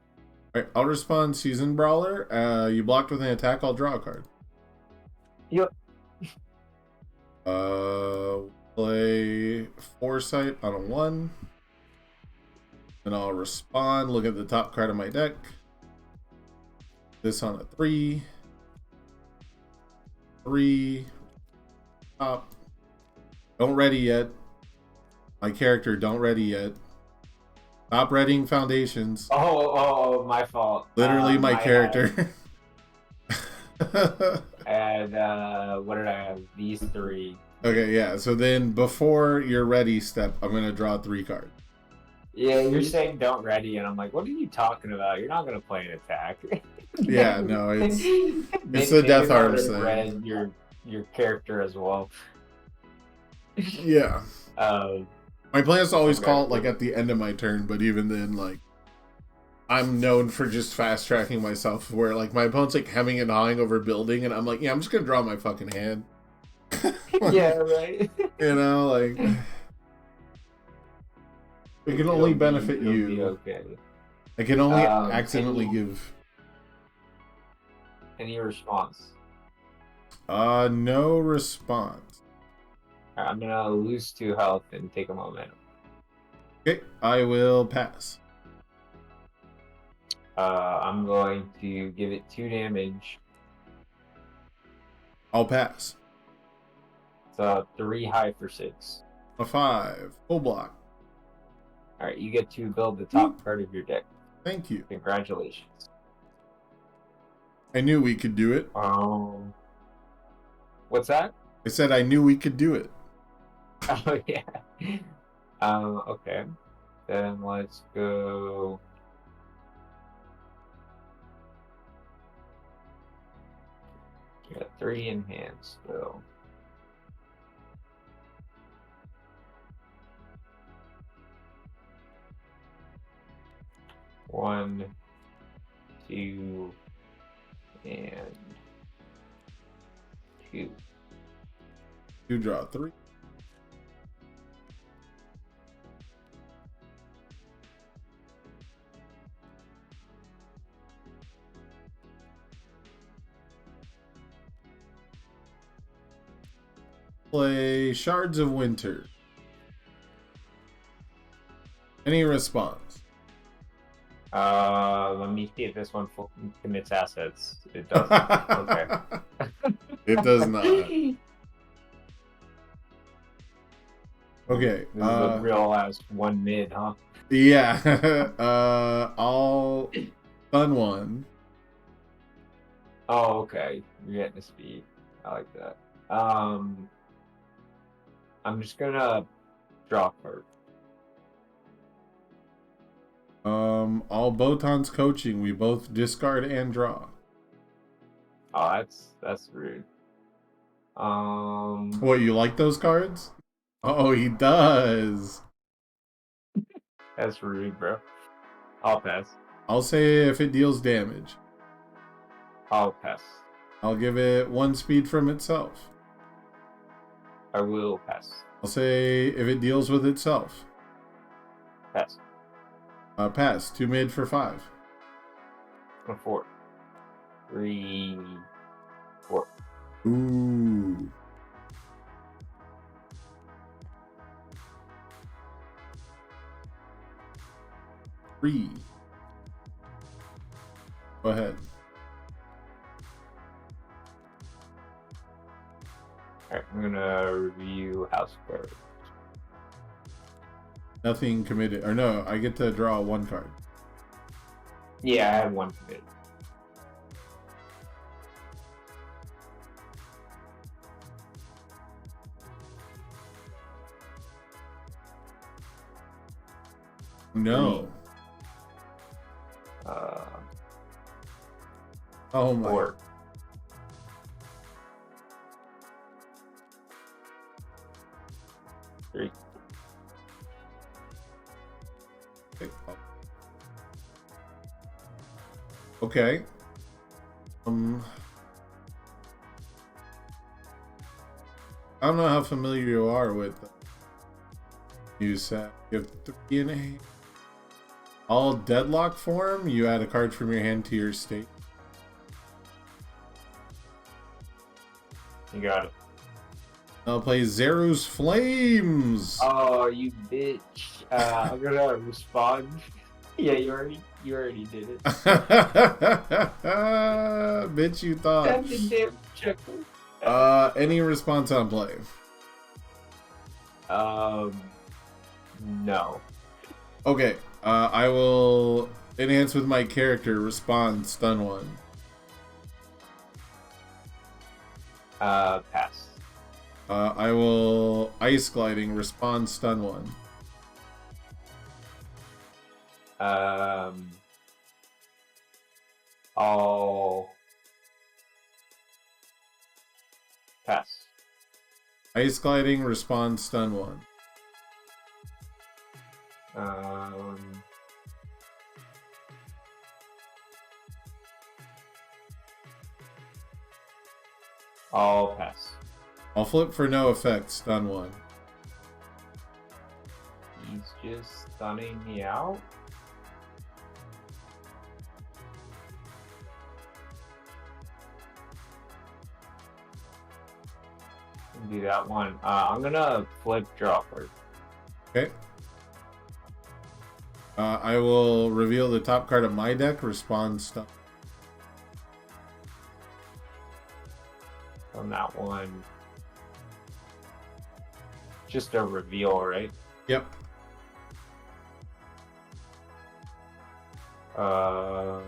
Alright, I'll respond Seasoned Brawler. You blocked with an attack, I'll draw a card. Yep. Play Foresight on a 1. And I'll respond, look at the top card of my deck. This on a 3. 3. Top. Don't ready yet. My character, don't ready yet. Stop readying foundations. Oh, my fault. Literally my character. And what did I have? These 3. Okay, yeah. So then before your ready step, I'm going to draw 3 cards. Yeah, you're saying don't ready, and I'm like, what are you talking about? You're not gonna play an attack. Yeah, no, it's Maybe the Death I Arms would've thing. read your character as well. Yeah. My plan is to always Okay. call it like at the end of my turn, but even then, like, I'm known for just fast tracking myself where like my opponent's like hemming and hawing over building, and I'm like, yeah, I'm just gonna draw my fucking hand. Yeah, right. You know, like it can only benefit It'll you. be okay. I can only Um, accidentally any- give. Any response? No response. Alright, I'm gonna lose 2 health and take a momentum. Okay, I will pass. I'm going to give it 2 damage. I'll pass. It's 3 high for 6. A 5. Full block. Alright, you get to build the top card of your deck. Thank you. Congratulations. I knew we could do it. What's that? I said I knew we could do it. Oh yeah. Okay. Then let's go. You got 3 in hand still. One, 2, and 2. You draw 3. Play Shards of Winter. Any response? Let me see if this one commits assets. It doesn't. Okay. It does not. Okay. This is a real last 1 mid, huh? Yeah. I'll stun 1. Oh, okay. You're getting the speed. I like that. I'm just gonna draw a card. All Botan's coaching. We both discard and draw. Oh, that's rude. What, you like those cards? Oh, he does. That's rude, bro. I'll pass. I'll say if it deals damage. I'll pass. I'll give it 1 speed from itself. I will pass. I'll say if it deals with itself. Pass. Pass. 2 mid for 5. 4. 3, 4. Ooh. Three. Go ahead. Alright, I'm gonna review house cards. Nothing committed. Or no, I get to draw 1 card. Yeah, I have 1 committed. No. Oh my. 4. Three. Okay. Okay. I don't know how familiar you are with the new set. You have 3 in a hand. All deadlock form, you add a card from your hand to your state. You got it. I'll play Zeru's Flames. Oh, you bitch. I'm gonna respond. Yeah, you already did it. Bitch, you thought. That's a damn chuckle. Any response on play? No. Okay. I will enhance with my character. Respond. Stun 1. Pass. I will ice gliding. Respond. Stun 1. I'll pass. Ice gliding. Respond. Stun 1. I'll pass. I'll flip for no effect. Stun 1. He's just stunning me out. Do that one. I'm gonna flip draw first. Okay. I will reveal the top card of my deck. Respond. Stun. On that one. Just a reveal, right? Yep. Oh,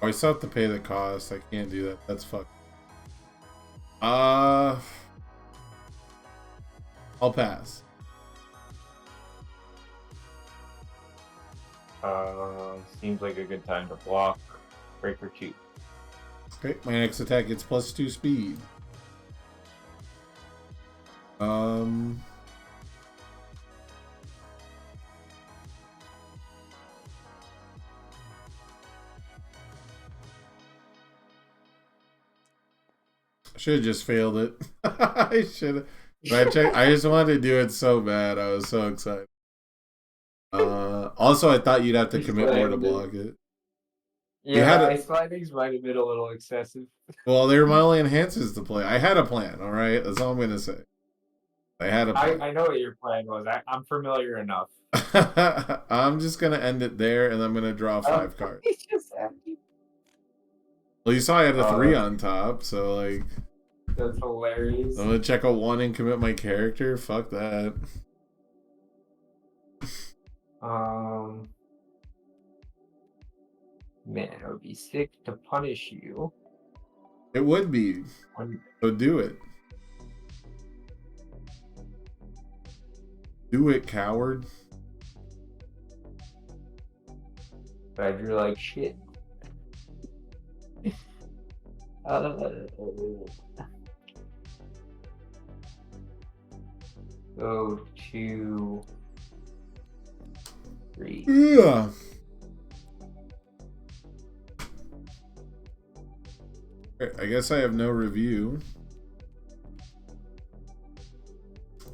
I still have to pay the cost. I can't do that. That's fucked. I'll pass. Seems like a good time to block Breaker 2. Okay, my next attack gets +2 speed. I should have just failed it. I should have. I just wanted to do it so bad. I was so excited. Also, I thought you'd have to commit more to block it. Yeah, ice glidings might have been a little excessive. Well, they were my only enhances to play. I had a plan, alright? That's all I'm going to say. I had a plan. I know what your plan was. I'm familiar enough. I'm just going to end it there, and I'm going to draw 5 cards. It's just empty. Well, you saw I had a 3 on top, so, like... That's hilarious. I'm going to check a 1 and commit my character? Fuck that. Man, it would be sick to punish you. It would be. So do it. Do it, coward. But I drew like shit. Go 2, 3. Yeah. I guess I have no review.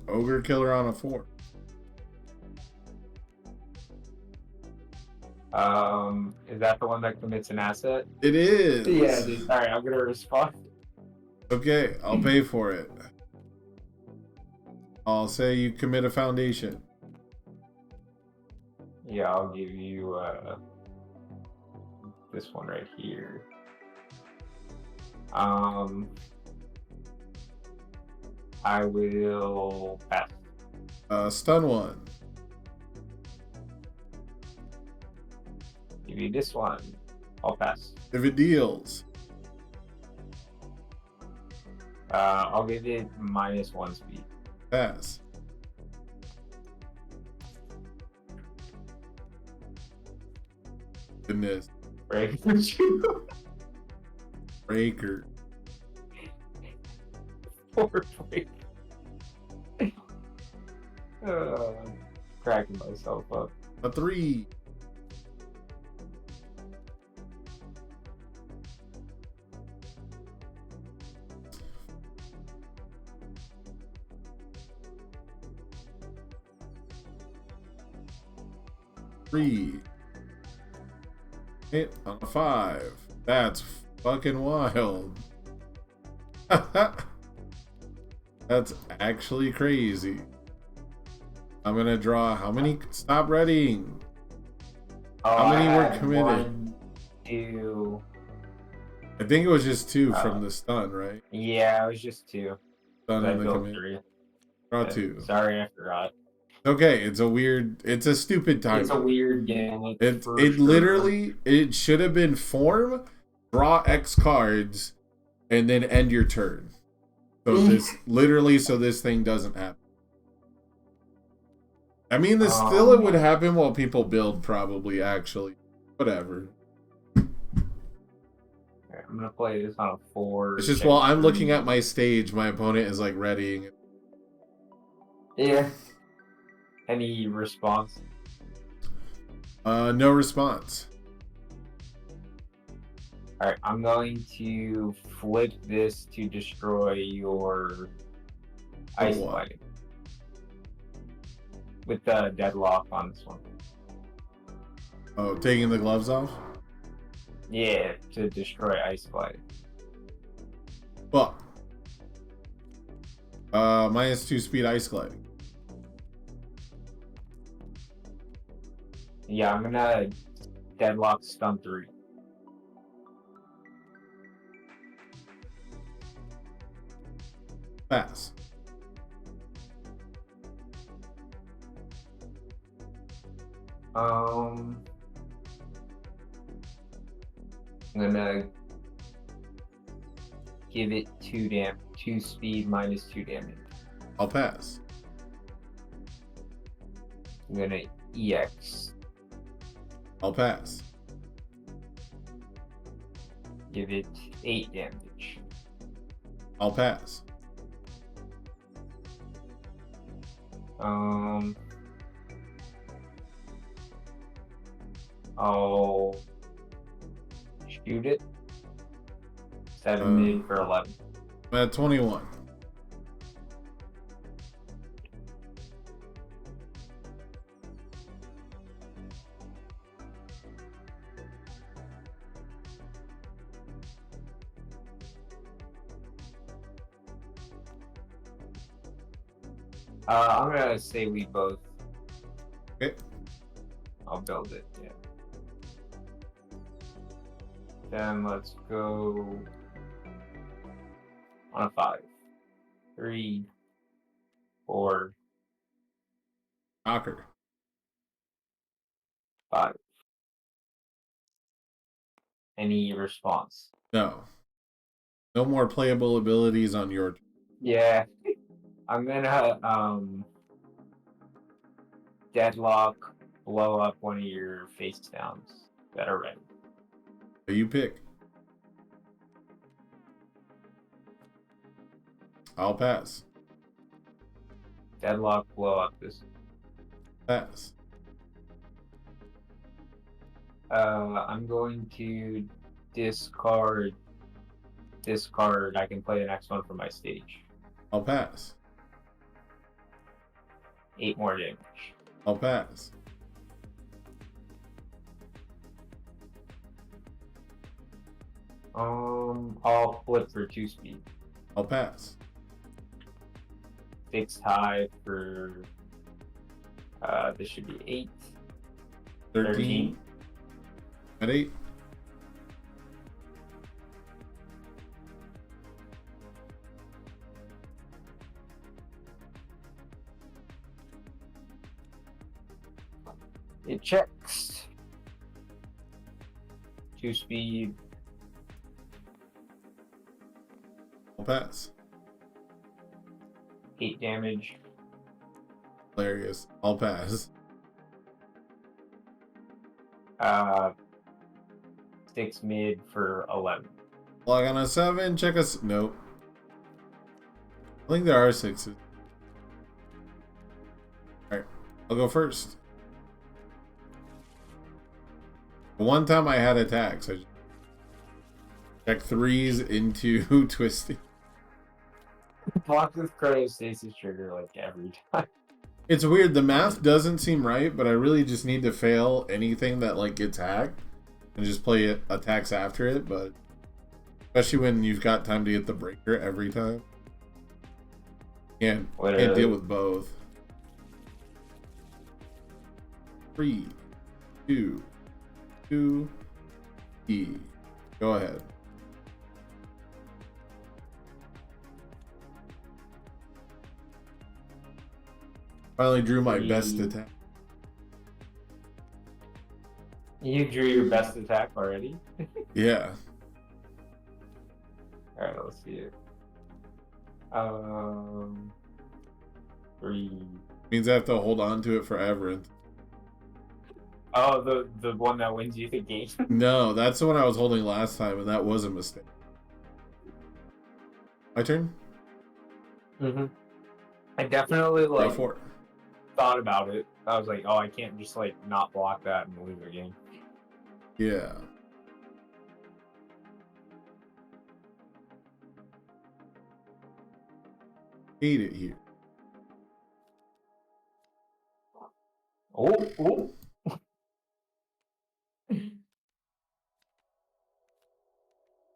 Ogre Killer on a 4. Is that the one that commits an asset? It is. Yeah, dude. Alright, I'm gonna respond. Okay, I'll pay for it. I'll say you commit a foundation. Yeah, I'll give you this one right here. I will pass. Stun 1. Give you this one. I'll pass. If it deals. I'll give it -1 speed. Pass. goodness. Break for 2. Breaker. 4 break. Cracking myself up. A 3. Hit on a 5. That's fucking wild. That's actually crazy. I'm gonna draw how many? Stop readying. Oh, How many I were had committed? 1, 2. I think it was just 2 from the stun, right? Yeah, it was just 2. Stun I and the built commit. 3. Draw Yeah, 2. Sorry, I forgot. Okay, it's a stupid time. It's a weird game. It for it sure. literally it should have been form, draw X cards, and then end your turn. So this thing doesn't happen. I mean, it would happen while people build, probably. Actually, whatever. I'm gonna play this on a 4. It's just check while I'm 3. looking at my stage, my opponent is like readying it. Yeah. Any response? No response. Alright, I'm going to flip this to destroy your ice what? fighting. With the deadlock on this one. Oh, taking the gloves off? Yeah, to destroy ice fighting. Fuck. -2 speed ice gliding. Yeah, I'm gonna deadlock stun 3. Pass. I'm gonna give it 2 speed minus 2 damage. I'll pass. I'm gonna EX. I'll pass. Give it 8 damage. I'll pass. I'll shoot it. 7 mid for 11. I'm at 21. I'm gonna say we both. Okay. I'll build it, yeah. Then let's go on a 5. 3, 4, Knocker. 5. Any response? No. No more playable abilities on your turn. Yeah. I'm gonna deadlock, blow up one of your face downs that are ready. You pick. I'll pass. Deadlock, blow up this. Pass. I'm going to discard. I can play the next one for my stage. I'll pass. 8 more damage. I'll pass. I'll flip for 2 speed. I'll pass. 6 high for. This should be 8. 13. At 8. It checks. 2 speed. I'll pass. 8 damage. Hilarious. I'll pass. 6 mid for 11. Log on a 7, check us. Nope. I think there are 6s. Alright, I'll go first. One time I had attacks. I just check 3s into twisting. Block with Chronostasis trigger like every time. It's weird. The math doesn't seem right, but I really just need to fail anything that like gets hacked and just play it attacks after it. But especially when you've got time to get the breaker every time, can't deal with both. 3, 2, 2, E. Go ahead. Finally drew my best attack. You drew your best attack already? Yeah. Alright, let's see it. 3. Means I have to hold on to it forever. Oh, the one that wins you the game. No, that's the one I was holding last time, and that was a mistake. My turn? Mm-hmm. I definitely Go like for it. thought about it. I was like, oh, I can't just like not block that and lose the game. Yeah. Hate it here. Oh.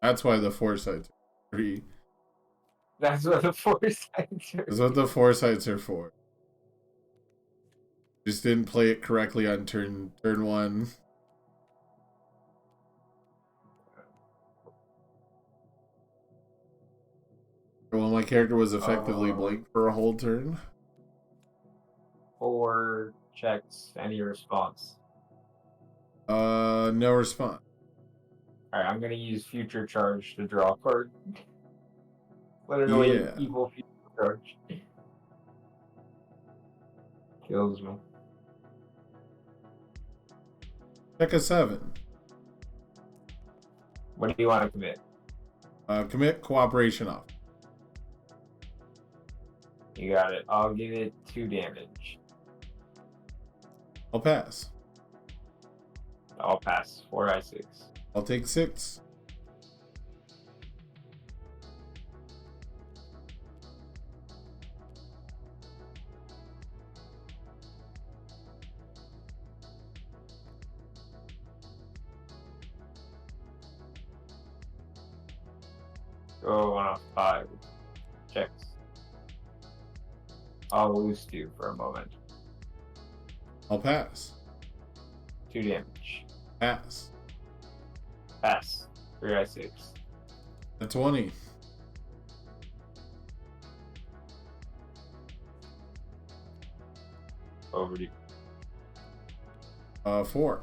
That's why the foresight's 3. That's what the foresights are. That's what the foresights are for. Just didn't play it correctly on turn 1. Well, my character was effectively blank for a whole turn. 4 checks, any response. No response. Alright, I'm gonna use Future Charge to draw a card. Literally, Yeah. evil Future Charge. Kills me. Check a 7. What do you want to commit? Commit cooperation off. You got it. I'll give it 2 damage. I'll pass. I'll pass. 4i6. I'll take 6. Go 1 off 5. Checks. I'll lose 2 for a moment. I'll pass. 2 damage. Pass. Pass. 3i6. A 20. Over to you. 4.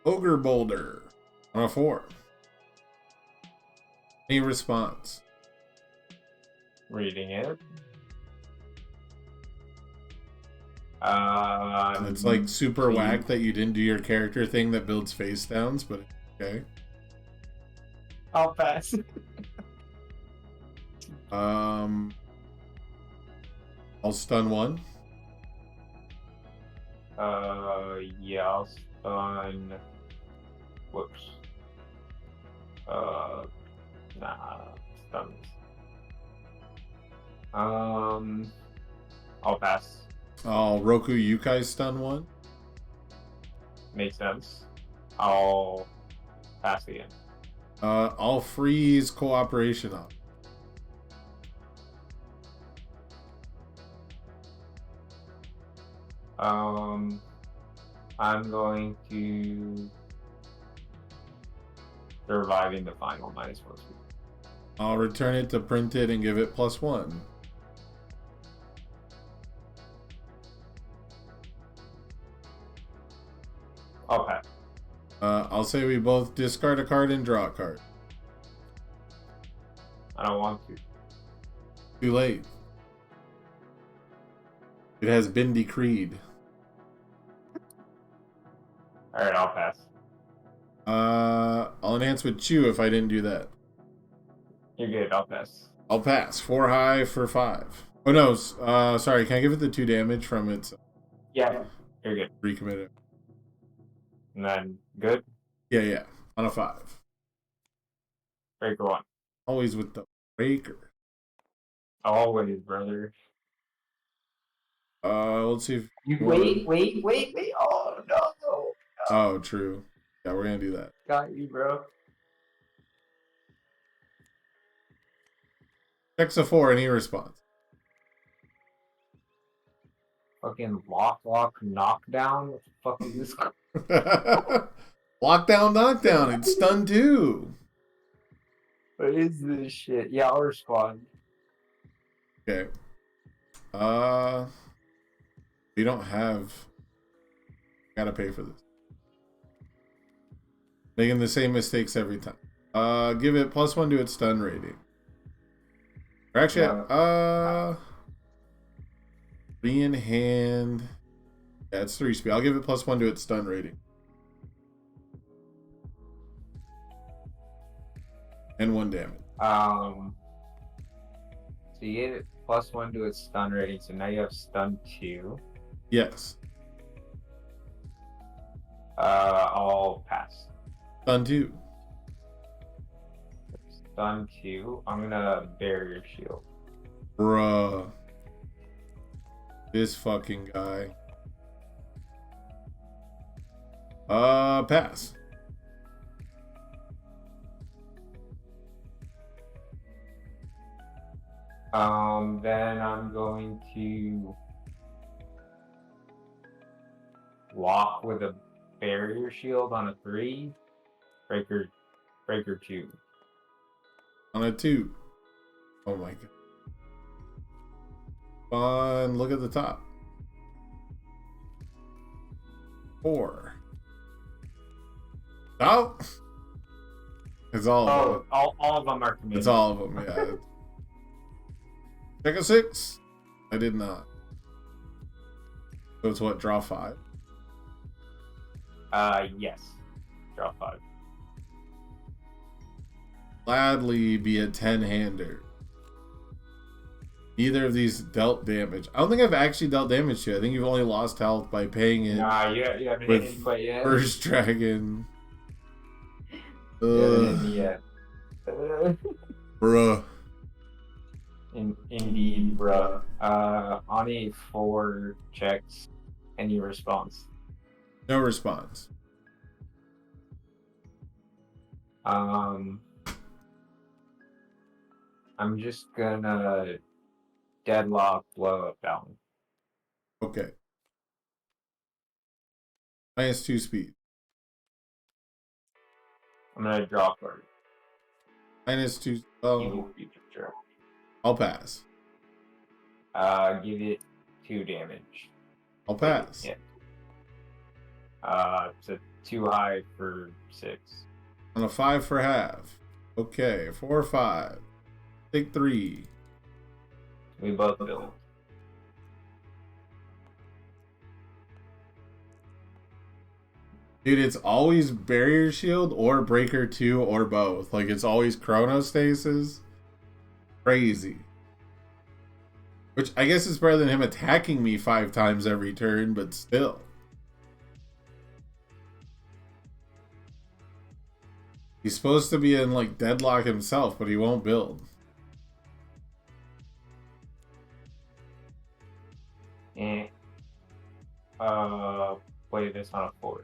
Ogre Boulder on a 4. Any response? Reading it. It's like super so whack that you didn't do your character thing that builds face downs, but okay. I'll pass. I'll stun 1. Yeah, I'll stun. Whoops. Nah, stuns. I'll pass. I'll Roku Yukai stun 1. Makes sense. I'll pass again. I'll freeze cooperation off. I'm going to surviving the final -1 speed. I'll return it to printed and give it +1. I'll pass. I'll say we both discard a card and draw a card. I don't want to. Too late. It has been decreed. Alright, I'll pass. I'll enhance with chew if I didn't do that. You're good, I'll pass. I'll pass. 4 high for 5. Oh no, sorry, can I give it the 2 damage from its Yeah, you're good. recommitted? And then good. Yeah, on a 5. Breaker 1. Always with the breaker. Always, brother. Let's see if You wait. Oh no. Oh, true. Yeah, we're gonna do that. Got you, bro. Checks a 4 and he responds. Fucking lock, knockdown. What the fuck is this? Lockdown, knockdown. It's stun 2. What is this shit? Yeah, I'll respond. Okay. We don't have. Gotta pay for this. Making the same mistakes every time. Give it +1 to its stun rating. Or actually, 3 in hand. Yeah, it's 3 speed. I'll give it +1 to its stun rating. And 1 damage. So you get it +1 to its stun rating, so now you have stun 2. Yes. I'll pass. Stun 2. Stun 2. I'm gonna barrier shield. Bruh. This fucking guy. Pass. Then I'm going to walk with a barrier shield on a 3. Breaker 2. On a 2. Oh my god. Fun. Look at the top. 4. Oh! It's all of them. All of them are committed. It's all of them, yeah. Check a 6. I did not. So it's what, draw 5? Yes. Draw 5. Gladly be a 10-hander. Neither of these dealt damage. I don't think I've actually dealt damage to you. I think you've only lost health by paying it. Nah, you haven't hit with any quite yet. First dragon. You haven't hit me yet. Bruh. Indeed, bruh. On a 4 checks, any response. No response. I'm just gonna deadlock blow up down. Okay. -2 speed. I'm gonna draw a card. -2. Oh, Evil creature draw. I'll pass. Give it 2 damage. I'll pass. Yeah. It's a 2 high for 6. On a 5 for half. Okay, 4 or 5. Take 3. We both build. Dude, it's always barrier shield or breaker 2 or both. Like, it's always chronostasis. Crazy. Which I guess is better than him attacking me 5 times every turn, but still. He's supposed to be in, like, deadlock himself, but he won't build. Play this on a 4.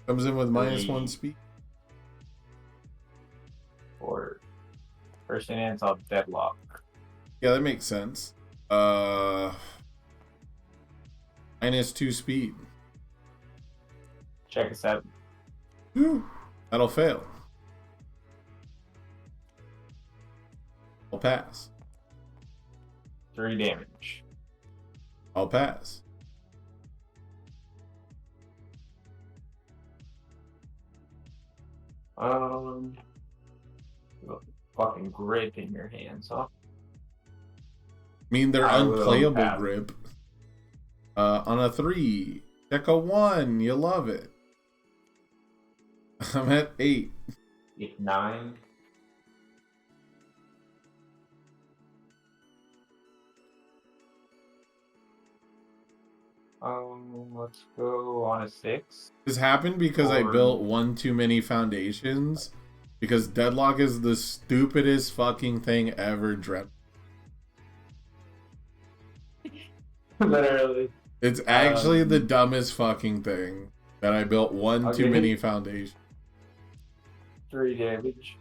Comes in with -1 speed. 4. First enhance, I'll deadlock. Yeah, that makes sense. -2 speed. Check a 7. Whew. That'll fail. I'll pass. 3 damage. I'll pass. Fucking grip in your hands, huh? I mean, they're I will unplayable pass. grip. On a 3. Check a 1. You love it. I'm at 8. 9. Let's go on a 6. This happened because I Or- built one too many foundations. Because Deadlock is the stupidest fucking thing ever dreamt. Literally. It's actually the dumbest fucking thing that I built one too Okay. many foundations. 3 damage.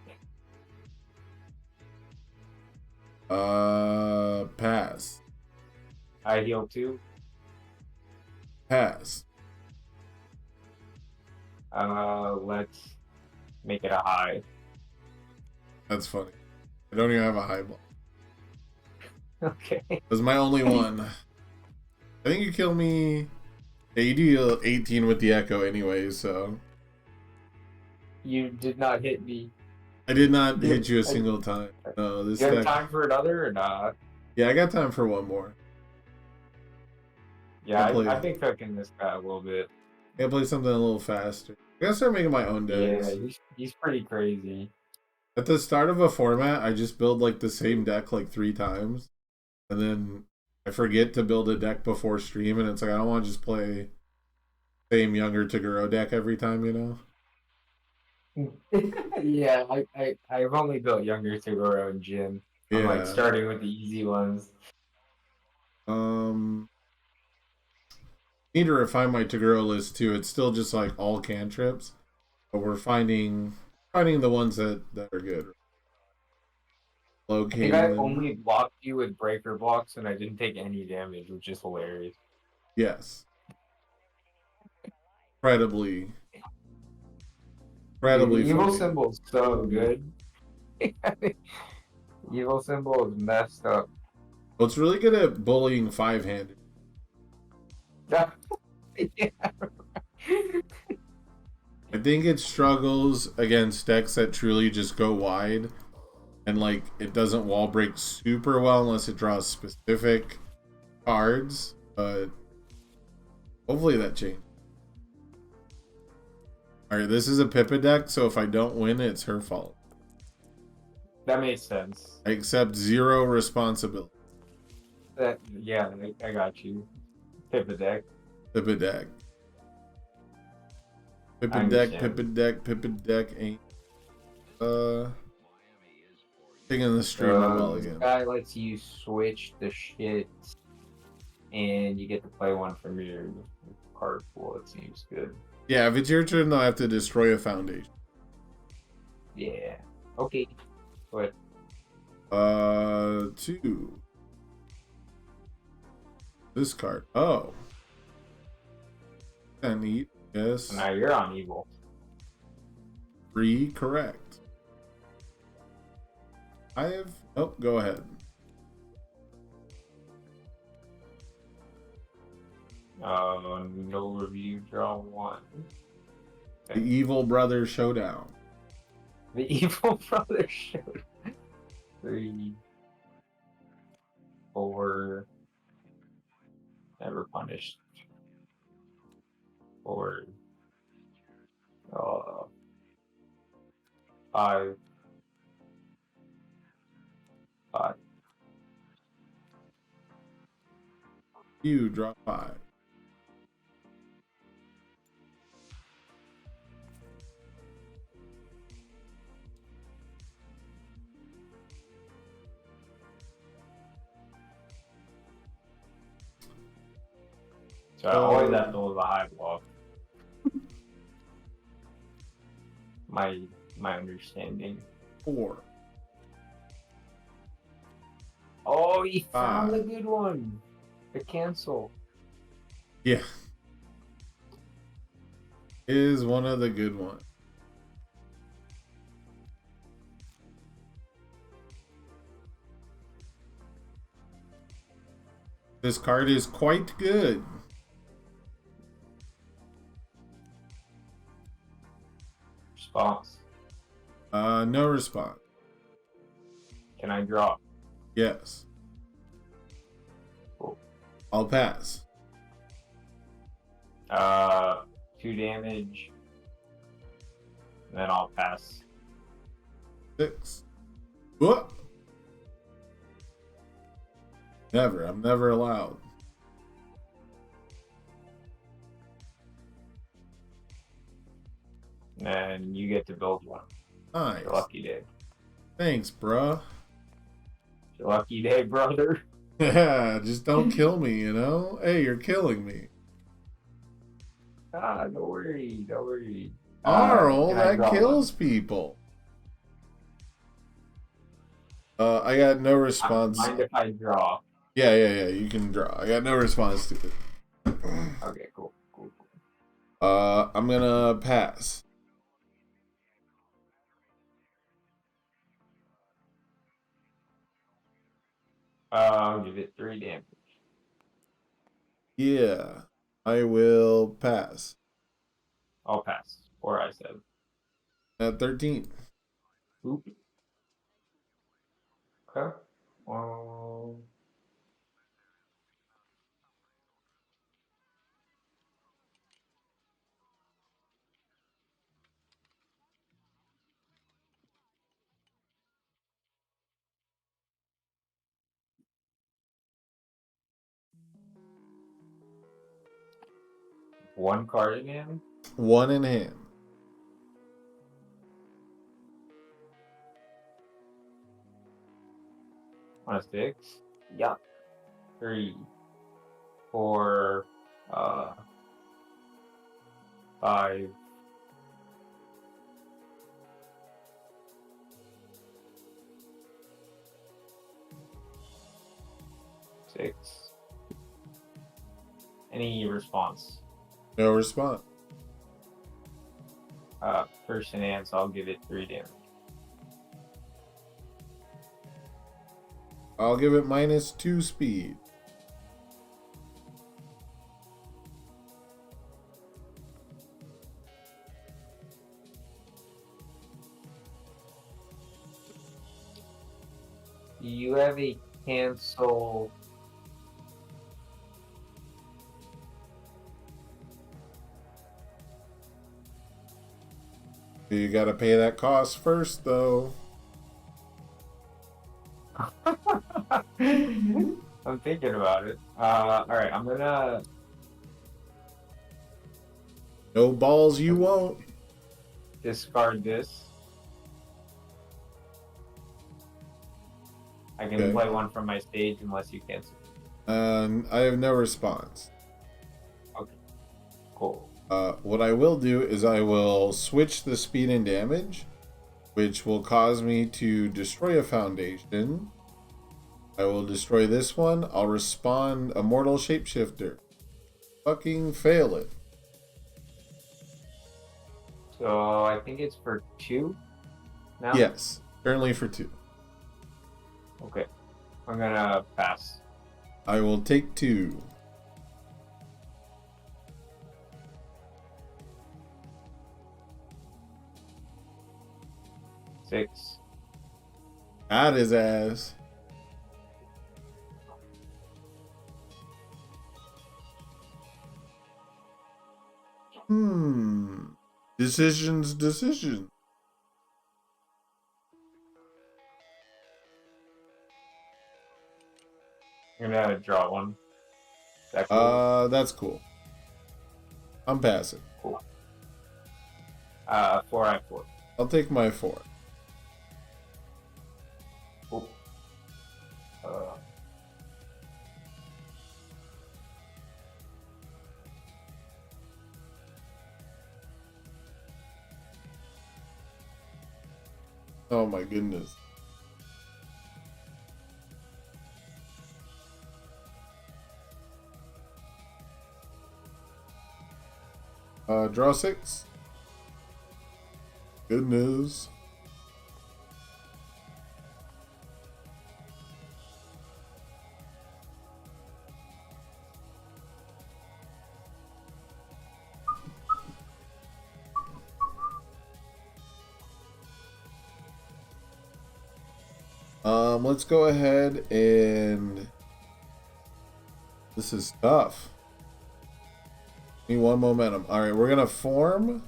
Pass. I heal 2. Pass. Let's make it a high. That's funny. I don't even have a high block. Okay. That's my only one. I think you kill me. Yeah, you do 18 with the echo anyway, so. You did not hit me. I did not hit you a single time. No, this You have deck. time for another or not? Yeah, I got time for one more. Yeah, I'll play I've that. been cooking this guy a little bit. I gotta play something a little faster. I gotta start making my own decks. Yeah, he's pretty crazy. At the start of a format, I just build like the same deck like 3 times. And then I forget to build a deck before stream, and it's like I don't want to just play same younger Toguro deck every time, you know? Yeah, I've only built younger Toguro and Jin. I'm Yeah. like starting with the easy ones. Need to refine my Toguro list too. It's still just like all cantrips, but we're finding the ones that are good. I Locating think I them. only blocked you with breaker blocks and I didn't take any damage, which is hilarious. Yes. Incredibly Evil funny. symbol's so good. Evil symbol is messed up. Well, it's really good at bullying 5-handed. Yeah. I think it struggles against decks that truly just go wide, and like it doesn't wall break super well unless it draws specific cards. But hopefully that changes. All right, this is a Pippa deck, so if I don't win, it's her fault. That makes sense. I accept 0 responsibility. Yeah, I got you. Pippa deck. Pippa deck. I Pippa deck. understand. Pippa deck. Pippa deck ain't. Taking the stream well This again. guy lets you switch the shit, and you get to play one from your card pool. It seems good. Yeah, if it's your turn, though, I have to destroy a foundation. Yeah. Okay. But 2. This card. Oh. I need. Yes. now you're on evil. 3 correct. I have. Oh, go ahead. No review. Draw 1. The Evil Brother Showdown. The evil brother showed. 3, 4. Never punished. 4. 5. 5. You draw 5. So I always have to live a high block. My understanding. 4. Oh, he found 5. a good one. The cancel. Yeah. Is one of the good ones. This card is quite good. Response. No response. Can I draw? Yes. Cool. I'll pass. 2 damage. and then I'll pass. 6. Whoop. Never. I'm never allowed. And you get to build one. Nice. Your lucky day. Thanks, bruh. Your lucky day, brother. Yeah, just don't kill me, you know? Hey, you're killing me. Ah, don't worry, don't worry. Arl, Can I that draw kills people. I got no one? response. Mind if I draw? Yeah, you can draw. I got no response to it. Okay, cool. I'm gonna pass. I'll give it 3 damage. Yeah, I will pass. I'll pass. 4 I said. At 13. Oop. Okay. Well, one card in hand. 1 in hand. On a 6. Yuck. 3, 4, 5. 6. Any response? No response. First in hand, so I'll give it 3 damage. I'll give it -2 speed. Do you have a cancel? You gotta pay that cost first, though. I'm thinking about it. Alright, I'm gonna No balls, you won't. discard this. I can Okay. play one from my stage unless you cancel. I have no response. Okay, cool. What I will do is I will switch the speed and damage, which will cause me to destroy a foundation. I will destroy this one. I'll respond a mortal shapeshifter. Fucking fail it. So I think it's for 2 now? Yes, currently for 2. Okay. I'm gonna pass. I will take 2. Six. At his ass. Decision. I'm gonna draw one. Is that cool? That's cool. I'm passing. Cool. 4 I 4. I'll take my 4. Cool. Oh my goodness. Draw 6. Good news. Let's go ahead and this is tough. Need 1 momentum. All right, we're gonna form.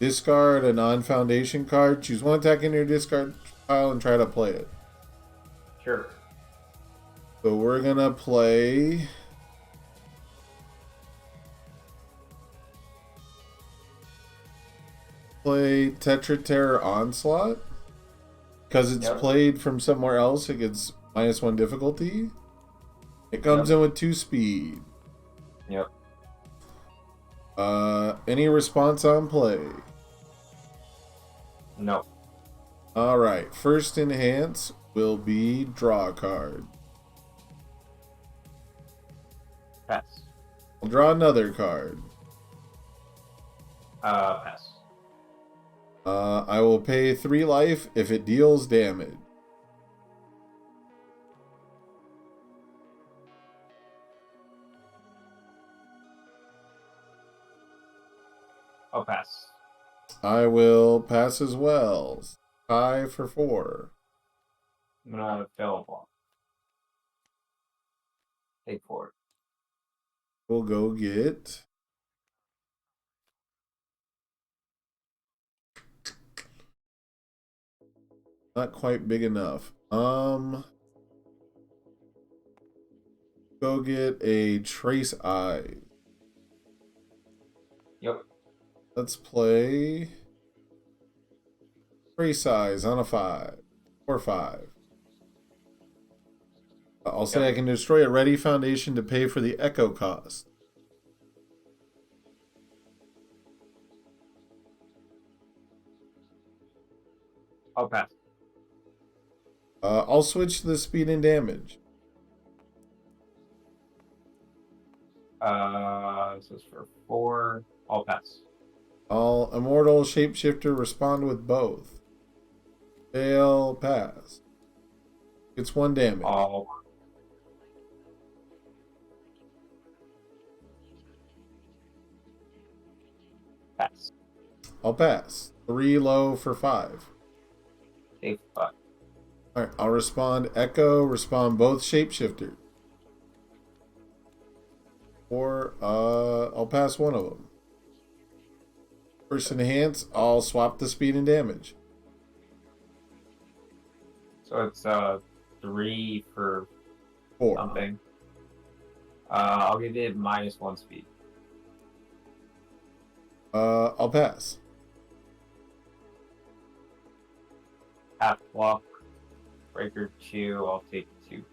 Discard a non-foundation card. Choose one attack in your discard pile and try to play it. Sure. So we're gonna play. Tetra Terror Onslaught. Because it's Yep. played from somewhere else, it gets -1 difficulty. It comes Yep. in with 2 speed. Yep. Any response on play? No. Alright, first enhance will be draw a card. Pass. I'll draw another card. Pass. I will pay 3 life if it deals damage. I'll pass. I will pass as well. 5 for 4. I'm gonna fail a block. Take 4. We'll go get. Not quite big enough. Go get a Trace Eye. Yep. Let's play Trace Eyes on a 5 or 5. I'll say Yep. I can destroy a ready foundation to pay for the echo cost. I'll pass. I'll switch the speed and damage. This is for 4. I'll pass. All immortal shapeshifter respond with both. Fail, pass. It's 1 damage. I'll pass. I'll pass. 3 low for 5. Take 5. Alright, I'll respond echo, respond both shapeshifters. Or, I'll pass one of them. First enhance, I'll swap the speed and damage. So it's 3 for 4. something. I'll give it -1 speed. I'll pass. Half block. Breaker 2. I'll take 2.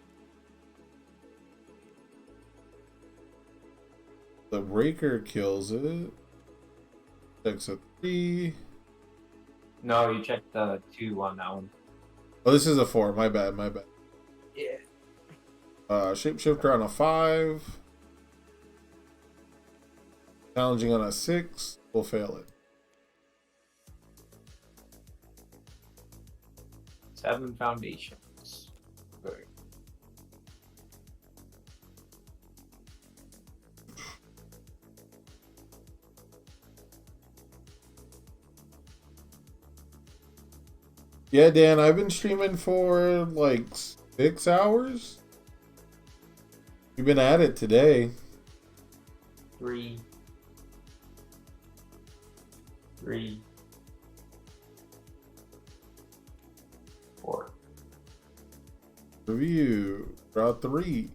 The breaker kills it. Checks a 3. No, you checked the 2 on that one. Oh, this is a 4. My bad, my bad. Yeah. Shapeshifter on a 5. Challenging on a 6. We'll fail it. 7 foundations. Good. Yeah, Dan, I've been streaming for like 6 hours. You've been at it today. 3. 3. 4. Review. Draw 3.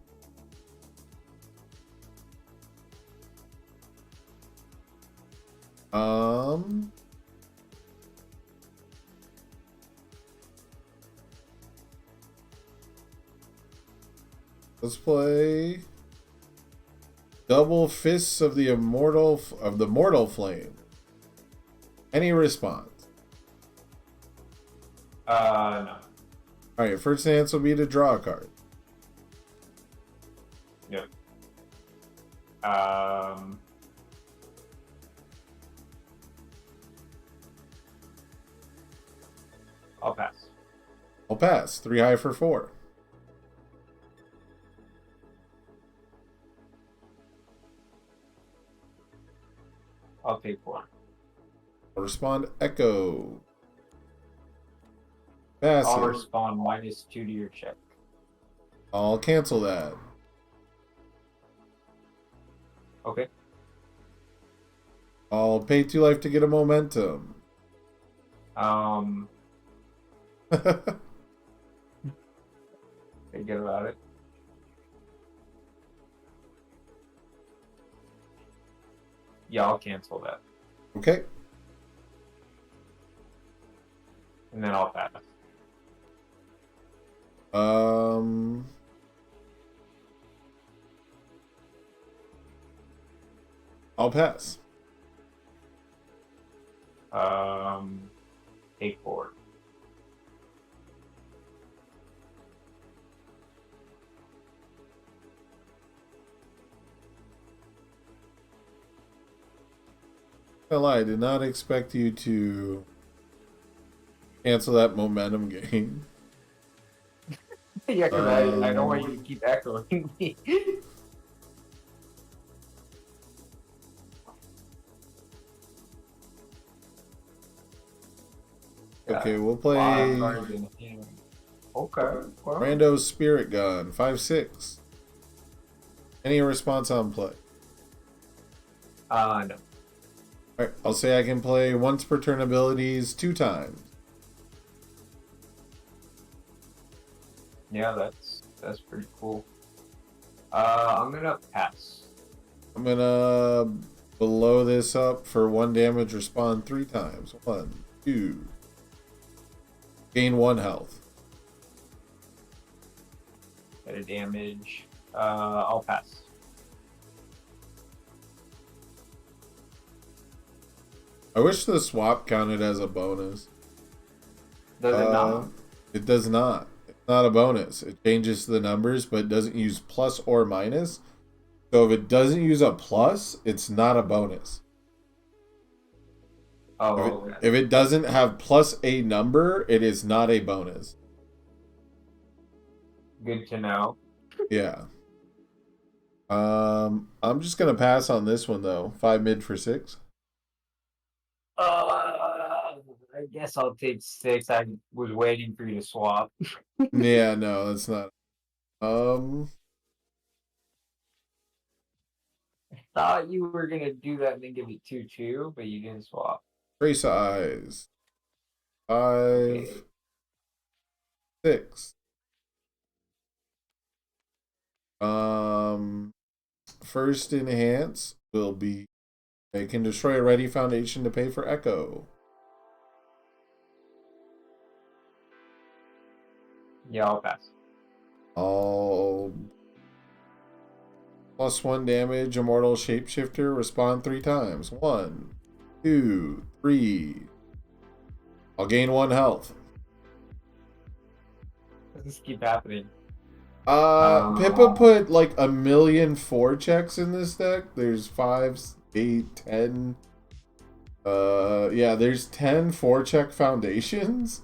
Let's play Double Fists of the Mortal Flame. Any response? No. Alright, first chance will be to draw a card. Yep. I'll pass. I'll pass. 3 high for 4. I'll take 4. I'll respond echo. Pass I'll it. respond -2 to your check. I'll cancel that. Okay. I'll pay 2 life to get a momentum. Think about it. Yeah, I'll cancel that. Okay. And then I'll pass. I'll pass. Take 4. Well, I did not expect you to cancel that momentum gain. Yeah, because I don't want you to keep echoing me. Okay, we'll play Okay. Well, Rando's Spirit Gun, 5/6. Any response on play? no. Alright, I'll say I can play once per turn abilities 2 times. Yeah, that's pretty cool. I'm gonna pass. I'm gonna blow this up for 1 damage, respond 3 times. 1, 2. Gain 1 health. Get a damage. I'll pass. I wish the swap counted as a bonus. Does it not? It does not. It's not a bonus. It changes the numbers, but it doesn't use plus or minus. So if it doesn't use a plus, it's not a bonus. Oh, If it, okay. if it doesn't have plus a number, it is not a bonus. Good to know. Yeah. I'm just gonna pass on this one though. 5 mid for 6. I guess I'll take 6. I was waiting for you to swap. Yeah, no, that's not. Thought you were gonna do that and then give it 2/2, but you didn't swap. Trace eyes. 5, Okay. 6. First enhance will be they can destroy a ready foundation to pay for echo. Yeah, I'll pass. All +1 damage, immortal shapeshifter, respond 3 times. 1, 2, 3. I'll gain 1 health. Does this keep happening? Pippa put like 1,000,000 4 checks in this deck. There's 5, 8, 10. Yeah, there's 10 4-check foundations.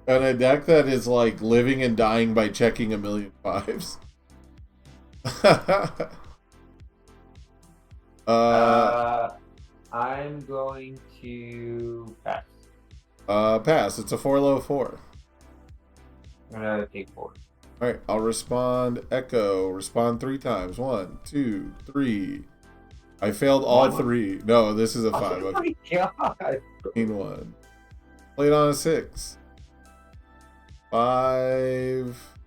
And a deck that is like living and dying by checking 1,000,000 5s. I'm going to pass. Pass. It's a 4 low 4. I'm gonna take 4. Alright, I'll respond echo. Respond 3 times. 1, 2, 3. I failed all 3. No, this is a 5. Oh my god! Gain 1. Played on a 6. 5,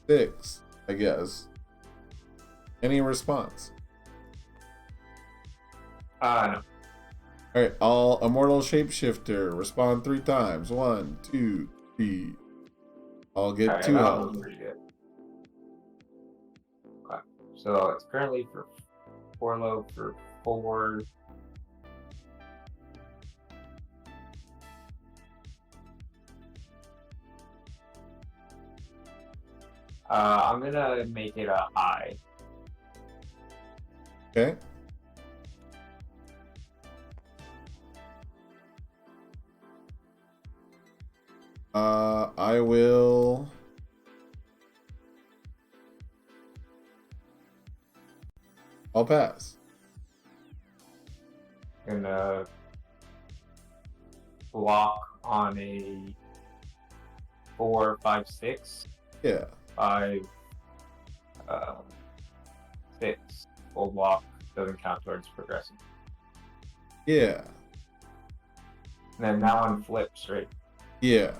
6, I guess. Any response? No. Alright, I'll Immortal Shapeshifter. Respond 3 times. 1, 2, 3. I'll get Alright, 2 that health. was pretty good. Okay. So it's currently for 4 low for 4. I'm gonna make it a high. Okay. I will. I'll pass. Gonna block on a 4, 5, 6. Yeah. 5, 6. Full block doesn't count towards progressing. Yeah. And then that one flips, right? Yeah.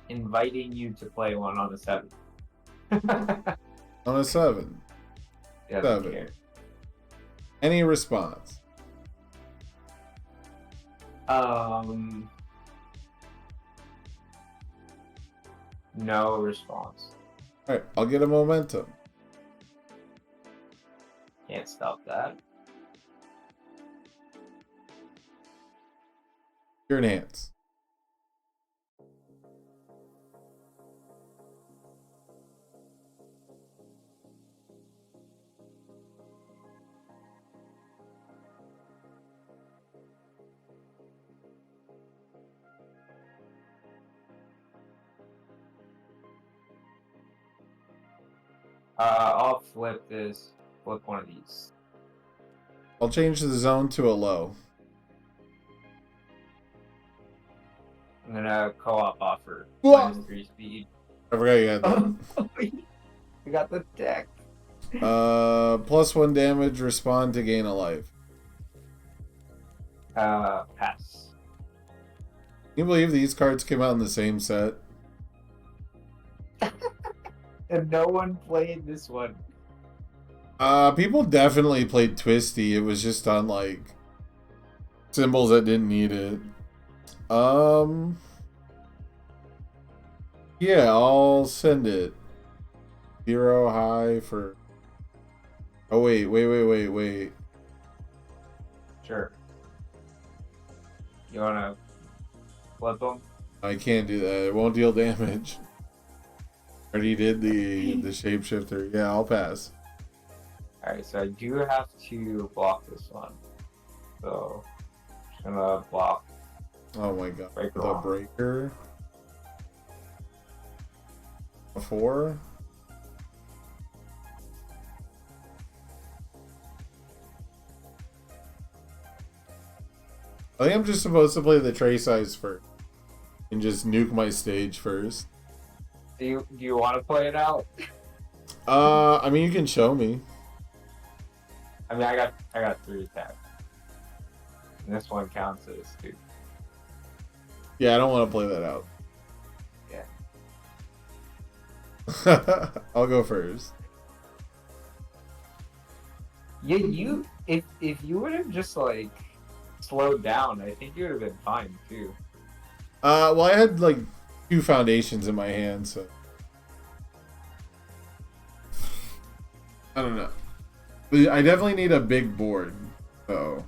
Inviting you to play one on the 7th. On a 7. Yeah, Seven. care. Any response? No response. Alright, I'll get a momentum. Can't stop that. Your enhance. I'll flip this. Flip one of these. I'll change the zone to a low. I'm gonna co-op offer. Whoa! -3 speed. I forgot you had that. We got the deck. +1 damage, respond to gain a life. Pass. Can you believe these cards came out in the same set? And no one played this one. People definitely played Twisty. It was just on like symbols that didn't need it. Yeah, I'll send it. 0 high for. Oh wait. Sure. You wanna flip them? I can't do that. It won't deal damage. Already did the shapeshifter. Yeah, I'll pass. Alright, so I do have to block this one. So, just gonna block. Oh my god. Breaker The on. breaker. A 4. I think I'm just supposed to play the trace eyes first. And just nuke my stage first. Do you want to play it out? I mean you can show me. I mean, I got 3 attacks. And this one counts as 2. Yeah, I don't want to play that out. Yeah. I'll go first. Yeah, if you would have just like slowed down, I think you would have been fine too. Well, I had like 2 foundations in my hand, so I don't know. But I definitely need a big board. So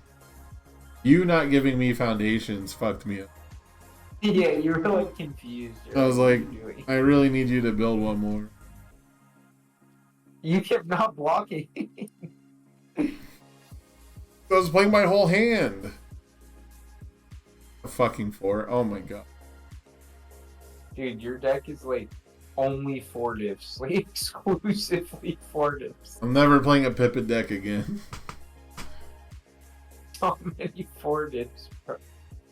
you not giving me foundations fucked me up. Yeah, you were like confused. I was What are like, you doing? I really need you to build one more. You kept not blocking. I was playing my whole hand. A fucking 4. Oh my god. Dude, your deck is like only 4 diffs, like exclusively 4 diffs. I'm never playing a Pippin deck again. So many 4 diffs, bro.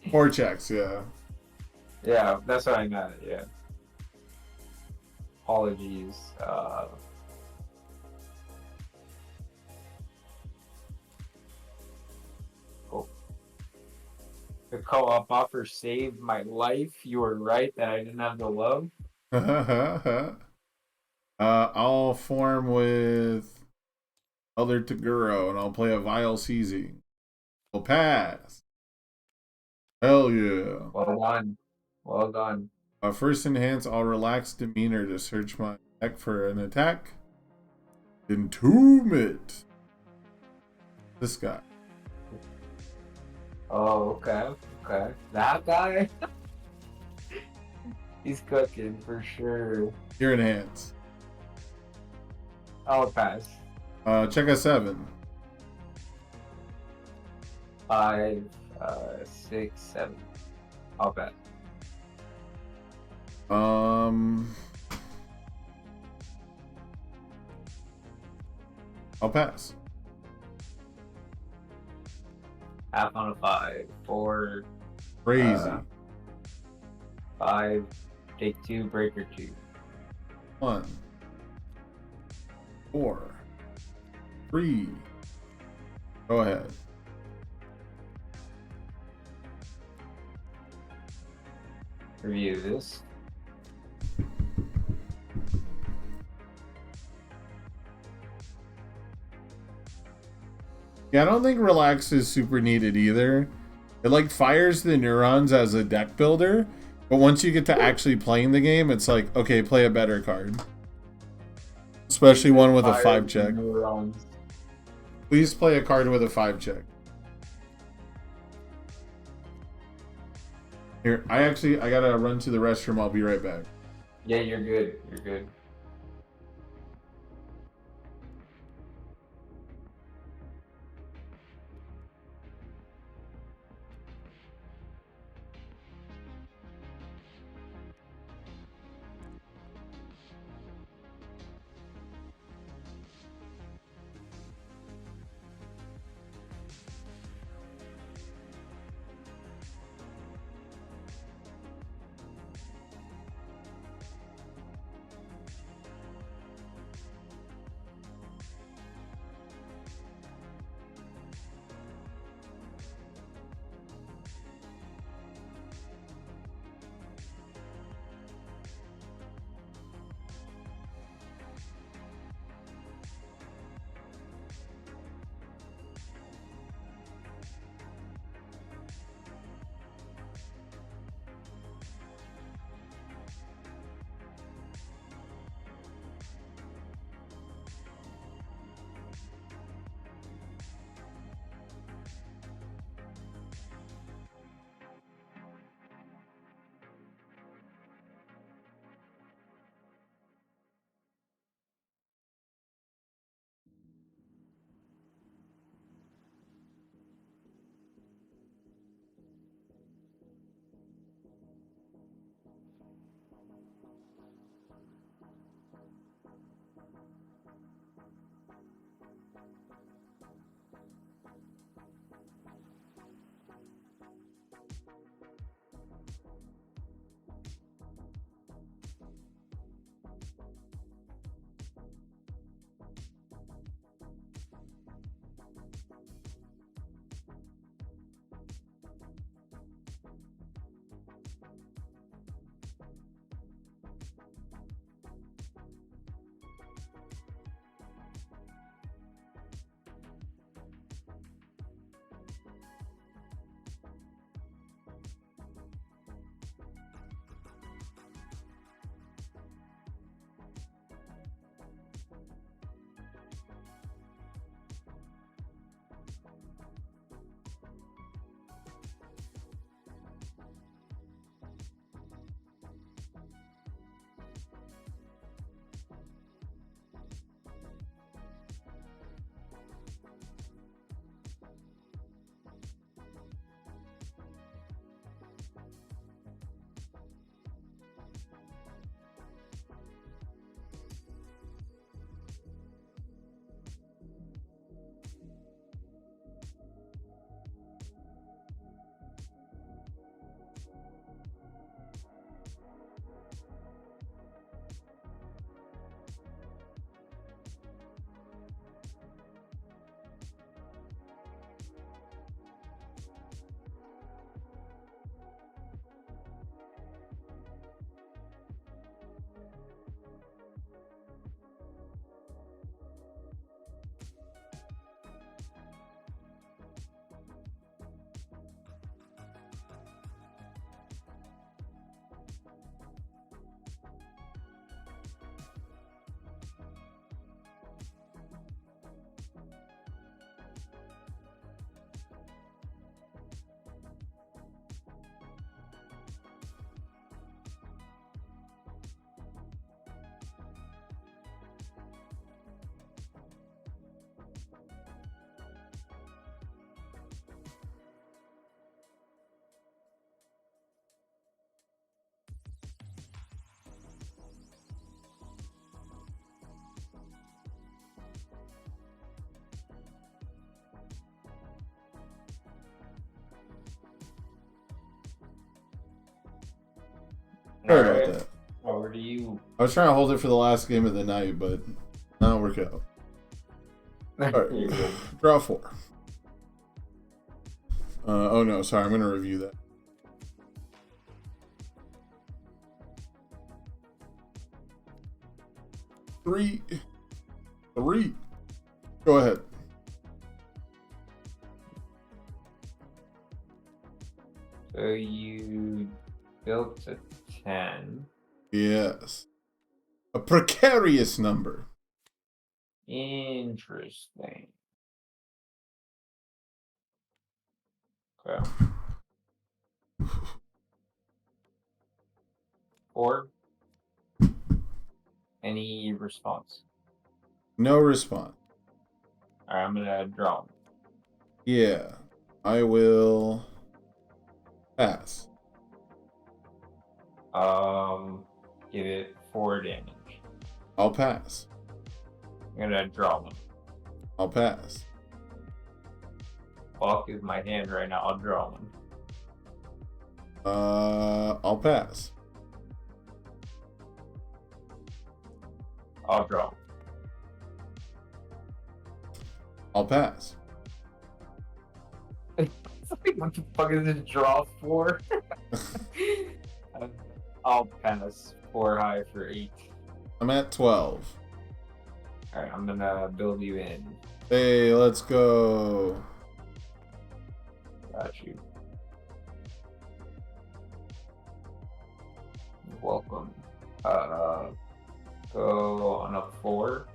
4 checks, yeah. Yeah, that's what I meant. Yeah. Apologies. Cool. The co-op offer saved my life. You were right that I didn't have the low. I'll form with Elder Taguro and I'll play a Vile Seizing. I'll pass. Hell yeah. Well done. Well done. First enhance, I'll relax demeanor to search my deck for an attack. Entomb it. This guy. Oh, okay. Okay. That guy? He's cooking for sure. Here enhance. I'll pass. Check a 7. 5, 6, 7. I'll bet. I'll pass. Half on a 5. 4, Crazy. 5. Take 2, breaker 2. 1. 4, 3. Go ahead. Review this. Yeah, I don't think relax is super needed either. It like fires the neurons as a deck builder, but once you get to actually playing the game, it's like, okay, play a better card. Especially one with a 5 check. Please play a card with a 5 check. Here, I gotta run to the restroom. I'll be right back. Yeah, you're good. You're good. Sorry about Alright, that. over to you. I was trying to hold it for the last game of the night, but not working. work out. All right. You're good. Draw 4. Oh no, sorry. I'm gonna review that. Three. Go ahead. So you built a 10. Yes. A precarious number. Interesting. Okay. 4. Any response? No response. Alright, I'm gonna draw. Yeah. I will pass. Give it 4 damage. I'll pass. I'm gonna draw one. I'll pass. Fuck is my hand right now. I'll draw one. I'll pass. I'll draw. I'll pass. What the fuck is this draw for? I'll pass 4 high for 8. I'm at 12. Alright, I'm gonna build you in. Hey, let's go. Got you. Welcome. Go on a 4,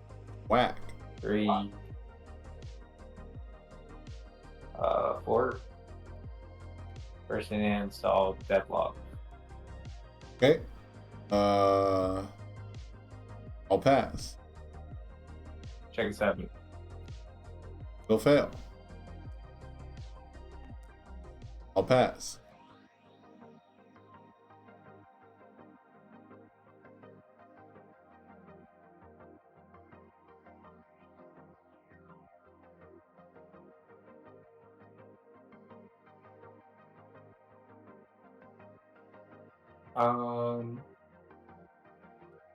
Whack. 3, 4. Person install deadlock. Okay. I'll pass. Check a 7. Will fail. I'll pass.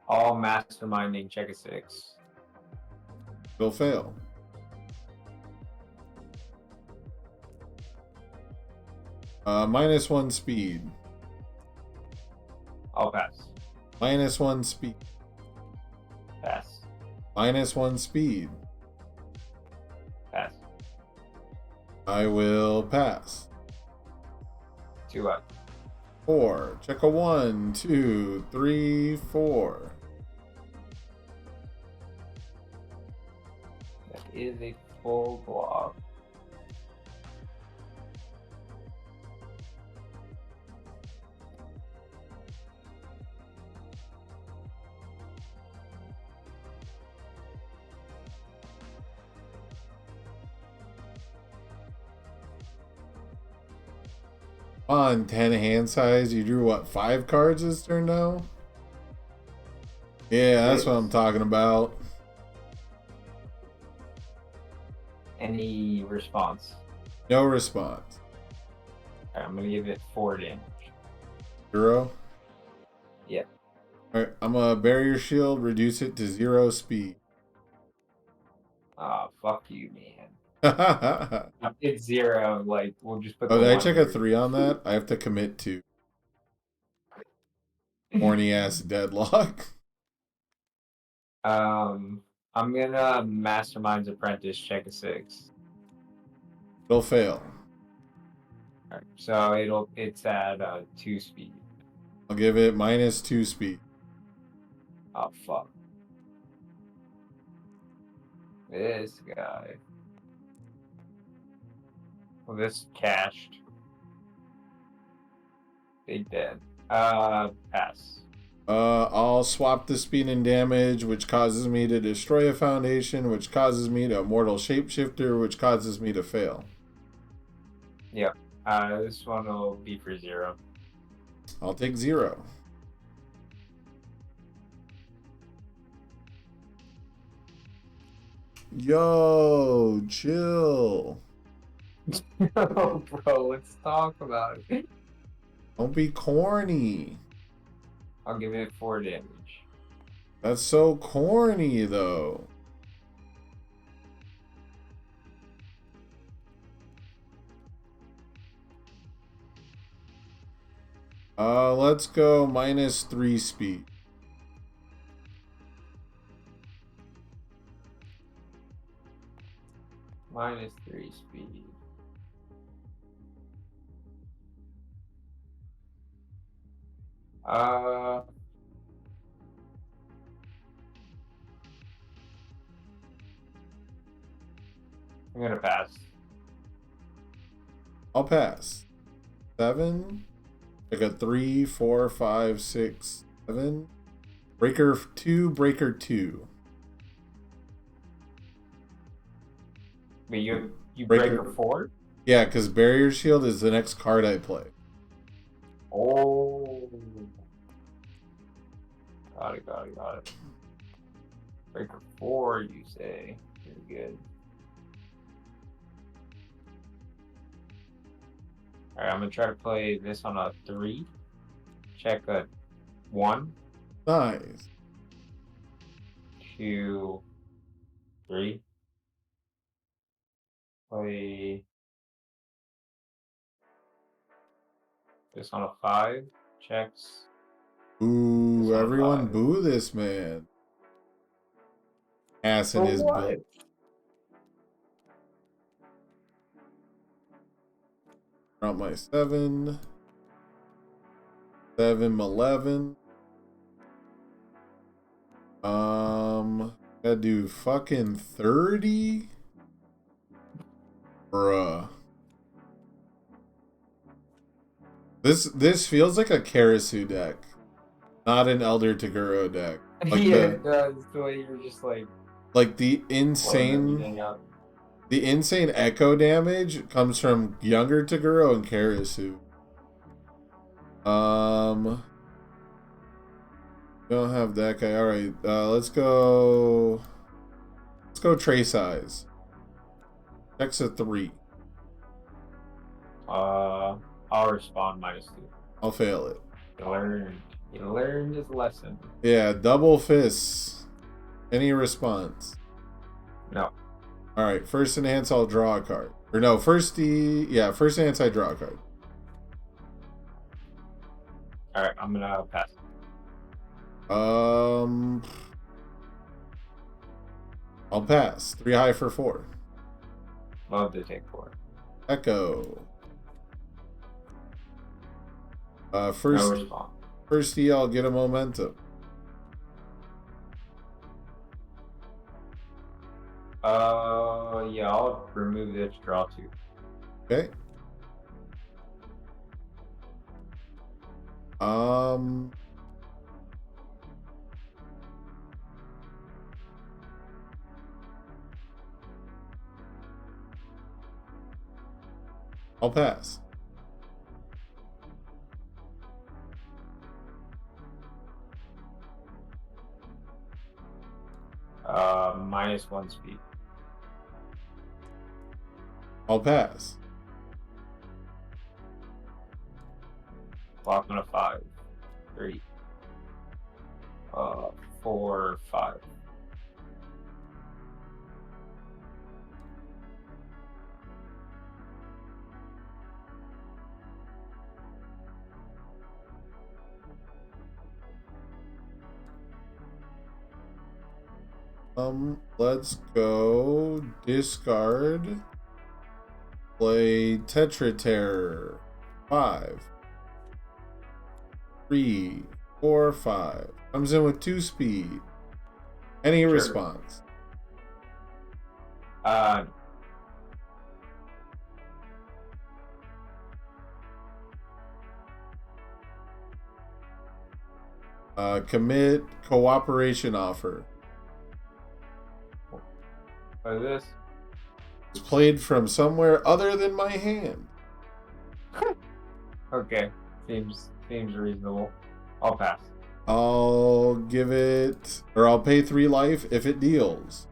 All masterminding, check a 6. Will fail. -1 speed. I'll pass. -1 speed. Pass. -1 speed. Pass. I will pass. 2 up. 4. Check a 1, 2, 3, 4. That is a full block. On 10 hand size, you drew what, 5 cards this turn now? Yeah, that's what I'm talking about. Any response? No response. Alright, I'm gonna give it 4 damage. 0? Yep. Alright, I'm gonna barrier shield, reduce it to 0 speed. Ah, fuck you, man. Oh, It's 0. Like, we'll just put. did the I one check a here. 3 on that? I have to commit to horny ass deadlock. I'm gonna Mastermind's Apprentice, check a 6. It'll fail. Alright, so it's at 2 speed. I'll give it -2 speed. Oh fuck. This guy. Well, this cached. Big dead. Pass. I'll swap the speed and damage, which causes me to destroy a foundation, which causes me to immortal shapeshifter, which causes me to fail. Yep. This one will be for 0. I'll take 0. Yo, chill. Oh, bro, let's talk about it. Don't be corny. I'll give it 4 damage. That's so corny, though. Let's go -3 speed. -3 speed. Uh, I'm gonna pass. I'll pass. 7. I got 3, 4, 5, 6, 7. Breaker 2, breaker 2. But you Breaker- break a 4? Yeah, because Barrier Shield is the next card I play. Oh. Got it. Breaker 4, you say. Pretty good. Alright, I'm gonna try to play this on a 3. Check a 1, Nice. 2, 3. Play this on a 5. Checks. Ooh, This on everyone 5. boo this man. Ass in For his what? butt. Drop my 7. 7, 11. Gotta do fucking 30? Bruh. This feels like a Karasu deck, not an Elder Toguro deck. Like Yeah, it does. The way you're just like the blowing insane everything up. the insane echo damage comes from younger Toguro and Karasu. Don't have that guy. Alright, let's go Trace Eyes. Checks a 3. I'll respond -2. I'll fail it. You learned his lesson. Yeah, double fists. Any response? No. Alright, first enhance, I'll draw a card. Or no, first enhance, I draw a card. Alright, I'm gonna pass. I'll pass. 3 high for 4. Love to take 4. Echo. No First response. E, I'll get a momentum. Yeah, I'll remove this, draw 2. Okay. I'll pass. -1 speed. I'll pass. Block on a 5. 3. 4, 5. Let's go discard. Play Tetra Terror. 5. 3, 4, 5. Comes in with 2 speed. Any Sure. response? Commit cooperation offer. What is this? It's played from somewhere other than my hand. Okay, seems reasonable. I'll pass. I'll give it, or I'll pay 3 life if it deals.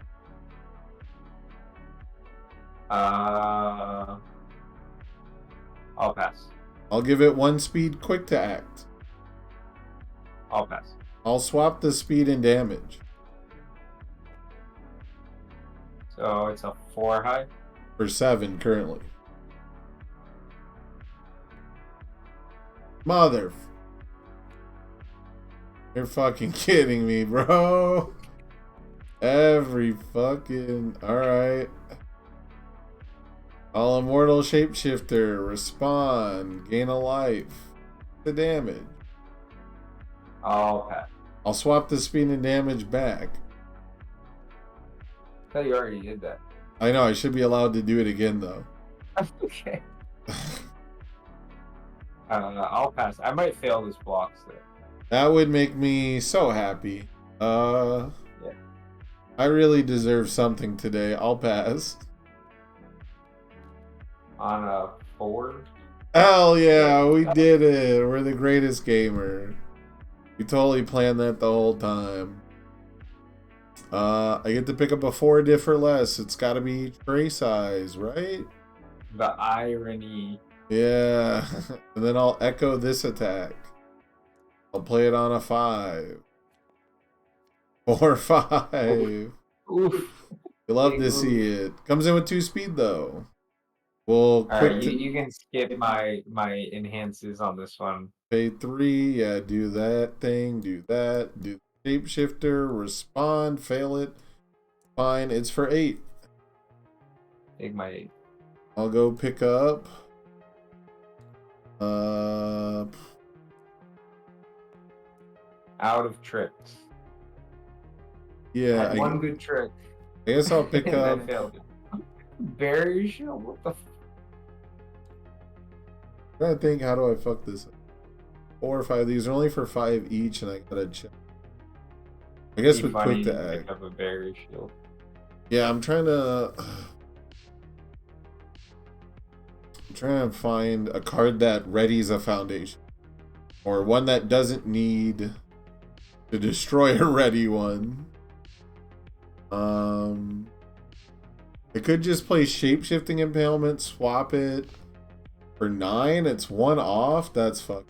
I'll pass. I'll give it 1 speed quick to act. I'll pass. I'll swap the speed and damage. So it's a 4 high. For 7 currently. Mother. You're fucking kidding me, bro. Every fucking... Alright. All immortal shapeshifter. Respond. Gain a life. The damage. I'll pass. I'll swap the speed and damage back. I thought you already did that. I know, I should be allowed to do it again, though. Okay. I'll pass. I might fail this block though. That would make me so happy. Yeah. I really deserve something today. I'll pass. On a 4. Hell yeah, we did it. We're the greatest gamer. We totally planned that the whole time. I get to pick up a 4 diff or less. It's gotta be tray size, right? The irony. Yeah. And then I'll echo this attack. I'll play it on a 5. 4, 5. You Oof. love to see it. Comes in with 2 speed though. We'll All quick right, to you can skip my enhances on this one. pay 3. Yeah, do that thing. Do that. Do shapeshifter. Respond. Fail it. Fine. It's for 8. Take my 8. I'll go pick up. Out of tricks. Yeah. Had one good trick. I guess I'll pick and up. then failed it. Barrier shield? What the I'm trying to think, how do I fuck this up? 4 or 5. These are only for 5 each, and I gotta check. I guess with quick to pick act. up a barrier shield. Yeah, I'm trying to find a card that readies a foundation, or one that doesn't need to destroy a ready one. I could just play Shapeshifting Impalement, swap it for 9. It's 1 off. That's fuck.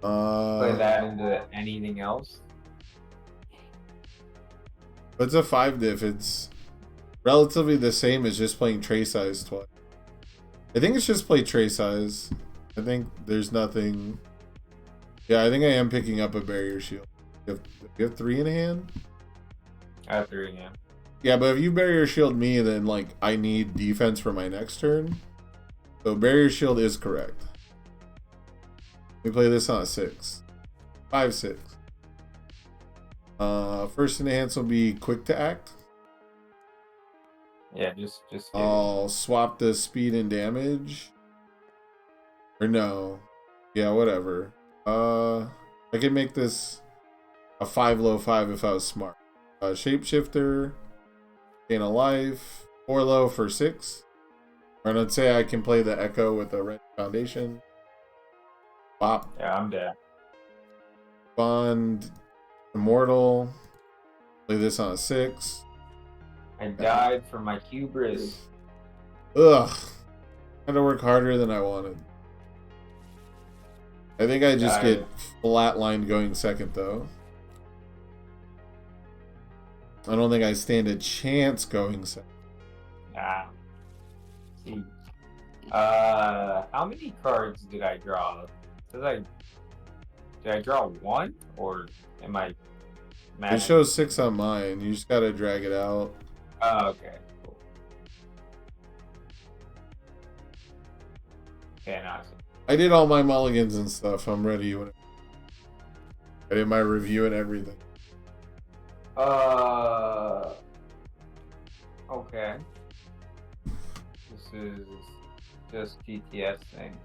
Play that into anything else. It's a 5 diff. It's relatively the same as just playing tray size twice. I think it's just play tray size. I think there's nothing. Yeah, I think I am picking up a barrier shield. You have 3 in hand? I have 3 again. Yeah, but if you barrier shield me, then like I need defense for my next turn. So barrier shield is correct. We play this on a 6. 5, 6. First enhance will be quick to act. Yeah, just I'll swap the speed and damage. Or no. Yeah, whatever. I can make this a 5 low 5 if I was smart. Shapeshifter, gain a life, 4 low for 6. Or let's say I can play the Echo with a red foundation. Pop. Yeah, I'm dead. Bond, Immortal. Play this on a 6. I died for my hubris. Ugh. Had to work harder than I wanted. I think I just get flatlined going second though. I don't think I stand a chance going second. Nah. See. How many cards did I draw? Did I draw 1 or am I mad? It shows 6 on mine. You just gotta drag it out. Oh, okay. Cool. Okay, nice. I did all my mulligans and stuff. I'm ready. I did my review and everything. Okay. This is just TTS things.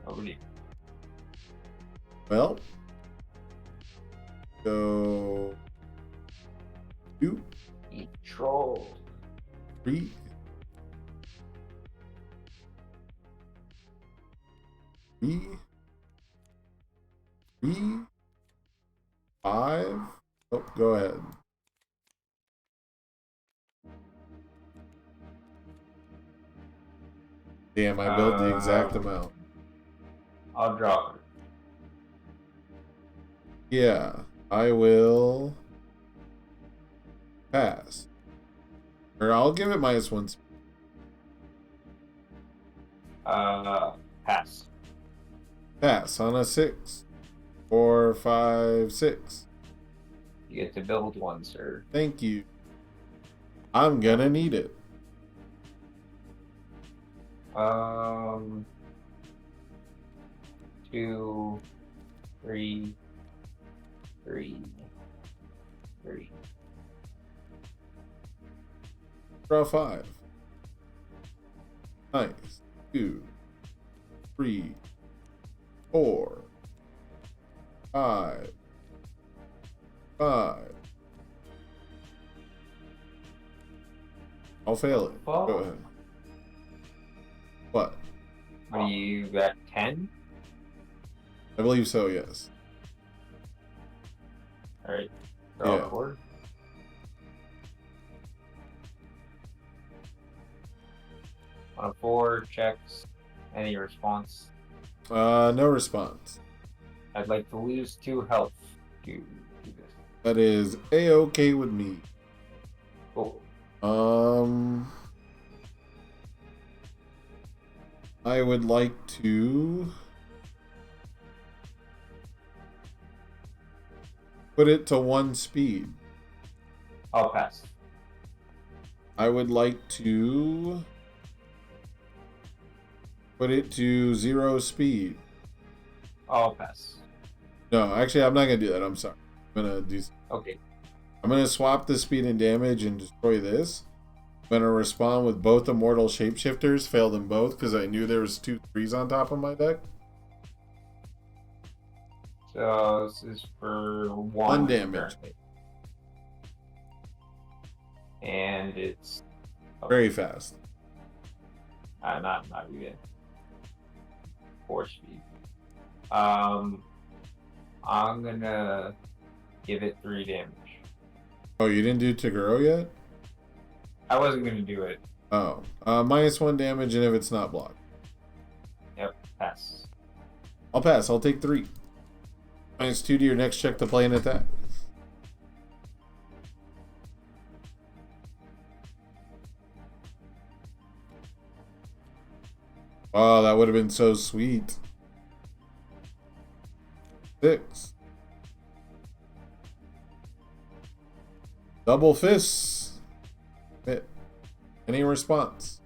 Over to you. Well, go 2, Eat troll. 3, 5. Oh, go ahead. Damn, I built the exact amount. I'll draw it. Yeah, I will pass. Or I'll give it -1. Pass. Pass on a 6. 4, 5, 6. You get to build one, sir. Thank you. I'm gonna need it. 2, 3, 3, 3. Draw 5. Nice. 2, 3, 4, 5, 5. I'll fail it. Fuck. Go ahead. What? What are you at 10? I believe so, yes. Alright. Draw Yeah. a board. On a 4, checks. Any response? No response. I'd like to lose 2 health to do this. That is A-okay with me. Cool. I would like to put it to 1 speed. I'll pass. I would like to put it to 0 speed. I'll pass. No, actually, I'm not gonna do that. I'm sorry. Okay. I'm gonna swap the speed and damage and destroy this. I'm gonna respond with both immortal shapeshifters. Fail them both because I knew there was 2 3s on top of my deck. So this is for 1 1 damage. currently. And it's Very fast. not even 4 speed. I'm gonna give it 3 damage. Oh, you didn't do Toguro yet? I wasn't gonna do it. Oh, -1 damage, and if it's not blocked, Yep, pass. I'll pass. I'll take 3. -2 to your next check to play an attack. Oh, that would have been so sweet. 6. Double fists. Hit. Any response?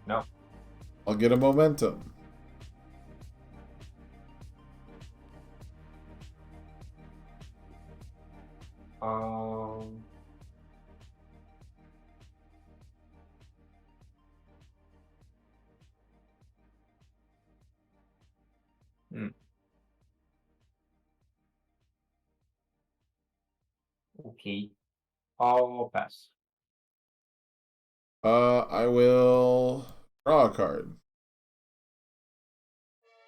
No. I'll get a momentum. Um. Hmm. Okay. I'll pass. I will draw a card.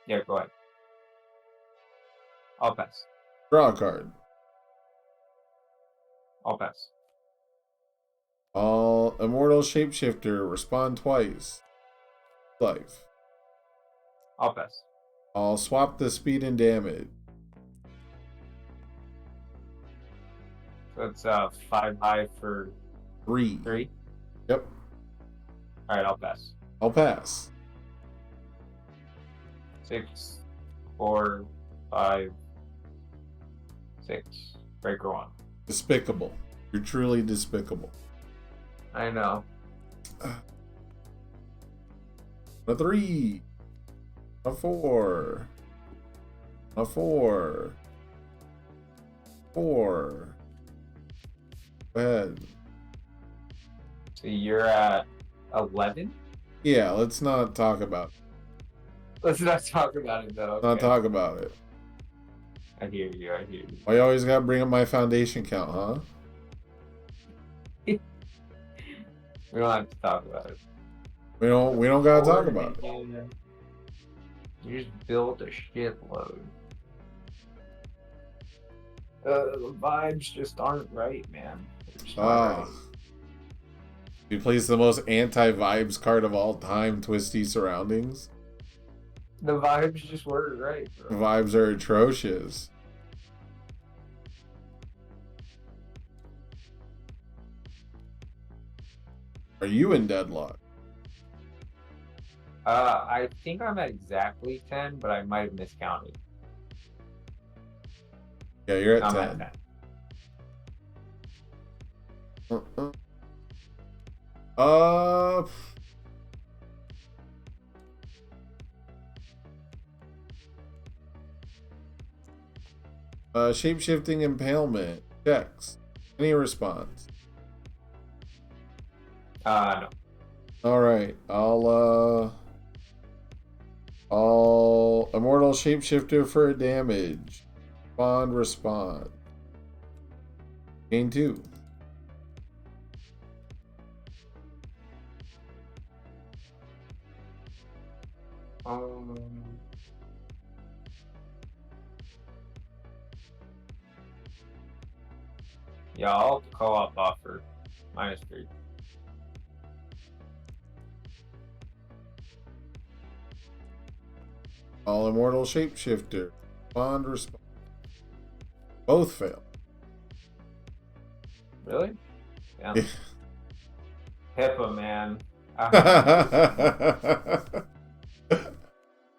Yeah, go ahead. I'll pass. Draw a card. I'll pass. All immortal shapeshifter respond twice. Life. I'll pass. I'll swap the speed and damage. So it's 5 high for 3. 3. Yep. All right, I'll pass. I'll pass. 6, 4, 5, 6. Breaker 1. Despicable. You're truly despicable. I know. A 3. A 4. A 4. 4. Go ahead. So you're at 11? Yeah, let's not talk about it. Let's not talk about it though. Let's not Okay. talk about it. I hear you. I hear you. Why you always gotta bring up my foundation count, huh? We don't have to talk about it. We don't gotta talk about it. You just built a shitload. The vibes just aren't right, man. They're just not right. He plays the most anti-vibes card of all time, Twisty Surroundings. The vibes just weren't right, The bro. vibes are atrocious. Are you in deadlock? I think I'm at exactly 10, but I might have miscounted. Yeah, you're at I'm 10. at 10. Uh, shape-shifting impalement. Checks. Any response? No. All right. I'll immortal shapeshifter for a damage. Respond. Gain 2. Um, yeah, I'll co-op offer -3. All immortal shapeshifter. Respond. Both fail. Really? Yeah. Yeah. HIPAA, man.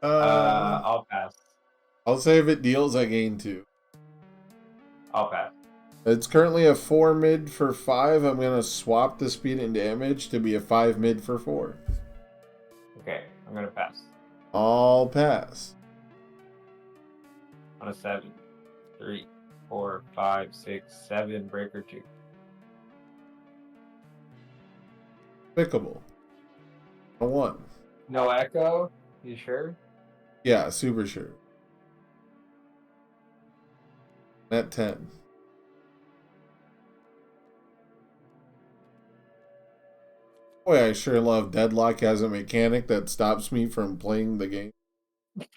Uh, I'll pass. I'll say if it deals, I gain 2. I'll pass. It's currently a 4 mid for 5. I'm gonna swap the speed and damage to be a 5 mid for 4. Okay, I'm gonna pass I'll pass. on a 7. 3, 4, 5, 6, 7. Breaker 2. Despicable. A 1. No echo. You sure? Yeah, super sure. At 10. Boy, I sure love Deadlock as a mechanic that stops me from playing the game. It's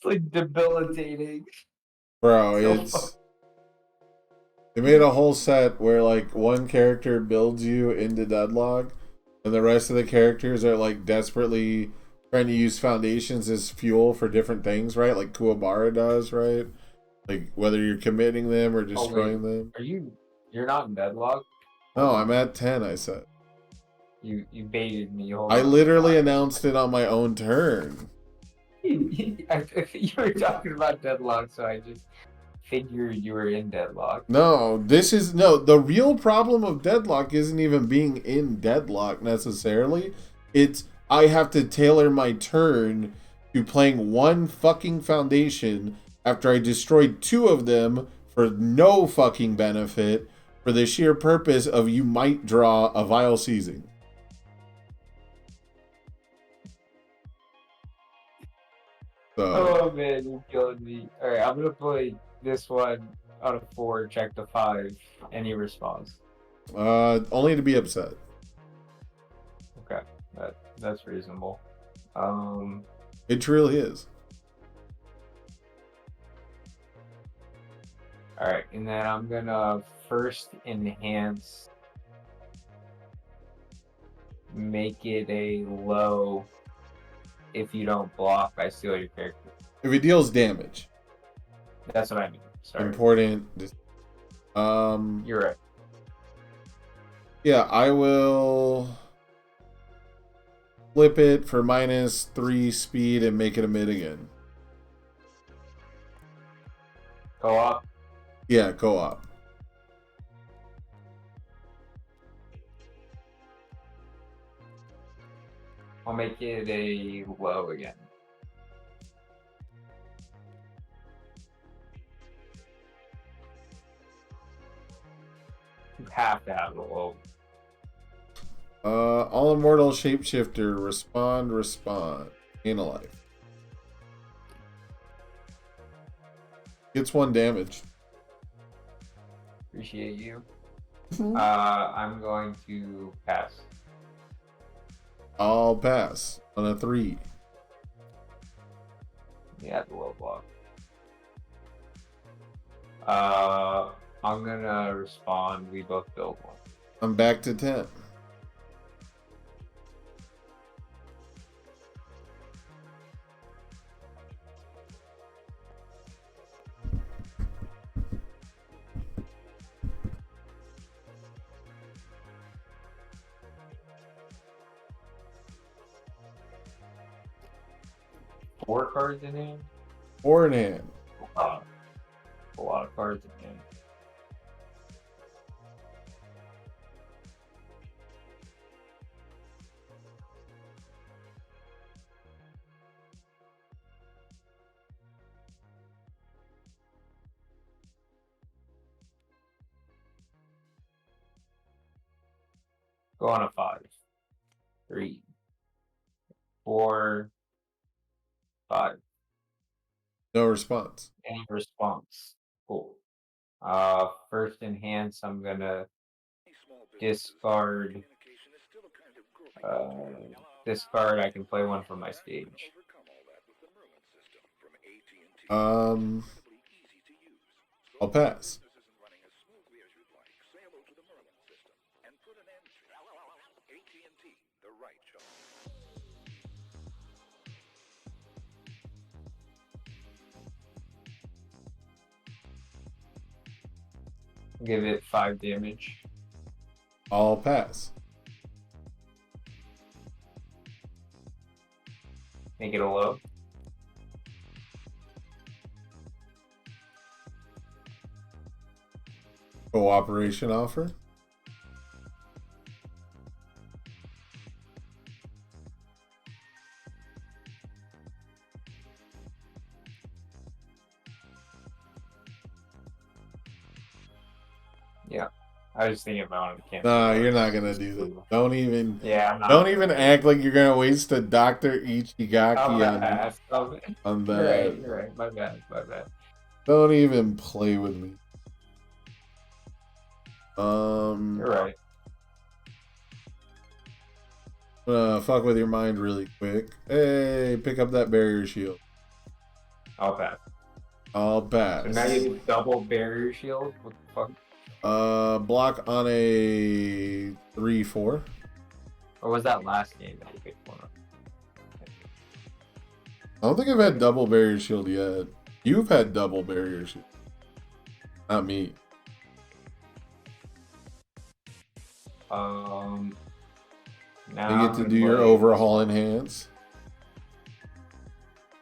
like debilitating. Bro, So it's... They made a whole set where, like, one character builds you into Deadlock, and the rest of the characters are, like, desperately trying to use foundations as fuel for different things, right? Like Kuwabara does, right? Like, whether you're committing them or destroying them. You're not in Deadlock? No, I'm at 10, I said. You baited me. Hold I on. literally announced it on my own turn. You were talking about Deadlock, so I just figured you were in Deadlock. No, the real problem of Deadlock isn't even being in Deadlock necessarily. It's I have to tailor my turn to playing one fucking foundation after I destroyed 2 of them for no fucking benefit for the sheer purpose of you might draw a Vile Seizing. So, Oh man, you're killing me. Alright, I'm gonna play this one out of 4, check the 5. Any response? only to be upset. Okay, that's reasonable. It truly is. Alright, and then I'm gonna first enhance, make it a low. If you don't block, I steal your character. If it deals damage. That's what I mean. Sorry. Important. You're right. Yeah, I will flip it for -3 speed and make it a mid again. Co-op. Yeah, co-op. I'll make it a low again. You have to have a low. All immortal shapeshifter, respond. Gain a life. Gets 1 damage. Appreciate you. I'm going to pass. I'll pass on a 3. Yeah, the low block. I'm gonna respond. We both build 1. I'm back to 10. 4 cards in hand. 4 in hand. A lot of cards in hand. Go on a 5. 3, 4, 5. No response. Any response? Cool. First enhance, I'm gonna discard. Discard. I can play one from my stage. I'll pass. Give it 5 damage. I'll pass. Make it a low. Cooperation offer. Yeah. I was thinking about it. Cancel No, it. you're not gonna do that. Don't even. Yeah, I'm not. Don't even act like you're gonna waste a Dr. Ichigaki I'm on gonna pass. Oh, on you're right. that. You're right. My bad. My bad. Don't even play with me. You're right. I'm gonna fuck with your mind really quick. Hey, pick up that barrier shield. I'll pass. I'll pass. So now you have double barrier shield. What the fuck? Block on a 3/4. Or was that last game that you picked one up? I don't think I've had double barrier shield yet. You've had double barrier shield. Not me. Now You get I'm to gonna do your play overhaul enhance.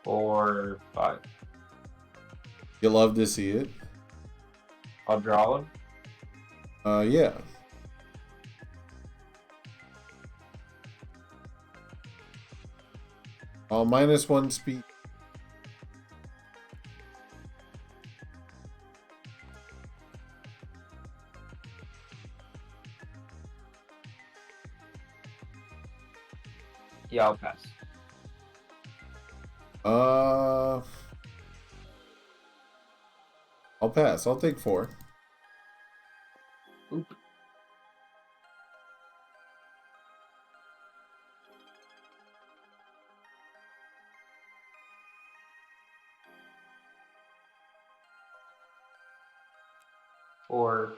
4, 5. You love to see it. I'll draw one. Yeah. I'll -1 speed. Yeah, I'll pass. I'll pass. I'll take 4. Oop. Four.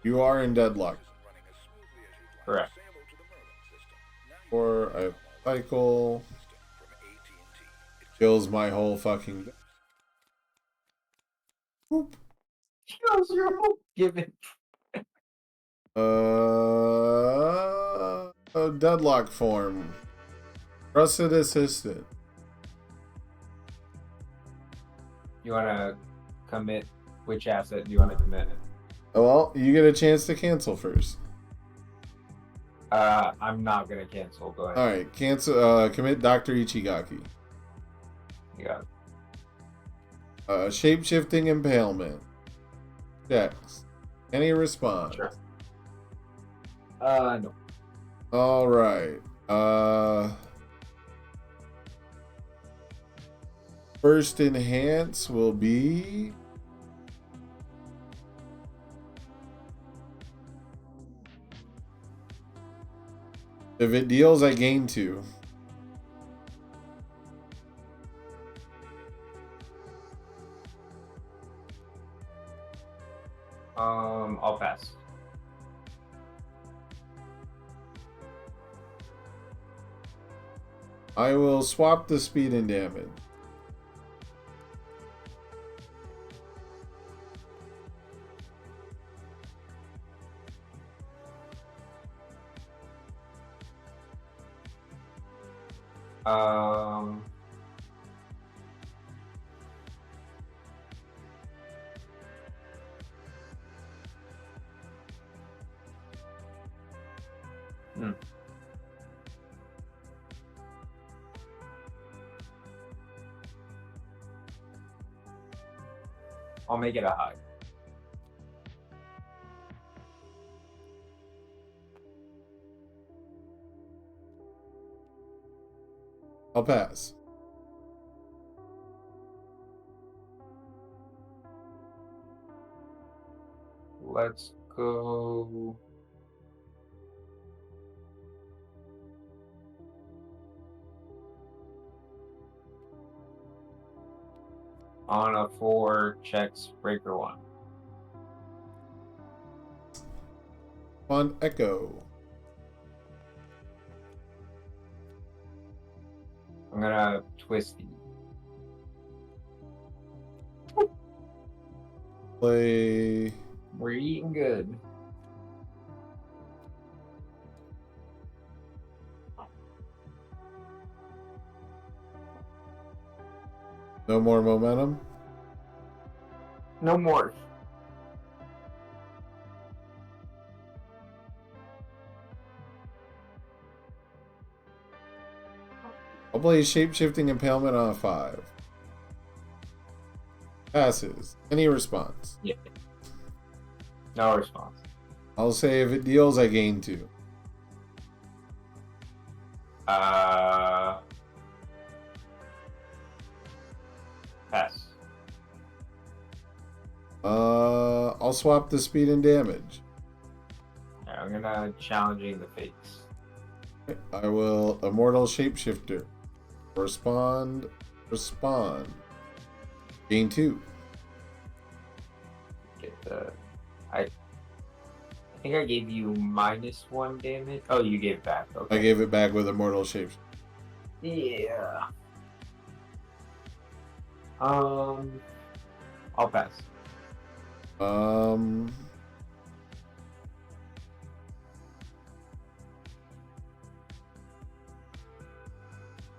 You are in deadlock. Correct. 4. I have cycle. Kills my whole fucking. Whoop. Kills your whole given. Deadlock form. Trusted assistant. You wanna commit? Which asset do you wanna commit? Well, you get a chance to cancel first. I'm not gonna cancel. Go ahead. All right, cancel. Commit Dr. Ichigaki. You got it. Shape-shifting impalement. Checks. Any response? Sure. No. All right. First enhance will be. If it deals, I gain 2. I'll pass. I will swap the speed and damage. Um. Hmm. I'll make it a high. I'll pass. Let's go. On a 4, checks breaker 1. On Echo. I'm gonna twist you. Play. We're eating good. No more momentum. No more. I'll play Shapeshifting Impalement on a 5. Passes. Any response? Yeah. No response. I'll say if it deals, I gain 2. Pass. I'll swap the speed and damage. Alright, I'm gonna challenging the fakes. I will Immortal Shapeshifter. Respond. Gain 2. Get the. I think I gave you -1 damage. Oh, you gave it back. Okay. I gave it back with Immortal Shapeshifter. Yeah. I'll pass.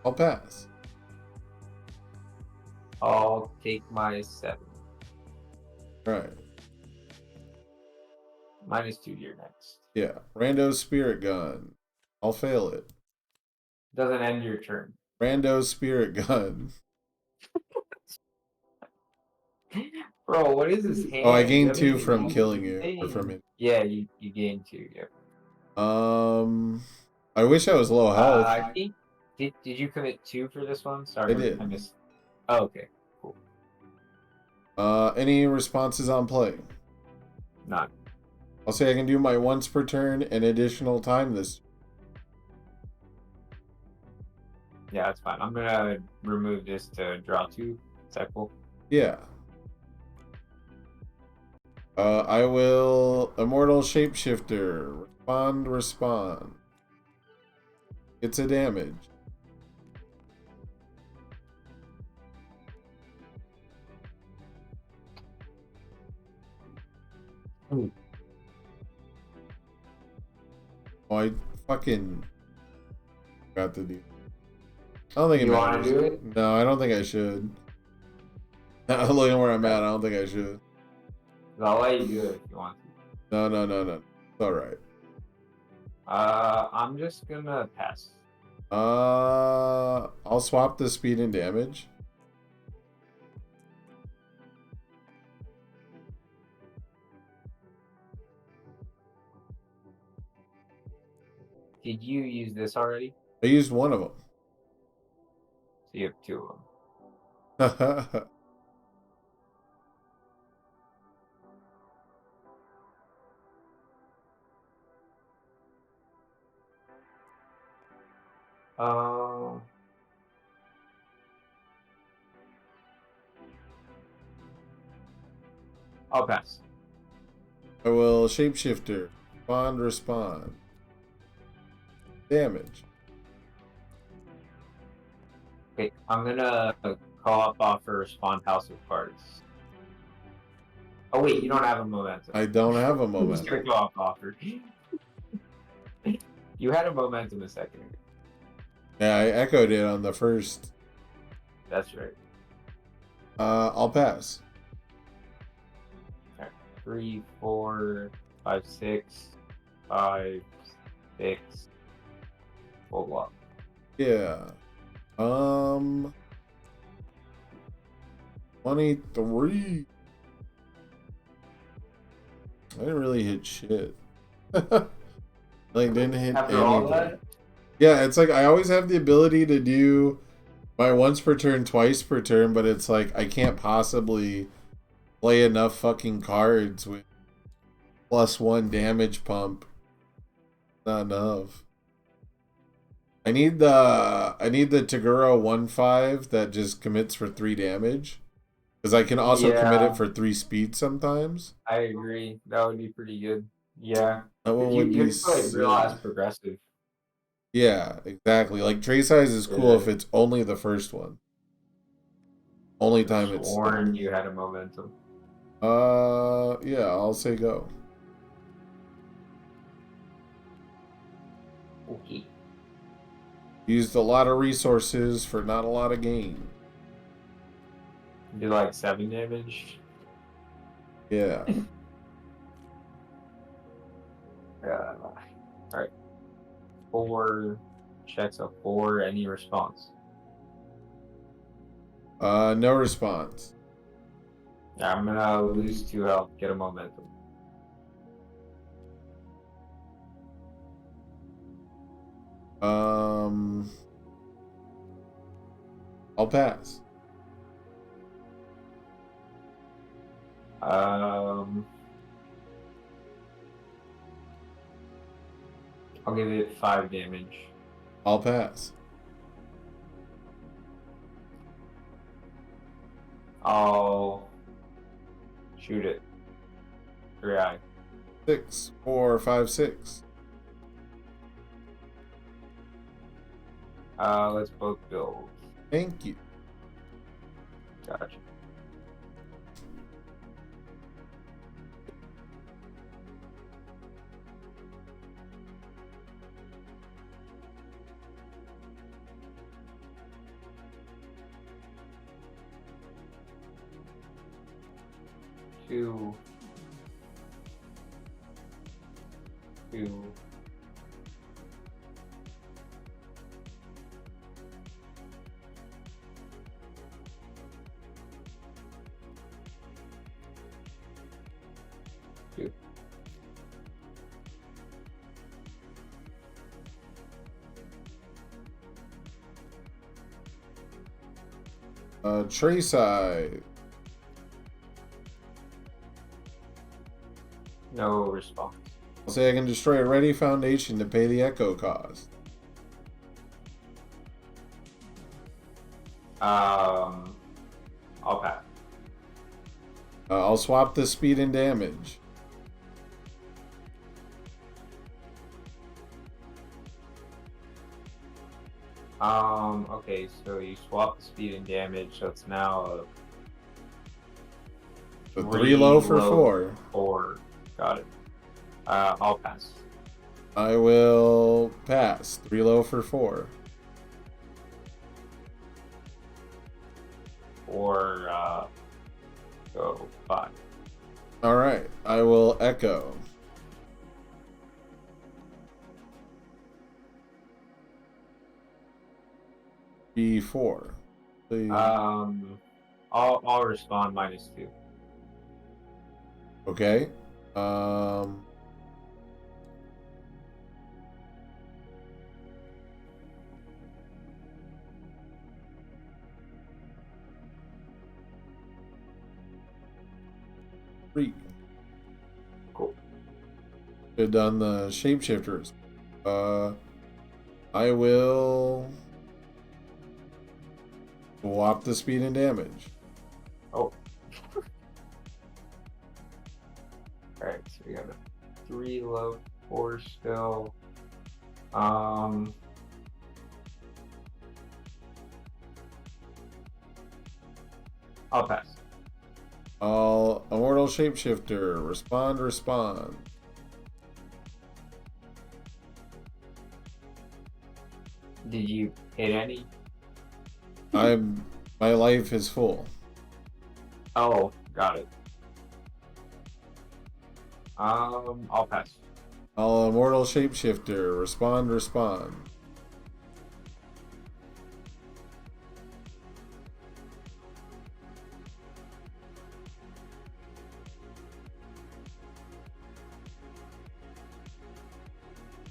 I'll pass. I'll take my 7. Right. -2, you're next. Yeah. Rando Spirit Gun. I'll fail it. Doesn't end your turn. Rando Spirit Gun. Bro, what is this hand? Oh, I gained That 2 doesn't from mean killing you. Or anything. from it. Yeah, you gained 2, yep. I wish I was low health. I think did you commit 2 for this one? Sorry, I did. I missed. Oh, okay, cool. Any responses on play? None. I'll say I can do my once per turn and additional time this. Yeah, that's fine. I'm gonna remove this to draw 2. Is that cool? Yeah. I will Immortal Shapeshifter. Respond. It's a damage. Ooh. Oh, I fucking got to do. I don't think it You wanna matters. do it? No, I don't think I should. Looking where I'm at, I don't think I should. I'll let you do it if you want to. No. It's alright. I'm just gonna pass. I'll swap the speed and damage. Did you use this already? I used one of So you have 2 of them. them. I'll pass. I will Shapeshifter. Respond. Damage. Okay, I'm gonna call up offer spawn house of cards. Oh wait, you don't have a momentum. I don't have a I'm just gonna moment. go off offer. You had a momentum a second ago. Yeah, I echoed it on the first. That's right. I'll pass. 3, 4, 5, 6, 5, 6. Full block. Yeah. 23. I didn't really hit shit. Like, didn't hit After all anything. that, Yeah, it's like I always have the ability to do my once per turn, twice per turn, but it's like I can't possibly play enough fucking cards with +1 damage pump. Not enough. I need the Taguro 1/5 that just commits for 3 damage. Because I can also commit Yeah. it for 3 speed sometimes. I agree. That would be pretty good. Yeah. That one You would be can play real ass sick. progressive. Yeah, exactly. Like tray size is cool Yeah. if it's only the first one. Only time it's Sworn you had a momentum. yeah, I'll say go. Okay. Used a lot of resources for not a lot of gain. Do like 7 damage. Yeah. Alright. 4 checks a 4. Any response? No response. Yeah, I'm gonna lose 2 health. Get a momentum. I'll pass. I'll give it 5 damage. I'll pass. I'll shoot it. 3 eye. 6, 4, 5, 6. Let's both build. Thank you. Gotcha. Two. Tray size. No response. I'll say I can destroy a ready foundation to pay the echo cost. I'll pass. I'll swap the speed and damage. Okay, so you swap the speed and damage, so it's now So 3 low for 4. 4. Got it. I'll pass. I will pass. 3 low for 4. Or, go 5. Alright, I will echo. B4. Please. I'll respond -2. Okay. Freak. Cool. Should have done the shapeshifters. I will swap the speed and damage. Oh. Alright, so we got a 3 low, 4 still. I'll pass. Immortal shapeshifter. Respond. Did you hit any? My life is full. Oh, got it. I'll pass. All immortal shapeshifter. Respond.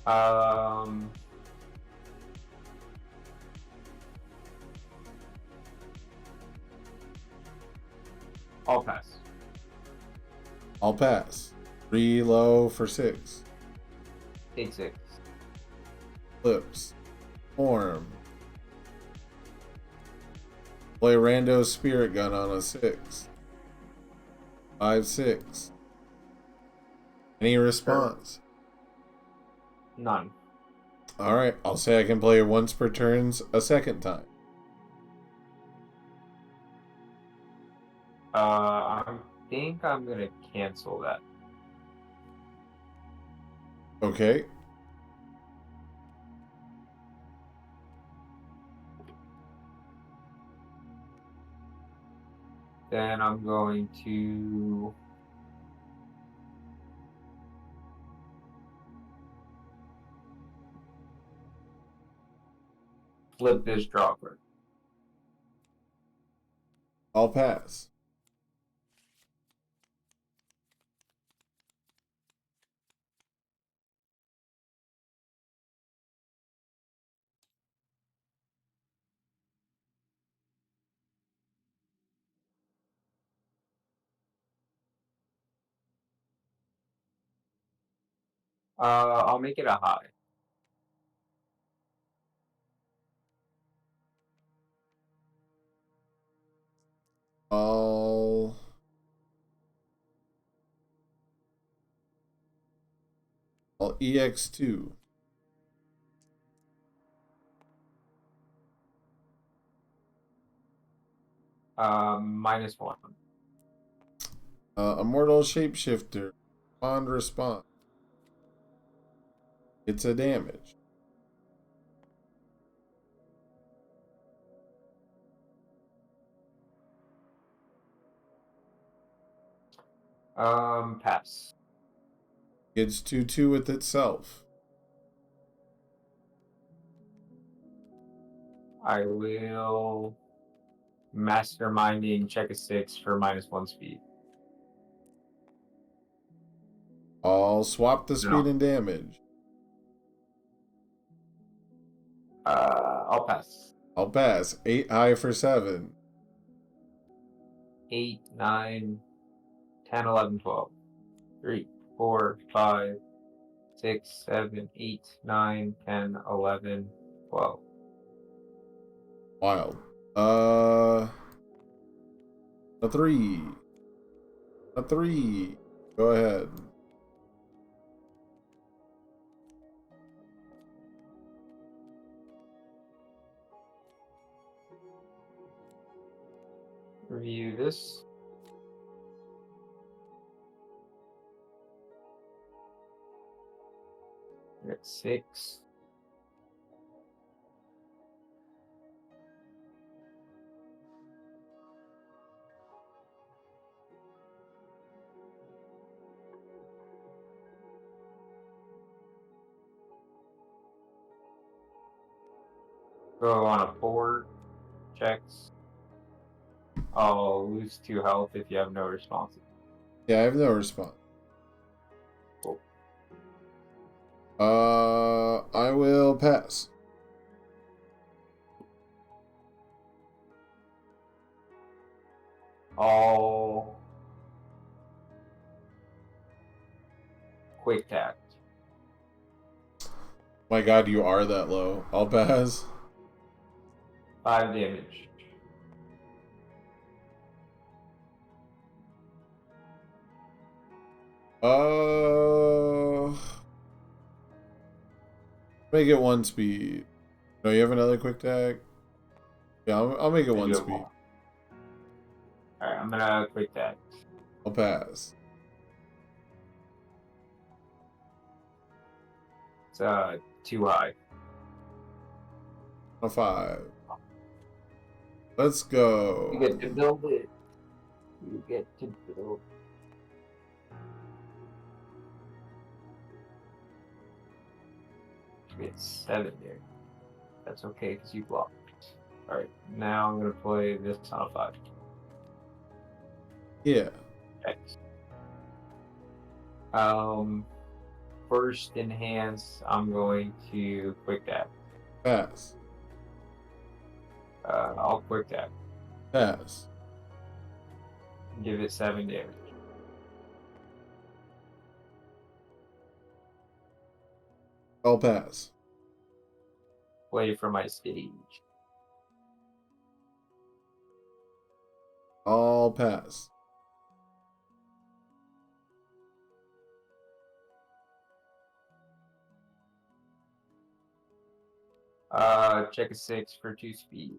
Um, I'll pass. I'll pass. 3 low for 6. Take 6. Flips. Form. Play rando spirit gun on a 6. 5/6. Any response? None. Alright, I'll say I can play it once per turns a second time. I think I'm gonna cancel that. Okay. Then I'm going to flip this draw card. I'll pass. I'll make it a high. I'll EX2. -1. Immortal shapeshifter. Respond. It's a damage. Pass. It's 2/2 with itself. I will masterminding check a 6 for -1 speed. I'll swap the speed No. and damage. I'll pass. I'll pass. 8 high for 7. 8, 9, 10, 11, 12. 3, 4, 5, 6, 7, 8, 9, 10, 11, 12. Wild. A 3. A 3. Go ahead. Review this. We got 6. Go on a 4. Checks. I'll lose 2 health if you have no responses. Yeah, I have no response. Cool. I will pass. I'll quick tact. My god, you are that low. I'll pass. 5 damage. Make it 1 speed. No, you have another quick tag? Yeah, I'll make it 1 speed. Alright, I'm gonna quick tact. I'll pass. It's too high. On a 5. Let's You go. get to build it. You get to build. You get 7 there. That's okay because you blocked. Alright, now I'm gonna play this on a 5. Yeah. X. First enhance, I'm going to quick that. Pass. I'll quick that. Pass. Give it 7 damage. I'll pass. Play for my stage. I'll pass. Check a 6 for 2 speed.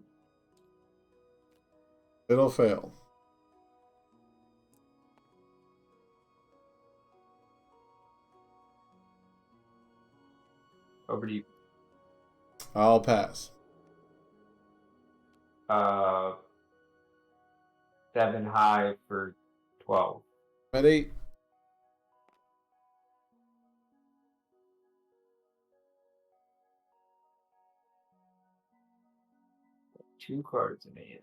It'll fail. Over to you. I'll pass. 7 high for 12. At 8. Two cards in hand.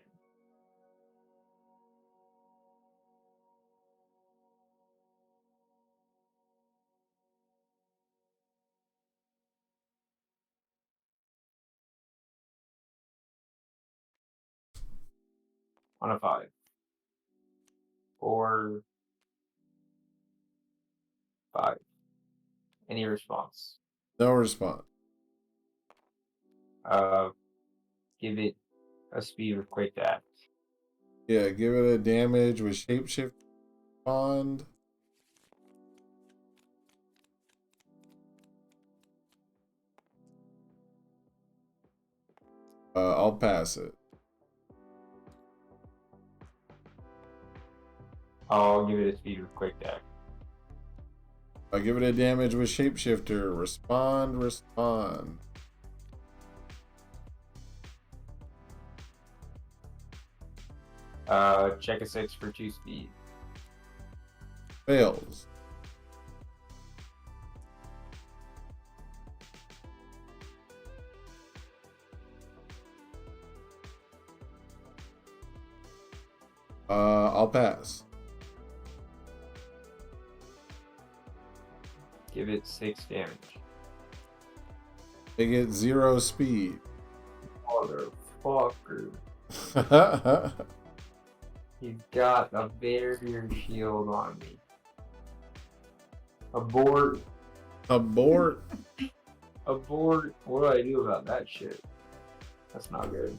On a 5. 4, 5. Any response? No response. Give it a speed with quick act. Yeah, give it a damage with shapeshift bond. I'll pass it. I'll give it a speed with quick act. I'll give it a damage with shapeshifter. Respond, respond. Check a 6 for 2 speed. Fails. I'll pass. Give it 6 damage. They get 0 speed. Motherfucker. He's got a barrier shield on me. Abort. Abort. Abort. What do I do about that shit? That's not good.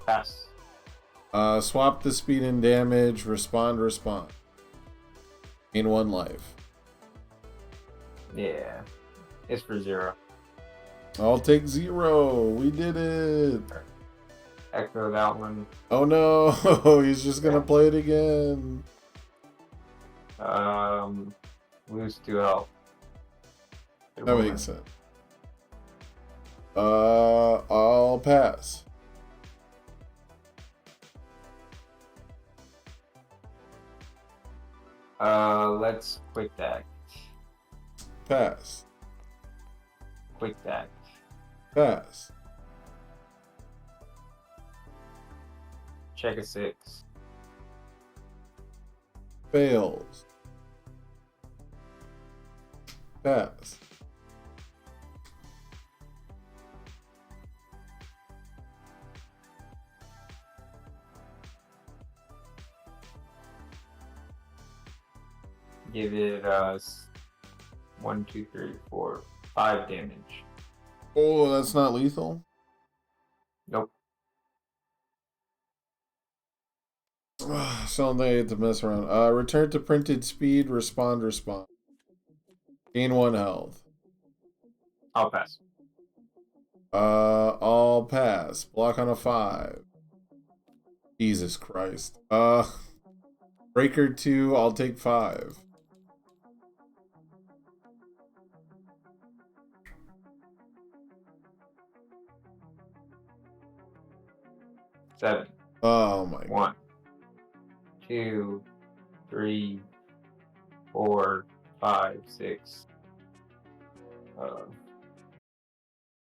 Pass. Swap the speed and damage. Respond, respond. Gain 1 life. Yeah. It's for 0. I'll take 0. We did it. Echo that one. Oh no, he's just gonna play it again. Lose 2 health. That makes sense. I'll pass. Let's quick that. Pass. Quick that. Pass. Check a 6. Fails. Pass. Give it 1, 2, 3, 4, 5 damage. Oh, that's not lethal? Nope. So they get to mess around. Return to printed speed, respond, respond. Gain 1 health. I'll pass. I'll pass. Block on a 5. Jesus Christ. Breaker 2, I'll take 5. 7, Oh my god. 1, 2, 3, 4, 5, 6,